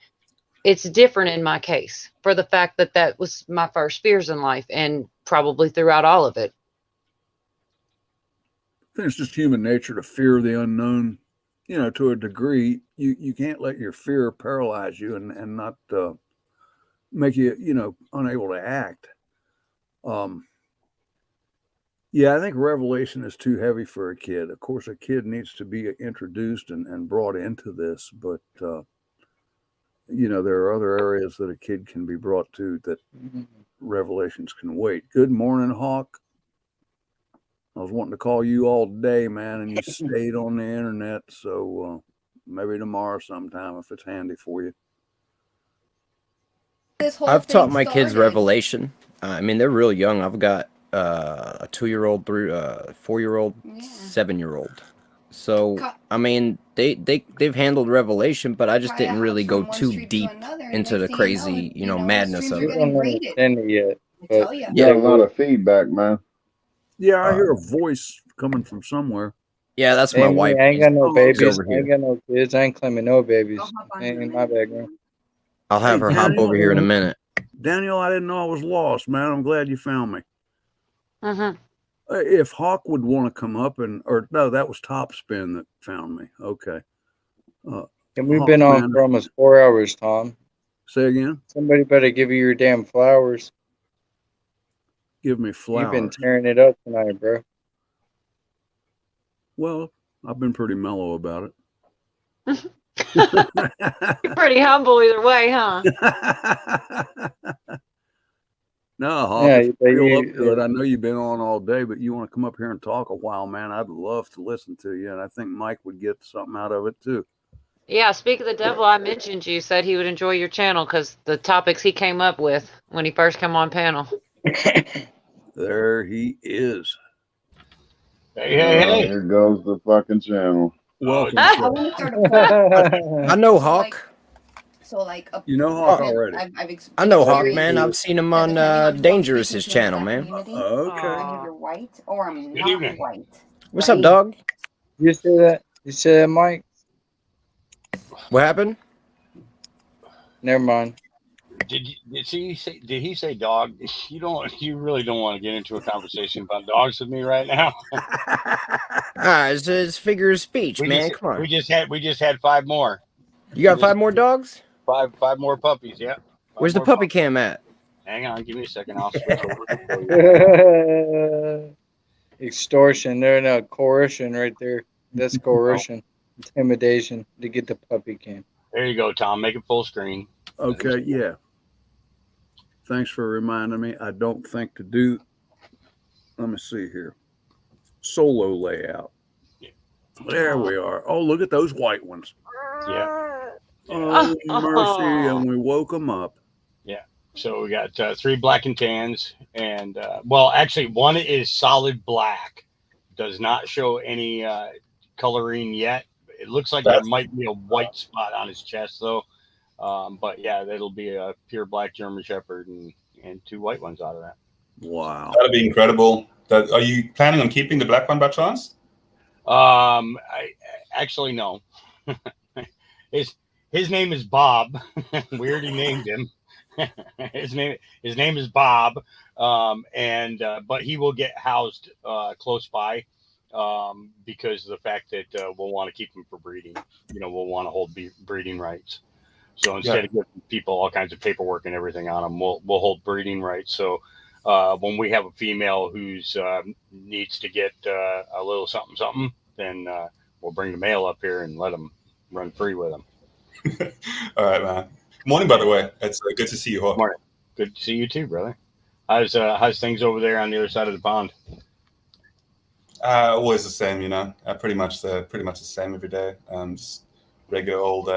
it's different in my case for the fact that that was my first fears in life and probably throughout all of it. I think it's just human nature to fear the unknown, you know, to a degree. You can't let your fear paralyze you and not make you, you know, unable to act. Yeah, I think revelation is too heavy for a kid. Of course, a kid needs to be introduced and brought into this, but you know, there are other areas that a kid can be brought to that revelations can wait. Good morning, Hawk. I was wanting to call you all day, man, and you stayed on the internet. So maybe tomorrow sometime if it's handy for you. This whole I've taught thing my kids started. Revelation. I mean, they're real young. I've got a 2-year-old, 4-year-old, 7-year-old. So I mean, they've handled Revelation, but I just Try a didn't really house go from one too street to deep another, and into next the thing you know, crazy, you know, the madness streams of are it. getting raided. It yet. I tell ya. You got a lot of feedback, man. Yeah, I hear a voice coming from somewhere. Yeah, that's my Ain't me. wife. I ain't got no Oh, babies. over I ain't here. got no kids. I ain't claiming no babies. Go hop on Ain't in the my background. I'll have her hop over here in a minute. Daniel, I didn't know I was lost, man. I'm glad you found me. Mm-hmm. If Hawk would want to come up or no, that was Topspin that found me. Okay. And we've been on Hawkman, for almost 4 hours, Tom. say again. Somebody better give you your damn flowers. Give me You've been flowers. tearing it up tonight, bro. Well, I've been pretty mellow about it. You're pretty humble either way, huh? No, Hawk, Yeah, if but you feel you- up to it, I know you've been on all day, but you want to come up here and talk a while, man, I'd love to listen to you. And I think Mike would get something out of it too. Yeah, speak of the devil, I mentioned you said he would enjoy your channel because the topics he came up with when he first came on panel. There he is. Hey. Here goes the fucking channel. Welcome. I sir. want to start a poll. I know Hawk. So like a You know Hawk Oh. already. I know Hawk, experienced man. I've seen him on depending on who I'm Dangerous's speaking to in channel, that man. community, Okay. I'm either white or I'm Good not evening. white. What's right? up, dog? You say that? You say that, Mike? What happened? Never mind. Did he say dog? You really don't want to get into a conversation about dogs with me right now. It's figure of speech, man. Come on. We just had 5 more. You got 5 more dogs? Five more puppies. Yeah. Where's the puppy cam at? Hang on, give me a second. I'll switch over for you. Extortion. No, coercion right there. That's coercion. Intimidation to get the puppy cam. There you go, Tom. Make it full screen. Okay, yeah. Thanks for reminding me. I don't think to do. Let me see here. Solo layout. Yeah. There we are. Oh, look at those white ones. Yeah. Oh, mercy. And we woke them up. Yeah. So we got 3 black and tans, and well, actually, one is solid black. Does not show any coloring yet. It looks like there might be a white spot on his chest, though. But yeah, that'll be a pure black German Shepherd and 2 white ones out of that. Wow. That'd be incredible. Are you planning on keeping the black one by chance? I actually no. His name is Bob. We already named him. His name is Bob. But he will get housed close by. Because of the fact that we'll want to keep them for breeding. We'll want to hold breeding rights. So instead of giving people all kinds of paperwork and everything on them, we'll hold breeding rights. So when we have a female who's needs to get a little something, then we'll bring the male up here and let them run free with them. All right, man. Good morning, by the way. It's good to see you, Hawk. Morning. Good to see you too, brother. How's things over there on the other side of the pond? Always the same, pretty much the same every day. Just regular old.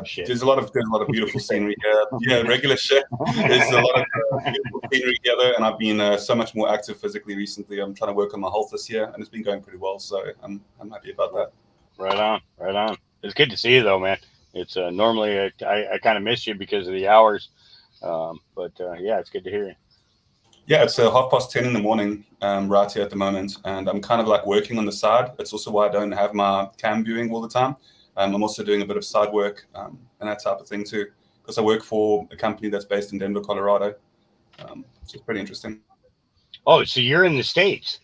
Shit. There's a lot of beautiful scenery here. Yeah, regular shit. There's a lot of beautiful scenery together, and I've been so much more active physically recently. I'm trying to work on my health this year, and it's been going pretty well. So I'm happy about that. Right on. It's good to see you, though, man. It's normally I kind of miss you because of the hours, but yeah, it's good to hear you. Yeah, it's 10:30 in the morning right here at the moment, and I'm kind of like working on the side. That's also why I don't have my cam viewing all the time. I'm also doing a bit of side work and that type of thing too, because I work for a company that's based in Denver, Colorado. So it's pretty interesting. Oh, so you're in the States?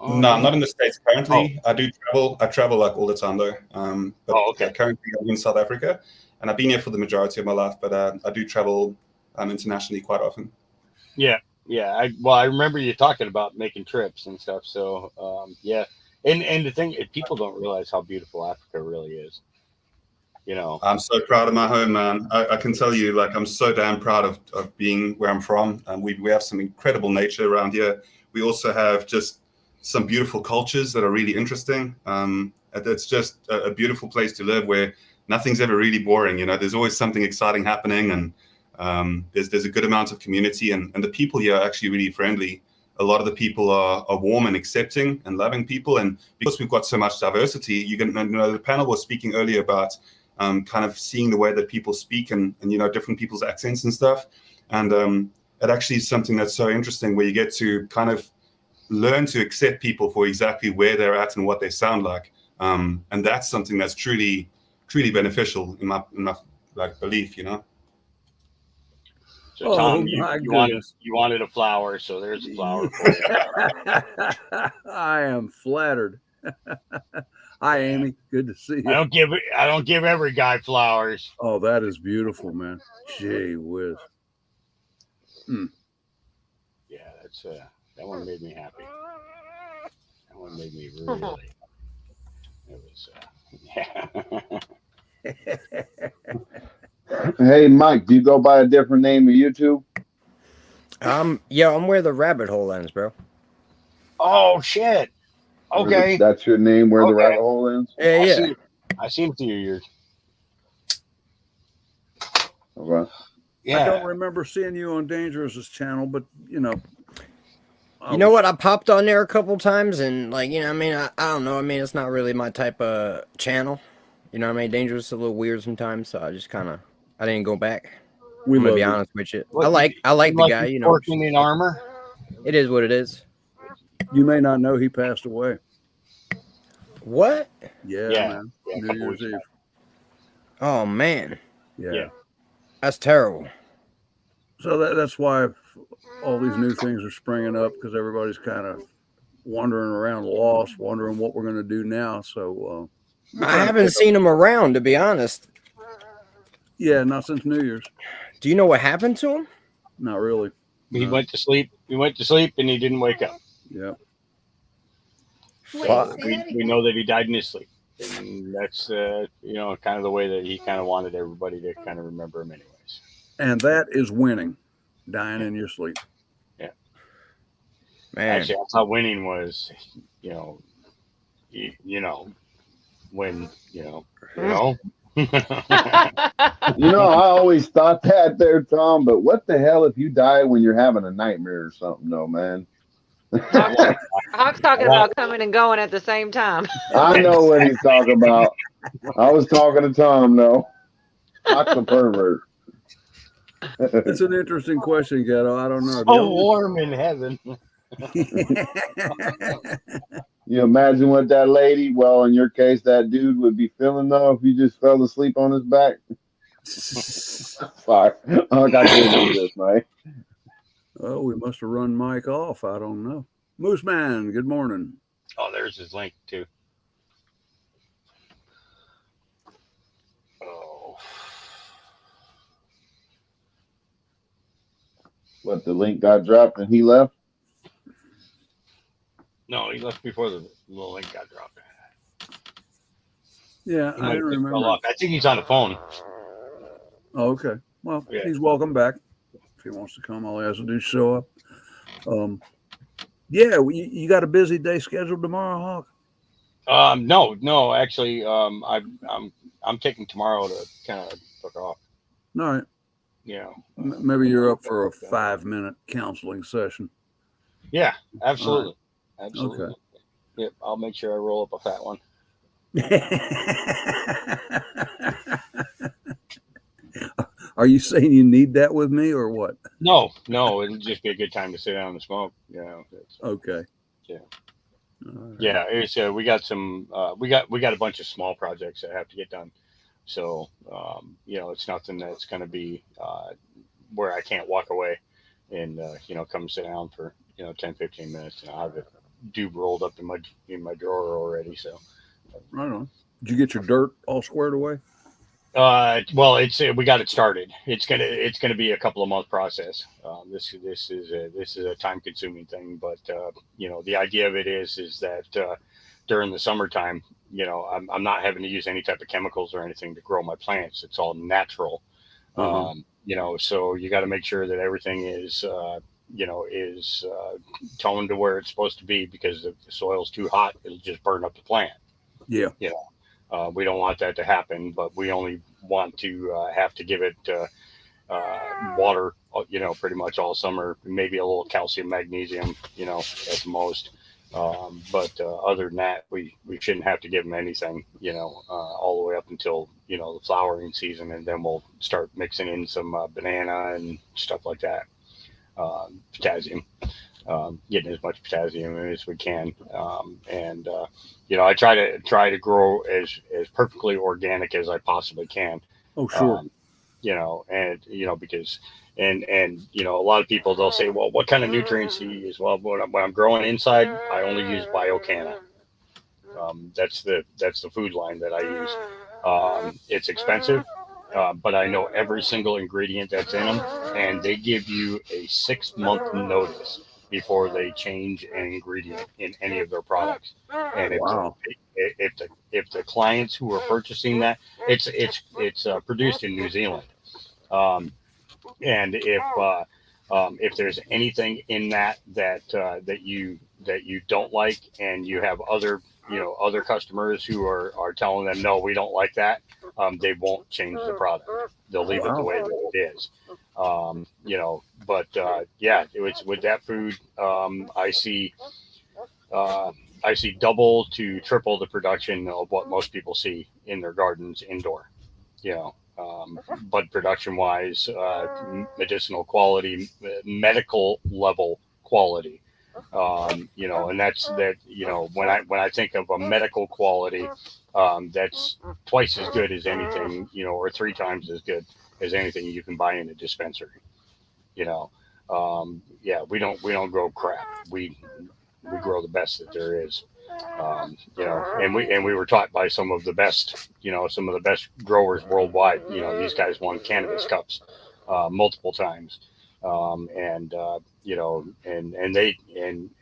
Oh, no, I'm not in the States currently. I do travel. I travel like all the time though. But okay. Currently I'm in South Africa, and I've been here for the majority of my life, but I do travel internationally quite often. Yeah. I remember you talking about making trips and stuff. So yeah, and the thing is, people don't realize how beautiful Africa really is. I'm so proud of my home, man. I can tell you, like, I'm so damn proud of being where I'm from. We have some incredible nature around here. We also have just some beautiful cultures that are really interesting. It's just a beautiful place to live where nothing's ever really boring. There's always something exciting happening, and there's a good amount of community, and the people here are actually really friendly. A lot of the people are warm and accepting and loving people, and because we've got so much diversity, the panel was speaking earlier about kind of seeing the way that people speak and different people's accents and stuff, and it actually is something that's so interesting where you get to kind of learn to accept people for exactly where they're at and what they sound like, and that's something that's truly beneficial in my like belief. So Tom, you wanted a flower, so there's a flower for you. I am flattered. Hi, Amy. Good to see you. I don't give every guy flowers. Oh, that is beautiful, man. Gee whiz. Yeah, that one made me happy. That one made me really. It was yeah. Hey, Mike, do you go by a different name of YouTube? Yeah, I'm where the rabbit hole ends, bro. Oh shit. Okay. That's your name, where the rabbit hole ends? Yeah. I seem to you. Okay. I don't remember seeing you on Dangerous's channel, but You know what? I popped on there a couple times, and I don't know. I mean, it's not really my type of channel. You know what I mean? Dangerous, a little weird sometimes. So I didn't go back. We I'm gonna love be you. honest with you. What, I like the guy. You know, working in armor. it is what it is. You may not know he passed away. What? Yeah, Yeah, man. yeah, a New couple Year's weeks Eve. back. Oh man, Yeah. that's terrible. So that's why all these new things are springing up, because everybody's kind of wandering around lost, wondering what we're going to do now. So I haven't seen him around, to be honest. yeah, not since New Year's. Do you know what happened to him? Not really. He No. went to sleep. He went to sleep and he didn't wake up. Yeah. Wait, Fuck. say We, that we again? know that he died in his sleep, and that's you know, kind of the way that he kind of wanted everybody to kind of remember him, anyways. And that is winning, dying in your sleep. Man, Actually, I thought winning was, you know, when you know. You know, I always thought that there, Tom, but what the hell if you die when you're having a nightmare or something, though, man? I'm talking about coming and going at the same time. I know what he's talking about. I was talking to Tom, though. Not the pervert. It's an interesting question, Ghetto. I don't know. Have So warm in heaven. You imagine what that lady, well, in your case, that dude would be feeling, though, if you just fell asleep on his back. Sorry. I can't do this, mate. Oh, we must have run Mike off. I don't know. Moose Man, good morning. Oh, there's his link too. Oh, What, the link got dropped and he left? no, he left before the little link got dropped. Yeah, He I might didn't have fell remember. off. I think he's on the phone. Oh, okay. Well, Yeah. he's welcome back. If he wants to come, all he has to do is show up. Yeah, you got a busy day scheduled tomorrow, Hawk? No, actually, I'm taking tomorrow to kind of fuck off. All right. You know. Maybe you're up for a 5-minute counseling session. Yeah, absolutely, absolutely. Okay. Yep, I'll make sure I roll up a fat one. Are you saying you need that with me or what? No, it'll just be a good time to sit down and smoke. You know. Okay. Yeah. All right. Yeah, it's we got some we got a bunch of small projects that have to get done. So you know, it's nothing that's going to be where I can't walk away and you know, come sit down for, you know, 10-15 minutes. And I have it rolled up in my drawer already. So Right on. Did you get your dirt all squared away? well, we got it started. It's gonna be a couple of month process. This is a time consuming thing, but you know, the idea of it is that during the summertime, you know, I'm not having to use any type of chemicals or anything to grow my plants. It's all natural. You know, so you got to make sure that everything is you know, is toned to where it's supposed to be, because if the soil's too hot, it'll just burn up the plant. Yeah. You know, we don't want that to happen, but we only want to have to give it water, you know, pretty much all summer, maybe a little calcium, magnesium, you know, at the most. But other than that, we shouldn't have to give them anything, you know, all the way up until, you know, the flowering season. And then we'll start mixing in some banana and stuff like that. Potassium, getting as much potassium as we can. And you know, I try to grow as perfectly organic as I possibly can. Oh, sure. You know, and you know, because and you know, a lot of people, they'll say, well, what kind of nutrients do you use? Well, when I'm growing inside, I only use Biocanna. That's the food line that I use. It's expensive, but I know every single ingredient that's in them, and they give you a 6-month notice before they change an ingredient in any of their products. And Wow. if the clients who are purchasing that, it's produced in New Zealand, and if there's anything in that you don't like, and you have other customers who are telling them, no, we don't like that, they won't change the product. They'll leave it the way that it is. You know, but yeah, it's with that food. I see I see double to triple the production of what most people see in their gardens indoor. You know, bud production wise, medicinal quality, medical level quality. You know, and that's that. You know, when I think of a medical quality, that's twice as good as anything. You know, or 3 times as good as anything you can buy in a dispensary. You know, yeah, we don't grow crap. We grow the best that there is. You know, and we were taught by some of the best, you know, some of the best growers worldwide. You know, these guys won cannabis cups multiple times, you know, and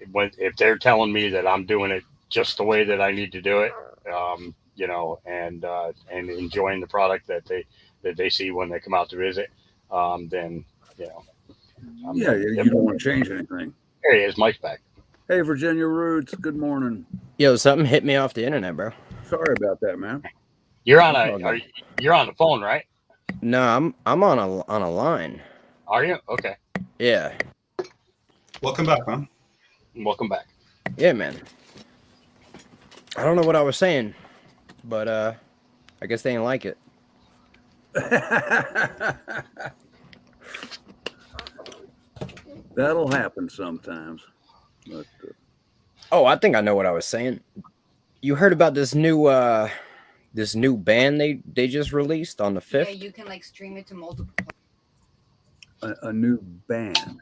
if they're telling me that I'm doing it just the way that I need to do it, you know, and enjoying the product that they see when they come out to visit, then you know, you don't want to change anything. There he is, Mike's back. Hey, Virginia Roots. Good morning. Yo, something hit me off the internet, bro. Sorry about that, man. You're on you're on the phone, right? No, I'm on a line. Are you? Okay. Yeah. Welcome back, man. Welcome back. Yeah, man. I don't know what I was saying, but I guess they didn't like it. That'll happen sometimes. But, oh, I think I know what I was saying. You heard about this new band they just released on the 5th? Yeah, you can like stream it to multiple. a new band.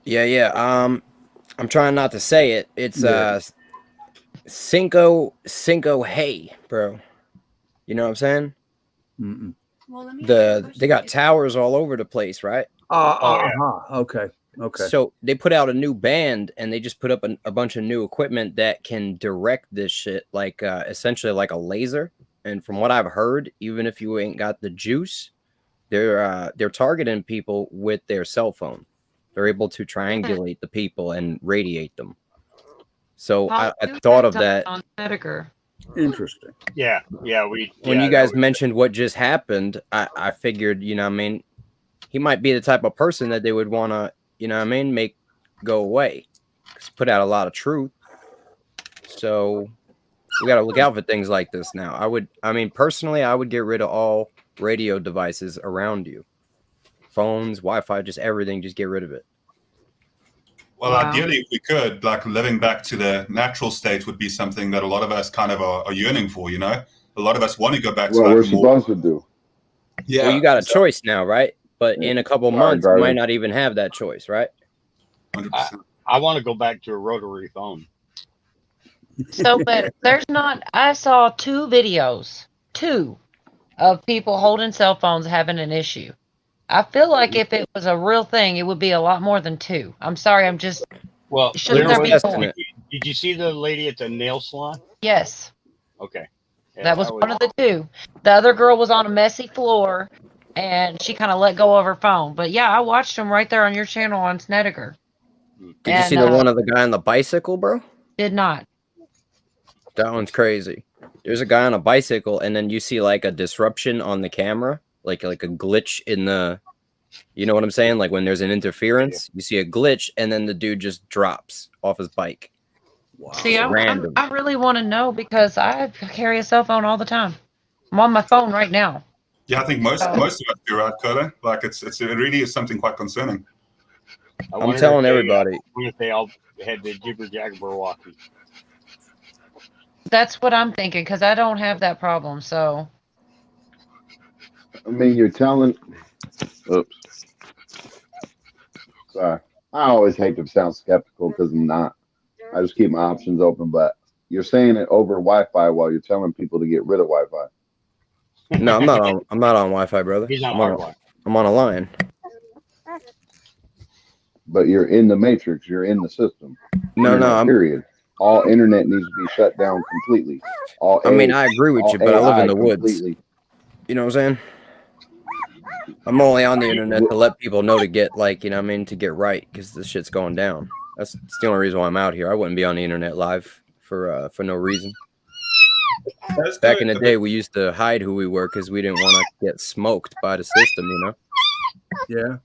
Yeah. I'm trying not to say it. It's Cinco Hey, bro. You know what I'm saying? Mm-mm. Well, let me They got towers all over the place, right? Okay. So they put out a new band and they just put up a bunch of new equipment that can direct this shit, like essentially like a laser. And from what I've heard, even if you ain't got the juice, they're targeting people with their cell phone. They're able to triangulate the people and radiate them. So I thought of that. On Medicare. Interesting. Yeah. When you guys mentioned what just happened, I figured, you know what I mean, he might be the type of person that they would want to, you know what I mean, make go away. Put out a lot of truth. So we got to look out for things like this now. Personally, I would get rid of all radio devices around you. Phones, Wi-Fi, just everything, just get rid of it. Well, ideally, if we could, like living back to the natural state would be something that a lot of us kind of are yearning for, you know? A lot of us want to go back to What like we're supposed to do. Yeah. Well, you got a choice now, right? But in a couple months, you Garden. might not even have that choice, right? 100%. I want to go back to a rotary phone. So, but there's not. I saw 2 videos, of people holding cell phones having an issue. I feel like if it was a real thing, it would be a lot more than 2. I'm sorry, I'm just. Well, Shouldn't there be more? Did you see the lady at the nail salon? Yes, Okay. Yeah, that was one of the 2. The other girl was on a messy floor, and she kind of let go of her phone. But yeah, I watched them right there on your channel on Snedeker. Did you see the one of the guy on the bicycle, bro? Did not. That one's crazy. There's a guy on a bicycle, and then you see like a disruption on the camera, like a glitch in the, you know what I'm saying? Like when there's an interference, you see a glitch, and then the dude just drops off his bike. Wow. See, I really want to know because I carry a cell phone all the time. I'm on my phone right now. Yeah, I think most of us do, right, Curly? Like it really is something quite concerning. I'm telling everybody. If they all had the jibber jabber walkie. That's what I'm thinking because I don't have that problem. So. I mean, you're telling. Oops. Sorry. I always hate to sound skeptical because I'm not. I just keep my options open. But you're saying it over Wi-Fi while you're telling people to get rid of Wi-Fi. No, I'm not on Wi-Fi, brother. He's on Wi-Fi. I'm on a line. But you're in the matrix. You're in the system. No. Period. All internet needs to be shut down completely. I agree with you, but I live in the woods. Completely. You know what I'm saying? I'm only on the internet to let people know to get, like, you know what I mean, to get right, because this shit's going down. That's the only reason why I'm out here. I wouldn't be on the internet live for no reason. Back in the day, we used to hide who we were because we didn't want to get smoked by the system, you know? Yeah.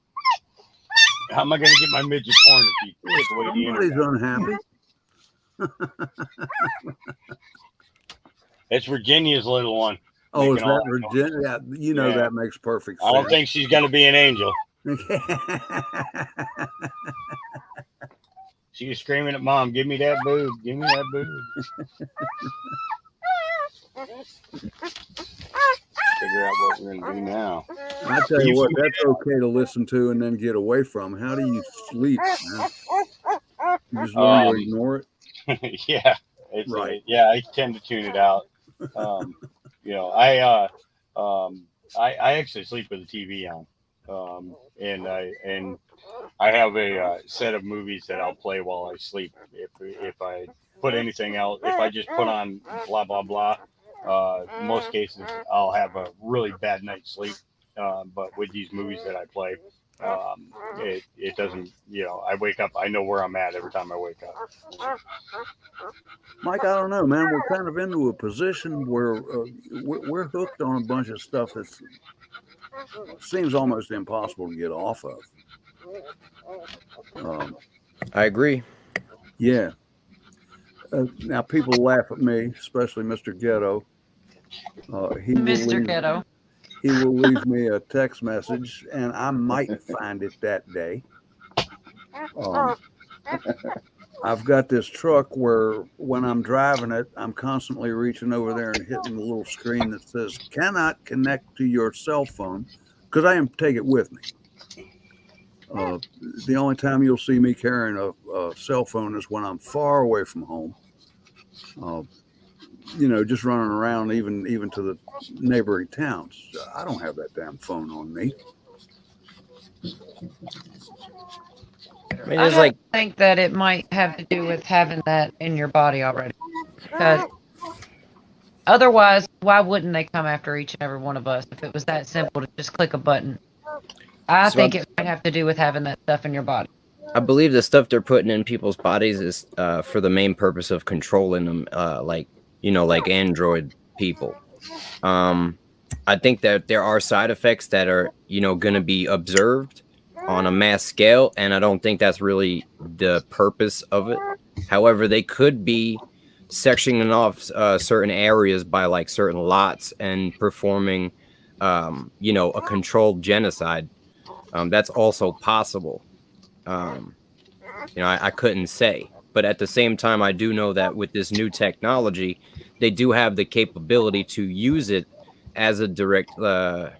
How am I going to get my midget porn if you take away the Somebody's internet? unhappy. It's Virginia's little one. Oh, is Making all that Virginia? Yeah, you know Yeah. that makes perfect I don't sense. think she's going to be an angel. She was screaming at Mom, "Give me that boob! Give me that boob!" Figure out what we're gonna do now. I tell you what, that's okay to listen to and then get away from. How do you sleep? Man? You just learn to ignore it. Yeah, it's Right. yeah, I tend to tune it out. You know, I actually sleep with the TV on, and I have a set of movies that I'll play while I sleep. If I put anything else, if I just put on blah blah blah, most cases I'll have a really bad night's sleep. But with these movies that I play, it doesn't. You know, I wake up, I know where I'm at every time I wake up. Mike, I don't know, man. We're kind of into a position where we're hooked on a bunch of stuff that seems almost impossible to get off of. I agree. Yeah. Now people laugh at me, especially Mr. Ghetto. Mr. Ghetto. He will leave me a text message, and I might find it that day. I've got this truck where when I'm driving it, I'm constantly reaching over there and hitting the little screen that says "cannot connect to your cell phone," because I am take it with me. The only time you'll see me carrying a cell phone is when I'm far away from home. You know, just running around even to the neighboring towns. I don't have that damn phone on me. I mean, I it's don't like think that it might have to do with having that in your body already. Because otherwise, why wouldn't they come after each and every one of us if it was that simple to just click a button? I So think it might have to do with having that stuff in your body. I believe the stuff they're putting in people's bodies is for the main purpose of controlling them, like Android people. I think that there are side effects that are going to be observed on a mass scale, and I don't think that's really the purpose of it. However, they could be sectioning off certain areas by like certain lots and performing, a controlled genocide. That's also possible. I couldn't say, but at the same time, I do know that with this new technology, they do have the capability to use it as a direct, a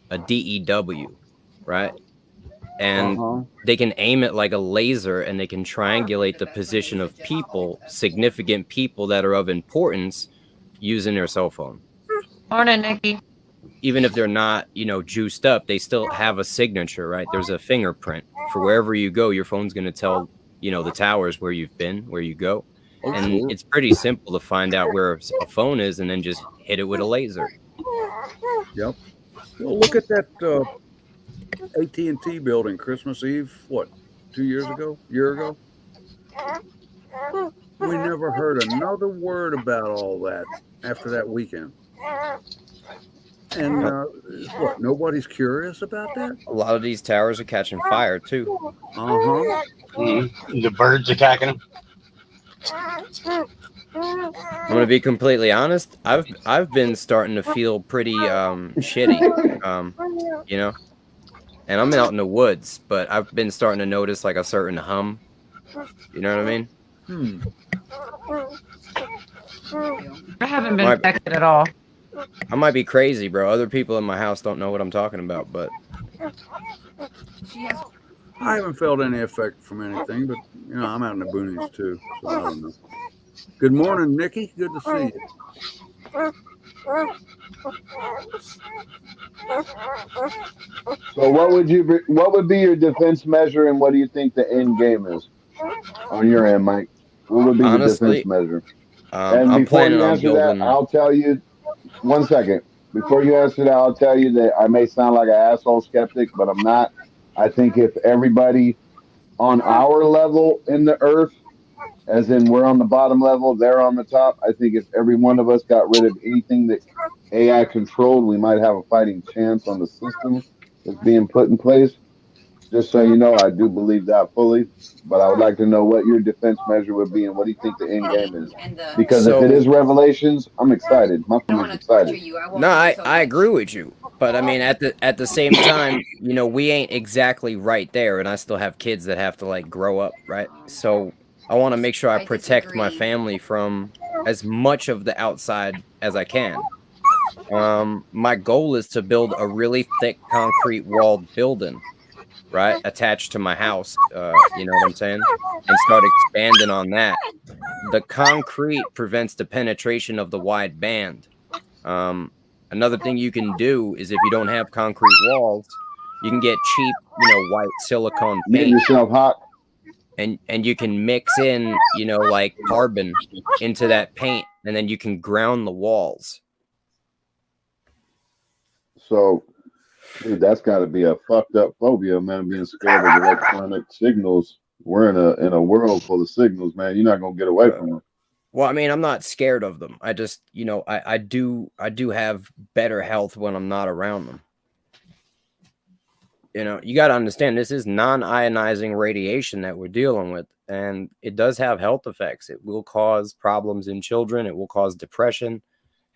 DEW, right? And they can aim it like a laser, and they can triangulate the position of people, significant people that are of importance, using their cell phone. Morning, Nikki. Even if they're not, juiced up, they still have a signature, right? There's a fingerprint for wherever you go. Your phone's going to tell, the towers where you've been, where you go. And it's pretty simple to find out where a phone is and then just hit it with a laser. Yep. Well, look at that AT&T building Christmas Eve, what, 2 years ago, year ago? We never heard another word about all that after that weekend. And what, nobody's curious about that? A lot of these towers are catching fire too. The birds attacking them. I'm gonna be completely honest. I've been starting to feel pretty shitty, and I'm out in the woods, but I've been starting to notice like a certain hum. You know what I mean? I haven't been affected at all. I might be crazy, bro. Other people in my house don't know what I'm talking about, but I haven't felt any effect from anything, but I'm out in the boonies too, so I don't know. Good morning, Nikki. Good to see you. So what would be your defense measure, and what do you think the end game is on your end, Mike? What would be the defense measure? And I'm before planning you on answer building. that, I'll tell you. 1 second. Before you answer that, I'll tell you that I may sound like an asshole skeptic, but I'm not. I think if everybody on our level in the earth, as in we're on the bottom level, they're on the top, I think if every one of us got rid of anything that AI controlled, we might have a fighting chance on the system that's being put in place. Just so you know, I do believe that fully, but I would like to know what your defense measure would be and what do you think the end game is? And the Because if it is Revelations, I'm excited. My I don't family's want to torture excited. you. I won't No, do I, so I much. agree with you. But I mean, at the same time, you know, we ain't exactly right there, and I still have kids that have to like grow up, right? So I want to make sure I I protect my disagree. family from as much of the outside as I can. My goal is to build a really thick concrete walled building, right, attached to my house. You know what I'm saying? And start expanding on that. The concrete prevents the penetration of the wide band. Another thing you can do is if you don't have concrete walls, you can get cheap, you know, white silicone Get paint, yourself hot. and you can mix in, you know, like carbon into that paint, and then you can ground the walls. So, dude, that's got to be a fucked up phobia, man. Being scared of electronic signals. We're in a world full of signals, man. You're not gonna get away from them. Well, I mean, I'm not scared of them. I just, you know, I do have better health when I'm not around them. You know, you got to understand this is non-ionizing radiation that we're dealing with, and it does have health effects. It will cause problems in children. It will cause depression,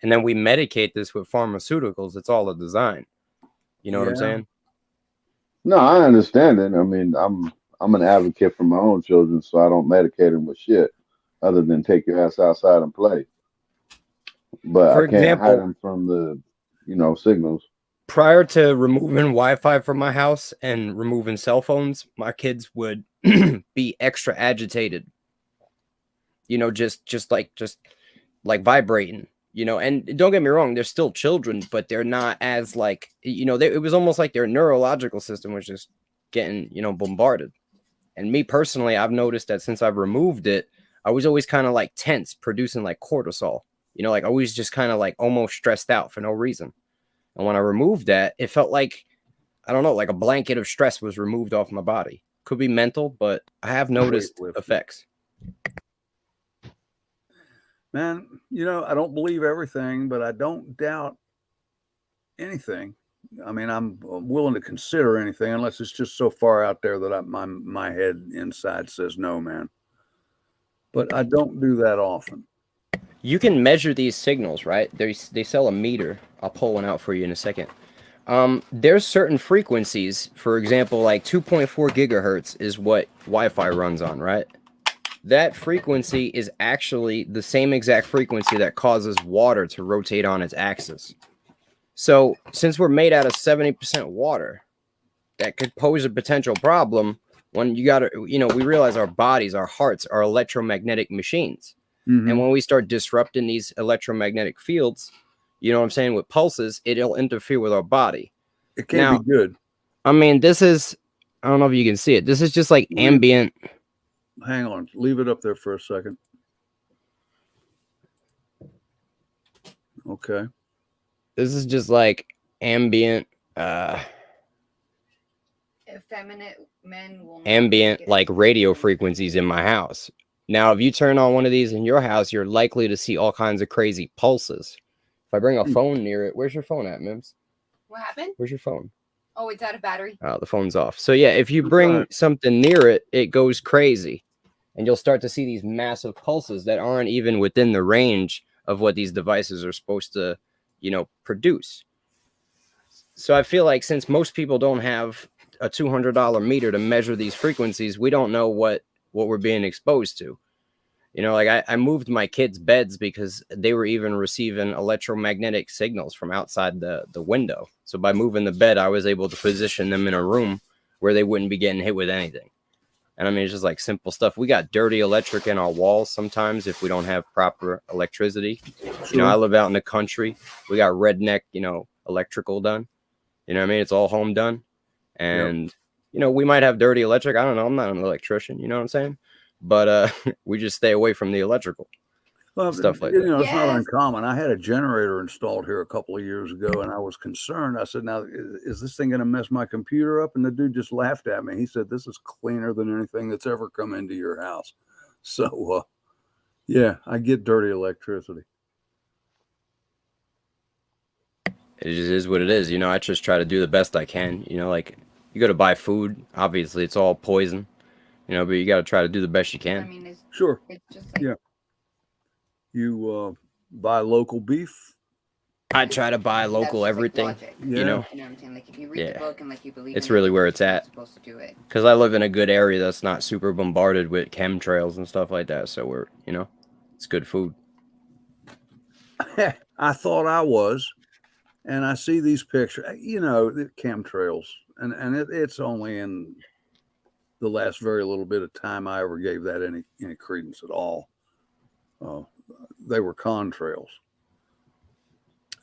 and then we medicate this with pharmaceuticals. It's all a design. You know what I'm Yeah. saying? No, I understand it. I mean, I'm an advocate for my own children, so I don't medicate them with shit other than take your ass outside and play. But For I can't hide example, them from the, signals. prior to removing Wi-Fi from my house and removing cell phones, my kids would be extra agitated. You know, just like vibrating. You know, and don't get me wrong, they're still children, but they're not as like, you know, it was almost like their neurological system was just getting, you know, bombarded. And me personally, I've noticed that since I've removed it, I was always kind of like tense, producing like cortisol. You know, like always just kind of like almost stressed out for no reason. And when I removed that, it felt like, I don't know, like a blanket of stress was removed off my body. Could be mental, but I have noticed Weightlifting. effects. Man, I don't believe everything, but I don't doubt anything. I mean, I'm willing to consider anything unless it's just so far out there that my head inside says no, man. But I don't do that often. You can measure these signals, right? They sell a meter. I'll pull one out for you in a second. There's certain frequencies, for example, like 2.4 gigahertz is what Wi-Fi runs on, right? That frequency is actually the same exact frequency that causes water to rotate on its axis. So since we're made out of 70% water, that could pose a potential problem when we realize our bodies, our hearts are electromagnetic machines. Mhm. And when we start disrupting these electromagnetic fields, you know what I'm saying, with pulses, it'll interfere with our body. It can't be good. I mean, this is, I don't know if you can see it. This is just like ambient. Hang on. Leave it up there for a second. Okay. This is just like ambient, Effeminate men will not ambient get like it. radio frequencies in my house. Now, if you turn on one of these in your house, you're likely to see all kinds of crazy pulses. If I bring a phone near it, where's your phone at, Mims? What happened? Where's your phone? Oh, it's out of battery. Oh, the phone's off. So yeah, if you bring something near it, it goes crazy. And you'll start to see these massive pulses that aren't even within the range of what these devices are supposed to, produce. So I feel like since most people don't have a $200 meter to measure these frequencies, we don't know what we're being exposed to. Like I moved my kids' beds because they were even receiving electromagnetic signals from outside the window. So by moving the bed, I was able to position them in a room where they wouldn't be getting hit with anything. And I mean, it's just like simple stuff. We got dirty electric in our walls sometimes if we don't have proper electricity. Sure. I live out in the country. We got redneck, electrical done. You know what I mean? It's all home done. And, we might have dirty electric. I don't know. I'm not an electrician. You know what I'm saying? But we just stay away from the electrical. Well, Stuff like that. It's not uncommon. I had a generator installed here a couple of years ago, and I was concerned. I said, "Now, is this thing going to mess my computer up?" And the dude just laughed at me. He said, "This is cleaner than anything that's ever come into your house." So, yeah, I get dirty electricity. It just is what it is. I just try to do the best I can. Like You go to buy food, obviously it's all poison, you know, but you got to try to do the best you I can. mean, it's Sure. just like Yeah. You buy local beef. I try to buy that's local just, like, everything, logic. Yeah. you know, You know what I'm saying? Like if you read Yeah. the book and like you believe It's in really it, where you're it's not at. supposed to do it. because I live in a good area that's not super bombarded with chemtrails and stuff like that. So we're, you know, it's good food. I thought I was, and I see these pictures. You know, the chemtrails, and it's only in the last very little bit of time I ever gave that any credence at all. They were contrails.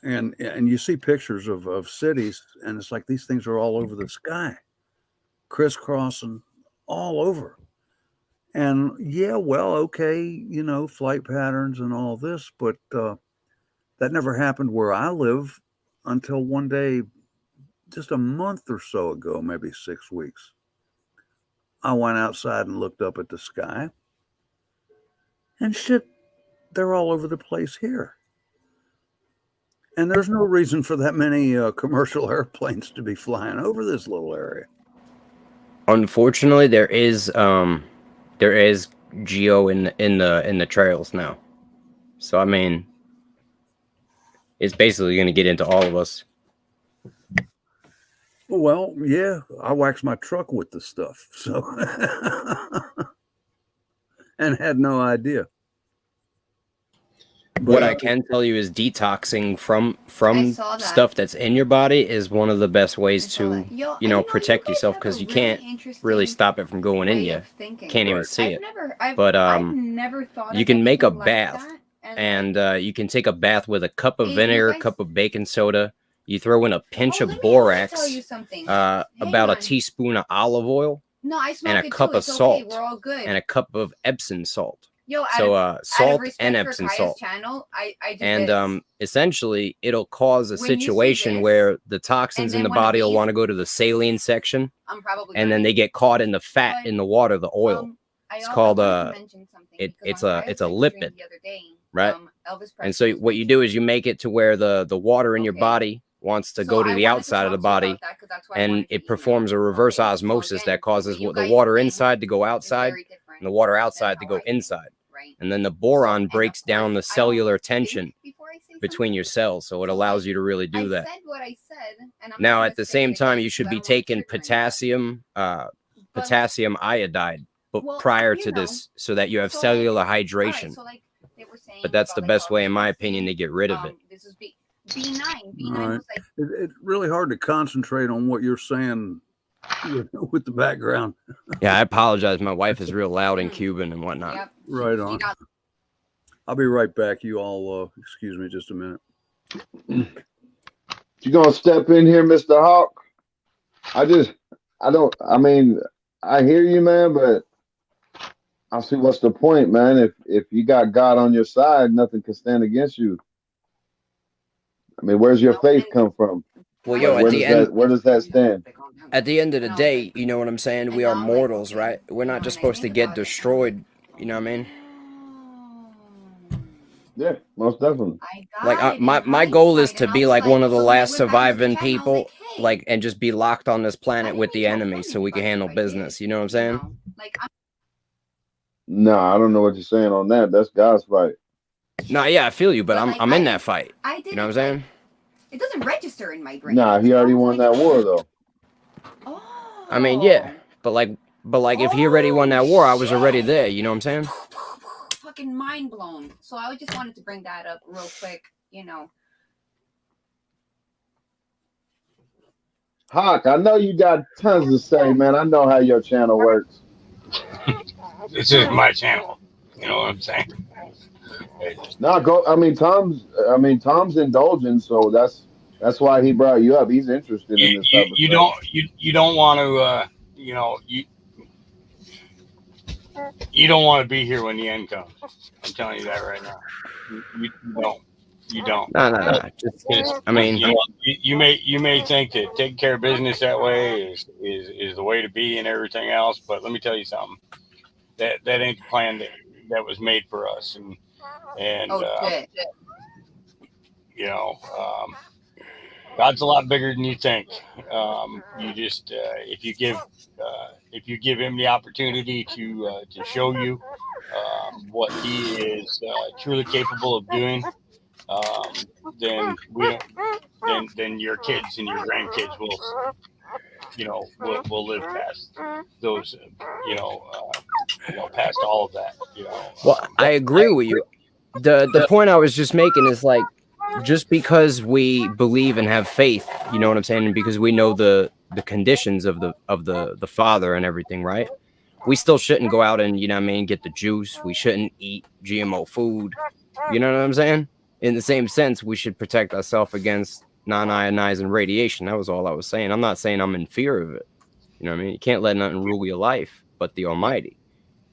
And you see pictures of cities, and it's like these things are all over the sky, crisscrossing all over. And yeah, well, okay, you know, flight patterns and all this, but that never happened where I live until one day, just a month or so ago, maybe 6 weeks. I went outside and looked up at the sky, and shit, they're all over the place here. And there's no reason for that many commercial airplanes to be flying over this little area. Unfortunately, there is geo in the trails now. So I mean, it's basically going to get into all of us. Well, yeah, I waxed my truck with the stuff, so and had no idea. What But I can tell you is detoxing from I saw that. stuff that's in your body is one of the best ways I saw to, that. Yo, you I know, know protect you guys yourself have because a you really can't interesting really stop it from going in way you. of thinking. Can't even see it. I've But never thought you of can make a anything like bath, that, and you can take a bath with a cup of Hey, you vinegar, a guys- cup of baking soda. You throw in a pinch Oh, of let me borax, tell you something. about Hang a on. teaspoon of olive oil, No, I smoke and a it cup too. of It's salt, okay. We're all good. and a cup of Epsom salt. Yo, So out of salt respect and for Epsom Kaya's salt. channel, I do And this. essentially it'll cause a When you see situation this, where the toxins and in the then one of body will these- want to go to the saline section, I'm probably and then gonna- they get caught in the fat But, in the water, the oil. It's called I wanted to mention something because it's on a Kaya's it's a live stream lipid, the other day, right? Elvis And Presley so was what you do is you make it to where the water in your Okay. body wants to So go to I the wanted to outside of the talk to you body, about that 'cause that's why I and wanted to it performs a reverse osmosis again, that causes what you the guys water think inside to go is outside very different and the water than outside to how go I think, inside. right? And then the boron and breaks of down the course, I cellular don't tension think before I say between your cells, so it So, allows like, you to really do I that. said what I said, and I'm not Now, gonna at the say same it time, again you should 'cause I be don't wanna taking trigger anybody. potassium, But, potassium iodide, but well, prior you to know, this, so that you have so, like, cellular all right, hydration. so, like, they were saying But that's about, the like, best way, in Elvis my Presley, opinion, to get rid of it. This is B9. all B9 right, was like, it's really hard to concentrate on what you're saying with the background. Yeah, I apologize. My wife is real loud in Cuban and whatnot. yep, Right she on. got I'll be right back. You all, excuse me just a minute. You gonna step in here, Mr. Hawk? I mean, I hear you, man, but I see what's the point, man. If you got God on your side, nothing can stand against you. I mean, where's your faith come from? Well, yo, Like, where does that stand? At the end of the day, you know what I'm saying? We are mortals, right? We're not just supposed to get destroyed. You know what I mean? Yeah, most definitely. Like my goal is to be like one of the last surviving people, like, and just be locked on this planet with the enemy, so we can handle business. You know what I'm saying? No, I don't know what you're saying on that. That's God's fight. No, yeah, I feel you, but I'm in that fight. I You know what I'm saying? It doesn't register in my brain. Nah, he already won that war though. I mean, yeah, but like if he already won that war, I was already there. You know what I'm saying? Fucking mind blown. So I just wanted to bring that up real quick. You know. Hawk, I know you got tons to say, man. I know how your channel works. This is my channel. You know what I'm saying? No, go. I mean, Tom's indulgent, so that's why he brought you up. He's interested in this type of You stuff. don't want to you don't want to be here when the end comes. I'm telling you that right now. You don't. No. Just, I mean, you may think that taking care of business that way is the way to be and everything else, but let me tell you something. That ain't the plan that was made for us, and Oh shit. you know, God's a lot bigger than you think. You just if you give him the opportunity to show you what he is truly capable of doing, then then your kids and your grandkids will will live past those past all of that. Well, I agree with you. The point I was just making is like, just because we believe and have faith, you know what I'm saying, and because we know the conditions of the Father and everything, right? We still shouldn't go out and, you know what I mean, get the juice. We shouldn't eat GMO food. You know what I'm saying? In the same sense, we should protect ourselves against non-ionizing radiation. That was all I was saying. I'm not saying I'm in fear of it. You know what I mean? You can't let nothing rule your life but the Almighty.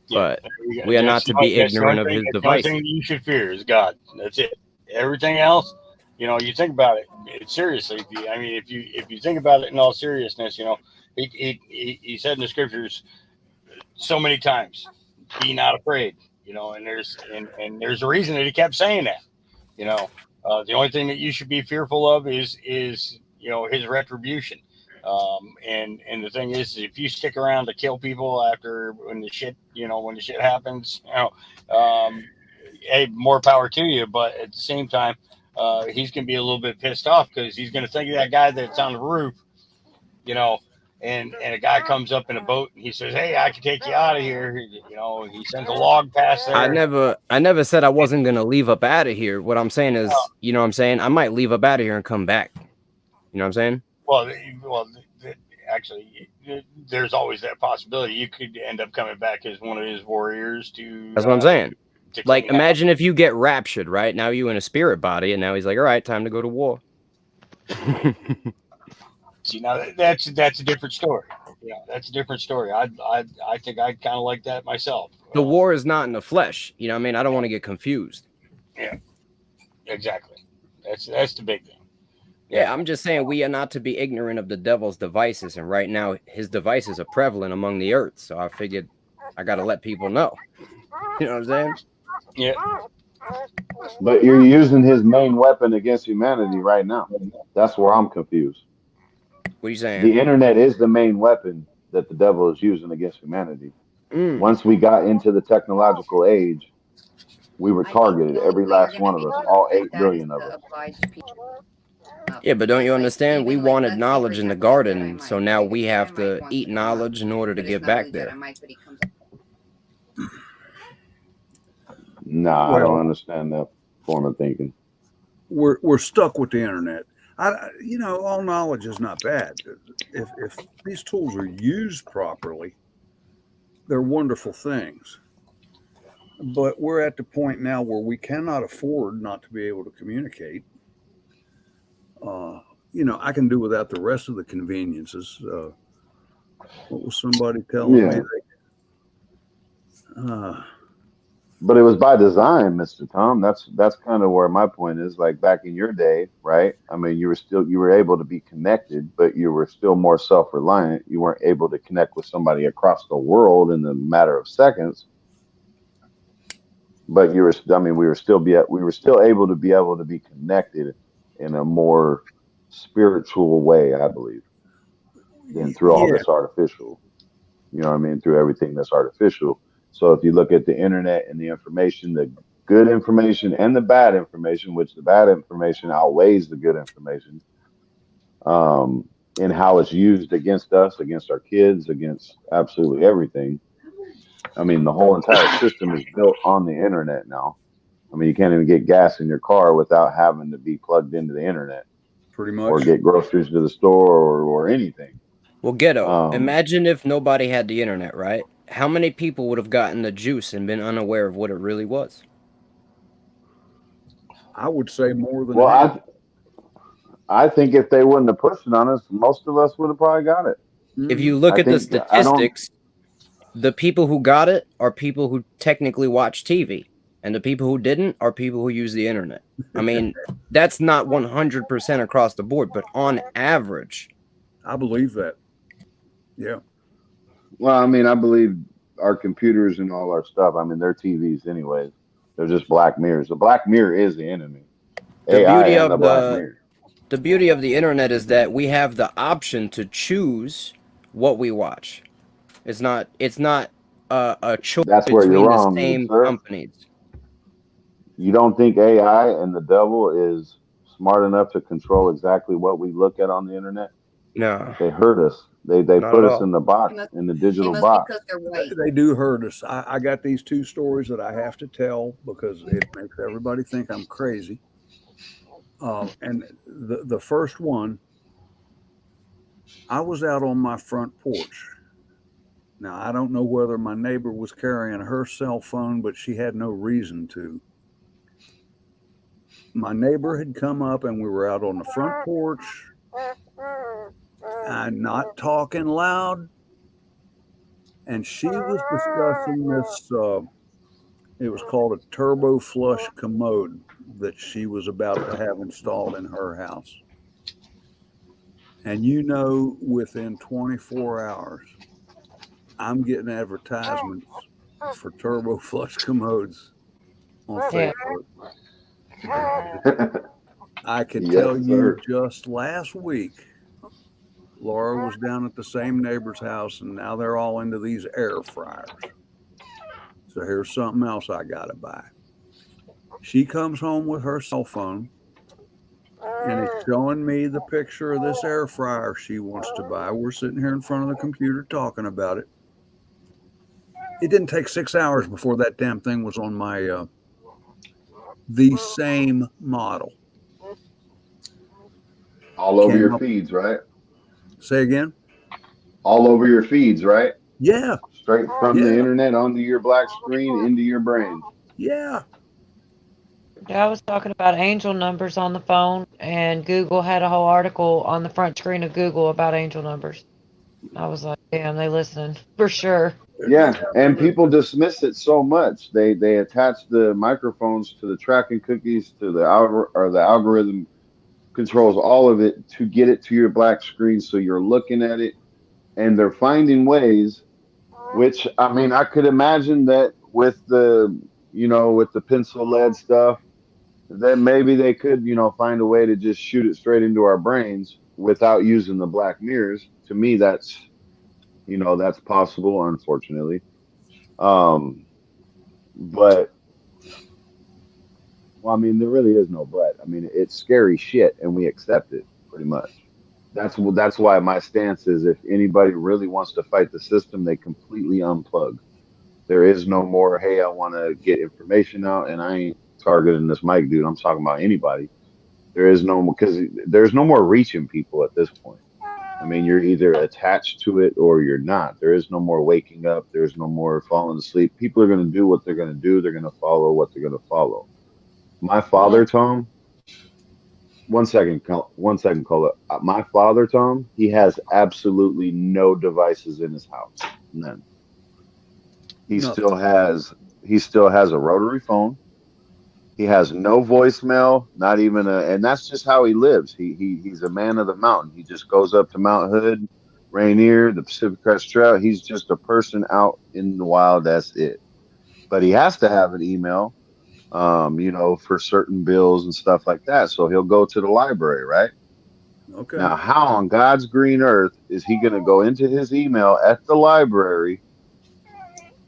Yeah, But we are not to be ignorant of his The only devices. thing you should fear is God. That's it. Everything else, you think about it seriously. If you think about it in all seriousness, he said in the scriptures so many times, "Be not afraid." And there's a reason that he kept saying that. The only thing that you should be fearful of is his retribution. And the thing is, if you stick around to kill people after when the shit happens, hey, more power to you. But at the same time, he's gonna be a little bit pissed off because he's gonna think of that guy that's on the roof, and a guy comes up in a boat and he says, "Hey, I can take you out of here." He sends a log past there. I never said I wasn't gonna leave up out of here. What I'm saying is, you know what I'm saying, I might leave up out of here and come back. You know what I'm saying? Well, actually, there's always that possibility. You could end up coming back as one of his warriors to. That's what I'm saying. Like, clean imagine if you get raptured, right? Now you in a spirit body, and now he's like, all right, time to go to war. See, now that's a different story. That's a different story. I think I kind of like that myself. The war is not in the flesh. You know what I mean? I don't want to get confused. Yeah, exactly. That's the big thing. Yeah, I'm just saying we are not to be ignorant of the devil's devices, and right now his devices are prevalent among the earth. So I figured I got to let people know. You know what I'm saying? Yeah. But you're using his main weapon against humanity right now. That's where I'm confused. What are you saying? The internet is the main weapon that the devil is using against humanity. Once we got into the technological age, we were targeted, every last one of us, all 8 billion of us. Yeah, but don't you understand? We wanted knowledge in the garden, so now we have to eat knowledge in order to get back there. Nah, I don't understand that form of thinking. We're stuck with the internet. All knowledge is not bad. If these tools are used properly, they're wonderful things. But we're at the point now where we cannot afford not to be able to communicate. I can do without the rest of the conveniences. What was somebody telling me? But it was by design, Mr. Tom. That's kind of where my point is. Like back in your day, right? I mean, you were able to be connected, but you were still more self-reliant. You weren't able to connect with somebody across the world in a matter of seconds. But we were still able to be connected in a more spiritual way, I believe, than through all this artificial. You know what I mean? Through everything that's artificial. So if you look at the internet and the information, the good information and the bad information, which the bad information outweighs the good information, and how it's used against us, against our kids, against absolutely everything. I mean, the whole entire system is built on the internet now. I mean, you can't even get gas in your car without having to be plugged into the internet. Pretty much. Or get groceries to the store or anything. Well, Ghetto, imagine if nobody had the internet, right? How many people would have gotten the juice and been unaware of what it really was? I would say more than half. I think if they wouldn't have pushed it on us, most of us would have probably got it. If you look at the statistics, the people who got it are people who technically watch TV, and the people who didn't are people who use the internet. I mean, that's not 100% across the board, but on average. I believe that. Yeah. Well, I mean, I believe our computers and all our stuff, I mean, they're TVs anyways. They're just black mirrors. The black mirror is the enemy. The beauty of The beauty of the internet is that we have the option to choose what we watch. It's not a choice That's where you're between the wrong, good same sir. companies. You don't think AI and the devil is smart enough to control exactly what we look at on the internet? No, They hurt us. They not put at us all. in the It box, must, in the it digital must be box. because they're white. They do hurt us. I got these two stories that I have to tell because it makes everybody think I'm crazy. And the first one, I was out on my front porch. Now, I don't know whether my neighbor was carrying her cell phone, but she had no reason to. My neighbor had come up and we were out on the front porch. I'm not talking loud. And she was discussing this, it was called a turbo flush commode that she was about to have installed in her house. And you know, within 24 hours, I'm getting advertisements for turbo flush commodes on Yeah. Facebook. I can Yes, tell you sir. just last week, Laura was down at the same neighbor's house and now they're all into these air fryers. So here's something else I gotta buy. She comes home with her cell phone and is showing me the picture of this air fryer she wants to buy. We're sitting here in front of the computer talking about it. It didn't take 6 hours before that damn thing was on my the same model. All over Came your up. feeds, right? Say again? All over your feeds, right? Yeah, Straight from the yeah, internet onto your black screen into your brain. yeah. Yeah, I was talking about angel numbers on the phone, and Google had a whole article on the front screen of Google about angel numbers. I was like, damn, they listening for sure. Yeah, and people dismiss it so much. They attach the microphones to the tracking cookies to the algorithm controls all of it to get it to your black screen so you're looking at it, and they're finding ways, which I mean I could imagine that with the with the pencil lead stuff, that maybe they could find a way to just shoot it straight into our brains without using the black mirrors. To me, that's that's possible, unfortunately. But well, I mean, there really is no but. I mean, it's scary shit, and we accept it pretty much. That's why my stance is if anybody really wants to fight the system, they completely unplug. There is no more, hey, I want to get information out, and I ain't targeting this mic dude. I'm talking about anybody. There is no because there's no more reaching people at this point. I mean, you're either attached to it or you're not. There is no more waking up. There's no more falling asleep. People are going to do what they're going to do. They're going to follow what they're going to follow. My father, Tom, one second, Cola. My father, Tom, he has absolutely no devices in his house. None. He Nothing. still has a rotary phone. He has no voicemail, not even and that's just how he lives. He's a man of the mountain. He just goes up to Mount Hood, Rainier, the Pacific Crest Trail. He's just a person out in the wild. That's it. But he has to have an email, for certain bills and stuff like that. So he'll go to the library, right? Okay. Now, how on God's green earth is he going to go into his email at the library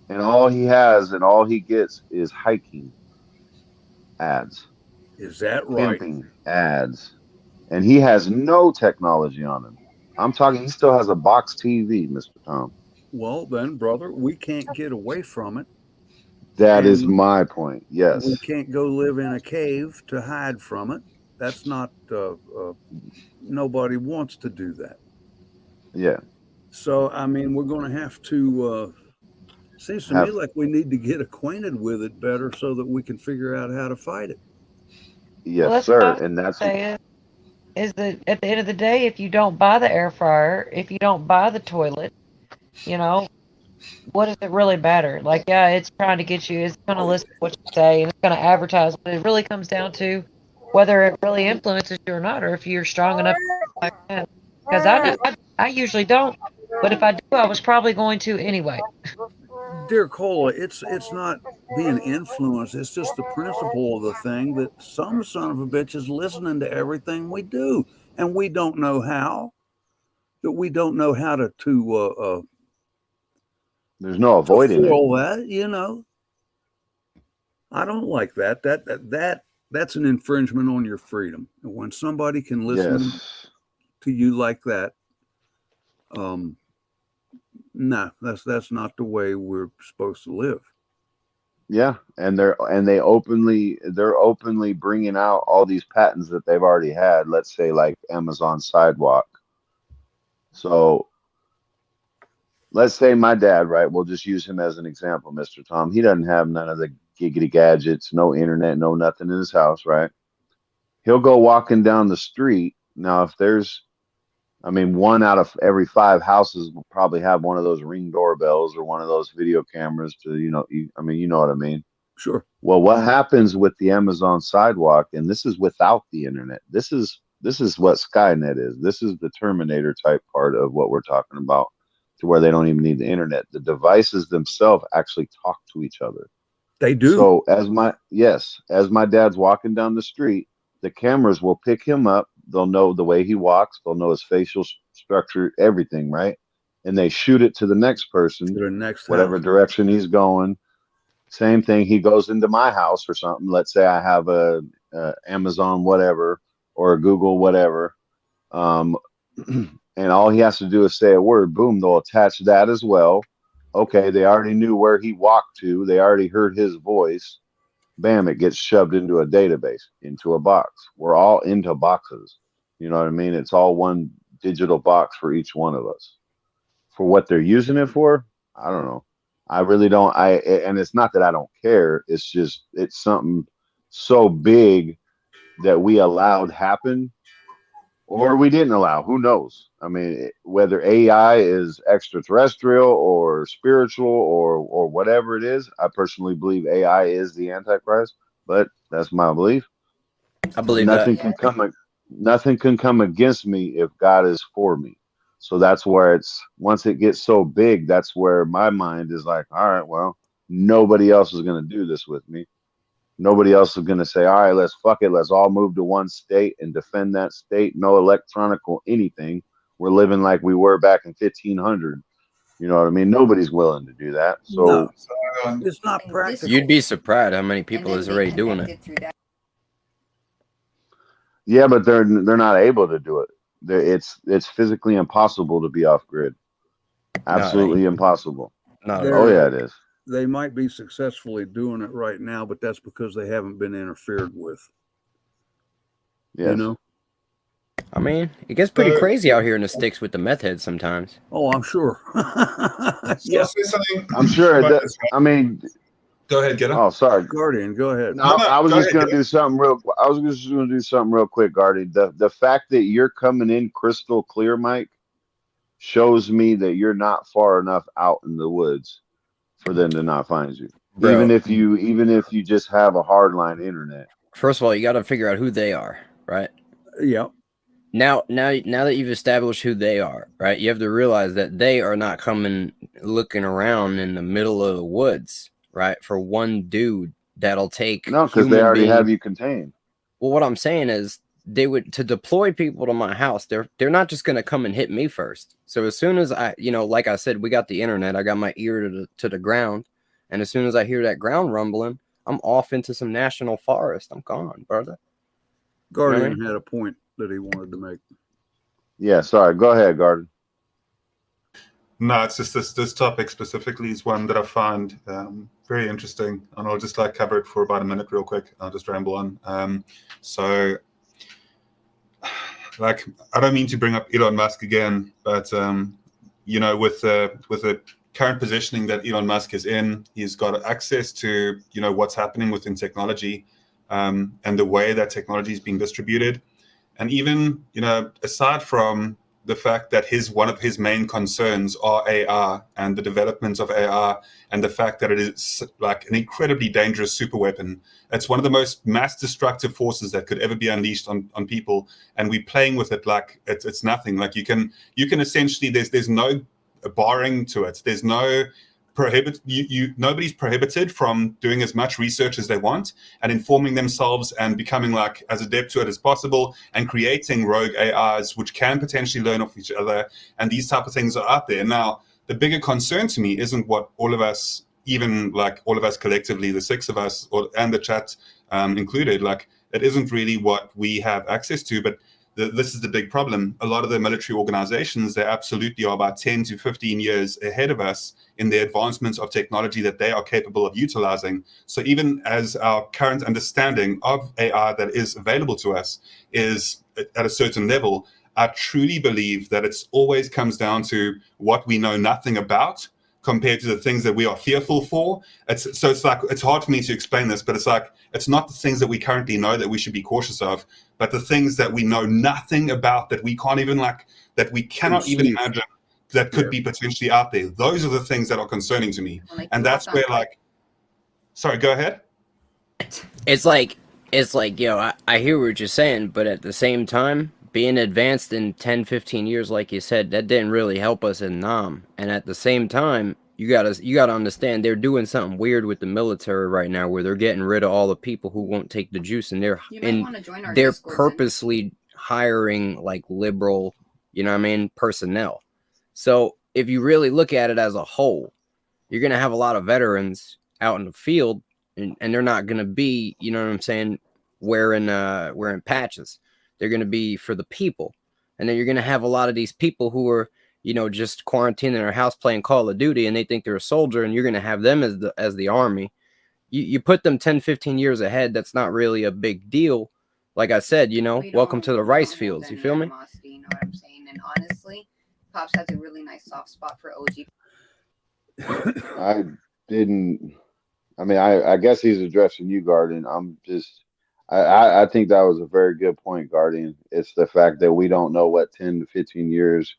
and all he has and all he gets is hiking ads, Is that right? camping ads, and he has no technology on him? I'm talking, he still has a box TV, Mr. Tom. Well, then, brother, we can't get away from it. That is And my point. Yes. we can't go live in a cave to hide from it. That's not, nobody wants to do that. Yeah. So, I mean, we're going to have to, seems to me like we need to get acquainted with it better so that we can figure out how to fight it. Yes, Well, sir. that's And that's say is that at the end of the day, if you don't buy the air fryer, if you don't buy the toilet, what does it really matter? Like, yeah, it's trying to get you, it's going to listen to what you say, and it's going to advertise, but it really comes down to whether it really influences you or not, or if you're strong enough like that. Because I usually don't, but if I do, I was probably going to anyway. dear Cola, it's not being influenced. It's just the principle of the thing that some son of a bitch is listening to everything we do, and we don't know how. That we don't know how to There's no avoiding it. foil that. You know, I don't like that. That's an infringement on your freedom. And when somebody can listen Yes. to you like that, no, that's not the way we're supposed to live. Yeah, and they're openly bringing out all these patents that they've already had. Let's say like Amazon Sidewalk. So let's say my dad, right? We'll just use him as an example, Mr. Tom. He doesn't have none of the giggity gadgets, no internet, no nothing in his house, right? He'll go walking down the street. Now, if there's, I mean, 1 out of every 5 houses will probably have one of those Ring doorbells or one of those video cameras to, you know what I mean? Sure. Well, what happens with the Amazon Sidewalk, and this is without the internet. This is what Skynet is. This is the Terminator type part of what we're talking about, to where they don't even need the internet. The devices themselves actually talk to each other. They do. So as my dad's walking down the street, the cameras will pick him up. They'll know the way he walks. They'll know his facial structure, everything, right? And they shoot it to the next person, To the next whatever house. direction he's going. Same thing. He goes into my house or something. Let's say I have a Amazon whatever or a Google whatever, and all he has to do is say a word. Boom, they'll attach that as well. Okay, they already knew where he walked to. They already heard his voice. Bam, it gets shoved into a database, into a box. We're all into boxes. You know what I mean? It's all one digital box for each one of us. For what they're using it for, I don't know. I really don't. And it's not that I don't care. It's just, it's something so big that we allowed happen, or we didn't allow. Who knows? I mean, whether AI is extraterrestrial or spiritual or whatever it is, I personally believe AI is the Antichrist, but that's my belief. I believe Nothing that. nothing can come against me if God is for me. So that's where once it gets so big, that's where my mind is like, all right, well, nobody else is going to do this with me. Nobody else is going to say, all right, let's fuck it. Let's all move to one state and defend that state. No electronic or anything. We're living like we were back in 1500. You know what I mean? Nobody's willing to do that. So No, it's not practical. You'd be surprised how many people is already doing it. yeah, but they're not able to do it. It's physically impossible to be off grid. Absolutely impossible. Oh yeah, it is. They might be successfully doing it right now, but that's because they haven't been interfered with. Yes. You know? I mean, it gets pretty crazy out here in the sticks with the meth heads sometimes. Oh, I'm sure. Yeah. Say something I'm sure. about this, right? I mean, Go ahead, get oh, sorry. Guardian, go ahead. No, I was go just ahead, gonna do something real. I was just gonna do something real quick, Guardian. The fact that you're coming in crystal clear, Mike, shows me that you're not far enough out in the woods for them to not find you. Bro. Even if you just have a hardline internet. First of all, you got to figure out who they are, right? Yeah. Now that you've established who they are, right? You have to realize that they are not coming looking around in the middle of the woods, right? For one dude that'll take. No, because they already have you contained. Well, what I'm saying is they would, to deploy people to my house, they're not just going to come and hit me first. So as soon as I, like I said, we got the internet, I got my ear to the ground. And as soon as I hear that ground rumbling, I'm off into some national forest. I'm gone, brother. Guardian had a point that he wanted to make. Yeah, sorry. Go ahead, Garden. No, it's just this topic specifically is one that I find very interesting, and I'll just cover it for about a minute real quick. I'll just ramble on. So I don't mean to bring up Elon Musk again, but with the current positioning that Elon Musk is in, he's got access to what's happening within technology, and the way that technology is being distributed. And even, aside from the fact that one of his main concerns are AI and the development of AI and the fact that it is like an incredibly dangerous super weapon. It's one of the most mass destructive forces that could ever be unleashed on people. And we're playing with it like it's nothing. Like you can essentially, there's no barring to it. There's no nobody's prohibited from doing as much research as they want and informing themselves and becoming like as adept to it as possible and creating rogue AIs which can potentially learn off each other, and these type of things are out there. Now, the bigger concern to me isn't what all of us, even like all of us collectively, the 6 of us and the chat included, like it isn't really what we have access to, but this is the big problem. A lot of the military organizations, they absolutely are about 10 to 15 years ahead of us in the advancements of technology that they are capable of utilizing. So even as our current understanding of AI that is available to us is at a certain level, I truly believe that it's always comes down to what we know nothing about compared to the things that we are fearful for. It's like, it's hard for me to explain this, but it's like, it's not the things that we currently know that we should be cautious of, but the things that we know nothing about, that we can't even that we cannot even imagine that could be potentially out there. Those are the things that are concerning to me. And that's where sorry, go ahead. It's like, yo, I hear what you're saying, but at the same time, being advanced in 10, 15 years, like you said, that didn't really help us in Nam. And at the same time, you gotta understand they're doing something weird with the military right now, where they're getting rid of all the people who won't take the juice, and they're purposely hiring like liberal, you know what I mean, personnel. So if you really look at it as a whole, you're gonna have a lot of veterans out in the field, and they're not gonna be, you know what I'm saying, wearing patches. They're going to be for the people. And then you're going to have a lot of these people who are, you know, just quarantined in their house playing Call of Duty, and they think they're a soldier, and you're going to have them as the army. You put them 10, 15 years ahead. That's not really a big deal. Like I said, you know, welcome to the rice fields. You feel me? You know what I'm saying? And honestly, Pops has a really nice soft spot for OG. I guess he's addressing you, Garden. I think that was a very good point, Guardian. It's the fact that we don't know what 10 to 15 years.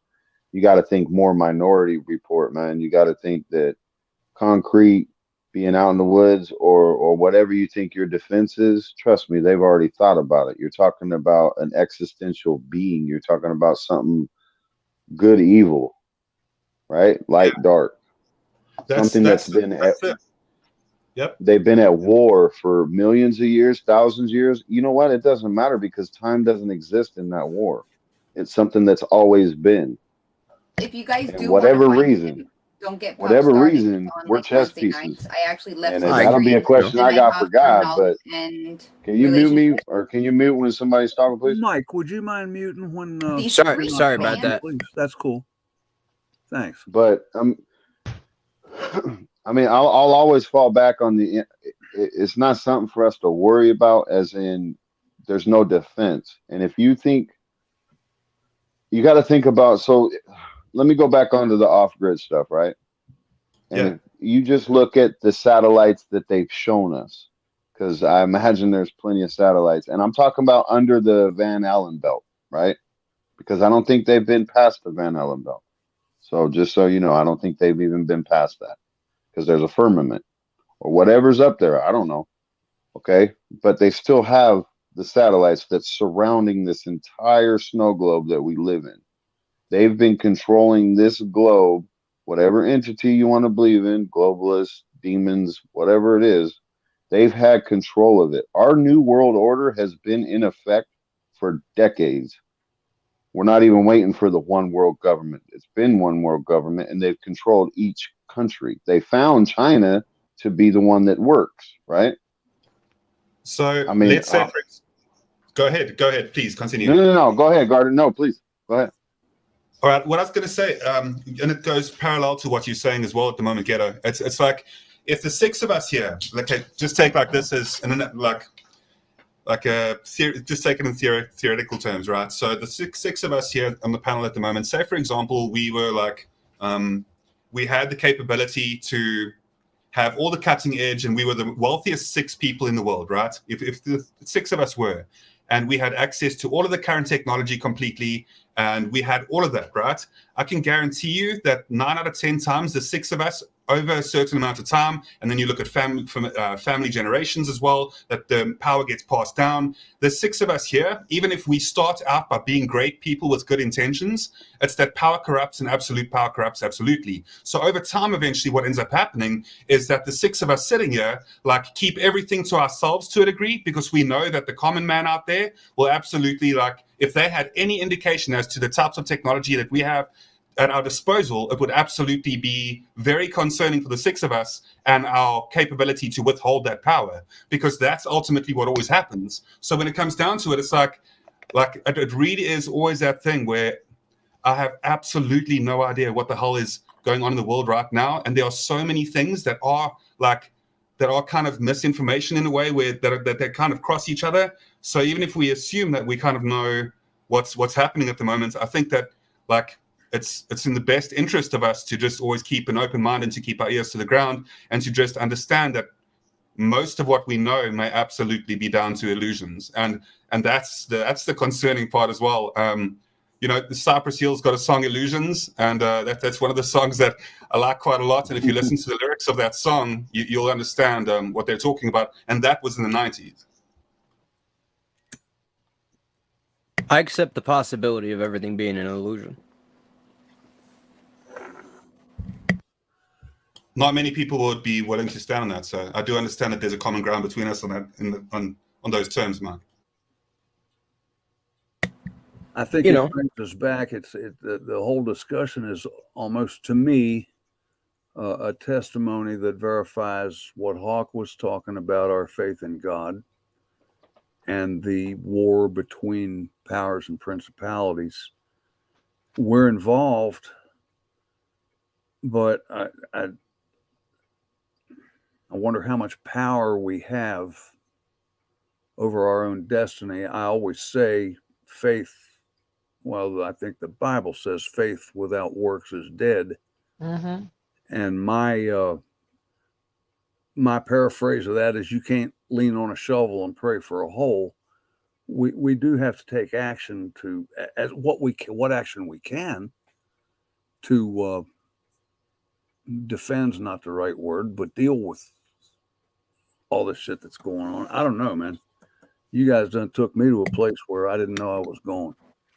You got to think more Minority Report, man. You got to think that concrete, being out in the woods, or whatever you think your defense is, trust me, they've already thought about it. You're talking about an existential being. You're talking about something good, evil, right? Light, dark. Something that's been Yep. They've been at war for millions of years, thousands of years. You know what? It doesn't matter, because time doesn't exist in that war. It's something that's always been. If you guys do whatever reason, don't get whatever reason, on, we're chess pieces. Nights. I actually left. And that'll be a question I got for God. But and can you mute me, or can you mute when somebody's talking, please? Mike, would you mind muting when? Sorry about that. Please, that's cool. Thanks. But I mean, I'll always fall back on it's not something for us to worry about, as in there's no defense. And if you think, you got to think about, so let me go back onto the off-grid stuff, right? And if you just look at the satellites that they've shown us, because I imagine there's plenty of satellites, and I'm talking about under the Van Allen belt, right? Because I don't think they've been past the Van Allen belt. So just so you know, I don't think they've even been past that. Because there's a firmament or whatever's up there. I don't know. Okay. But they still have the satellites that's surrounding this entire snow globe that we live in. They've been controlling this globe, whatever entity you want to believe in, globalists, demons, whatever it is, they've had control of it. Our new world order has been in effect for decades. We're not even waiting for the one world government. It's been one world government, and they've controlled each country. They found China to be the one that works, right? So I mean, let's say, go ahead, please continue. No, go ahead, Gardner. No, please, go ahead. All right, what I was going to say, and it goes parallel to what you're saying as well at the moment, Ghetto. It's like, if the 6 of us here, okay, just take like this as, and then just take it in theoretical terms, right? So the six of us here on the panel at the moment, say for example, we were like, we had the capability to have all the cutting edge, and we were the wealthiest 6 people in the world, right? If the 6 of us were, and we had access to all of the current technology completely, and we had all of that, right? I can guarantee you that 9 out of 10 times the 6 of us over a certain amount of time, and then you look at family generations as well, that the power gets passed down. There's 6 of us here. Even if we start out by being great people with good intentions, it's that power corrupts and absolute power corrupts absolutely. So over time, eventually what ends up happening is that the 6 of us sitting here like keep everything to ourselves to a degree, because we know that the common man out there will absolutely, like, if they had any indication as to the types of technology that we have at our disposal, it would absolutely be very concerning for the 6 of us and our capability to withhold that power, because that's ultimately what always happens. So when it comes down to it, it's like it really is always that thing where I have absolutely no idea what the hell is going on in the world right now, and there are so many things that are kind of misinformation in a way where that they kind of cross each other. So even if we assume that we kind of know what's happening at the moment, I think that like it's in the best interest of us to just always keep an open mind and to keep our ears to the ground and to just understand that most of what we know may absolutely be down to illusions, and that's the concerning part as well. The Cypress Hill's got a song, Illusions, and that's one of the songs that I like quite a lot. And if you listen to the lyrics of that song, you'll understand what they're talking about. And that was in the 90s. I accept the possibility of everything being an illusion. Not many people would be willing to stand on that. So I do understand that there's a common ground between us on that, on those terms, Mark. I think it brings us back. The whole discussion is almost, to me, a testimony that verifies what Hawk was talking about, our faith in God and the war between powers and principalities. We're involved, but I wonder how much power we have over our own destiny. I always say faith. Well, I think the Bible says faith without works is dead. Mm-hmm. And my paraphrase of that is, you can't lean on a shovel and pray for a hole. We do have to take action what action we can to defend's not the right word, but deal with all this shit that's going on. I don't know, man. You guys done took me to a place where I didn't know I was going.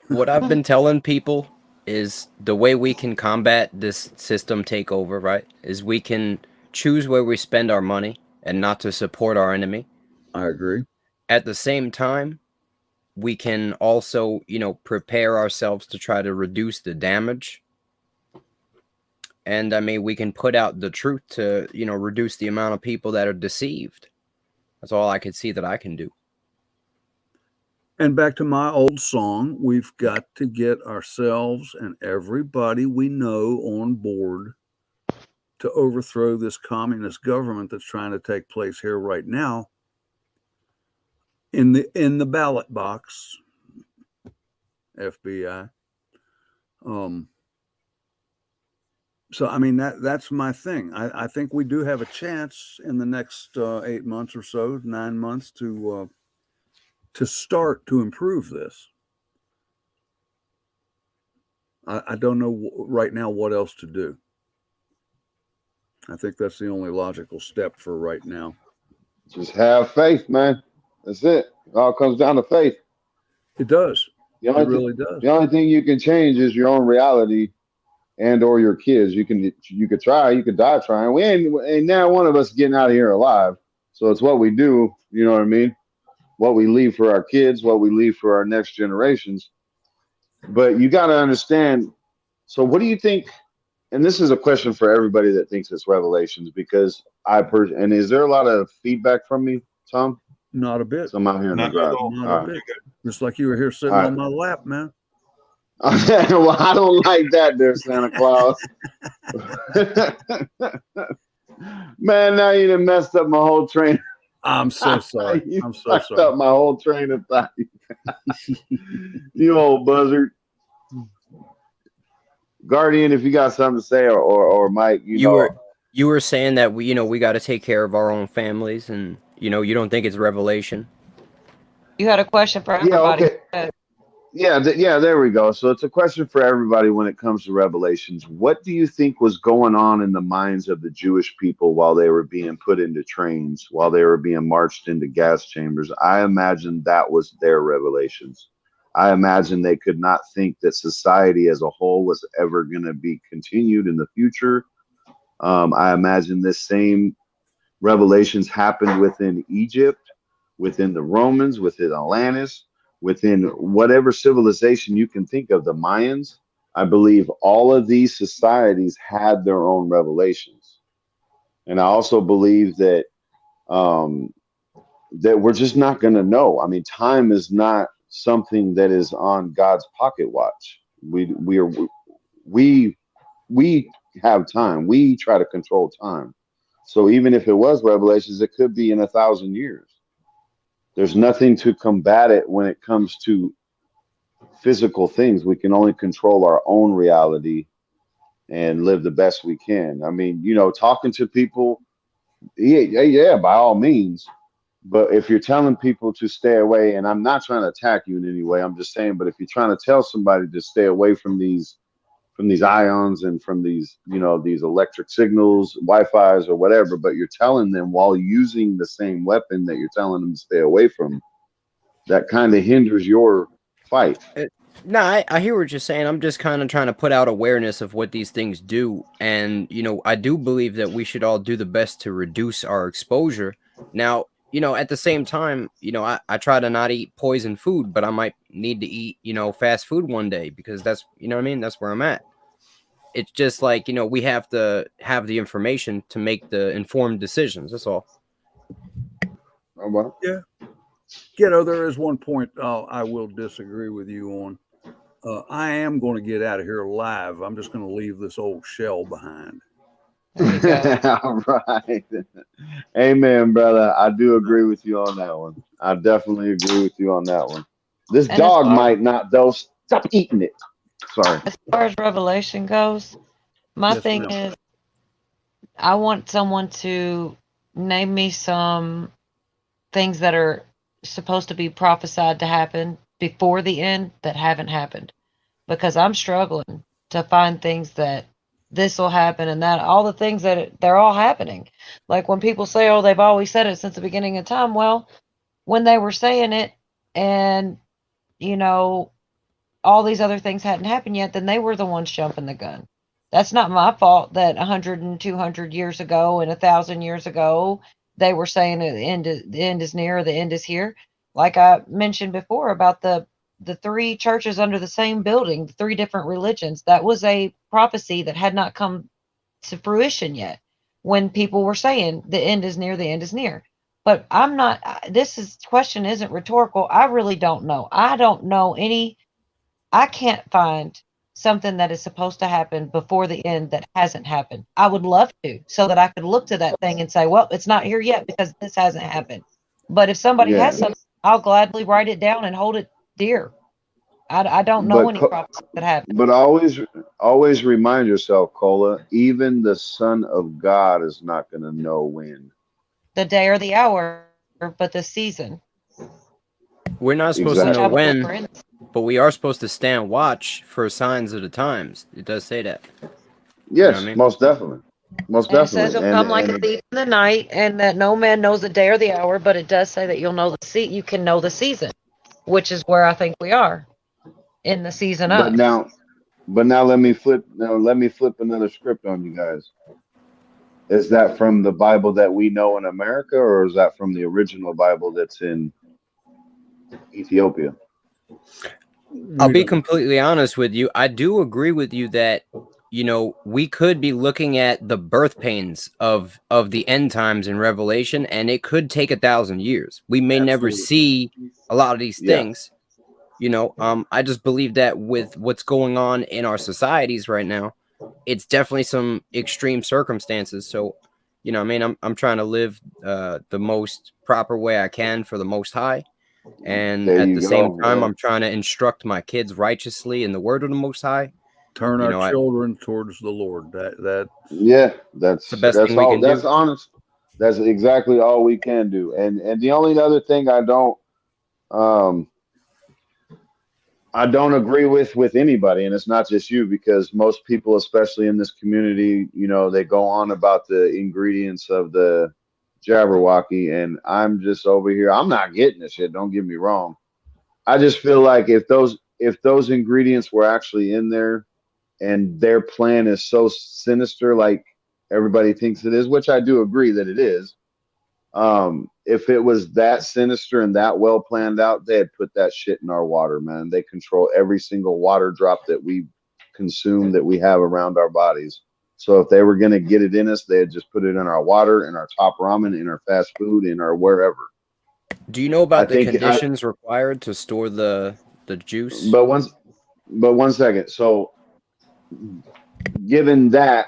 What I've been telling people is the way we can combat this system takeover, right, is we can choose where we spend our money and not to support our enemy. I agree. At the same time, we can also, prepare ourselves to try to reduce the damage. And I mean, we can put out the truth to, reduce the amount of people that are deceived. That's all I could see that I can do. And back to my old song, we've got to get ourselves and everybody we know on board to overthrow this communist government that's trying to take place here right now in the ballot box, FBI. So, I mean, that's my thing. I think we do have a chance in the next 8 months or so, 9 months to start to improve this. I don't know right now what else to do. I think that's the only logical step for right now. Just have faith, man. That's it. It all comes down to faith. It does. It really does. The only thing you can change is your own reality and or your kids. You could try, you could die trying. We ain't now one of us getting out of here alive. So it's what we do, you know what I mean? What we leave for our kids, what we leave for our next generations. But you got to understand. So what do you think? And this is a question for everybody that thinks it's Revelations, because and is there a lot of feedback from me, Tom? Not a bit. So I'm out here in the drive. Not a bit. Just like you were here sitting on my lap, man. Well, I don't like that there, Santa Claus. Man, now you done messed up my whole train. I'm so sorry. I'm so fucked sorry. up my whole train of thought. You old buzzard. Guardian, if you got something to say, or Mike, you were saying that we got to take care of our own families, and you don't think it's Revelation. You had a question for everybody. Yeah, okay. Yeah, yeah, there we go. So it's a question for everybody when it comes to Revelations. What do you think was going on in the minds of the Jewish people while they were being put into trains, while they were being marched into gas chambers? I imagine that was their revelations. I imagine they could not think that society as a whole was ever going to be continued in the future. I imagine this same revelations happened within Egypt, within the Romans, within Atlantis, within whatever civilization you can think of, the Mayans. I believe all of these societies had their own revelations. And I also believe that that we're just not going to know. I mean, time is not something that is on God's pocket watch. We have time. We try to control time. So even if it was revelations, it could be in 1,000 years. There's nothing to combat it when it comes to physical things. We can only control our own reality and live the best we can. I mean, you know, talking to people, yeah, by all means. But if you're telling people to stay away, and I'm not trying to attack you in any way, I'm just saying, but if you're trying to tell somebody to stay away from these ions and from these, you know, these electric signals, Wi-Fi's or whatever, but you're telling them while using the same weapon that you're telling them to stay away from, that kind of hinders your fight. No, I hear what you're saying. I'm just kind of trying to put out awareness of what these things do. And, you know, I do believe that we should all do the best to reduce our exposure. Now, you know, at the same time, you know, I try to not eat poison food, but I might need to eat, you know, fast food one day because that's, you know what I mean? That's where I'm at. It's just like, you know, we have to have the information to make the informed decisions. That's all. Oh, well. Yeah. Ghetto, there is one point I will disagree with you on. I am going to get out of here alive. I'm just going to leave this old shell behind. All right. Amen, brother. I do agree with you on that one. I definitely agree with you on that one. This And dog might not, though. Stop eating it. Sorry. as far as Revelation goes, my Yes, thing ma'am. is, I want someone to name me some things that are supposed to be prophesied to happen before the end that haven't happened, because I'm struggling to find things that this will happen and that, all the things that they're all happening. Like when people say, oh, they've always said it since the beginning of time. Well, when they were saying it and, you know, all these other things hadn't happened yet, then they were the ones jumping the gun. That's not my fault that 100 and 200 years ago and 1,000 years ago, they were saying the end is near, the end is here. Like I mentioned before about the three churches under the same building, the three different religions, that was a prophecy that had not come to fruition yet when people were saying the end is near, the end is near. But I'm not, question isn't rhetorical. I really don't know. I don't know I can't find something that is supposed to happen before the end that hasn't happened. I would love to, so that I could look to that thing and say, well, it's not here yet because this hasn't happened. But if somebody has something, I'll gladly write it down and hold it dear. I don't know any prophecy that happened. But always remind yourself, Cola, even the Son of God is not going to know when. The day or the hour, but the season. We're not supposed to know when, Friends. but we are supposed to stand watch for signs of the times. It does say that. Yes, You know what I mean? most definitely. Most And it definitely. says it'll come like a thief in the night, and that no man knows the day or the hour, but it does say that you'll know you can know the season, which is where I think we are in the season of. But now let me flip another script on you guys. Is that from the Bible that we know in America, or is that from the original Bible that's in Ethiopia? I'll be completely honest with you. I do agree with you that, you know, we could be looking at the birth pains of the end times in Revelation, and it could take 1,000 years. We may never see a lot of these things. You know, I just believe that with what's going on in our societies right now, it's definitely some extreme circumstances. So, you know, I mean, I'm trying to live the most proper way I can for the Most High. And at the same time, I'm trying to instruct my kids righteously in the word of the Most High. Turn our children towards the Lord. That's the best thing we can do. That's honest. That's exactly all we can do. And the only other thing I don't I don't agree with anybody, and it's not just you, because most people, especially in this community, you know, they go on about the ingredients of the Jabberwocky, and I'm just over here. I'm not getting this shit. Don't get me wrong. I just feel like if those ingredients were actually in there, and their plan is so sinister, like everybody thinks it is, which I do agree that it is. If it was that sinister and that well planned out, they had put that shit in our water, man. They control every single water drop that we consume, that we have around our bodies. So if they were going to get it in us, they had just put it in our water, in our top ramen, in our fast food, in our wherever. Do you know about the think conditions required to store the juice? But one second. So given that,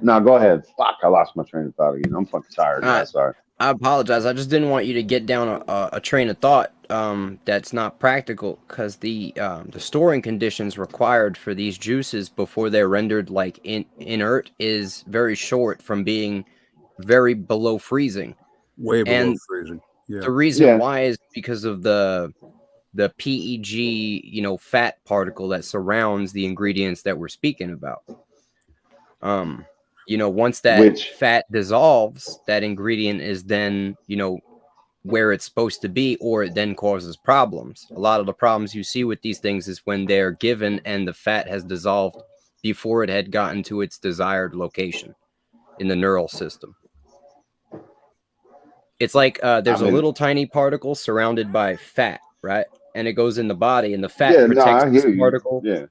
no, go ahead. Fuck, I lost my train of thought again. I'm fucking tired. All Man. right. Sorry. I apologize. I just didn't want you to get down a train of thought that's not practical, because the storing conditions required for these juices before they're rendered like inert is very short from being very below freezing. Way below And freezing. Yeah. the reason Yeah. why is because of the PEG, you know, fat particle that surrounds the ingredients that we're speaking about. You know, once that fat dissolves, that ingredient is then, you know, where it's supposed to be, or it then causes problems. A lot of the problems you see with these things is when they're given and the fat has dissolved before it had gotten to its desired location in the neural system. It's like there's a little tiny particle surrounded by fat, right? And it goes in the body, and the fat protects I this hear you. particle Yeah.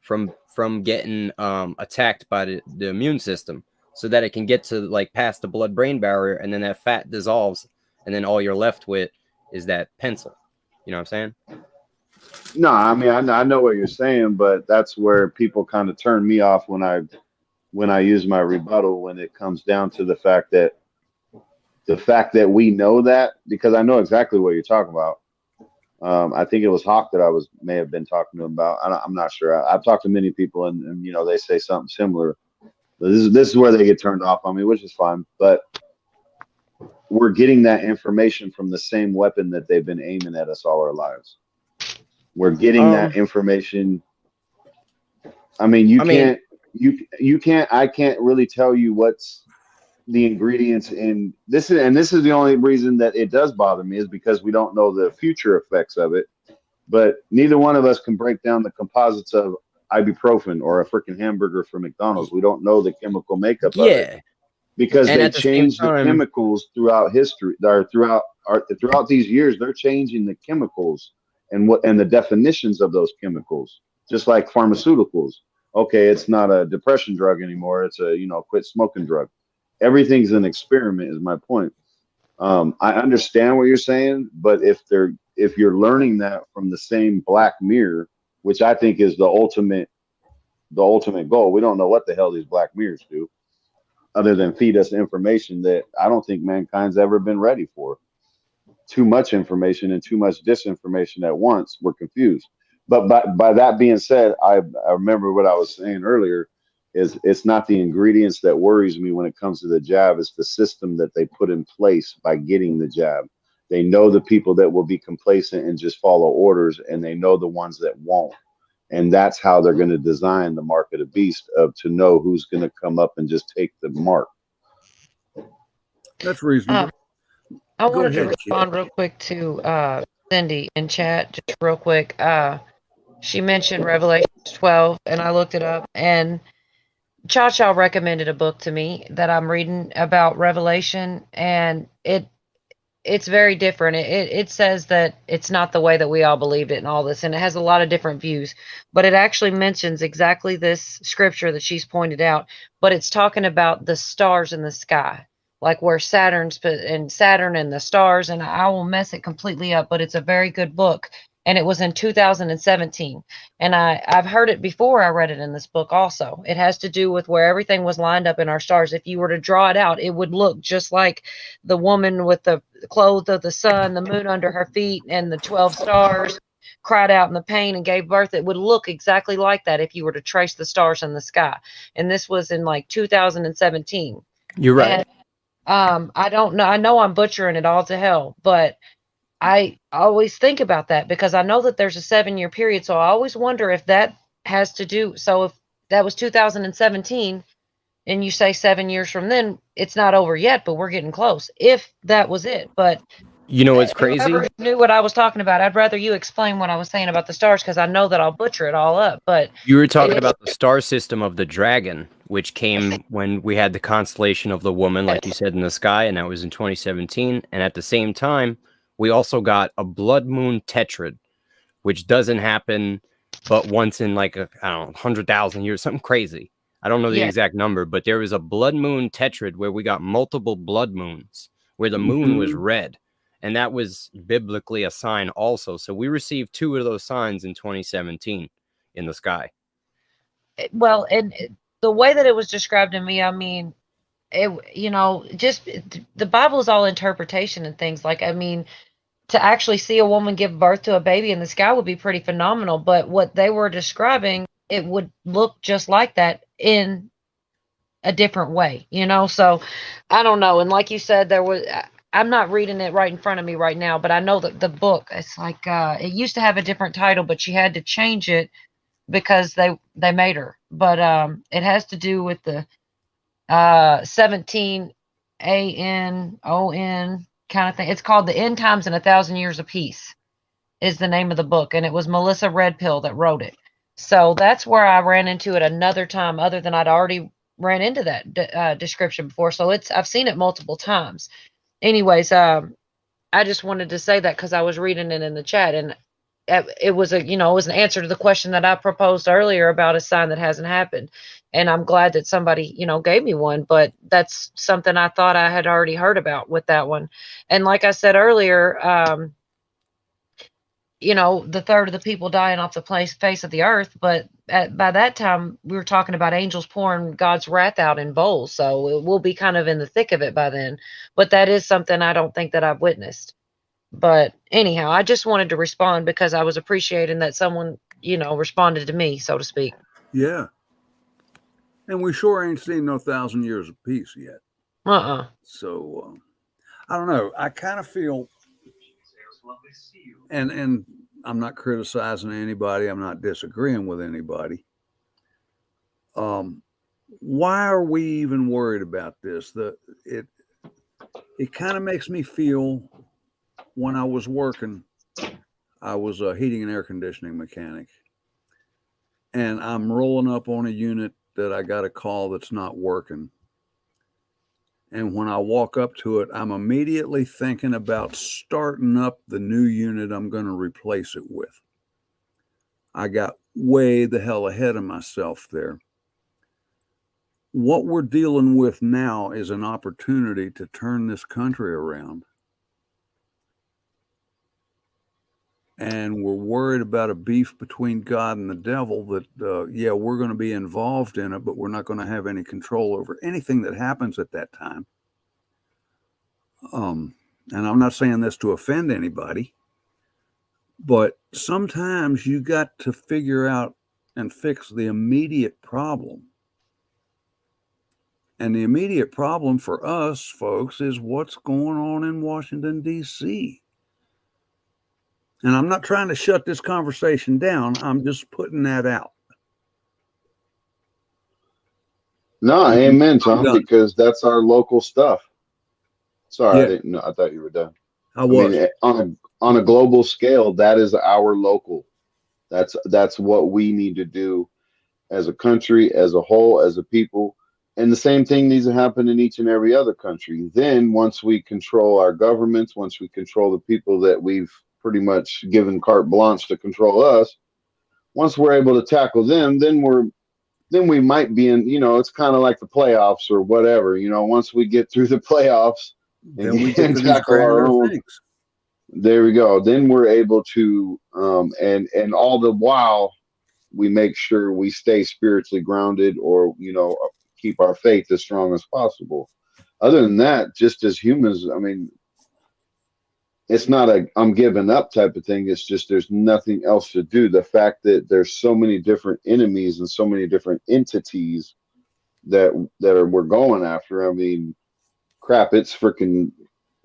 from getting attacked by the immune system, so that it can get to like past the blood-brain barrier, and then that fat dissolves, and then all you're left with is that pencil. You know what I'm saying? No, I mean, I know what you're saying, but that's where people kind of turn me off when I use my rebuttal, when it comes down to the fact that we know that, because I know exactly what you're talking about. I think it was Hawk that may have been talking to him about. I'm not sure. I've talked to many people, and you know, they say something similar. But this is where they get turned off on me, which is fine. But we're getting that information from the same weapon that they've been aiming at us all our lives. We're getting that information. I mean, I can't really tell you what's the ingredients in this, and this is the only reason that it does bother me, is because we don't know the future effects of it. But neither one of us can break down the composites of ibuprofen or a freaking hamburger from McDonald's. We don't know the chemical makeup of it, because they changed the chemicals throughout history, or throughout these years. They're changing the chemicals and the definitions of those chemicals, just like pharmaceuticals. Okay, it's not a depression drug anymore. It's a, you know, quit smoking drug. Everything's an experiment, is my point. I understand what you're saying, but if you're learning that from the same Black Mirror, which I think is the ultimate goal. We don't know what the hell these Black Mirrors do, other than feed us information that I don't think mankind's ever been ready for. Too much information and too much disinformation at once. We're confused. But by that being said, I remember what I was saying earlier, is it's not the ingredients that worries me when it comes to the jab. It's the system that they put in place by getting the jab. They know the people that will be complacent and just follow orders, and they know the ones that won't. And that's how they're going to design the mark of the beast, to know who's going to come up and just take the mark. That's reasonable. I wanted to respond real quick to Cindy in chat, just real quick. She mentioned Revelation 12, and I looked it up, and Cha recommended a book to me that I'm reading about Revelation, and it's very different. It says that it's not the way that we all believed it and all this, and it has a lot of different views, but it actually mentions exactly this scripture that she's pointed out, but it's talking about the stars in the sky, like where Saturn and the stars, and I will mess it completely up, but it's a very good book. And it was in 2017. And I've heard it before. I read it in this book also. It has to do with where everything was lined up in our stars. If you were to draw it out, it would look just like the woman with the clothes of the sun, the moon under her feet, and the 12 stars cried out in the pain and gave birth. It would look exactly like that if you were to trace the stars in the sky. And this was in like 2017. You're right. And, I don't know. I know I'm butchering it all to hell, but I always think about that because I know that there's a 7-year period. So I always wonder if that has to do. So if that was 2017 and you say 7 years from then, it's not over yet, but we're getting close. If that was it. But You know what's crazy? whoever knew what I was talking about, I'd rather you explain what I was saying about the stars because I know that I'll butcher it all up. But You were talking about the star system of the dragon, which came when we had the constellation of the woman, like you said, in the sky, and that was in 2017. And at the same time, we also got a blood moon tetrad, which doesn't happen but once in like, I don't know, 100,000 years, something crazy. I don't know the Yeah. exact number, but there was a blood moon tetrad where we got multiple blood moons, where the moon was red. And that was biblically a sign also. So we received 2 of those signs in 2017 in the sky. well, and the way that it was described to me, I mean, just the Bible is all interpretation and things. Like, I mean, to actually see a woman give birth to a baby in the sky would be pretty phenomenal. But what they were describing, it would look just like that in a different way, So I don't know. And like you said, I'm not reading it right in front of me right now, but I know that the book, it's like, it used to have a different title, but she had to change it because they made her. But it has to do with the 17 ANON kind of thing. It's called The End Times and 1,000 Years of Peace is the name of the book. And it was Melissa Redpill that wrote it. So that's where I ran into it another time other than I'd already ran into that description before. So I've seen it multiple times. Anyways, I just wanted to say that because I was reading it in the chat, and it was it was an answer to the question that I proposed earlier about a sign that hasn't happened. And I'm glad that somebody, gave me one, but that's something I thought I had already heard about with that one. And like I said earlier, the third of the people dying off the face of the earth, but by that time we were talking about angels pouring God's wrath out in bowls, so we'll be kind of in the thick of it by then. But that is something I don't think that I've witnessed. But anyhow, I just wanted to respond because I was appreciating that someone responded to me, so to speak. Yeah. And we sure ain't seen no 1,000 years of peace yet. So I don't know. I kind of feel, and I'm not criticizing anybody. I'm not disagreeing with anybody. Why are we even worried about this? It kind of makes me feel, when I was working, I was a heating and air conditioning mechanic, and I'm rolling up on a unit that I got a call that's not working. And when I walk up to it, I'm immediately thinking about starting up the new unit I'm going to replace it with. I got way the hell ahead of myself there. What we're dealing with now is an opportunity to turn this country around. And we're worried about a beef between God and the devil that, we're going to be involved in it, but we're not going to have any control over anything that happens at that time. And I'm not saying this to offend anybody, but sometimes you got to figure out and fix the immediate problem. And the immediate problem for us, folks, is what's going on in Washington, D.C. And I'm not trying to shut this conversation down. I'm just putting that out. No, amen, Tom, because that's our local stuff. Sorry, I didn't know. I thought you were done. I was. mean, on a global scale, that is our local. That's what we need to do as a country, as a whole, as a people. And the same thing needs to happen in each and every other country. Then once we control our governments, once we control the people that we've pretty much given carte blanche to control us, once we're able to tackle them, then we might be in, it's kind of like the playoffs or whatever, once we get through the playoffs and then we get to these tackle our own things. There we go. Then we're able to, and all the while we make sure we stay spiritually grounded, or, keep our faith as strong as possible. Other than that, just as humans, I mean, it's not a I'm giving up type of thing. It's just there's nothing else to do. The fact that there's so many different enemies and so many different entities that we're going after. I mean, crap, it's freaking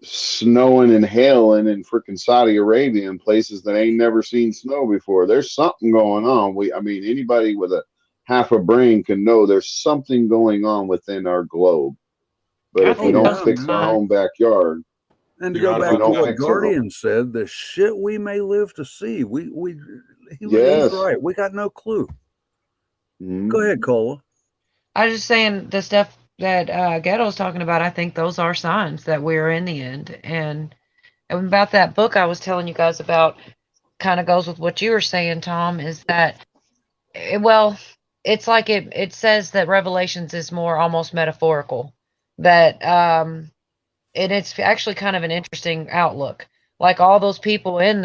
snowing and hailing in freaking Saudi Arabia and places that ain't never seen snow before. There's something going on. I mean, anybody with a half a brain can know there's something going on within our globe. But if we don't fix our own backyard, and to You're go out back of to don't what fix our own- Guardian said, the shit we may live to see, he's Yes. right. We got no clue. Mhm. Go ahead, Cola. I was just saying the stuff that Ghetto's talking about. I think those are signs that we're in the end. And about that book I was telling you guys about, kind of goes with what you were saying, Tom. Is that well, it's like it says that Revelations is more almost metaphorical. That and it's actually kind of an interesting outlook. Like all those people in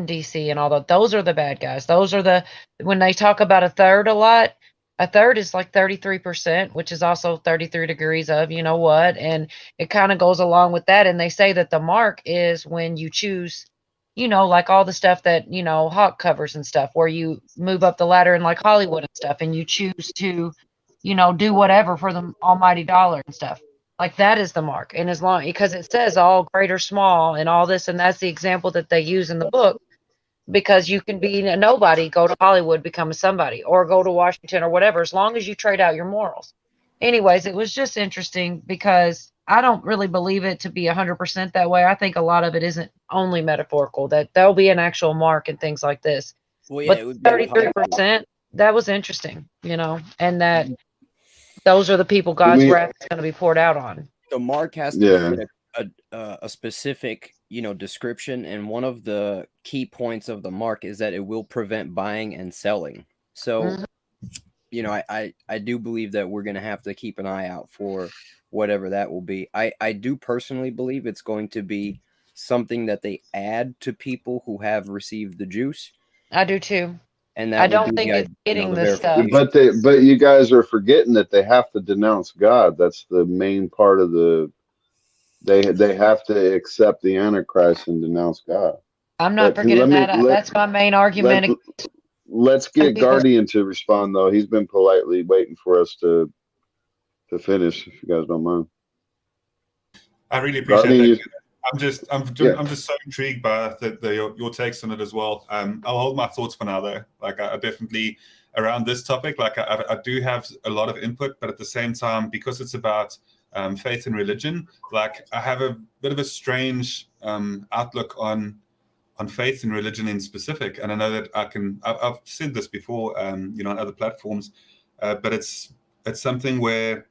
DC and all that, those are the bad guys. Those are when they talk about a third a lot, a third is like 33%, which is also 33 degrees of you know what, and it kind of goes along with that. And they say that the mark is when you choose, like all the stuff that Hawk covers and stuff, where you move up the ladder in like Hollywood and stuff, and you choose to, do whatever for the almighty dollar and stuff. Like that is the mark. And as long, because it says all great or small and all this, and that's the example that they use in the book, because you can be a nobody, go to Hollywood, become a somebody, or go to Washington or whatever, as long as you trade out your morals. Anyways, it was just interesting because I don't really believe it to be 100% that way. I think a lot of it isn't only metaphorical, that there'll be an actual mark and things like this. Well, yeah, But it would be 33%, that was interesting, and that those are the people God's wrath is going to be poured out on. the mark has to fit a specific description, and one of the key points of the mark is that it will prevent buying and selling. So I do believe that we're going to have to keep an eye out for whatever that will be. I do personally believe it's going to be something that they add to people who have received the juice. I do too. And that I don't think it's getting the stuff. But you guys are forgetting that they have to denounce God. That's the main part of they have to accept the Antichrist and denounce God. I'm not forgetting that. That's my main argument. Let's get Guardian to respond though. He's been politely waiting for us to finish, if you guys don't mind. I really appreciate Guardian, that. I'm just so intrigued by your takes on it as well. I'll hold my thoughts for now though. Like I definitely around this topic, like I do have a lot of input, but at the same time, because it's about faith and religion, like I have a bit of a strange outlook on faith and religion in specific. And I know that I've said this before, on other platforms, but it's something where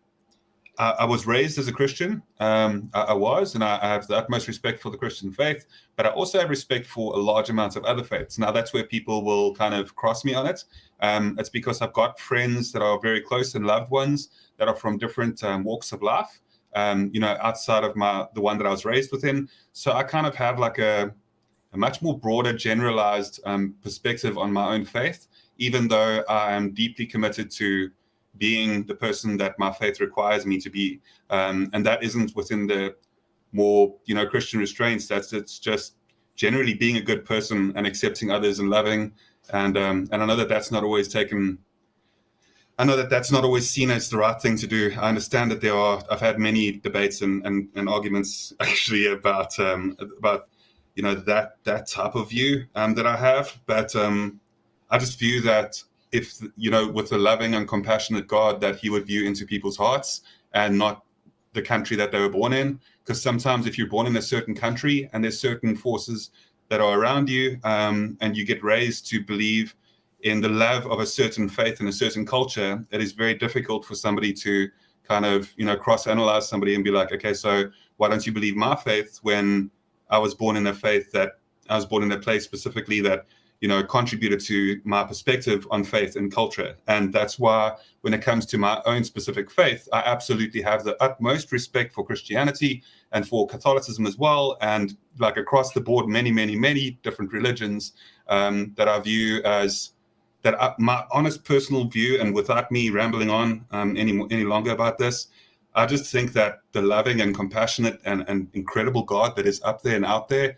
I was raised as a Christian. I was, and I have the utmost respect for the Christian faith, but I also have respect for a large amount of other faiths. Now, that's where people will kind of cross me on it. It's because I've got friends that are very close and loved ones that are from different walks of life, outside of the one that I was raised within. So I kind of have like a much more broader, generalized perspective on my own faith, even though I am deeply committed to being the person that my faith requires me to be, and that isn't within the more Christian restraints. It's just generally being a good person and accepting others and loving, and I know that that's not always taken. I know that that's not always seen as the right thing to do. I understand that I've had many debates and arguments actually about that type of view that I have, but I just view that if, with a loving and compassionate God, that he would view into people's hearts and not the country that they were born in. Because sometimes if you're born in a certain country and there's certain forces that are around you, and you get raised to believe in the love of a certain faith and a certain culture, it is very difficult for somebody to kind of, cross-analyze somebody and be like, okay, so why don't you believe my faith when I was born in a place specifically that contributed to my perspective on faith and culture. And that's why when it comes to my own specific faith, I absolutely have the utmost respect for Christianity and for Catholicism as well. And like across the board, many, many, many different religions that I view as my honest personal view, and without me rambling on any longer about this, I just think that the loving and compassionate and incredible God that is up there and out there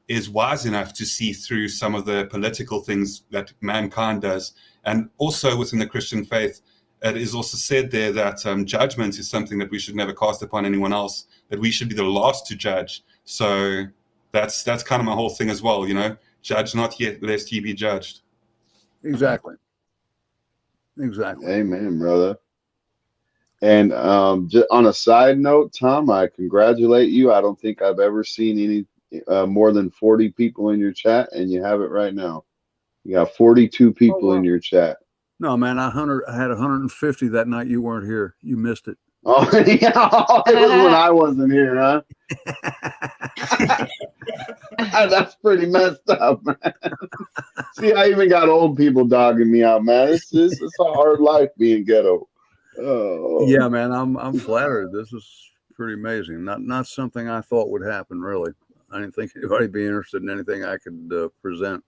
is wise enough to see through some of the political things that mankind does. And also within the Christian faith, it is also said there that judgment is something that we should never cast upon anyone else, that we should be the last to judge. So that's kind of my whole thing as well, you know, judge not yet, lest ye be judged. Exactly. Exactly. Amen, brother. And just on a side note, Tom, I congratulate you. I don't think I've ever seen any more than 40 people in your chat, and you have it right now. You got 42 people in your chat. No, man, I had 150 that night you weren't here. You missed it. Oh, yeah, it was when I wasn't here, huh? That's pretty messed up, man. See, I even got old people dogging me out, man. It's a hard life being ghetto. Oh. Yeah, man, I'm flattered. This is pretty amazing. Not something I thought would happen, really. I didn't think anybody would be interested in anything I could present.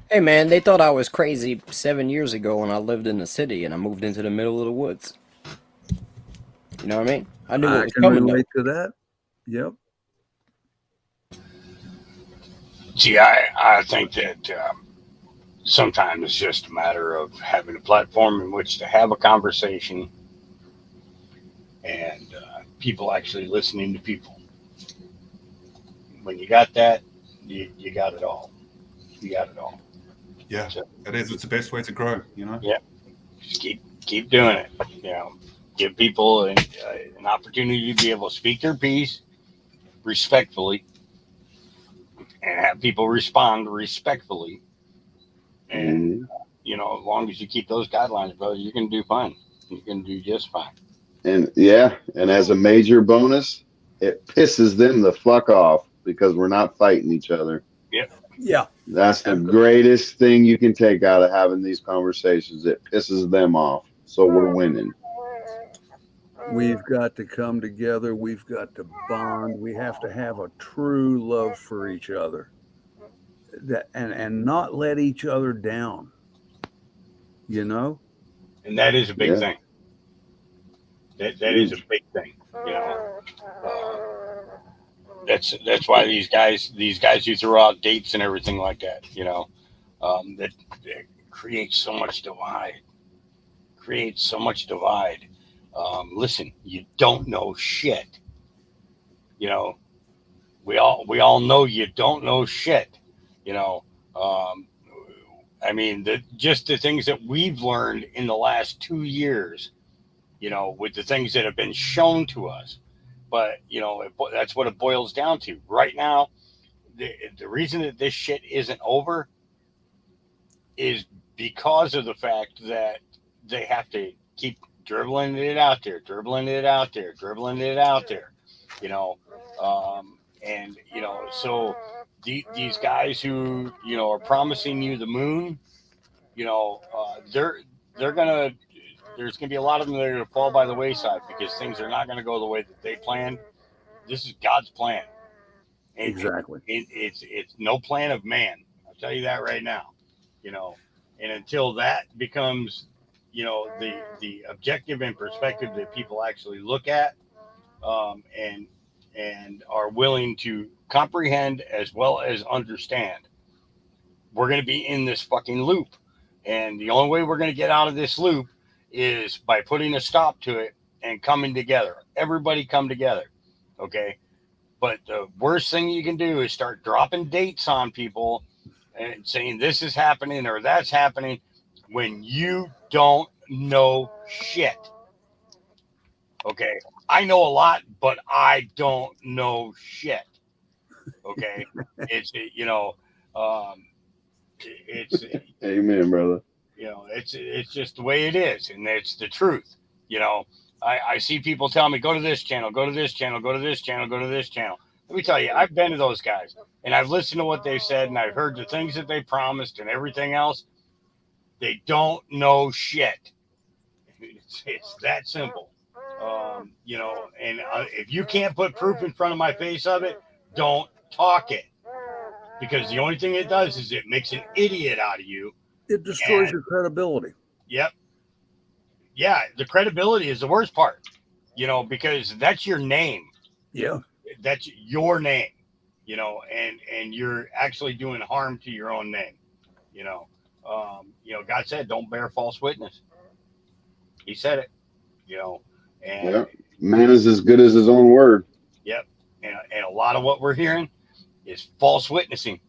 Hey man, they thought I was crazy 7 years ago when I lived in the city and I moved into the middle of the woods. You know what I mean? I knew what was can coming. relate to that. Yep. See, I think that sometimes it's just a matter of having a platform in which to have a conversation and people actually listening to people. When you got that, you got it all. You got it all. Yeah, so, it is. It's the best way to grow, you know? Yeah. Just keep doing it. You know, give people an opportunity to be able to speak their piece respectfully and have people respond respectfully. And, you know, as long as you keep those guidelines, brother, you're going to do fine. You're going to do just fine. And yeah, and as a major bonus, it pisses them the fuck off because we're not fighting each other. Yep. Yeah. That's the greatest thing you can take out of having these conversations. It pisses them off. So we're winning. We've got to come together. We've got to bond. We have to have a true love for each other. And not let each other down. You know? And that is a big thing. That is a big thing. You know? That's why these guys who throw out dates and everything like that, you know, that creates so much divide. Listen, you don't know shit. You know, we all know you don't know shit. You know, I mean, just the things that we've learned in the last 2 years, you know, with the things that have been shown to us. But, you know, that's what it boils down to. Right now, the reason that this shit isn't over is because of the fact that they have to keep dribbling it out there, you know. And, you know, so these guys who, you know, are promising you the moon, you know, they're going to, there's going to be a lot of them that are going to fall by the wayside because things are not going to go the way that they planned. This is God's plan. And exactly. It's no plan of man. I'll tell you that right now, you know, and until that becomes, you know, the objective and perspective that people actually look at, and are willing to comprehend as well as understand, we're going to be in this fucking loop. And the only way we're going to get out of this loop is by putting a stop to it and coming together. Everybody come together. Okay. But the worst thing you can do is start dropping dates on people and saying this is happening or that's happening when you don't know shit. Okay. I know a lot, but I don't know shit. Okay. It's, you know, it's Amen, brother. You know, it's just the way it is, and it's the truth. You know, I see people tell me, go to this channel, go to this channel, go to this channel, go to this channel. Let me tell you, I've been to those guys, and I've listened to what they've said, and I've heard the things that they promised and everything else. They don't know shit. It's that simple. You know, and if you can't put proof in front of my face of it, don't talk it. Because the only thing it does is it makes an idiot out of you. It destroys your credibility. Yep. Yeah, the credibility is the worst part, you know, because that's your name. Yeah. That's your name, you know, and you're actually doing harm to your own name, you know. God said, don't bear false witness. He said it, you know, and Yeah. Man is as good as his own word. yep. And a lot of what we're hearing is false witnessing.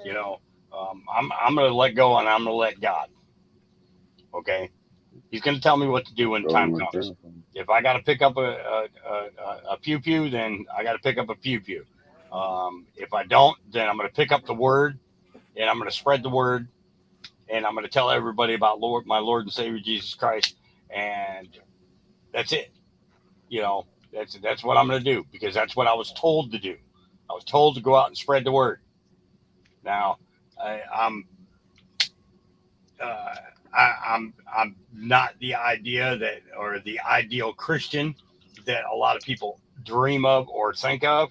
You know, I'm going to let go and I'm going to let God. Okay. He's going to tell me what to do when time comes. If I got to pick up a pew pew, then I got to pick up a pew pew. If I don't, then I'm going to pick up the word and I'm going to spread the word and I'm going to tell everybody about my Lord and Savior Jesus Christ. And that's it. You know, that's what I'm going to do because that's what I was told to do. I was told to go out and spread the word. Now, I'm not the idea that, or the ideal Christian that a lot of people dream of or think of.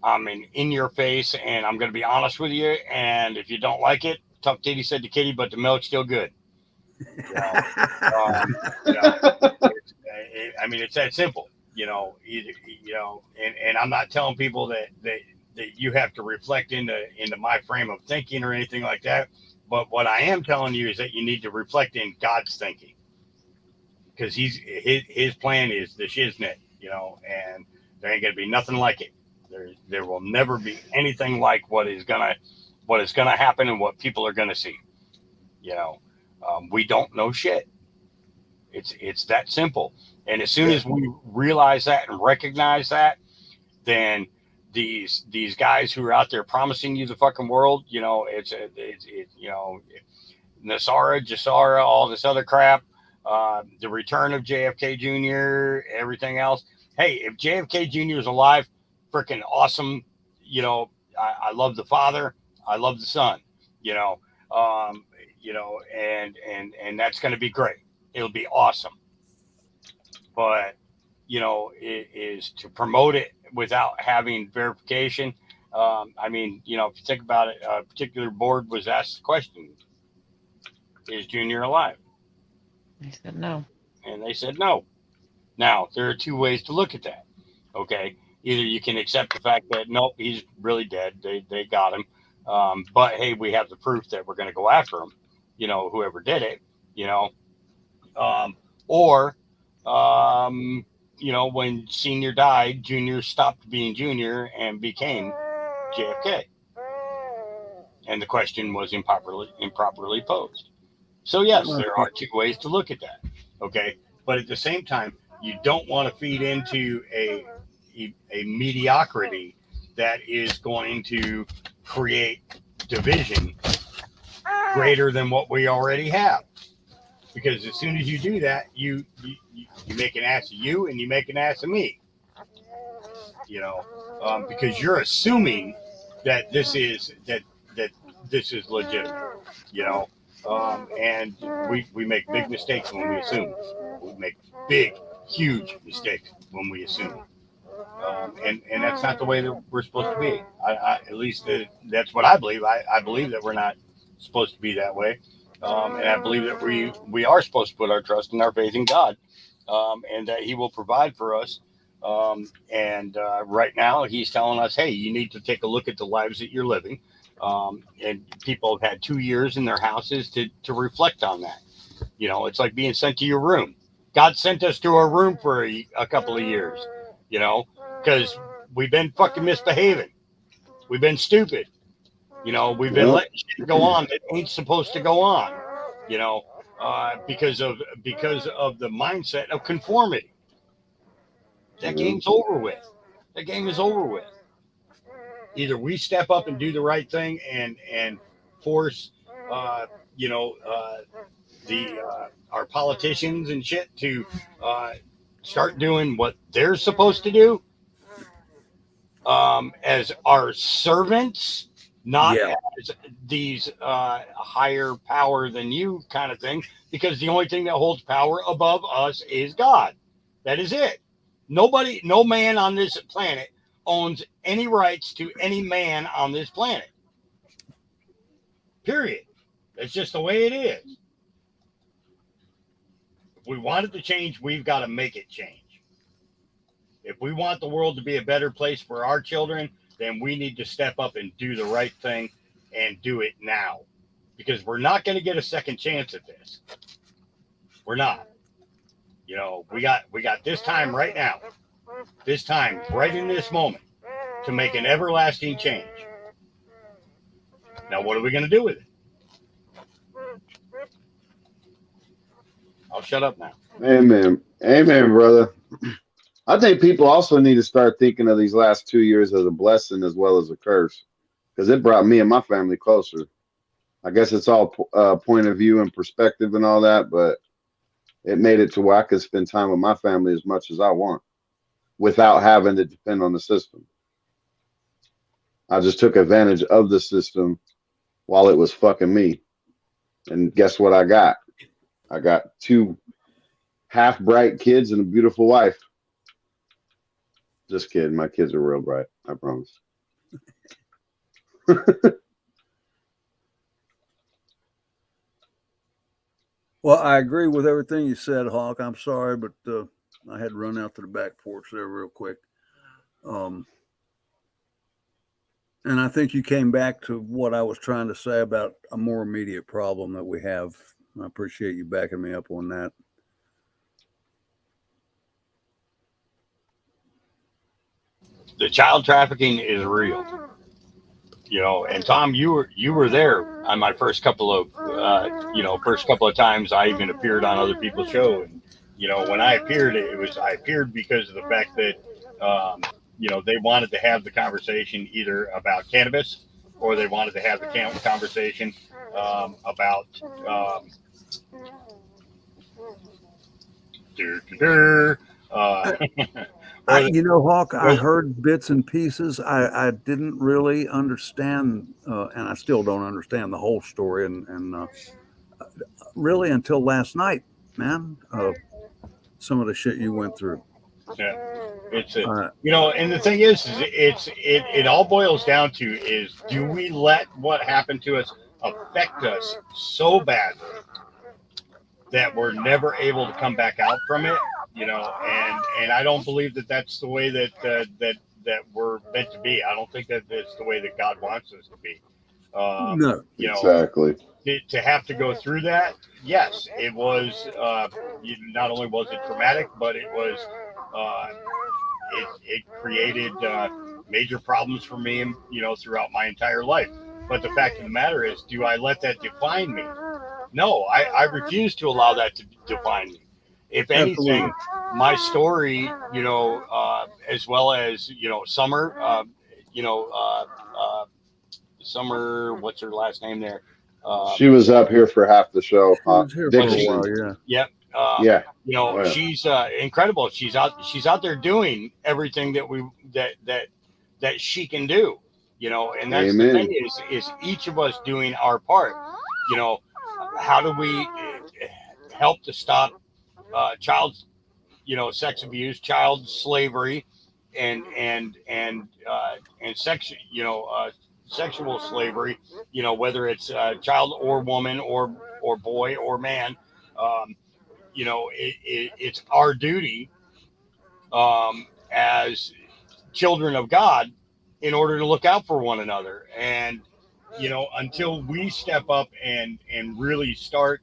I'm in your face, and I'm going to be honest with you. And if you don't like it, tough titty said to kitty, but the milk's still good. You know, I mean, it's that simple. You know, and I'm not telling people that you have to reflect into my frame of thinking or anything like that. But what I am telling you is that you need to reflect in God's thinking, because his plan is the shiznit, you know, and there ain't gonna be nothing like it. There will never be anything like what is gonna happen and what people are gonna see. You know, we don't know shit. It's that simple. And as soon as we realize that and recognize that, then these guys who are out there promising you the fucking world, you know, it's you know, Nasara, Jasara, all this other crap, the return of JFK Jr., everything else. Hey, if JFK Jr. is alive, freaking awesome. You know, I love the father. I love the son. You know, and that's going to be great. It'll be awesome. But, you know, it is to promote it without having verification. I mean, you know, if you think about it, a particular board was asked the question, is Junior alive? They said no. And they said no. Now, there are two ways to look at that. Okay. Either you can accept the fact that, nope, he's really dead. They got him. But, hey, we have the proof that we're going to go after him, you know, whoever did it, you know. You know, when Senior died, Junior stopped being Junior and became JFK. And the question was improperly posed. So, yes, there are two ways to look at that. Okay. But at the same time, you don't want to feed into a mediocrity that is going to create division greater than what we already have. Because as soon as you do that, you make an ass of you and you make an ass of me. You know, because you're assuming that this is legitimate. You know, and we make big mistakes when we assume. We make big, huge mistakes when we assume. And that's not the way that we're supposed to be. At least that's what I believe. I believe that we're not supposed to be that way. And I believe that we are supposed to put our trust and our faith in God, and that He will provide for us. And right now, He's telling us, hey, you need to take a look at the lives that you're living. And people have had 2 years in their houses to reflect on that. You know, it's like being sent to your room. God sent us to our room for a couple of years, you know, because we've been fucking misbehaving. We've been stupid. You know, we've been letting shit go on that ain't supposed to go on, you know, because of the mindset of conformity. That game's over with. That game is over with. Either we step up and do the right thing and force, you know, our politicians and shit to start doing what they're supposed to do as our servants, not as these higher power than you kind of thing, because the only thing that holds power above us is God. That is it. Nobody, no man on this planet owns any rights to any man on this planet. Period. That's just the way it is. If we want it to change, we've got to make it change. If we want the world to be a better place for our children, then we need to step up and do the right thing and do it now, because we're not going to get a second chance at this. We're not. You know, we got this time right now, this time right in this moment to make an everlasting change. Now, what are we going to do with it? I'll shut up now. Amen. Amen, brother. I think people also need to start thinking of these last 2 years as a blessing as well as a curse, because it brought me and my family closer. I guess it's all point of view and perspective and all that, but it made it to where I could spend time with my family as much as I want without having to depend on the system. I just took advantage of the system while it was fucking me. And guess what I got? I got 2 half bright kids and a beautiful wife. Just kidding. My kids are real bright. I promise. Well, I agree with everything you said, Hawk. I'm sorry, but I had to run out to the back porch there real quick. And I think you came back to what I was trying to say about a more immediate problem that we have. I appreciate you backing me up on that. The child trafficking is real. You know, and Tom, you were there on my first couple of times I even appeared on other people's show. And you know, when I appeared, I appeared because of the fact that you know, they wanted to have the conversation either about cannabis or they wanted to have the conversation about you know, Hawk, I heard bits and pieces. I didn't really understand, and I still don't understand the whole story, and really until last night, man. Some of the shit you went through. Yeah, it's you know, and the thing is it all boils down to is, do we let what happened to us affect us so badly that we're never able to come back out from it? You know, and I don't believe that that's the way that we're meant to be. I don't think that it's the way that God wants us to be. No, you know, exactly. To have to go through that, yes, it was. Not only was it traumatic, but it was. It created major problems for me, you know, throughout my entire life. But the fact of the matter is, do I let that define me? No, I refuse to allow that to define me. If anything, absolutely, my story, you know, as well as, you know, Summer, Summer, what's her last name there? She was up here for half the show. I was here for a while, yeah. Yep. Yeah. You know, she's incredible. She's out there doing everything that she can do. You know, and that's Amen. the thing is each of us doing our part. You know, how do we help to stop child, you know, sex abuse, child slavery, and sex, you know, sexual slavery, you know, whether it's child or woman or boy or man. You know, it's our duty as children of God in order to look out for one another. And, you know, until we step up and really start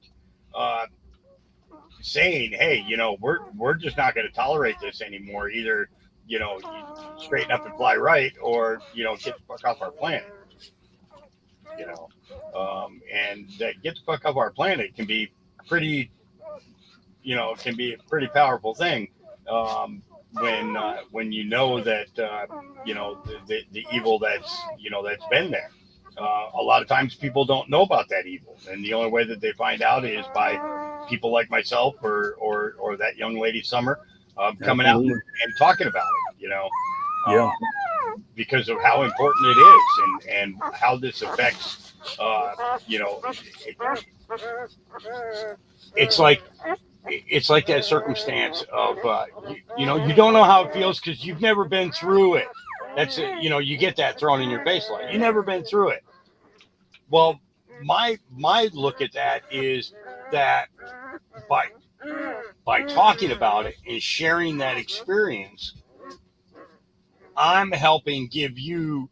saying, hey, you know, we're just not going to tolerate this anymore. Either, you know, you straighten up and fly right, or, you know, get the fuck off our planet. You know, and that get the fuck off our planet can be pretty, you know, can be a pretty powerful thing when you know that you know, the evil that's, you know, that's been there. A lot of times people don't know about that evil, and the only way that they find out is by people like myself or that young lady Summer coming out and talking about it. You know, yeah, because of how important it is and how this affects. You know, it's like that circumstance of you know, you don't know how it feels because you've never been through it. That's it. You know, you get that thrown in your face like, you never been through it. Well, my look at that is that by talking about it and sharing that experience, I'm helping give you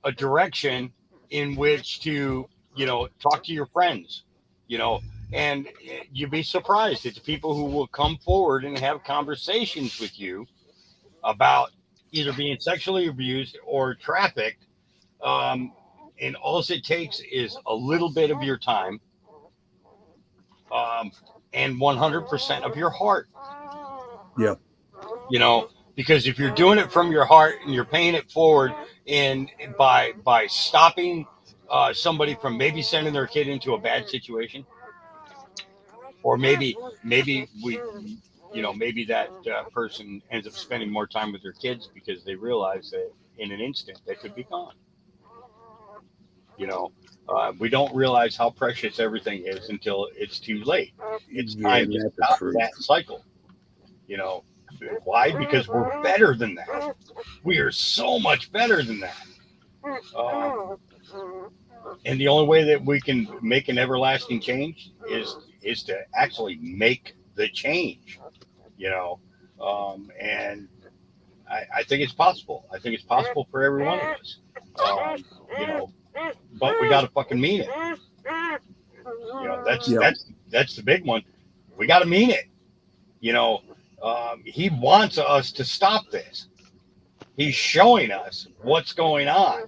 a direction in which to, you know, talk to your friends, you know, And you'd be surprised at the people who will come forward and have conversations with you about either being sexually abused or trafficked. And all it takes is a little bit of your time, and 100% of your heart. Yeah. You know, because if you're doing it from your heart and you're paying it forward, and by stopping somebody from maybe sending their kid into a bad situation, or maybe we, you know, maybe that person ends up spending more time with their kids because they realize that in an instant they could be gone. You know, we don't realize how precious everything is until it's too late. It's time to stop that cycle. You know, why? Because we're better than that. We are so much better than that. And the only way that we can make an everlasting change is to actually make the change. You know, and I think it's possible. I think it's possible for every one of us. You know, but we got to fucking mean it. You know, that's the big one. We got to mean it. You know, he wants us to stop this. He's showing us what's going on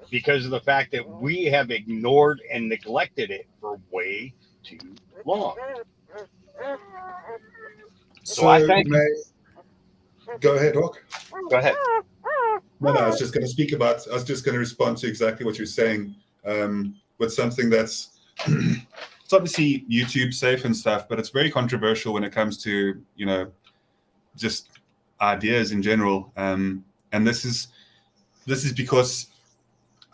because of the fact that we have ignored and neglected it for way too long. So I think. Go ahead, Hawk. Go ahead. No, I was just going to speak about. I was just going to respond to exactly what you're saying. With something that's it's obviously YouTube safe and stuff, but it's very controversial when it comes to, you know, just ideas in general. And this is because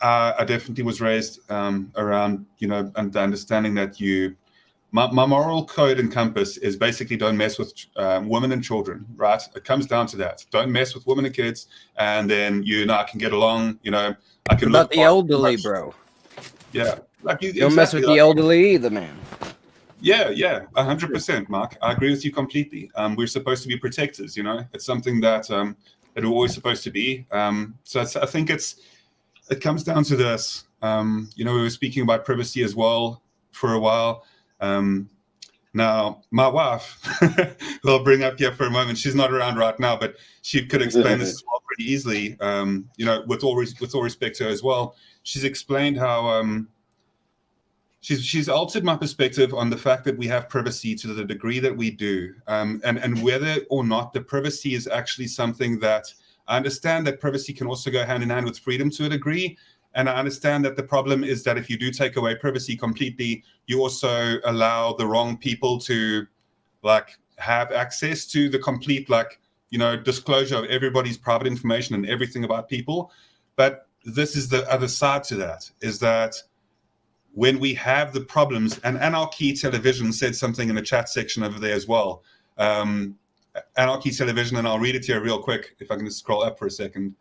I definitely was raised around, you know, and the understanding that my moral code and compass is basically don't mess with women and children, right? It comes down to that. Don't mess with women and kids, and then you and I can get along. You know, I can. What about the elderly, bro? Yeah, like you don't mess with the elderly either, man. Yeah, 100%, Mark. I agree with you completely. We're supposed to be protectors. You know, it's something that that we're always supposed to be. So I think it comes down to this. You know, we were speaking about privacy as well for a while. Now, my wife, who I'll bring up here for a moment, she's not around right now, but she could explain this as well pretty easily. You know, with all respect to her as well, she's explained how she's altered my perspective on the fact that we have privacy to the degree that we do, and whether or not the privacy is actually something that I understand that privacy can also go hand in hand with freedom to a degree. And I understand that the problem is that if you do take away privacy completely, you also allow the wrong people to like have access to the complete, like, you know, disclosure of everybody's private information and everything about people. But this is the other side to that, is that when we have the problems, and Anarchy Television said something in the chat section over there as well. Anarchy Television, and I'll read it here real quick, if I can just scroll up for a second.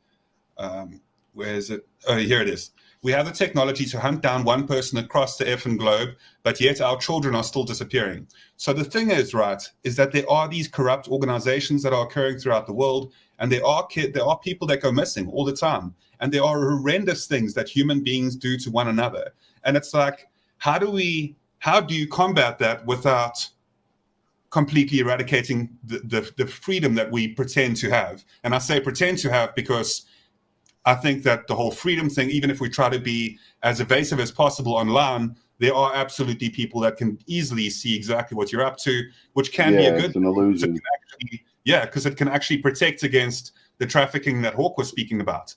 Where is it? Oh, here it is. We have the technology to hunt down one person across the effing globe, but yet our children are still disappearing. So the thing is, right, is that there are these corrupt organizations that are occurring throughout the world, and there are people that go missing all the time, and there are horrendous things that human beings do to one another. And it's like, how do you combat that without completely eradicating the freedom that we pretend to have? And I say pretend to have because I think that the whole freedom thing, even if we try to be as evasive as possible online, there are absolutely people that can easily see exactly what you're up to, which can be a good it's an illusion. Because it can actually protect against the trafficking that Hawk was speaking about.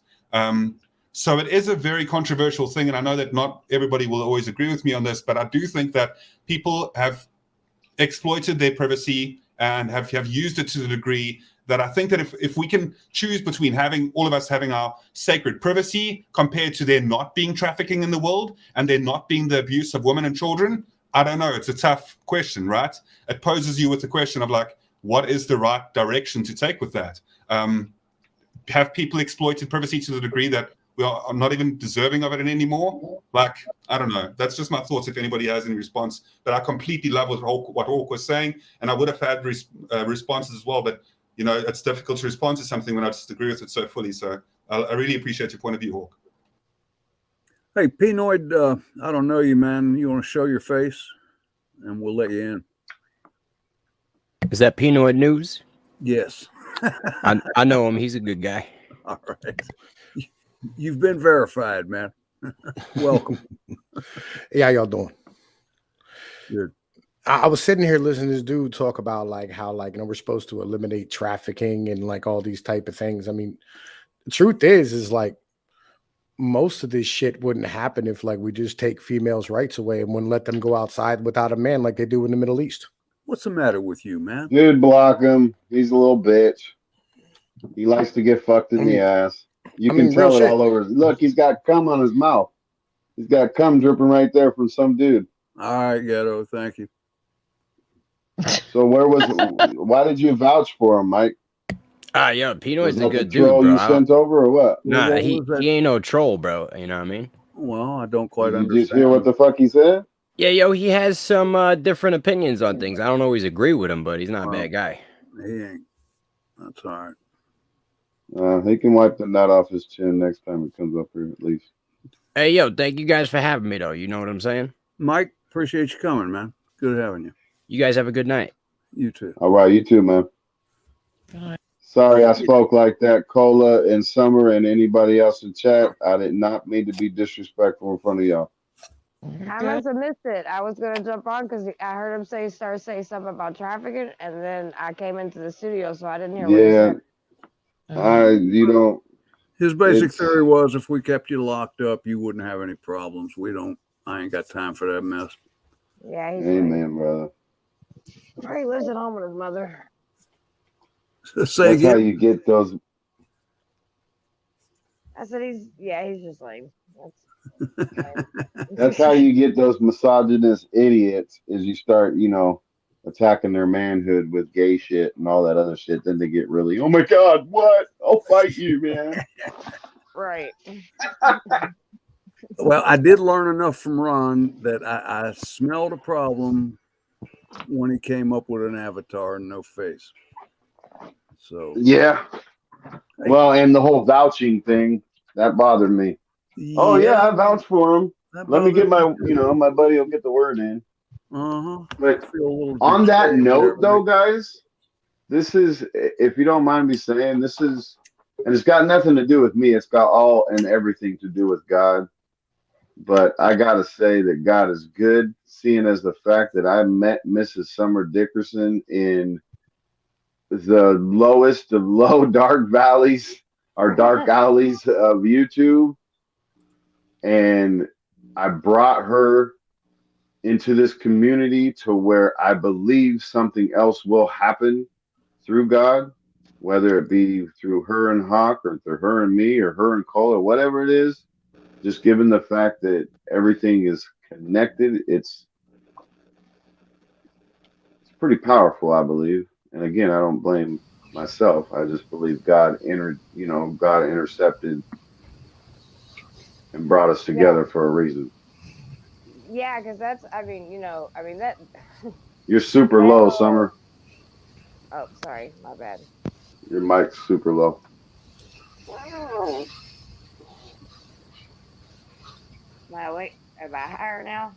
So it is a very controversial thing, and I know that not everybody will always agree with me on this, but I do think that people have exploited their privacy and have used it to the degree that I think that if we can choose between all of us having our sacred privacy compared to there not being trafficking in the world and there not being the abuse of women and children, I don't know. It's a tough question, right? It poses you with the question of like, what is the right direction to take with that? Have people exploited privacy to the degree that we are not even deserving of it anymore? Like, I don't know. That's just my thoughts if anybody has any response. But I completely love what Hawk was saying, and I would have had responses as well, but you know, it's difficult to respond to something when I disagree with it so fully. So I really appreciate your point of view, Hawk. Hey, Pinoid, I don't know you, man. You want to show your face? and we'll let you in. Is that Pinoy News? Yes. I know him. He's a good guy. All right. You've been verified, man. Welcome. Yeah, how y'all doing? Good. I was sitting here listening to this dude talk about like how like we're supposed to eliminate trafficking and like all these type of things. I mean, the truth is like most of this shit wouldn't happen if like we just take females' rights away and wouldn't let them go outside without a man like they do in the Middle East. What's the matter with you, man? Dude, block him. He's a little bitch. He likes to get fucked in the ass. You can tell it all over. Look, he's got cum on his mouth. He's got cum dripping right there from some dude. All right, Ghetto. Thank you. So why did you vouch for him, Mike? Yeah, Pinoy's a good dude, troll bro. you sent over or what? Nah, What he was that? ain't no troll, bro. You know what I mean? Well, I don't quite Did you understand. just hear what the fuck he said? Yeah, yo, he has some different opinions on things. I don't always agree with him, but he's not a bad guy. He ain't. That's all right. He can wipe the nut off his chin next time he comes up here, at least. Hey, yo, thank you guys for having me, though. You know what I'm saying? Mike, appreciate you coming, man. Good having you. You guys have a good night. You too. All right, you too, man. Sorry I spoke like that, Cola and Summer and anybody else in chat. I did not mean to be disrespectful in front of y'all. I must have missed it. I was gonna jump on because I heard him say something about trafficking, and then I came into the studio, so I didn't hear what he Yeah, said. you don't. His basic It's- theory was if we kept you locked up, you wouldn't have any problems. We don't. I ain't got time for that mess. Yeah, he's Amen, brother. he lives at home with his mother. Say That's how again. you get those. I said he's just lame. That's how you get those misogynist idiots. Is you start, attacking their manhood with gay shit and all that other shit. Then they get really, oh my god, what? I'll fight you, man. Right. Well, I did learn enough from Ron that I smelled a problem when he came up with an avatar and no face. So Yeah. Well, and the whole vouching thing that bothered me. Oh yeah, I vouch for him. Let me get my, my buddy will get the word in. But on that note, though, guys, this is, if you don't mind me saying, this is, and it's got nothing to do with me. It's got all and everything to do with God. But I gotta say that God is good, seeing as the fact that I met Mrs. Summer Dickerson in the lowest of low dark valleys or dark alleys of YouTube. And I brought her into this community to where I believe something else will happen through God, whether it be through her and Hawk or through her and me or her and Cole or whatever it is. Just given the fact that everything is connected, it's pretty powerful, I believe. And again, I don't blame myself. I just believe God intercepted and brought us together for a reason. Yeah, because that's, that. You're super low, Summer. Oh, sorry, my bad. Your mic's super low. Am I higher now?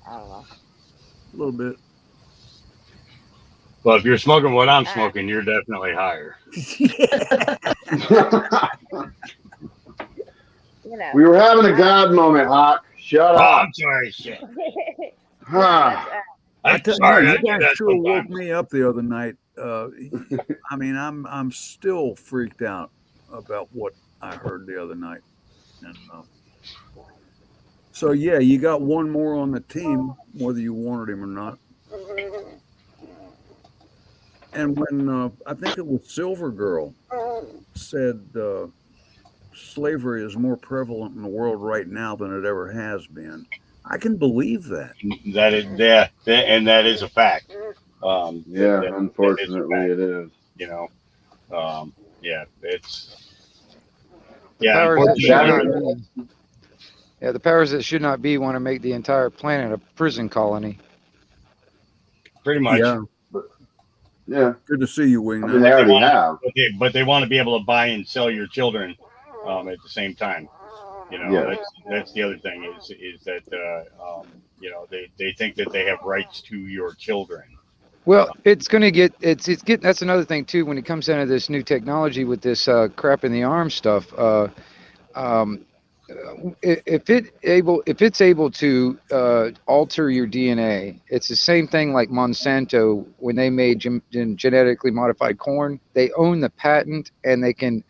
I don't know. A little bit. Well, if you're smoking what I'm smoking, you're definitely higher. We were having a God moment, Hawk. Shut Oh, up. I'm sorry, shit. Huh. I'm tell sorry. you, I you do guys that sure woke sometimes. me up the other night. I'm still freaked out about what I heard the other night. And so yeah, you got one more on the team, whether you wanted him or not. And when I think it was Silver Girl said slavery is more prevalent in the world right now than it ever has been, I can believe that. That is, and that is a fact. Yeah, unfortunately, it is. Yeah, it's. The Yeah, powers that should unfortunately. not be. Yeah, the powers that should not be want to make the entire planet a prison colony. Pretty much. Yeah. Yeah. Good to see you, Wing. I mean, they already have. But they want to be able to buy and sell your children at the same time. Yeah. That's the other thing is that They think that they have rights to your children. Well, it's going to get that's another thing too when it comes down to this new technology with this crap in the arm stuff. If it's able to alter your DNA, it's the same thing like Monsanto when they made genetically modified corn. They own the patent, and they can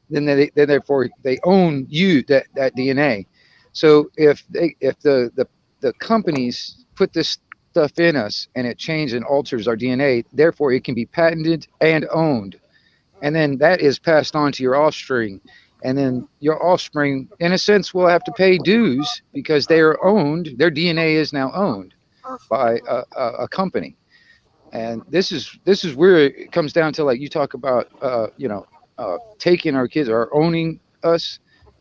therefore they own that DNA. So if the companies put this stuff in us and it changes and alters our DNA, therefore it can be patented and owned, and then that is passed on to your offspring. And then your offspring, in a sense, will have to pay dues because they are owned. Their DNA is now owned by a company. And this is where it comes down to, like you talk about, taking our kids or owning us.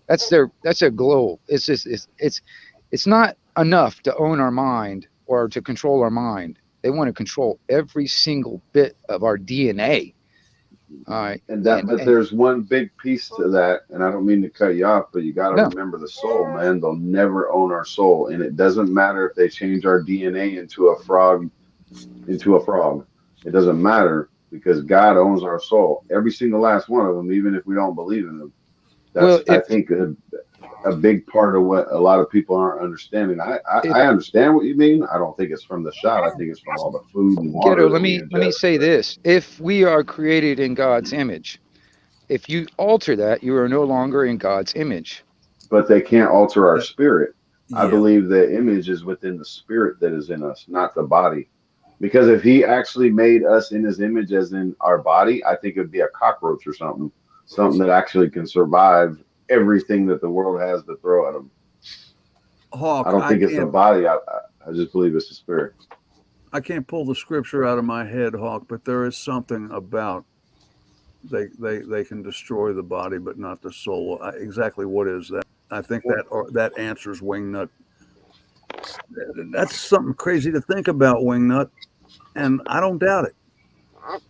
That's their goal. It's just it's not enough to own our mind or to control our mind. They want to control every single bit of our DNA. All right. But there's one big piece to that, and I don't mean to cut you off, but you got to remember the soul, man. They'll never own our soul, and it doesn't matter if they change our DNA into a frog. It doesn't matter because God owns our soul, every single last one of them, even if we don't believe in them. That's I think a big part of what a lot of people aren't understanding. I understand what you mean. I don't think it's from the shot. I think it's from all the food and water. Ghetto, let me say this. If we are created in God's image, if you alter that, you are no longer in God's image. But they can't alter our spirit. Yeah. I believe the image is within the spirit that is in us, not the body. Because if he actually made us in his image as in our body, I think it'd be a cockroach or something that actually can survive everything that the world has to throw at them. Hawk, I don't think it's the body. I just believe it's the spirit. I can't pull the scripture out of my head, Hawk, but there is something about they can destroy the body but not the soul. Exactly what is that? I think that answers Wingnut. That's something crazy to think about, Wingnut, and I don't doubt it.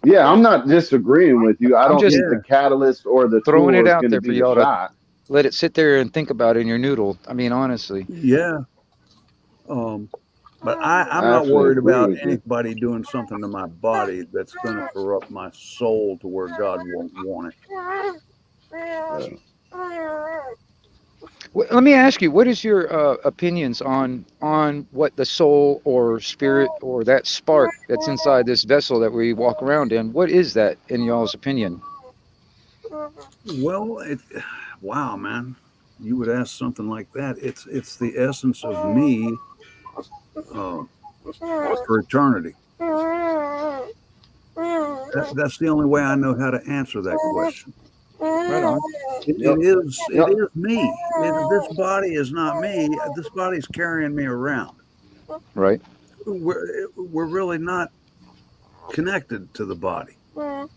Yeah, I'm not disagreeing with you. I don't think the catalyst or the throwing it out there for y'all to let it sit there and think about it in your noodle. I mean, honestly. Yeah. But I'm not worried about anybody doing something to my body that's going to corrupt my soul to where God won't want it. Well, let me ask you, what is your opinions on what the soul or spirit or that spark that's inside this vessel that we walk around in? What is that in y'all's opinion? Well, wow, man, you would ask something like that. It's the essence of me for eternity. That's the only way I know how to answer that question. Right on. It is me. This body is not me. This body's carrying me around. Right. We're really not connected to the body. Does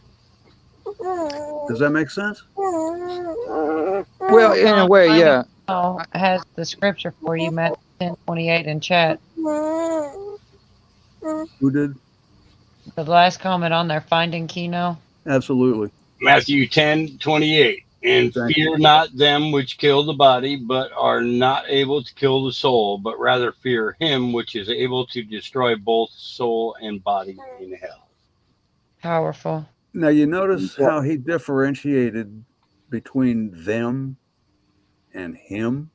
that make sense? Well, in a way, yeah. Has the scripture for you, Matthew 10:28 in chat. Who did? The last comment on there, finding Keno. Absolutely. Matthew 10:28. And fear not them which kill the body, but are not able to kill the soul, but rather fear him which is able to destroy both soul and body in hell. Powerful. Now you notice how he differentiated between them and him.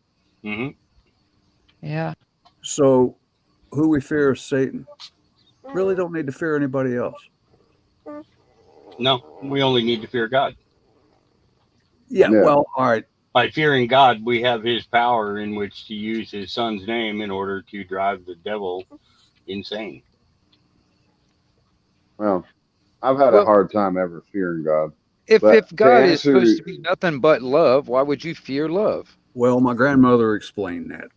Mm-hmm. Yeah. So who we fear is Satan. Really don't need to fear anybody else. No, we only need to fear God. Yeah, well, all right. By fearing God, we have his power in which to use his son's name in order to drive the devil insane. Well, I've had a hard time ever fearing God. If God is supposed to be nothing but love, why would you fear love? Well, my grandmother explained that.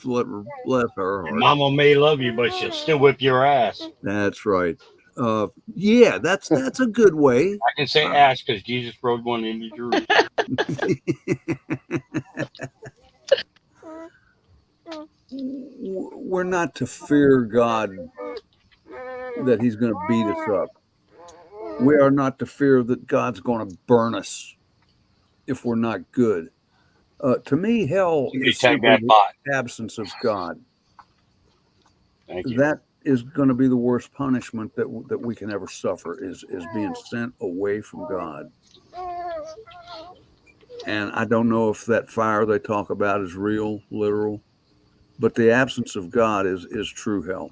Bless her heart. Mama may love you, but she'll still whip your ass. That's right. Yeah, that's a good way. I can say ass because Jesus rode one into Jerusalem. We're not to fear God that he's going to beat us up. We are not to fear that God's going to burn us if we're not good. To me, hell Somebody is tag simply that bot. the absence of God. Thank you. That is going to be the worst punishment that we can ever suffer is being sent away from God. And I don't know if that fire they talk about is real, literal, but the absence of God is true hell.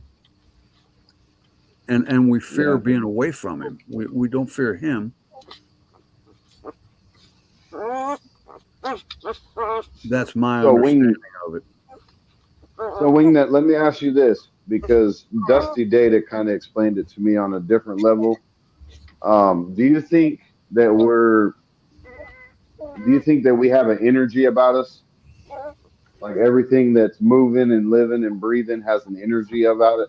And we fear Yeah. being away from him. We don't fear him. That's my So understanding of it. So Wingnut, let me ask you this, because Dusty Data kind of explained it to me on a different level. Do you think that we have an energy about us? Like everything that's moving and living and breathing has an energy about it?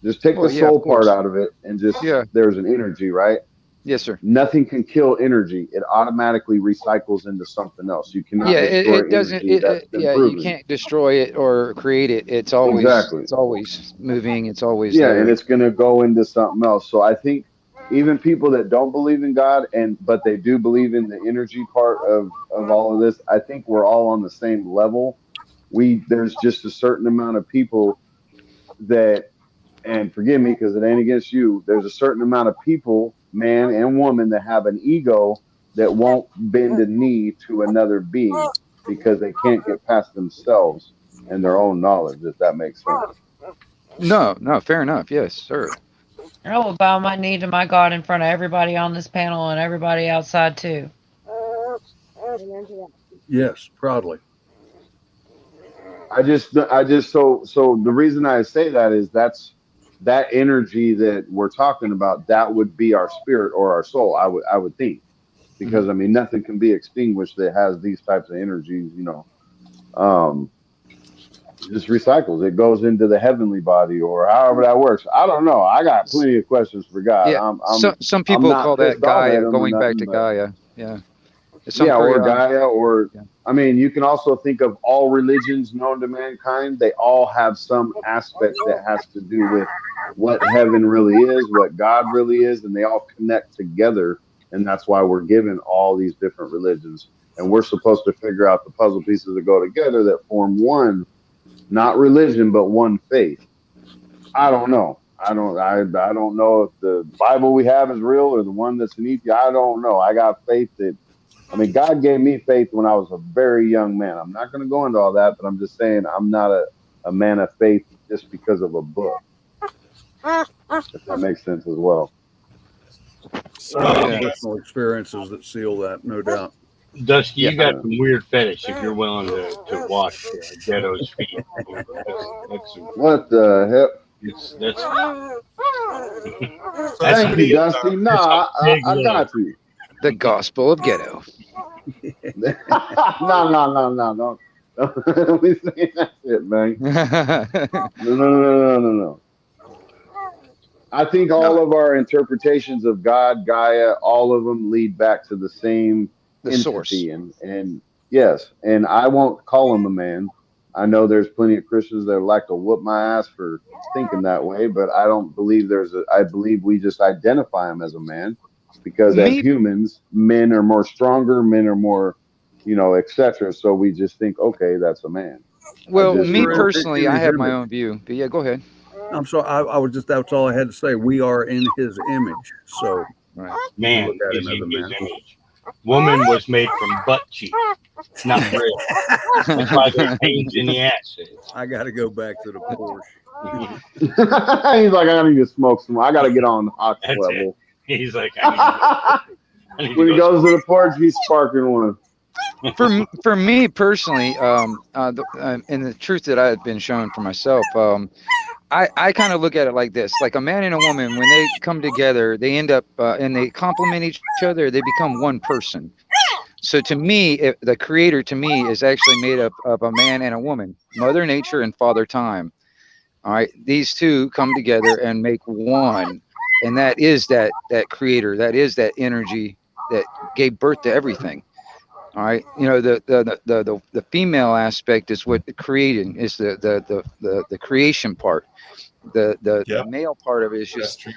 Just take Well, the yeah, of soul part course. out of it and just, Yeah. there's an energy, right? Yes, sir. Nothing can kill energy. It automatically recycles into something else. You cannot Yeah, destroy it doesn't. energy that's been Yeah, you proven. can't destroy it or create it. It's always Exactly. moving. It's always Yeah, there. and it's going to go into something else. So I think even people that don't believe in God but they do believe in the energy part of all of this, I think we're all on the same level. There's just a certain amount of people that, and forgive me because it ain't against you, there's a certain amount of people, man and woman, that have an ego that won't bend a knee to another being because they can't get past themselves and their own knowledge, if that makes sense. No, fair enough. Yes, sir. I will bow my knee to my God in front of everybody on this panel and everybody outside too. Yes, proudly. I just so the reason I say that is that energy that we're talking about, that would be our spirit or our soul, I would think, because I mean nothing can be extinguished that has these types of energies, just recycles. It goes into the heavenly body or however that works. I don't know. I got plenty of questions for God. Yeah. Some I'm people not call that pissed off at Gaia, him or going back nothing, to but- Gaia. Yeah. or Gaia, or I mean, you can also think of all religions known to mankind. They all have some aspect that has to do with what heaven really is, what God really is, and they all connect together. And that's why we're given all these different religions, and we're supposed to figure out the puzzle pieces that go together that form one, not religion, but one faith. I don't know. I don't know if the Bible we have is real or the one that's in Ethiopia. I don't know. I got faith that. I mean, God gave me faith when I was a very young man. I'm not going to go into all that, but I'm just saying I'm not a man of faith just because of a book. If that makes sense as well. Personal experiences that seal that, no doubt. Dusty, you got some weird fetish if you're willing to wash Ghetto's feet. What the hell? That's Thank you, Dusty. No, I got you. The Gospel of Ghetto. No. Don't be saying that shit, man. No. I think all of our interpretations of God, Gaia, all of them lead back to the same source. And yes, and I won't call him a man. I know there's plenty of Christians that like to whoop my ass for thinking that way, but I don't believe I believe we just identify him as a man because as humans, men are more stronger, men are more, etc. So we just think, okay, that's a man. Well, me personally, I have my own view, but yeah, go ahead. I'm sorry. That's all I had to say. We are in his image. So man, look at is him as a in his man. image. Woman was made from butt cheek, not real. That's why there's pains in the ass. I got to go back to the Porsche. He's like, I need to smoke some. I got to get on the hot level. He's like, I need When he goes to the porch, he's sparking one. For me personally, and the truth that I had been shown for myself, I kind of look at it like this: like a man and a woman, when they come together, they end up and they complement each other. They become one person. So to me, the Creator to me is actually made up of a man and a woman, Mother Nature and Father Time. All right, these two come together and make one, and that is that Creator. That is that energy that gave birth to everything. All right, you know, the female aspect is what the creating is, the creation part. The Yep, male part of it is that's just true.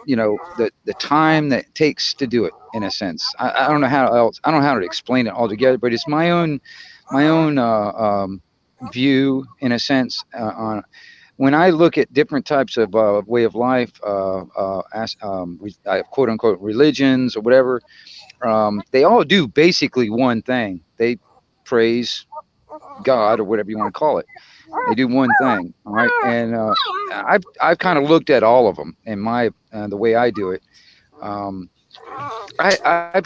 you know, the time that it takes to do it, in a sense. I don't know how else, I don't know how to explain it altogether, but it's my own view, in a sense, on when I look at different types of way of life, quote unquote religions or whatever. They all do basically one thing. They praise God or whatever you want to call it. They do one thing, all right. And I've kind of looked at all of them in my the way I do it. Um, I've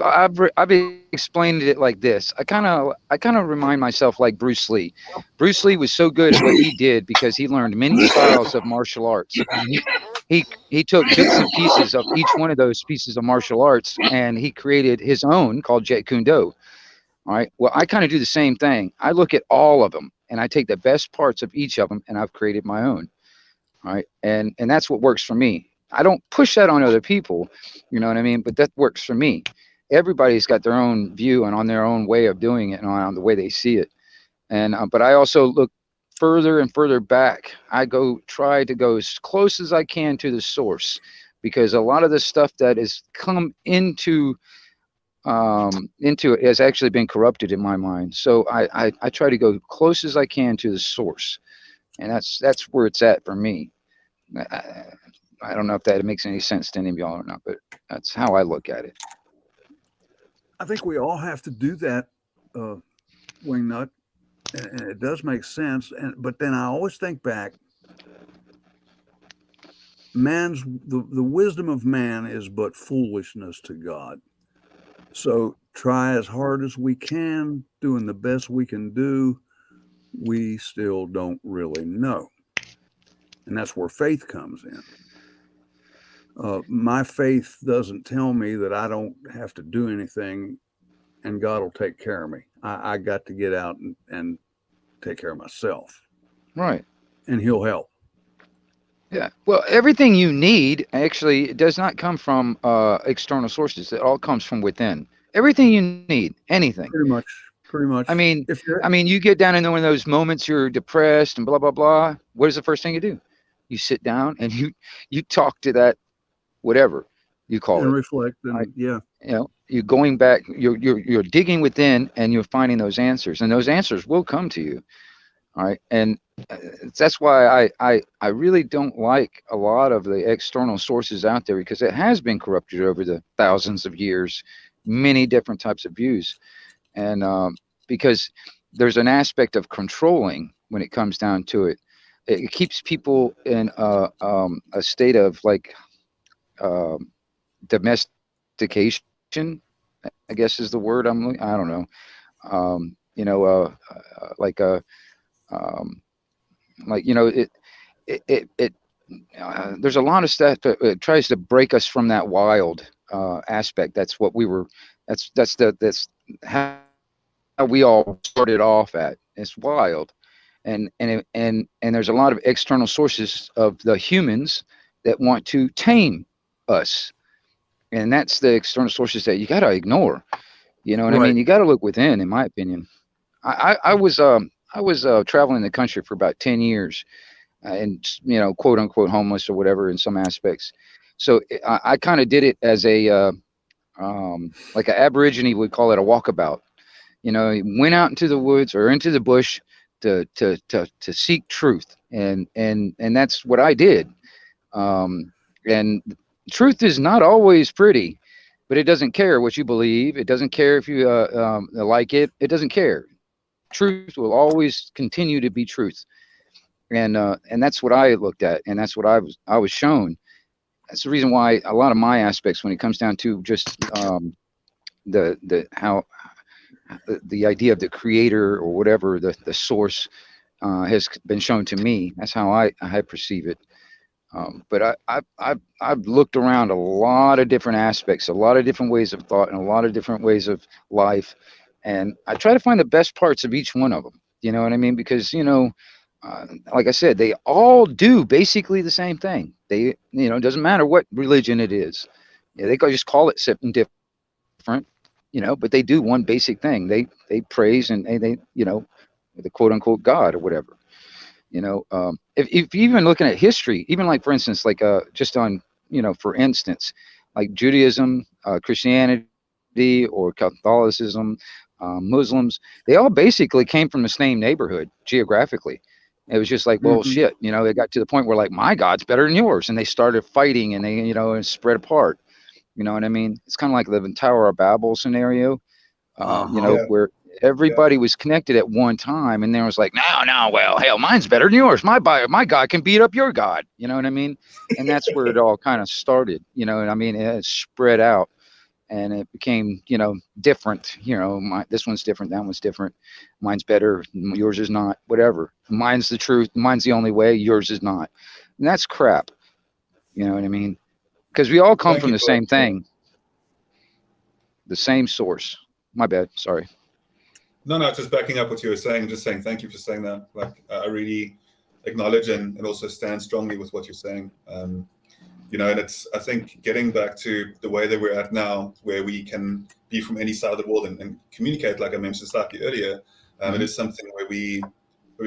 explained it like this. I kind of remind myself like Bruce Lee. Bruce Lee was so good at what he did because he learned many styles of martial arts. He took bits and pieces of each one of those pieces of martial arts and he created his own called Jeet Kune Do. All right. Well, I kind of do the same thing. I look at all of them and I take the best parts of each of them and I've created my own. All right. And that's what works for me. I don't push that on other people, you know what I mean? But that works for me. Everybody's got their own view and on their own way of doing it and on the way they see it. And but I also look further and further back. I try to go as close as I can to the source, because a lot of the stuff that has come into it has actually been corrupted in my mind. So I try to go close as I can to the source, and that's where it's at for me. I don't know if that makes any sense to any of y'all or not, but that's how I look at it. I think we all have to do that, Wingnut, and it does make sense. But then I always think back, the wisdom of man is but foolishness to God. So try as hard as we can, doing the best we can do. We still don't really know. And that's where faith comes in. My faith doesn't tell me that I don't have to do anything and God will take care of me. I got to get out and take care of myself. Right. And he'll help. Yeah. Well, everything you need actually does not come from external sources. It all comes from within. Everything you need, anything. Pretty much. I mean, you get down into one of those moments you're depressed and blah, blah, blah. What is the first thing you do? You sit down and you talk to that, whatever you call it. And reflect. And yeah. You know, you're going back, you're digging within and you're finding those answers, and those answers will come to you. All right. And that's why I really don't like a lot of the external sources out there, because it has been corrupted over the thousands of years, many different types of views. And because there's an aspect of controlling when it comes down to it. It keeps people in a state of like domestication, I guess is the word I don't know. You know, like you know, there's a lot of stuff that tries to break us from that wild aspect. That's what we were. That's how we all started off at. It's wild, and there's a lot of external sources of the humans that want to tame us, and that's the external sources that you got to ignore. You know what I mean? You got to look within, in my opinion. I was traveling the country for about 10 years, and you know, quote unquote homeless or whatever in some aspects. So I kind of did it as a like an Aborigine would call it, a walkabout. You know, he went out into the woods or into the bush to seek truth, and that's what I did. And truth is not always pretty, but it doesn't care what you believe. It doesn't care if you like it. It doesn't care. Truth will always continue to be truth, and that's what I looked at, and that's what I was shown. That's the reason why a lot of my aspects, when it comes down to just the idea of the creator or whatever, the source has been shown to me. That's how I perceive it. But I've looked around a lot of different aspects, a lot of different ways of thought, and a lot of different ways of life, and I try to find the best parts of each one of them. You know what I mean? Because, you know, like I said, they all do basically the same thing. They, you know, it doesn't matter what religion it is. Yeah, they could just call it something different, but they do one basic thing. They praise and they the quote unquote God or whatever. If you're even looking at history, even like, for instance, like just on, for instance, like Judaism, Christianity, or Catholicism, Muslims, they all basically came from the same neighborhood geographically. It was just like, well, shit, it got to the point where like, my God's better than yours. And they started fighting and they, and spread apart. You know what I mean? It's kind of like the Tower of Babel scenario, where everybody was connected at one time. And there was like, no, well, hell, mine's better than yours. My God can beat up your God. You know what I mean? And that's where it all kind of started, and I mean, it spread out and it became, different, this one's different. That one's different. Mine's better. Yours is not, whatever. Mine's the truth. Mine's the only way. Yours is not. And that's crap. You know what I mean? Because we all come from the same thing, the same source. My bad. Sorry. No, just backing up what you were saying, just saying thank you for saying that. Like, I really acknowledge and also stand strongly with what you're saying. And it's, I think, getting back to the way that we're at now, where we can be from any side of the world and communicate, like I mentioned slightly earlier. It is something where we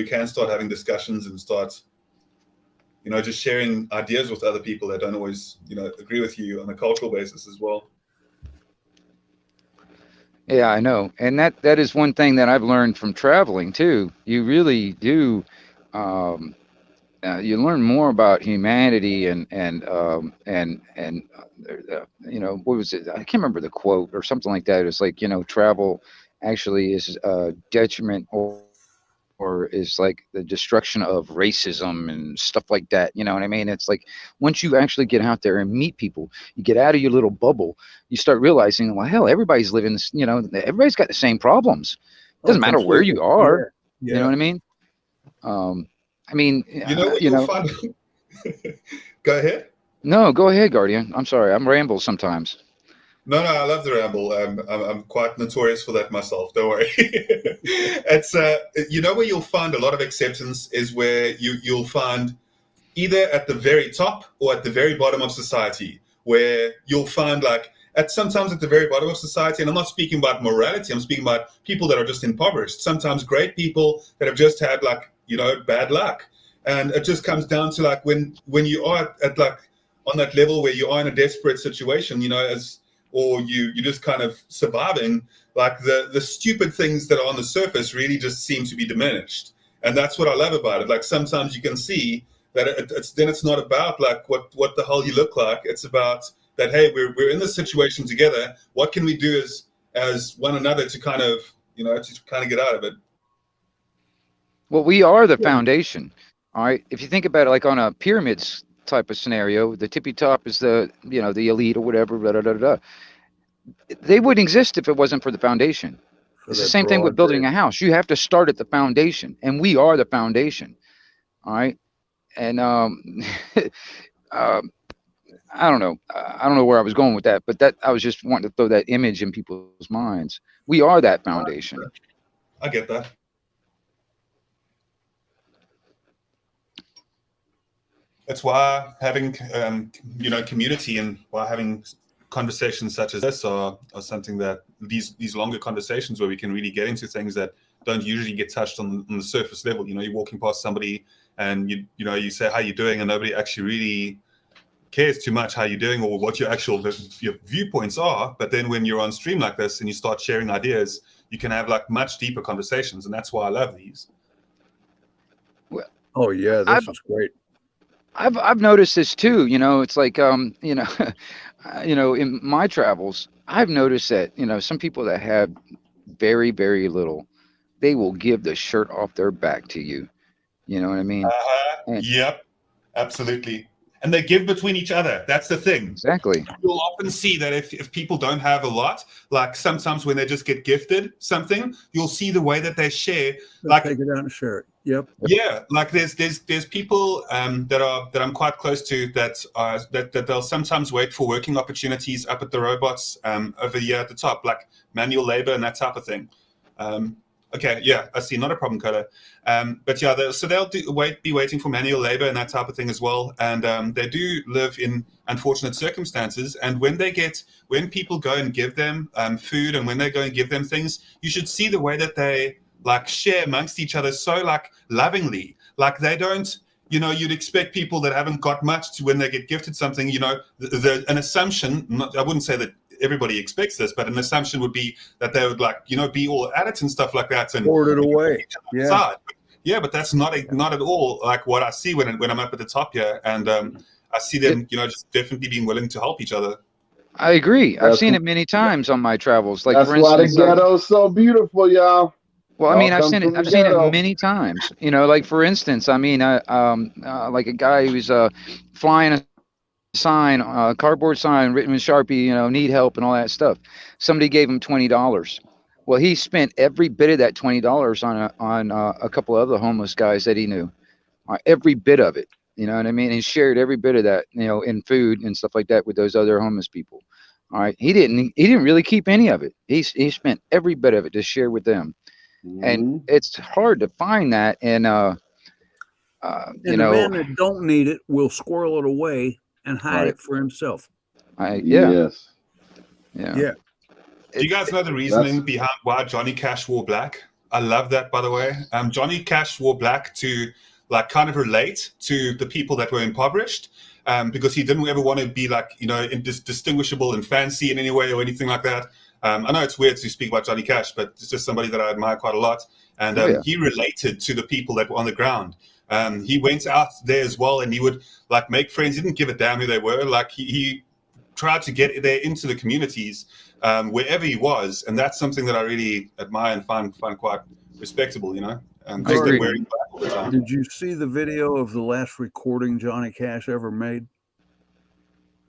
can start having discussions and start, just sharing ideas with other people that don't always, agree with you on a cultural basis as well. Yeah, I know. And that is one thing that I've learned from traveling too. You really do, you learn more about humanity and what was it? I can't remember the quote or something like that. It's like, travel actually is a detriment or is like the destruction of racism and stuff like that. You know what I mean? It's like once you actually get out there and meet people, you get out of your little bubble, you start realizing, well, hell, everybody's living this, everybody's got the same problems. It doesn't matter where you are. Yeah. You know what I mean? Fun. Go ahead. No, go ahead, Guardian. I'm sorry. I'm ramble sometimes. No, I love the ramble. I'm quite notorious for that myself. Don't worry. It's where you'll find a lot of acceptance is where you'll find either at the very top or at the very bottom of society, where you'll find like sometimes at the very bottom of society, and I'm not speaking about morality. I'm speaking about people that are just impoverished. Sometimes great people that have just had like bad luck, and it just comes down to like when you are at like on that level where you are in a desperate situation, or you're just kind of surviving, like the stupid things that are on the surface really just seem to be diminished. And that's what I love about it. Like sometimes you can see that it's not about like what the hell you look like. It's about that, hey, we're in this situation together. What can we do as one another to kind of, get out of it? Well, we are the foundation. All right. If you think about it, like on a pyramids type of scenario, the tippy top is the elite or whatever, blah, blah, blah, blah. They wouldn't exist if it wasn't for the foundation. It's the same thing with building a house. You have to start at the foundation, and we are the foundation. All right. And I don't know. I don't know where I was going with that, but I was just wanting to throw that image in people's minds. We are that foundation. I get that. That's why having community and why having conversations such as this are something that these longer conversations where we can really get into things that don't usually get touched on the surface level. You're walking past somebody and you say how you doing, and nobody actually really cares too much how you're doing or what your viewpoints are. But then when you're on stream like this and you start sharing ideas, you can have like much deeper conversations, and that's why I love these. Well, oh yeah, this is great. I've noticed this too. It's like in my travels, I've noticed that some people that have very, very little, they will give the shirt off their back to you. You know what I mean? Yep, absolutely. And they give between each other. That's the thing. Exactly. You'll often see that if people don't have a lot, like sometimes when they just get gifted something, you'll see the way that they share. Like take it out and share it. Yep. Yeah, like there's people that I'm quite close to that they'll sometimes wait for working opportunities up at the robots over here at the top, like manual labor and that type of thing. Okay, yeah, I see. Not a problem, Coda. But yeah, so they'll be waiting for manual labor and that type of thing as well. And they do live in unfortunate circumstances. And when people go and give them food, and when they go and give them things, you should see the way that they like share amongst each other so like lovingly. Like they don't, you'd expect people that haven't got much to, when they get gifted something, an assumption, I wouldn't say that everybody expects this, but an assumption would be that they would like, be all at it and stuff like that and poured it away. Yeah. Yeah, but that's not at all like what I see when I'm up at the top here, and I see them, just definitely being willing to help each other. I agree. I've seen it many times on my travels. Like that's for why the instance, ghetto's so beautiful, y'all. well, I mean, I've Y'all seen come it. from I've the seen it ghetto. many times. Like for instance, I mean, like a guy who's flying a sign, cardboard sign written with Sharpie, need help and all that stuff. Somebody gave him $20. Well, he spent every bit of that $20 on a couple of other homeless guys that he knew. Every bit of it, you know what I mean? And shared every bit of that, in food and stuff like that with those other homeless people. All right, he didn't really keep any of it. He spent every bit of it to share with them. And it's hard to find that, and the man that don't need it will squirrel it away and hide it for himself. Yes. Yeah. Do you guys know the reasoning behind why Johnny Cash wore black? I love that, by the way. Johnny Cash wore black to like kind of relate to the people that were impoverished, because he didn't ever want to be like, distinguishable and fancy in any way or anything like that. I know it's weird to speak about Johnny Cash, but it's just somebody that I admire quite a lot. And he related to the people that were on the ground. He went out there as well, and he would like make friends. He didn't give a damn who they were. Like he tried to get there into the communities wherever he was, and that's something that I really admire and find quite respectable. Just that wearing black all the time. Did you see the video of the last recording Johnny Cash ever made?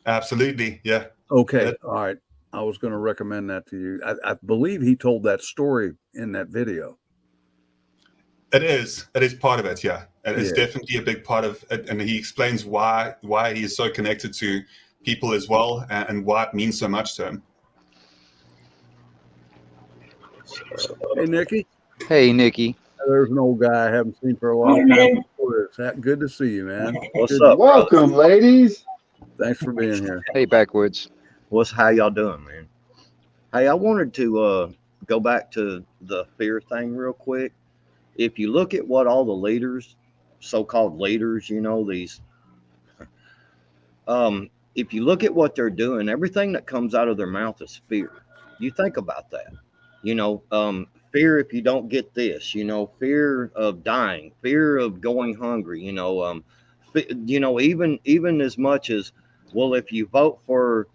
Absolutely, yeah. Okay, all right. I was going to recommend that to you. I believe he told that story in that video. It is part of it, yeah. It is definitely a big part of it, and he explains why he is so connected to people as well, and why it means so much to him. Hey, Nikki. Hey, Nikki. There's an old guy I haven't seen for a long time. It's good to see you, man. What's up? Welcome, ladies. Thanks for being here. Hey, Backwoods. How y'all doing, man? Hey, I wanted to go back to the fear thing real quick. If you look at what all the leaders, so-called leaders, these, if you look at what they're doing, everything that comes out of their mouth is fear. You think about that, fear if you don't get this, fear of dying, fear of going hungry, even as much as, well, if you vote for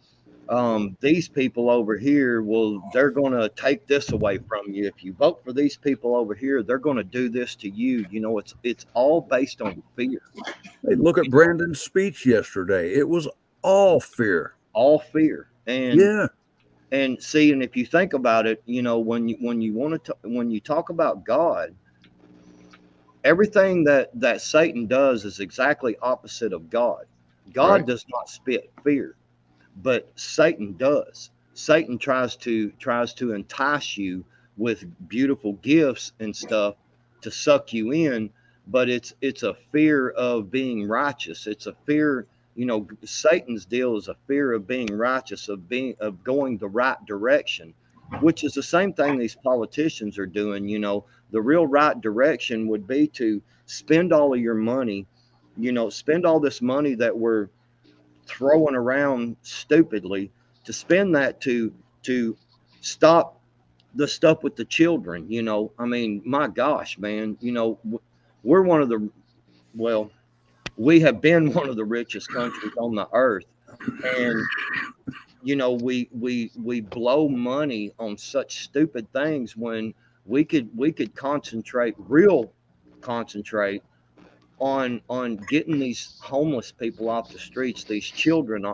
these people over here, well, they're going to take this away from you. If you vote for these people over here, they're going to do this to you. It's all based on fear. Hey, look at Brandon's speech yesterday. It was all fear. All fear. And yeah. And see, and if you think about it, when you talk about God, everything that Satan does is exactly opposite of God. God does not spit fear, but Satan does. Satan tries to entice you with beautiful gifts and stuff to suck you in, but it's a fear of being righteous. It's a fear, Satan's deal is a fear of being righteous, of going the right direction, which is the same thing these politicians are doing. The real right direction would be to spend all of your money, spend all this money that we're throwing around stupidly, to spend that to stop the stuff with the children. I mean, my gosh, man, we're one of the, well, we have been one of the richest countries on the earth, and we blow money on such stupid things when we could concentrate on getting these homeless people off the streets, these children,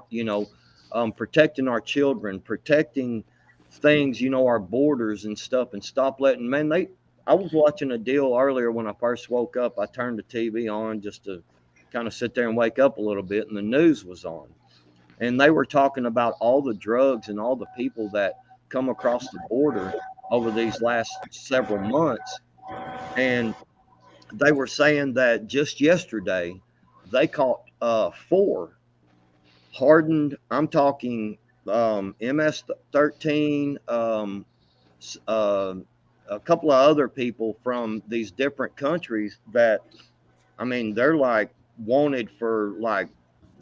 protecting our children, protecting things, our borders and stuff, and stop letting, I was watching a deal earlier when I first woke up. I turned the TV on just to kind of sit there and wake up a little bit, and the news was on, and they were talking about all the drugs and all the people that come across the border over these last several months, and they were saying that just yesterday they caught 4 hardened. I'm talking MS-13, a couple of other people from these different countries that, I mean, they're like wanted for like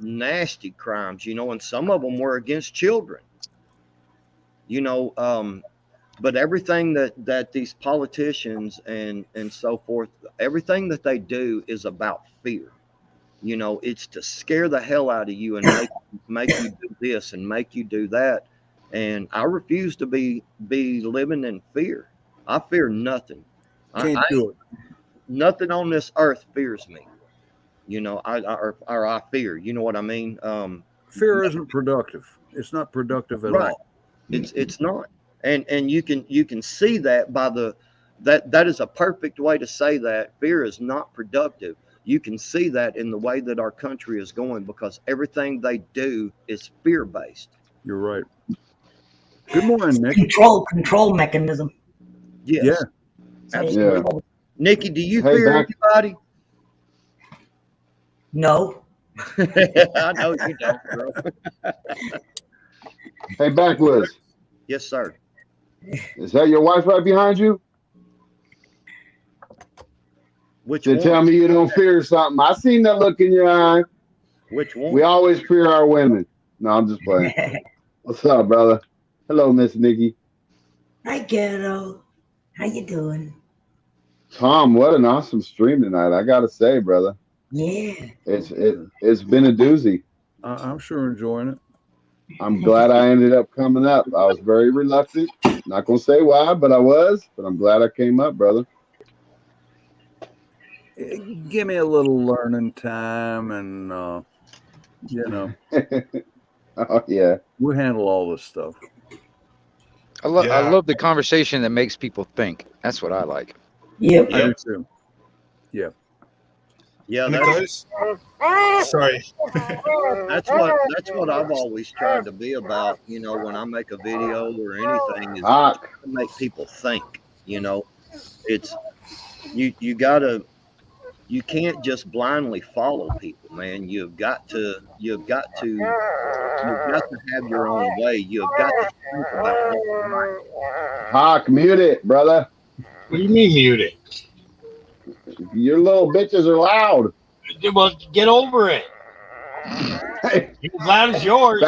nasty crimes, you know, and some of them were against children, you know. But everything that these politicians and so forth, everything that they do is about fear. You know, it's to scare the hell out of you and make you do this and make you do that. And I refuse to be living in fear. I fear nothing. Can't do it. Nothing on this earth fears me. You know, I fear. You know what I mean? Fear isn't productive. It's not productive at Right. all. It's not. And you can see that by that is a perfect way to say that fear is not productive. You can see that in the way that our country is going, because everything they do is fear based. You're right. Good morning, Nick. Control mechanism. Yes. Yeah. Absolutely. Nikki, do you Hey, fear back- anybody? No. I know you don't, bro. Hey, Backwoods, Yes, sir. is that your wife right behind you? Which To one? tell me you don't fear something. I seen that look in your eye. Which one? We always fear our women. No, I'm just playing. What's up, brother? Hello, Miss Nikki. Hi, Ghetto. How you doing? Tom, what an awesome stream tonight. I gotta say, brother. Yeah. It's been a doozy. I'm sure enjoying it. I'm glad I ended up coming up. I was very reluctant. Not gonna say why, but I was. But I'm glad I came up, brother. Give me a little learning time, and you know, Oh yeah. we'll handle all this stuff. I Yeah. love the conversation that makes people think. That's what I like. Yep. I do too. Yeah. Yeah, And it that's goes. Sorry. that's what I've always tried to be about. You know, when I make a video or anything, is Hawk. to make people think. You know, it's you can't just blindly follow people, man. You've got to have your own way. You've got to think about what's right. Hawk, mute it, brother. What do you mean mute it? Your little bitches are loud. Well, get over it. Hey, As loud as yours.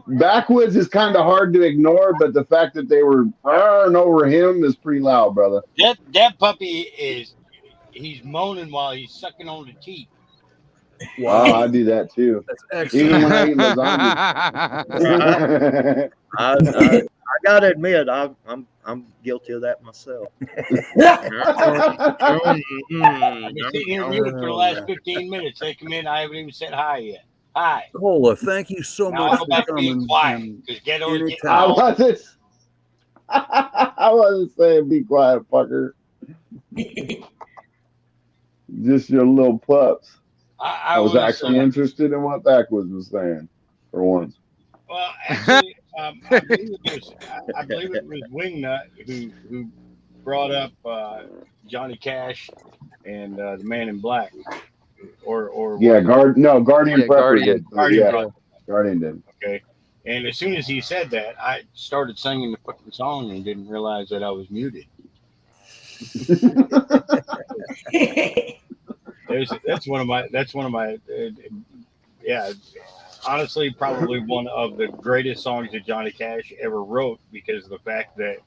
Backwoods is kind of hard to ignore, but the fact that they were roaring over him is pretty loud, brother. That puppy he's moaning while he's sucking on the teeth. Wow, I do that too. That's excellent. Even when I eat lasagna. I gotta admit, I'm guilty of that myself. I've been sitting here muted for the last 15 minutes. They come in, I haven't even said hi yet. Hi. Cola, thank you so Now much I'll go for back to being coming. quiet and because Ghetto's getting anytime. I all wasn't. I wasn't saying be quiet, fucker. Just your little pups. I was actually interested in what Backwoods was saying for once. Well, actually, I believe it was Wingnut who brought up Johnny Cash and the Man in Black, or Yeah, Guardian Yeah, Prepper Guardian. did. Guardian Yeah, brought- Guardian did. Okay, and as soon as he said that, I started singing the fucking song and didn't realize that I was muted. That's one of my yeah. Honestly, probably one of the greatest songs that Johnny Cash ever wrote, because of the fact that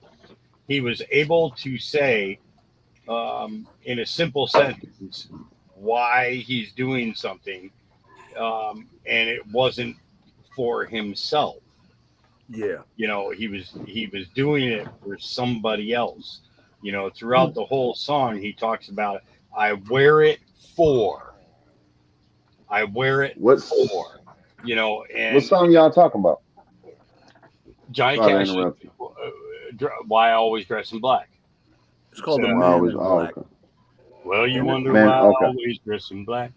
he was able to say in a simple sentence why he's doing something, and it wasn't for himself. Yeah. You know, he was doing it for somebody else. You know, throughout the whole song, he talks about, I wear it for. I wear it for. You know, and What song y'all talking about? Johnny Sorry to Cash, interrupt you. Why I Always Dress in Black. It's called The So- Man in Oh, Black. okay. Well, you wonder Man, why okay. I always dress in black.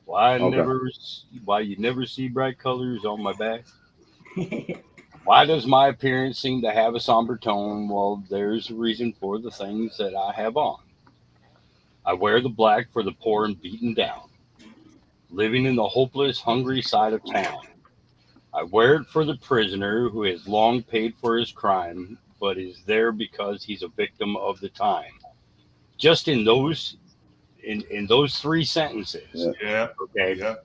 Why Okay. why you never see bright colors on my back. Why does my appearance seem to have a somber tone? Well, there's a reason for the things that I have on. I wear the black for the poor and beaten down, living in the hopeless, hungry side of town. I wear it for the prisoner who has long paid for his crime, but is there because he's a victim of the time. Just in those three sentences, Yeah. okay, Yeah.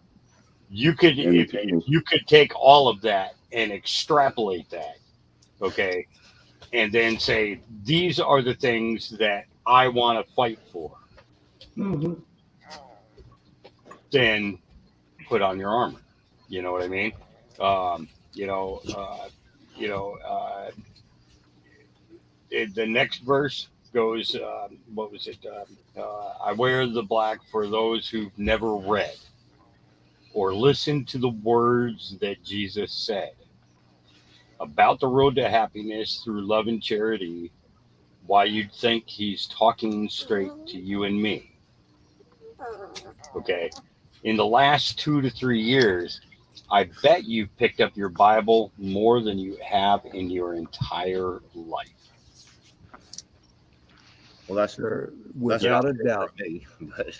you could And the if king you could take all of that and extrapolate that, okay, and then say these are the things that I want to fight for. Hmm. Then put on your armor. You know what I mean? Um, you know, you know. The next verse goes, what was it? I wear the black for those who've never read or listened to the words that Jesus said about the road to happiness through love and charity. Why you'd think he's talking straight to you and me. Okay. In the last 2 to 3 years, I bet you've picked up your Bible more than you have in your entire life. Well, that's Without a doubt. for me. But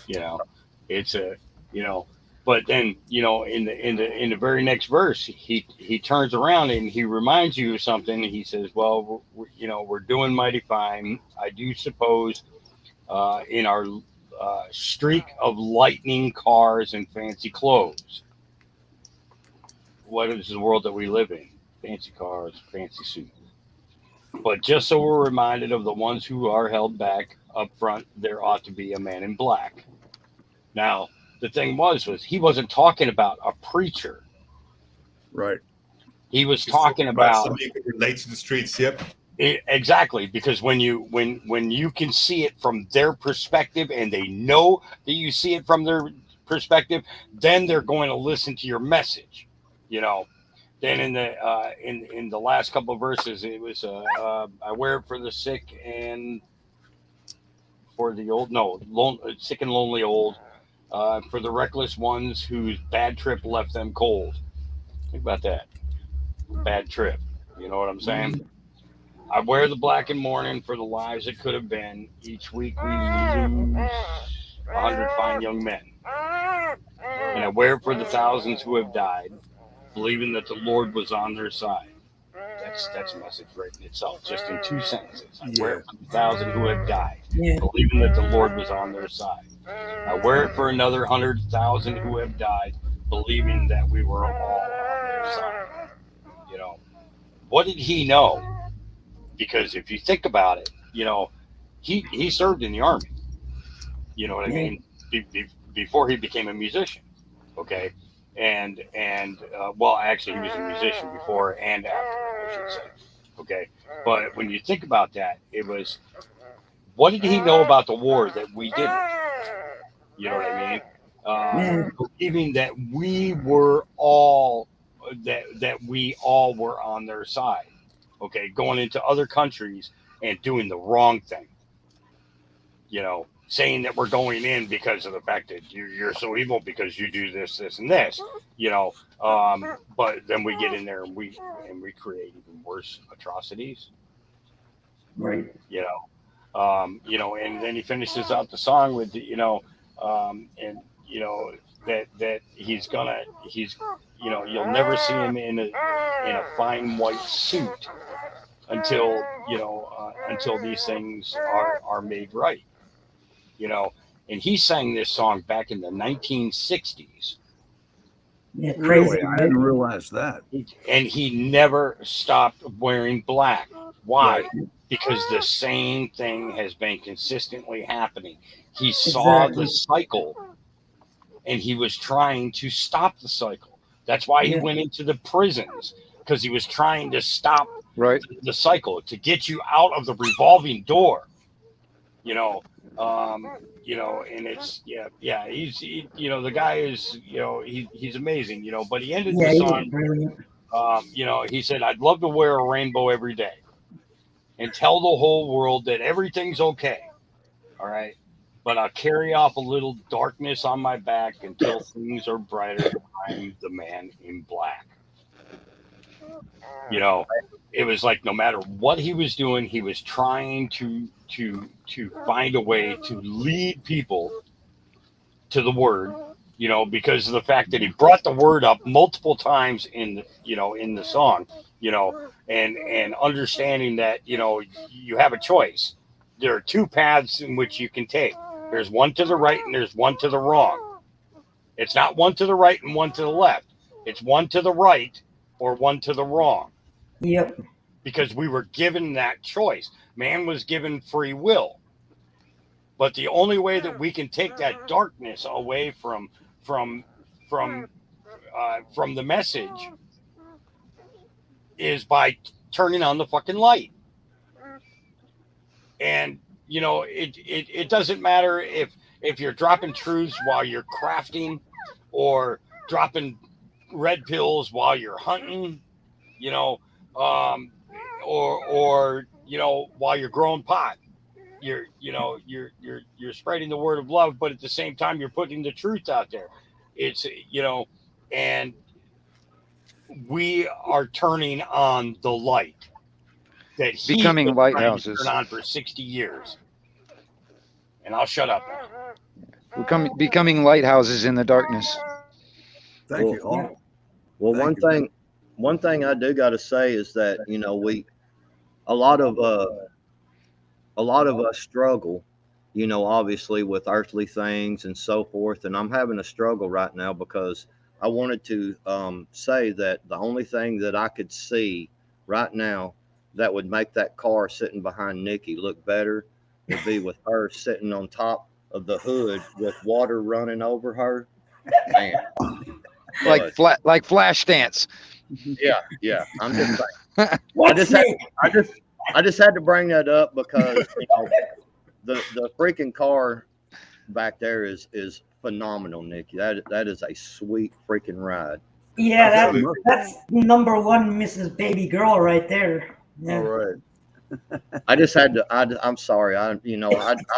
You know, it's a, you know, but then, you know, in the very next verse, he turns around and he reminds you of something. He says, well, you know, we're doing mighty fine. I do suppose in our streak of lightning cars and fancy clothes. What is the world that we live in? Fancy cars, fancy suits. But just so we're reminded of the ones who are held back up front, there ought to be a man in black. Now, the thing was he wasn't talking about a preacher. Right. He was talking about somebody who can relate to the streets. Yep. Exactly, because when you can see it from their perspective and they know that you see it from their perspective, then they're going to listen to your message. You know. Then in the last couple of verses, it was I wear it for the sick and for the old, sick and lonely old, for the reckless ones whose bad trip left them cold. Think about that, bad trip. You know what I'm saying? I wear the black and mourning for the lives that could have been. Each week we lose 100 fine young men, and I wear it for the thousands who have died, believing that the Lord was on their side. That's a message right in itself, just in 2 sentences. I wear it for the 1,000 who have died, believing that the Lord was on their side. I wear it for another 100,000 who have died, believing that we were all on their side. You know, what did he know? Because if you think about it, you know, he served in the army. You know what I mean? Before he became a musician. Okay. And well, actually, he was a musician before and after, I should say. Okay. But when you think about that, it was, what did he know about the war that we didn't? You know what I mean? Believing that we were all, that we all were on their side. Okay. Going into other countries and doing the wrong thing. You know, saying that we're going in because of the fact that you're so evil because you do this, this, and this, you know. But then we get in there and we create even worse atrocities. Right. You know, and then he finishes out the song with, you know, and you know that he's you know, you'll never see him in a fine white suit until, you know, until these things are made right. You know, and he sang this song back in the 1960s. Yeah, Really? I didn't realize that. And he never stopped wearing black. Why? Because the same thing has been consistently happening. He saw the cycle and he was trying to stop the cycle. That's why he went into the prisons, because he was trying to stop the cycle, to get you out of the revolving door. You know, and it's he's you know, the guy is, you know, he's amazing, you know. But he ended the song, you know, he said, I'd love to wear a rainbow every day and tell the whole world that everything's okay, all right, but I'll carry off a little darkness on my back until things are brighter. I'm the man in black. You know, it was like no matter what he was doing, he was trying to find a way to lead people to the word, you know, because of the fact that he brought the word up multiple times in the song, you know, and understanding that, you know, you have a choice. There are two paths in which you can take. There's one to the right and there's one to the wrong. It's not one to the right and one to the left. It's one to the right or one to the wrong. Yep. Because we were given that choice. Man was given free will. But the only way that we can take that darkness away from the message is by turning on the fucking light. And you know, it doesn't matter if you're dropping truths while you're crafting or dropping red pills while you're hunting, you know, or you know, while you're growing pot. You're spreading the word of love, but at the same time you're putting the truth out there. It's, you know, and we are turning on the light that he Becoming was trying to lighthouses. turn on for 60 years. And I'll shut up now. Becoming lighthouses in the darkness. Thank you all. Well, Thank one thing I do got to say is that, you know, a lot of us struggle, you know, obviously with earthly things and so forth. And I'm having a struggle right now because I wanted to say that the only thing that I could see right now that would make that car sitting behind Nikki look better would be with her sitting on top of the hood with water running over her. Man. Like flash dance. Yeah. I'm just saying. I just had to bring that up because, you know, the freaking car back there is phenomenal, Nikki. That is a sweet freaking ride. Yeah, that's number one Mrs. Baby Girl right there. Yeah. All right. I just had to. I'm sorry. I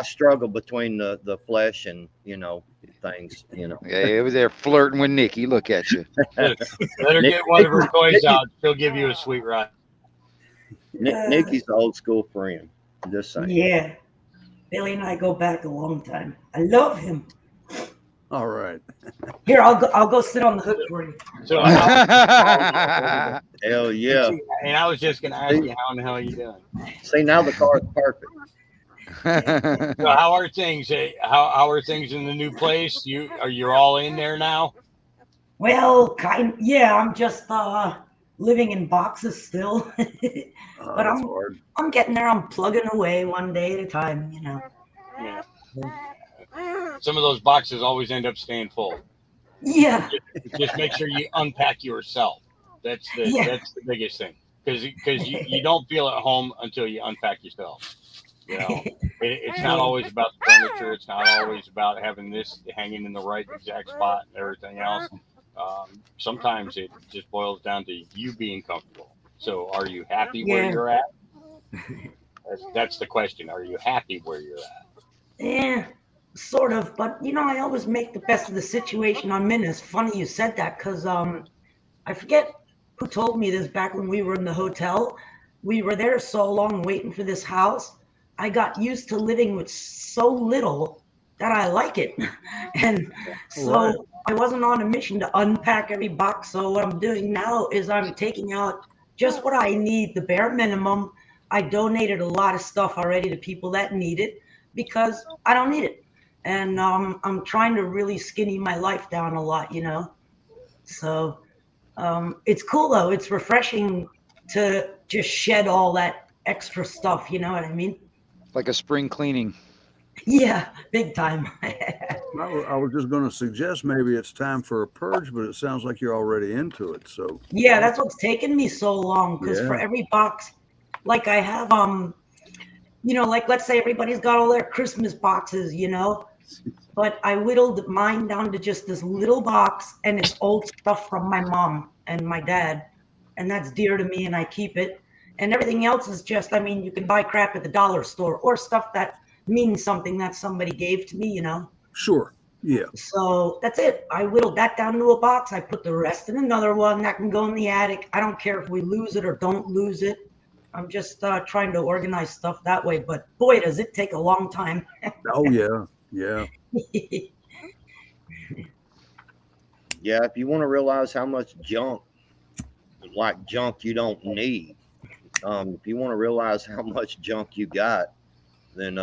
struggle between the flesh and, you know, things. You know. Yeah, it was there flirting with Nikki. Look at you. Let her get one of her toys out. She'll give you a sweet ride. Nikki's the old school friend. I'm just saying. Yeah. Billy and I go back a long time. I love him. All right. Here, I'll go sit on the hook for you. So hell yeah. And I was just gonna ask you, how in the hell are you doing? See, now the car is perfect. So how are things? How are things in the new place? You're all in there now? Well, yeah, I'm just living in boxes still. But I'm getting there. I'm plugging away one day at a time, you know. Yeah. Some of those boxes always end up staying full. Yeah. Just make sure you unpack yourself. That's the biggest thing. Because you don't feel at home until you unpack yourself. You know, it's not always about the furniture. It's not always about having this hanging in the right exact spot and everything else. Sometimes it just boils down to you being comfortable. So are you happy where you're at? That's the question. Are you happy where you're at? Yeah, sort of. But, you know, I always make the best of the situation I'm in. It's funny you said that because I forget who told me this back when we were in the hotel. We were there so long waiting for this house. I got used to living with so little that I like it. And so I wasn't on a mission to unpack every box. So what I'm doing now is I'm taking out just what I need, the bare minimum. I donated a lot of stuff already to people that need it because I don't need it. And I'm trying to really skinny my life down a lot, you know. So it's cool, though. It's refreshing to just shed all that extra stuff, you know what I mean? Like a spring cleaning. Yeah, big time. I was just going to suggest maybe it's time for a purge, but it sounds like you're already into it. So yeah, that's what's taken me so long because for Yeah. every box, like I have, you know, like let's say everybody's got all their Christmas boxes, you know, but I whittled mine down to just this little box and it's old stuff from my mom and my dad, and that's dear to me and I keep it. And everything else is just, I mean, you can buy crap at the dollar store or stuff that means something that somebody gave to me, you know. Sure. Yeah. So that's it. I whittled that down to a box. I put the rest in another one that can go in the attic. I don't care if we lose it or don't lose it. I'm just trying to organize stuff that way. But boy, does it take a long time. Oh yeah. Yeah. Yeah, if you want to realize how much junk you don't need, if you want to realize how much junk you got, then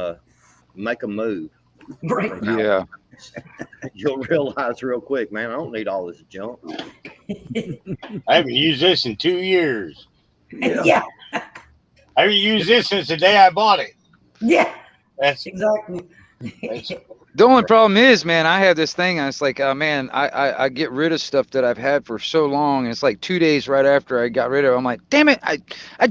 make a move. Right. Yeah. You'll realize real quick, man, I don't need all this junk. I haven't used this in 2 years. Yeah. I haven't used this since the day I bought it. Yeah. That's exactly. The only problem is, man, I have this thing. And it's like, man, I get rid of stuff that I've had for so long. And it's like 2 days right after I got rid of it. I'm like, damn it, I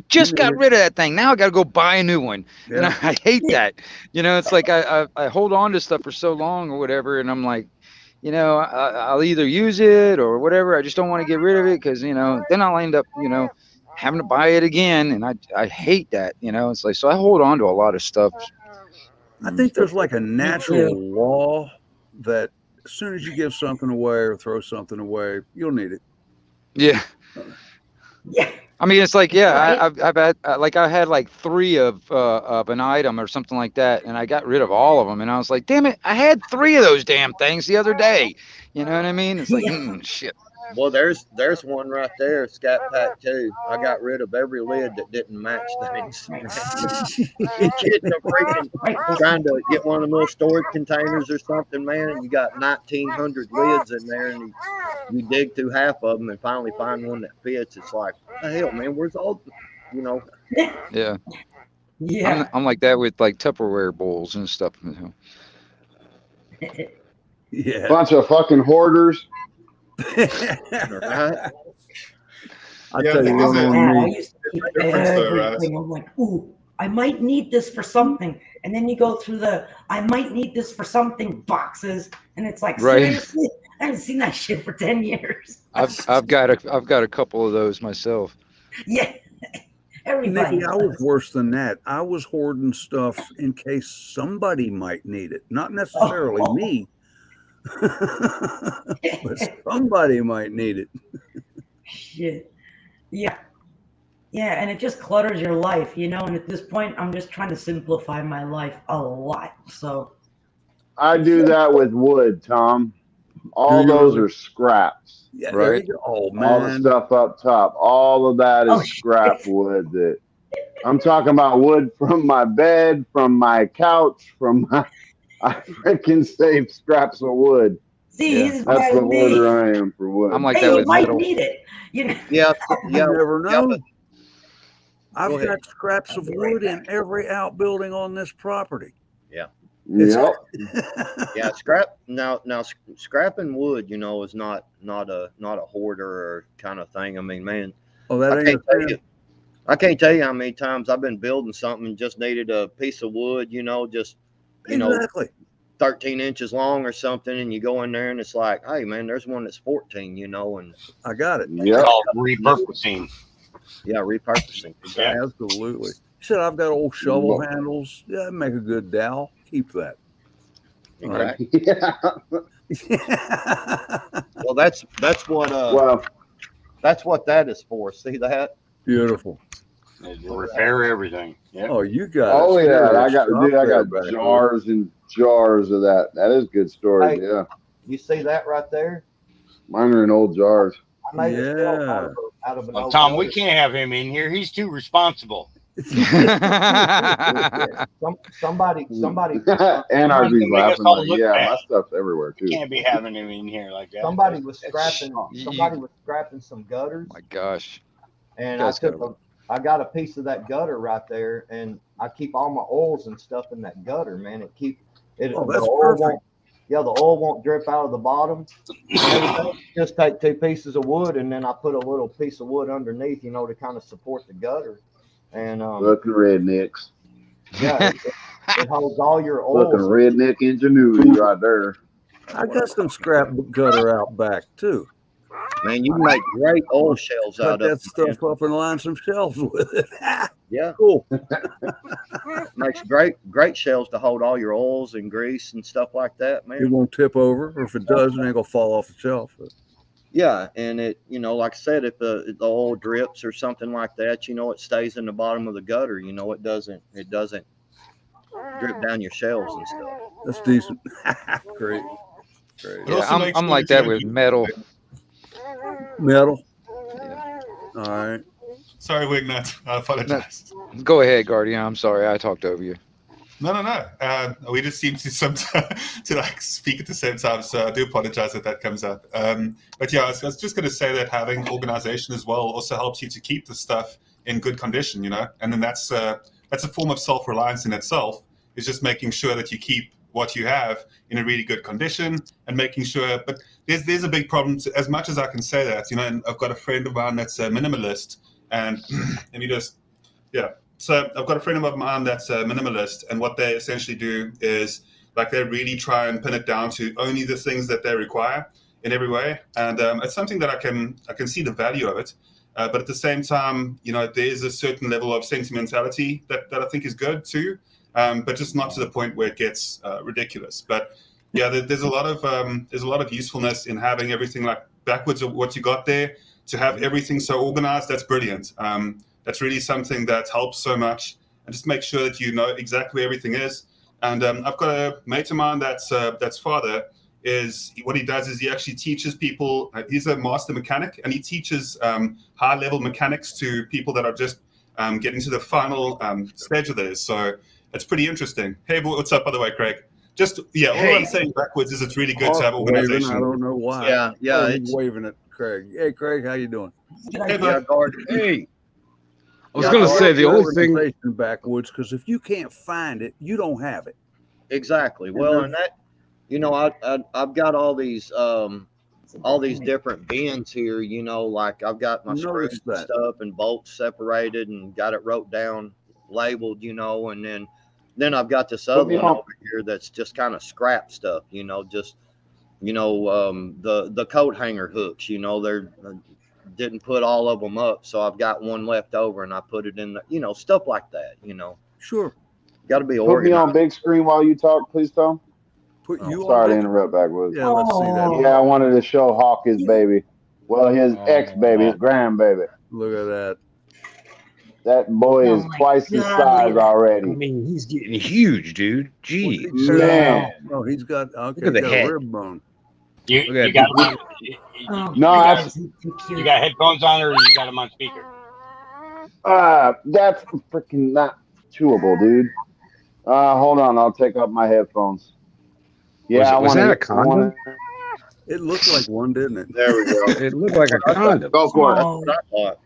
just got rid of that thing. Now I got to go buy a new one. Yeah. And I hate that. You know, it's like I hold on to stuff for so long or whatever. And I'm like, you know, I'll either use it or whatever. I just don't want to get rid of it because, you know, then I'll end up, you know, having to buy it again. And I hate that, you know. It's like, so I hold on to a lot of stuff. I think there's like a natural law that as soon as you give something away or throw something away, you'll need it. Yeah. Yeah. I mean, it's like, yeah, Right. I've had I had like 3 of an item or something like that, and I got rid of all of them, and I was like, damn it, I had 3 of those damn things the other day. You know what I mean? It's like, shit. Well, there's one right there, Scat Pack 2. I got rid of every lid that didn't match things. Getting a freaking trying to get one of those storage containers or something, man, and you got 1,900 lids in there, and you dig through half of them and finally find one that fits. It's like, what the hell, man? Where's all, you know? Yeah. Yeah. I'm like that with like Tupperware bowls and stuff. Yeah. Bunch of fucking hoarders. Right? I Yeah, tell you I think one there's a on I me. used to keep difference though, right? everything. I'm like, ooh, I might need this for something. And then you go through the I might need this for something boxes. And it's like, Right. seriously? I haven't seen that shit for 10 years. I've got a couple of those myself. Yeah. Everybody Nikki, I was worse than that. I was hoarding stuff in case somebody might need it. Not necessarily me, but somebody might need it. Shit. Yeah. Yeah, and it just clutters your life, you know. And at this point, I'm just trying to simplify my life a lot. So I do that with wood, Tom. All Do you those really? are scraps. Yeah, there Right. you go. Oh, All the man. stuff up top, all of that is Oh, scrap shit. wood. That I'm talking about wood from my bed, from my couch, from my. I freaking save scraps of wood. See, Yeah. he's That's right the with me. hoarder I am for wood. I'm like Hey, that you with might metal. need it. You know. Yeah, You yeah, never yeah, know. but I've go ahead. got scraps of wood in every outbuilding on this property. Yeah. It's Yep. Yeah, scrap now scrapping wood, you know, is not a hoarder or kind of thing. I mean, man, Oh, that I ain't can't a tell thing. you I can't tell you how many times I've been building something and just needed a piece of wood, you know, just you know, Exactly. 13 inches long or something, and you go in there and it's like, hey man, there's one that's 14, you know, and I got it. It's Yep. called repurposing. yeah, repurposing. Yeah. Absolutely. Said I've got old shovel handles. Yeah, make a good dowel. Keep that. Exactly. Yeah. Well, that's what Well, that's what that is for. See that? Beautiful. Repair everything. Yeah. Oh, you got. oh a yeah, I serious got shop dude, I there got back there. jars and jars of that. That is good storage. Hey. Yeah, You see that right there? mine are in old jars. I made a shelf Yeah. out of an Well, old Tom, we motor. can't have him in here. He's too responsible. Somebody Anarchy's Make us laughing all like, look yeah, bad. my stuff's everywhere too. Can't be having him in here like that. somebody was That's- scrapping some gutters, My gosh. and Guys I got a piece of that gutter right there, and I keep all my oils and stuff in that gutter, man. Oh, The that's oil perfect. won't, yeah, the oil won't drip out of the bottom. Just take 2 pieces of wood, and then I put a little piece of wood underneath, you know, to kind of support the gutter. And Looking rednecks. yeah, it holds all your Looking oils. redneck ingenuity right there. I got some scrap gutter out back too. Man, you can make great oil shells Cut out of that them, man. stuff up and line some shelves with it. Yeah. Cool. Makes great shells to hold all your oils and grease and stuff like that, It man. won't tip over, or if it does, it ain't gonna fall off the shelf. Yeah, and it, you know, like I said, if the oil drips or something like that, you know, it stays in the bottom of the gutter. You know, it doesn't drip down your shells and stuff. That's decent. Great. Great. Yeah, also makes I'm sure like that that you with don't- metal. Metal. All right. Sorry, Wignut. I apologize. Go ahead, Guardian. I'm sorry, I talked over you. No. We just seem to to like speak at the same time, so I do apologize that comes up. But yeah, I was just going to say that having organization as well also helps you to keep the stuff in good condition, you know, and then that's a form of self-reliance in itself. Is just making sure that you keep what you have in a really good condition and making sure. But there's a big problem. As much as I can say that, you know, and I've got a friend of mine that's a minimalist, and he just So I've got a friend of mine that's a minimalist, and what they essentially do is like they really try and pin it down to only the things that they require in every way, and it's something that I can see the value of it, but at the same time, you know, there is a certain level of sentimentality that I think is good too, but just not to the point where it gets ridiculous. But yeah, there's a lot of usefulness in having everything like backwards of what you got there. To have everything so organized, that's brilliant. That's really something that helps so much, and just make sure that you know exactly where everything is. And I've got a mate of mine that's father is what he does is he actually teaches people. He's a master mechanic, and he teaches high level mechanics to people that are just getting to the final stage of this. So it's pretty interesting. Hey, what's up, by the way, Craig? Just all I'm saying backwards is it's really good to have organization. I don't know why. Yeah, he's waving at Craig. Hey, Craig, how you doing? Hey, bud. Hey, I was going to say the only thing backwoods, because if you can't find it, you don't have it. Exactly. Well, and that, you know, I've got all these different bins here. You know, like I've got my screws and stuff and bolts separated and got it wrote down, labeled. You know, and then I've got this other one over here that's just kind of scrap stuff. You know, just the coat hanger hooks. You know, they're didn't put all of them up, so I've got one left over, and I put it in the, you know, stuff like that. You know, sure, got to be put organized. me on big screen while you talk, please, Tom. Put you Sorry on to interrupt, backwoods. Yeah, let's see that. Yeah, I wanted to show Hawk his baby. Well, his ex baby, his grandbaby. Look at that. That boy is twice his size already. I mean, he's getting huge, dude. Jeez. Man. Oh, he's got Look at the got head. a rib bone. You Look at got that. you got headphones on, or you got them on speaker? That's freaking not chewable, dude. Hold on, I'll take out my headphones. Yeah, Was that a condom? It looked like one, didn't it? There we go. It looked like a condom. Go for That's what I thought.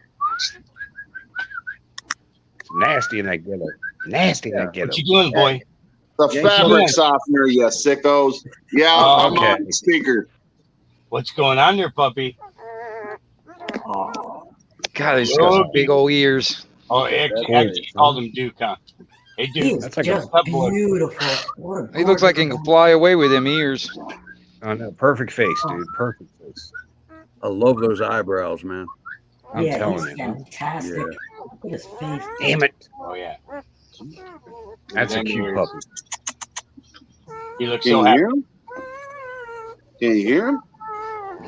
It's nasty in that ghetto. Nasty in that ghetto. What you doing, boy? The Yeah, fabric yeah. softener, you sickos. Yeah, Oh, I'm okay. on the speaker. What's going on there, puppy? God, he's got some big old ears. Oh, actually he called him Duke, huh? Hey, Duke. He's That's like just a boy. beautiful. What a He looks like he can fly away with them ears. Oh, no, perfect face, dude. Perfect face. I love those eyebrows, man. I'm yeah, telling he's you. fantastic. Yeah. Look at his face. Damn it. Oh, yeah. That's a cute puppy. He looks Can so you happy. hear him? Can you hear him?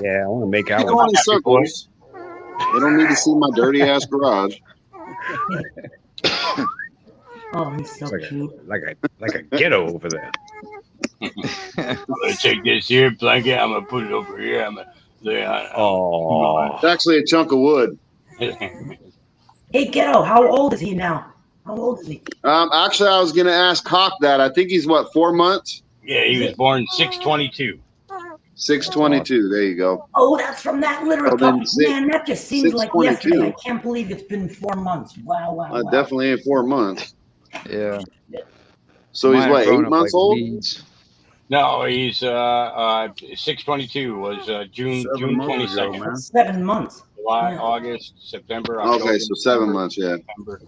Yeah, I want to make out Keep with going in him. circles. They don't need to see my dirty ass garage. Oh, he's so It's cute. like a ghetto over there. I'm gonna take this here blanket. I'm gonna put it over here. I'm gonna lay on it. Oh, It's actually a chunk of wood. Hey, kiddo, how old is he now? How old is he? Actually, I was gonna ask Hawk that. I think he's what, 4 months? Yeah, he was born 6/22. 6/22. There you go. Oh, that's from that litter Oh, of then puppies. six- Man, that just seems like 6/22. yesterday. I can't believe it's been 4 months. Wow, wow, wow. Definitely ain't 4 months. Yeah. So he's Mine what, are growing 8 up months like old? weeds. No, he's 6/22 was June 22nd. man. 7 months. July, Yeah. August, September, October. Okay, so 7 months, yeah. November.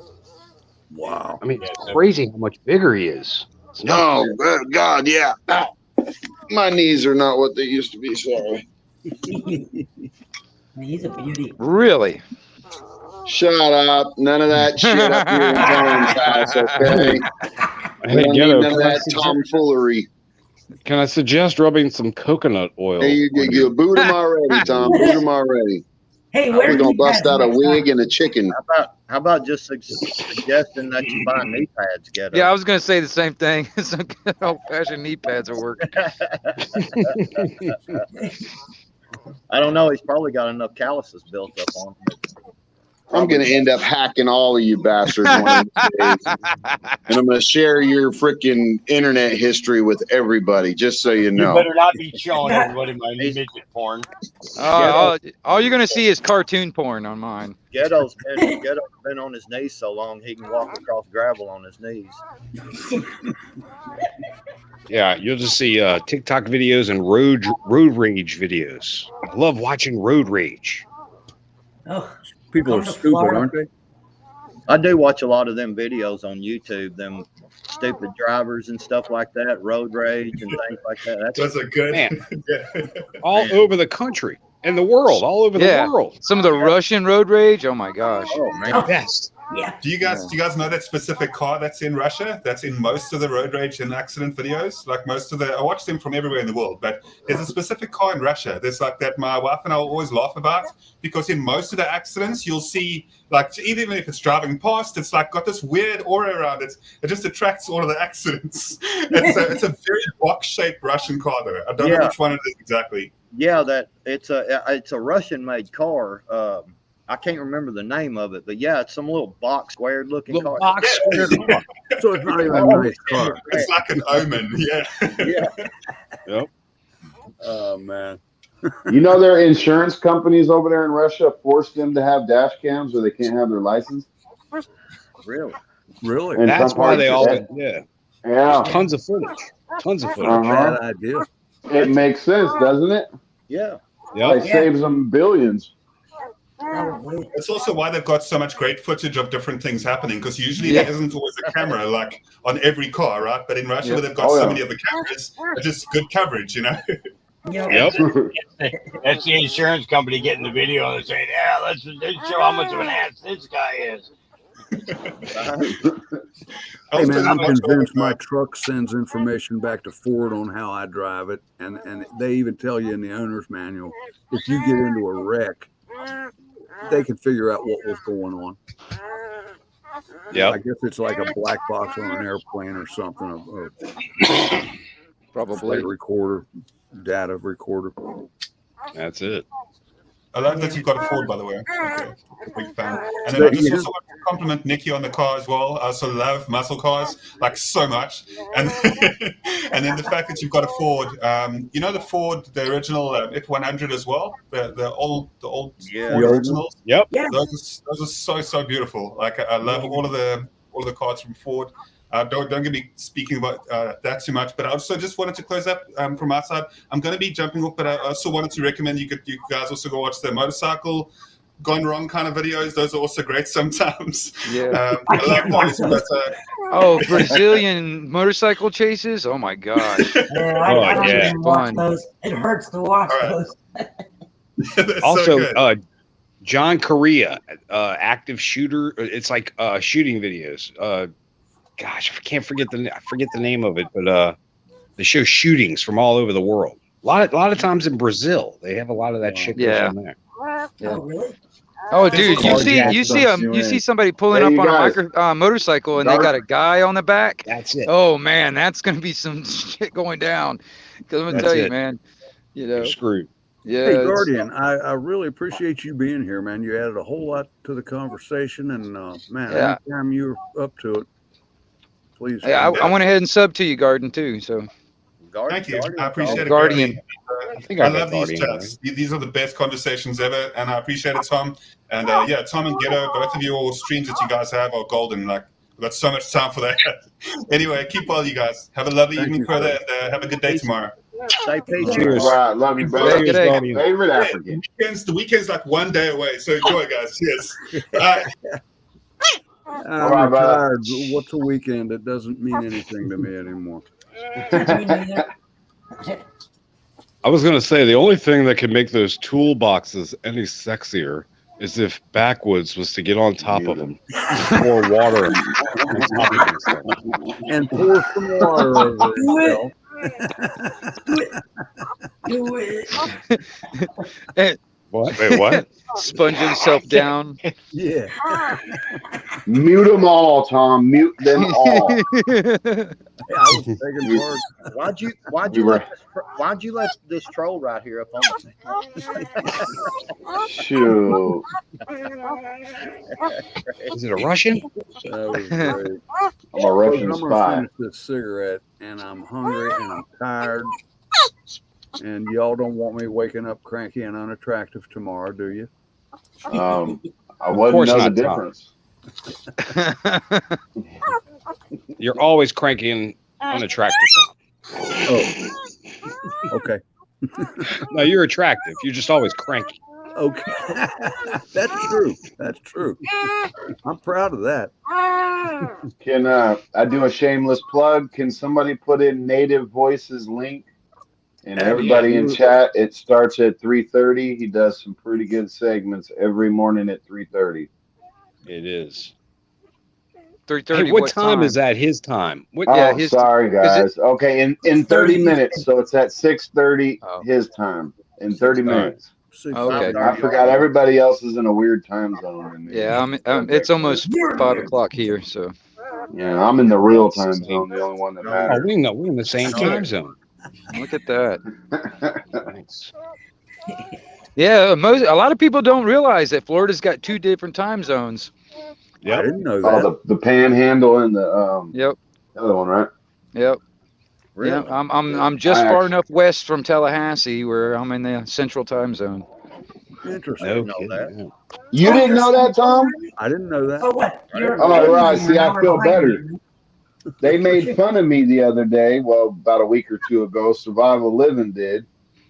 Wow. I mean, Yeah, it's so- crazy how much bigger he is. It's nuts. Oh, good God, yeah. Ow. My knees are not what they used to be. Sorry. Man, he's a beauty. Really? Shut up. None of that shit up here in Tom's house, okay? We Hey, don't need Ghetto, none of that tomfoolery. can I suggest rubbing some coconut oil? Hey, you boot him already, Tom. Boot him already. Hey, We're where's gonna knee bust pads out a next wig time? and a chicken. How about just suggesting that you buy knee pads, Ghetto? Yeah, I was gonna say the same thing. Some good old-fashioned knee pads will work. I don't know. He's probably got enough calluses built up on him. I'm gonna end up hacking all of you bastards one of these days, and I'm gonna share your freaking internet history with everybody, just so you You know. better not be showing everybody my midget porn. All you're gonna see is cartoon porn on mine. Ghetto's been on his knees so long he can walk across gravel on his knees. Yeah, you'll just see TikTok videos and road rage videos. I love watching road rage. Oh, People are come to stupid, Florida. aren't they? I do watch a lot of them videos on YouTube, them stupid drivers and stuff like that, road rage and things like that. Those are good. Man, all over the country and the world, all over Yeah, the world. some of the Russian road rage. Oh my gosh. Oh man, The best. Yeah. Do you guys know that specific car that's in Russia? That's in most of the road rage and accident videos. Like I watch them from everywhere in the world, but there's a specific car in Russia. There's like that my wife and I always laugh about, because in most of the accidents you'll see, like, even if it's driving past, it's like got this weird aura around it. It just attracts all of the accidents. It's a very box-shaped Russian car though. I don't know Yeah. which one it is exactly. yeah, that it's a Russian-made car. I can't remember the name of it, but yeah, it's some little box squared looking Little car. box square car. So it's not even a nice car. It's like an omen. Yeah. Yeah. Yep. Oh man. You know, their insurance companies over there in Russia force them to have dash cams or they can't have their license. Really? Really? In That's some why parts they of all, it. yeah. Yeah. There's tons of footage. Tons of footage. Uh-huh. Bad idea. It makes sense, doesn't it? Yeah. It saves them billions. Probably. It's also why they've got so much great footage of different things happening, because usually Yeah. there isn't always a camera like on every car, right? But in Russia, Yeah. where they've got Oh, so yeah. many of the cameras, it's just good coverage, you know? Yep. That's the insurance company getting the video and saying, "Yeah, let's show how much of an ass this guy is." Hey man, I'm convinced my truck sends information back to Ford on how I drive it, and they even tell you in the owner's manual, if you get into a wreck, they can figure out what was going on. Yeah. I guess it's like a black box on an airplane or something, Probably. flight recorder, data recorder. That's it. I love that you've got a Ford, by the way. Okay. Big fan. And then So I just you also want to compliment Nikki on the car as well. I also love muscle cars, like so much. And and then the fact that you've got a Ford, you know, the Ford, the original F100 as well, the old Yeah. Ford originals. Yep. Yeah. Those are so beautiful. Like I love all of the cars from Ford. Don't get me speaking about that too much, but I also just wanted to close up from our side. I'm going to be jumping off, but I also wanted to recommend you guys also go watch the motorcycle gone wrong kind of videos. Those are also great sometimes. Yeah. I love those, but Oh, Brazilian motorcycle chases. Oh my gosh. Yeah, I don't yeah. even watch Fun. those. It hurts to watch All right. those. that's so Also, good. John Correa, active shooter. It's like shooting videos. Gosh, I forget the name of it, but they show shootings from all over the world. A lot of times in Brazil, they have a lot of that shit goes Yeah. on there. Yeah. Oh, really? Oh, This dude, is you called see, Jack you see, Stuff you see UN. somebody pulling Hey, up you on guys. a motorcycle, and they got a guy on the back. That's it. Oh man, that's gonna be some shit going down. Because I'm gonna That's tell you, it. man. You know, You're screwed. yeah. Hey, it's- Guardian, I really appreciate you being here, man. You added a whole lot to the conversation, and man, Yeah. anytime you're up to it, please. Hey, I went ahead and subbed to you, Garden, too. So Thank you. I appreciate it. Guardian. greatly. I think I I got love these Guardian, chats. These are the best conversations ever, and I appreciate it, Tom. And yeah, Tom and Ghetto, both of you, all streams that you guys have are golden. Like, we've got so much time for that. Anyway, keep well, you guys. Have a lovely Thank evening you, further, sir. and have a good day tomorrow. Stay peaceful. Cheers. Right, love you, brother. Hey, good day. Guardian. Favorite Yeah, African. the weekend's like one day away, so enjoy, guys. Cheers. Bye. I'm right, brother. retired. What's a weekend? It doesn't mean anything to me anymore. Me neither. I was going to say the only thing that can make those toolboxes any sexier as if backwoods was to get on top of them, pour water on top of himself. And pour some water over himself. Do it. What? Wait, what? Sponge himself down. Yeah. Mute them all, Tom. Mute them all. I was taking part. Why'd you let this troll right here up on the Shoot. Is it a Russian? That was great. I'm a Russian I'm gonna spy. finish this cigarette, and I'm hungry and I'm tired. And y'all don't want me waking up cranky and unattractive tomorrow, do you? I Of wouldn't course know the not, Tom. difference. You're always cranky and unattractive, Tom. Oh, okay. No, you're attractive. You're just always cranky. Okay. That's true. That's true. I'm proud of that. Can I do a shameless plug? Can somebody put in Native Voices link? And everybody in chat, it starts at 3:30. He does some pretty good segments every morning at 3:30. It is. 3:30. Hey, what time is that? His time. What? Oh, sorry, guys. Okay, in 30 minutes. So it's at 6:30 his time. In 30 minutes. Okay. I forgot everybody else is in a weird time zone. Yeah, it's almost 5 o'clock here, so. Yeah, I'm in the real time zone, the only one that matters. Oh, we know we're in the same time zone. Look at that. Yeah, a lot of people don't realize that Florida's got 2 different time zones. Yeah, I didn't know that. Oh, the Panhandle and the Yep. the other one, right? Yep. Really? Yeah, I'm just far enough west from Tallahassee where I'm in the central time zone. Interesting. You didn't know that, Tom? I didn't know that. So what? Oh, right. See, I feel better. They made fun of me the other day. Well, about a week or two ago, Survival Living did.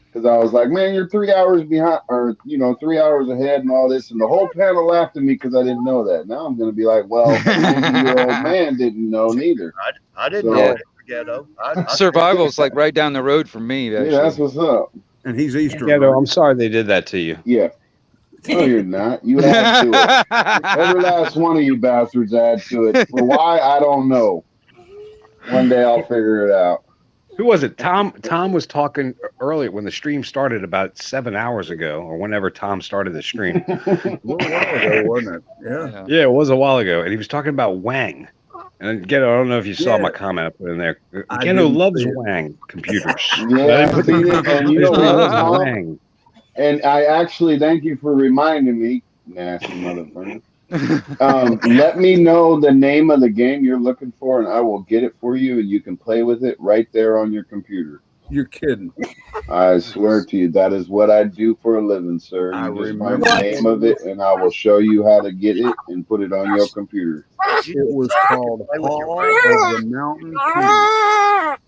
Because I was like, man, you're 3 hours behind, or, 3 hours ahead and all this. And the whole panel laughed at me because I didn't know that. Now I'm going to be like, well, the 90-year-old man didn't know neither. I didn't know it. Ghetto. Survival's like right down the road from me, actually. Yeah, that's what's up. And he's Eastern. Yeah, no, I'm sorry they did that to you. Yeah. No, you're not. You add to it. Every last one of you bastards add to it. For why, I don't know. One day I'll figure it out. Who was it? Tom was talking earlier when the stream started about 7 hours ago, or whenever Tom started the stream. A little while ago, wasn't it? Yeah. Yeah, it was a while ago, and he was talking about Wang. And again, I don't know if you saw my comment I put in there. Geno loves Wang computers. Yeah, and you know what, Tom? Wang. And I actually thank you for reminding me, nasty motherfucker. Let me know the name of the game you're looking for, and I will get it for you, and you can play with it right there on your computer. You're kidding. I swear to you, that is what I do for a living, sir. You just find the name of it, and I will show you how to get it and put it on your computer. It was called Hall of the Mountain King.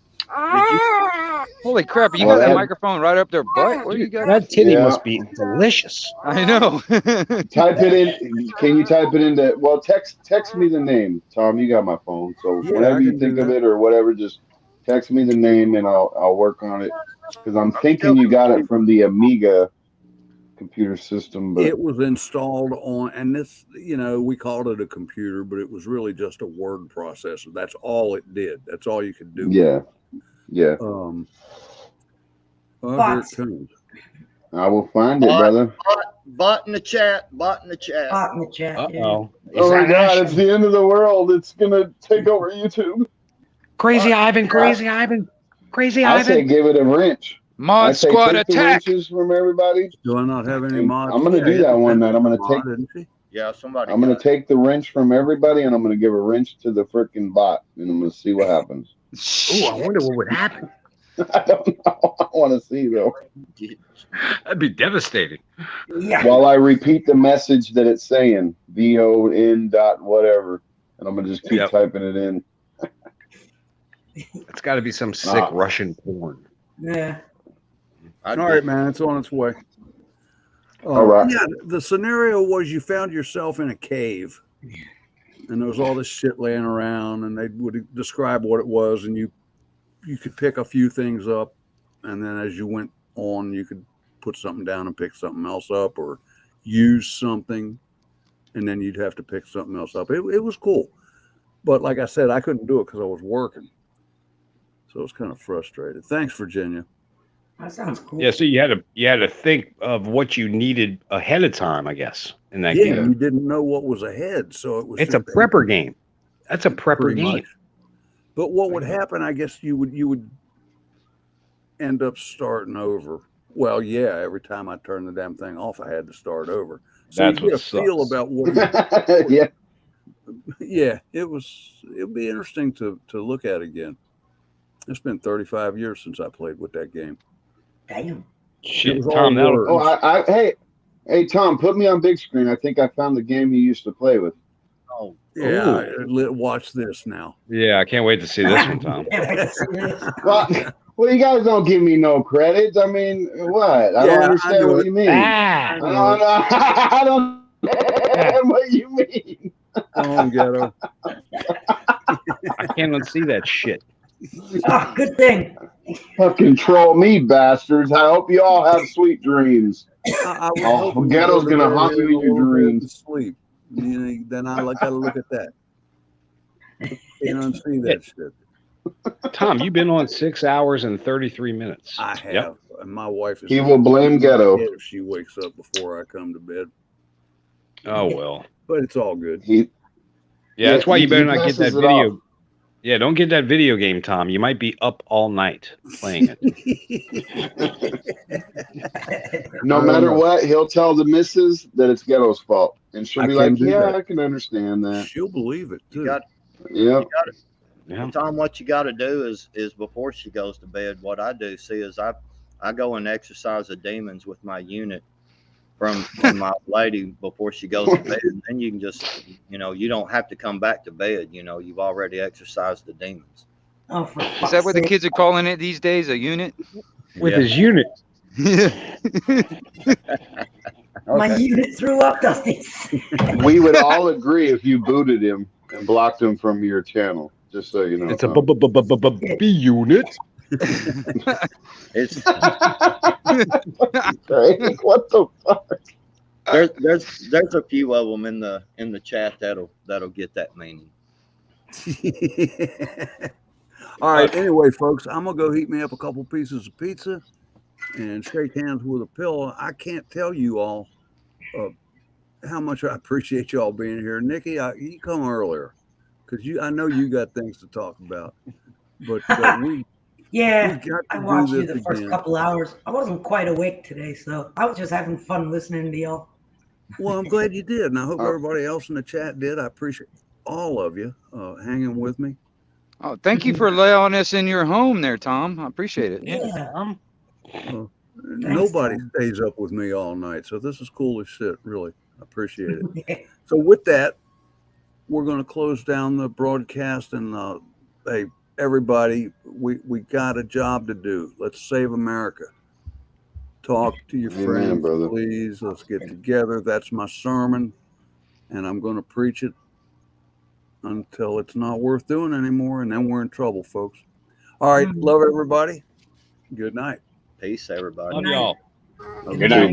Holy crap! You Well, got that that- microphone right up their butt. What do you got? That titty Yeah. must be delicious. I know. Type it in. Can you type it into? Well, text me the name, Tom. You got my phone, so Yeah, whenever I you can think do of that. it or whatever, just text me the name and I'll work on it. Because I'm thinking you got it from the Amiga computer system, but It was installed on, and this, we called it a computer, but it was really just a word processor. That's all it did. That's all you could do. yeah. Oh, here it comes. I will find it, brother. Bot in the chat. Bot in the chat. Bot in the chat. Uh-oh. Oh my God! It's the end of the world. It's gonna take over YouTube. Crazy Ivan, Crazy Ivan, Crazy I say Ivan. give it a wrench. I Mod say squad take the attack. wrenches from everybody. Do I not have any mods? I'm gonna do that one night. I'm gonna take. Didn't she? Yeah, somebody. I'm gonna take the wrench from everybody, and I'm gonna give a wrench to the freaking bot, and I'm gonna see what happens. Ooh, I wonder what would happen. I don't know. I want to see though. That'd be devastating. Yeah. While I repeat the message that it's saying, VON dot whatever, and I'm gonna just keep typing it in. It's got to be some sick Russian porn. Yeah. All right, man. It's on its way. All right. Yeah, the scenario was you found yourself in a cave, and there was all this shit laying around, and they would describe what it was, and you could pick a few things up, and then as you went on, you could put something down and pick something else up, or use something, and then you'd have to pick something else up. It was cool. But like I said, I couldn't do it because I was working. So I was kind of frustrated. Thanks, Virginia. That sounds cool. Yeah, so you had to think of what you needed ahead of time, I guess, in that Yeah, game. you didn't know what was ahead. So it was It's a just prepper game. That's a prepper pretty game. much. But what would happen, I guess you would end up starting over. Well, yeah, every time I turned the damn thing off, I had to start over. So That's you get what a feel sucks. about what Yeah. yeah, it'll be interesting to look at again. It's been 35 years since I played with that game. Damn. Shit, was all Tom, that'll words. Oh, hey, Tom, put me on big screen. I think I found the game you used to play with. Oh, Yeah, watch this now. Yeah, I can't wait to see this one, Tom. Well, you guys don't give me no credits. I mean, what? I don't understand what you mean. Ah, I don't understand what you mean. Come on, Ghetto. I can't unsee that shit. Oh, good thing. Fucking troll me, bastards. I hope you all have sweet dreams. I was Oh, hoping Ghetto's to go gonna to haunt bed you in your a little bit and dreams. Sleep. Then I gotta look at that. You know, see that shit. Tom, you've been on 6 hours and 33 minutes. I have, Yep. and my wife is. He will blame Ghetto. If she wakes up before I come to bed, Oh, well. but it's all good. He, Yeah, that's why you better not get passes that it video. off. Yeah, don't get that video game, Tom. You might be up all night playing it. No matter what, he'll tell the missus that it's Ghetto's fault, and she'll I be can like, do "Yeah, that. I can understand that." She'll believe it too. You got, Yep. Yeah. Tom, what you got to do is before she goes to bed, what I do is I go and exercise the demons with my unit from my lady before she goes to bed. And then you can just, you don't have to come back to bed. You've already exercised the demons. Oh, for Is that what the kids are calling it these days? A unit? With Yeah. his unit. My unit threw up, Dusty. We would all agree if you booted him and blocked him from your channel. Just so you know, It's a Tom. B unit. It's Right? What the fuck? there's a few of them in the chat that'll get that meaning. All right. Anyway, folks, I'm gonna go heat me up a couple pieces of pizza and shake hands with a pillow. I can't tell you all how much I appreciate y'all being here. Nikki, you come earlier because I know you got things to talk about. But we Yeah, got I to watched do you this the first again. couple hours. I wasn't quite awake today, so I was just having fun listening to y'all. Well, I'm glad you did, and I hope Oh. everybody else in the chat did. I appreciate all of you hanging with me. Oh, thank you for allowing us in your home there, Tom. I appreciate it. Yeah. Nobody stays up with me all night, so this is cool as shit. Really, I appreciate it. So with that, we're going to close down the broadcast, and hey, everybody, we got a job to do. Let's save America. Talk to your Amen, friends, brother. please. Let's get together. That's my sermon, and I'm going to preach it until it's not worth doing anymore, and then we're in trouble, folks. All right, love everybody. Good night. Peace, everybody. Love y'all. You too, brother.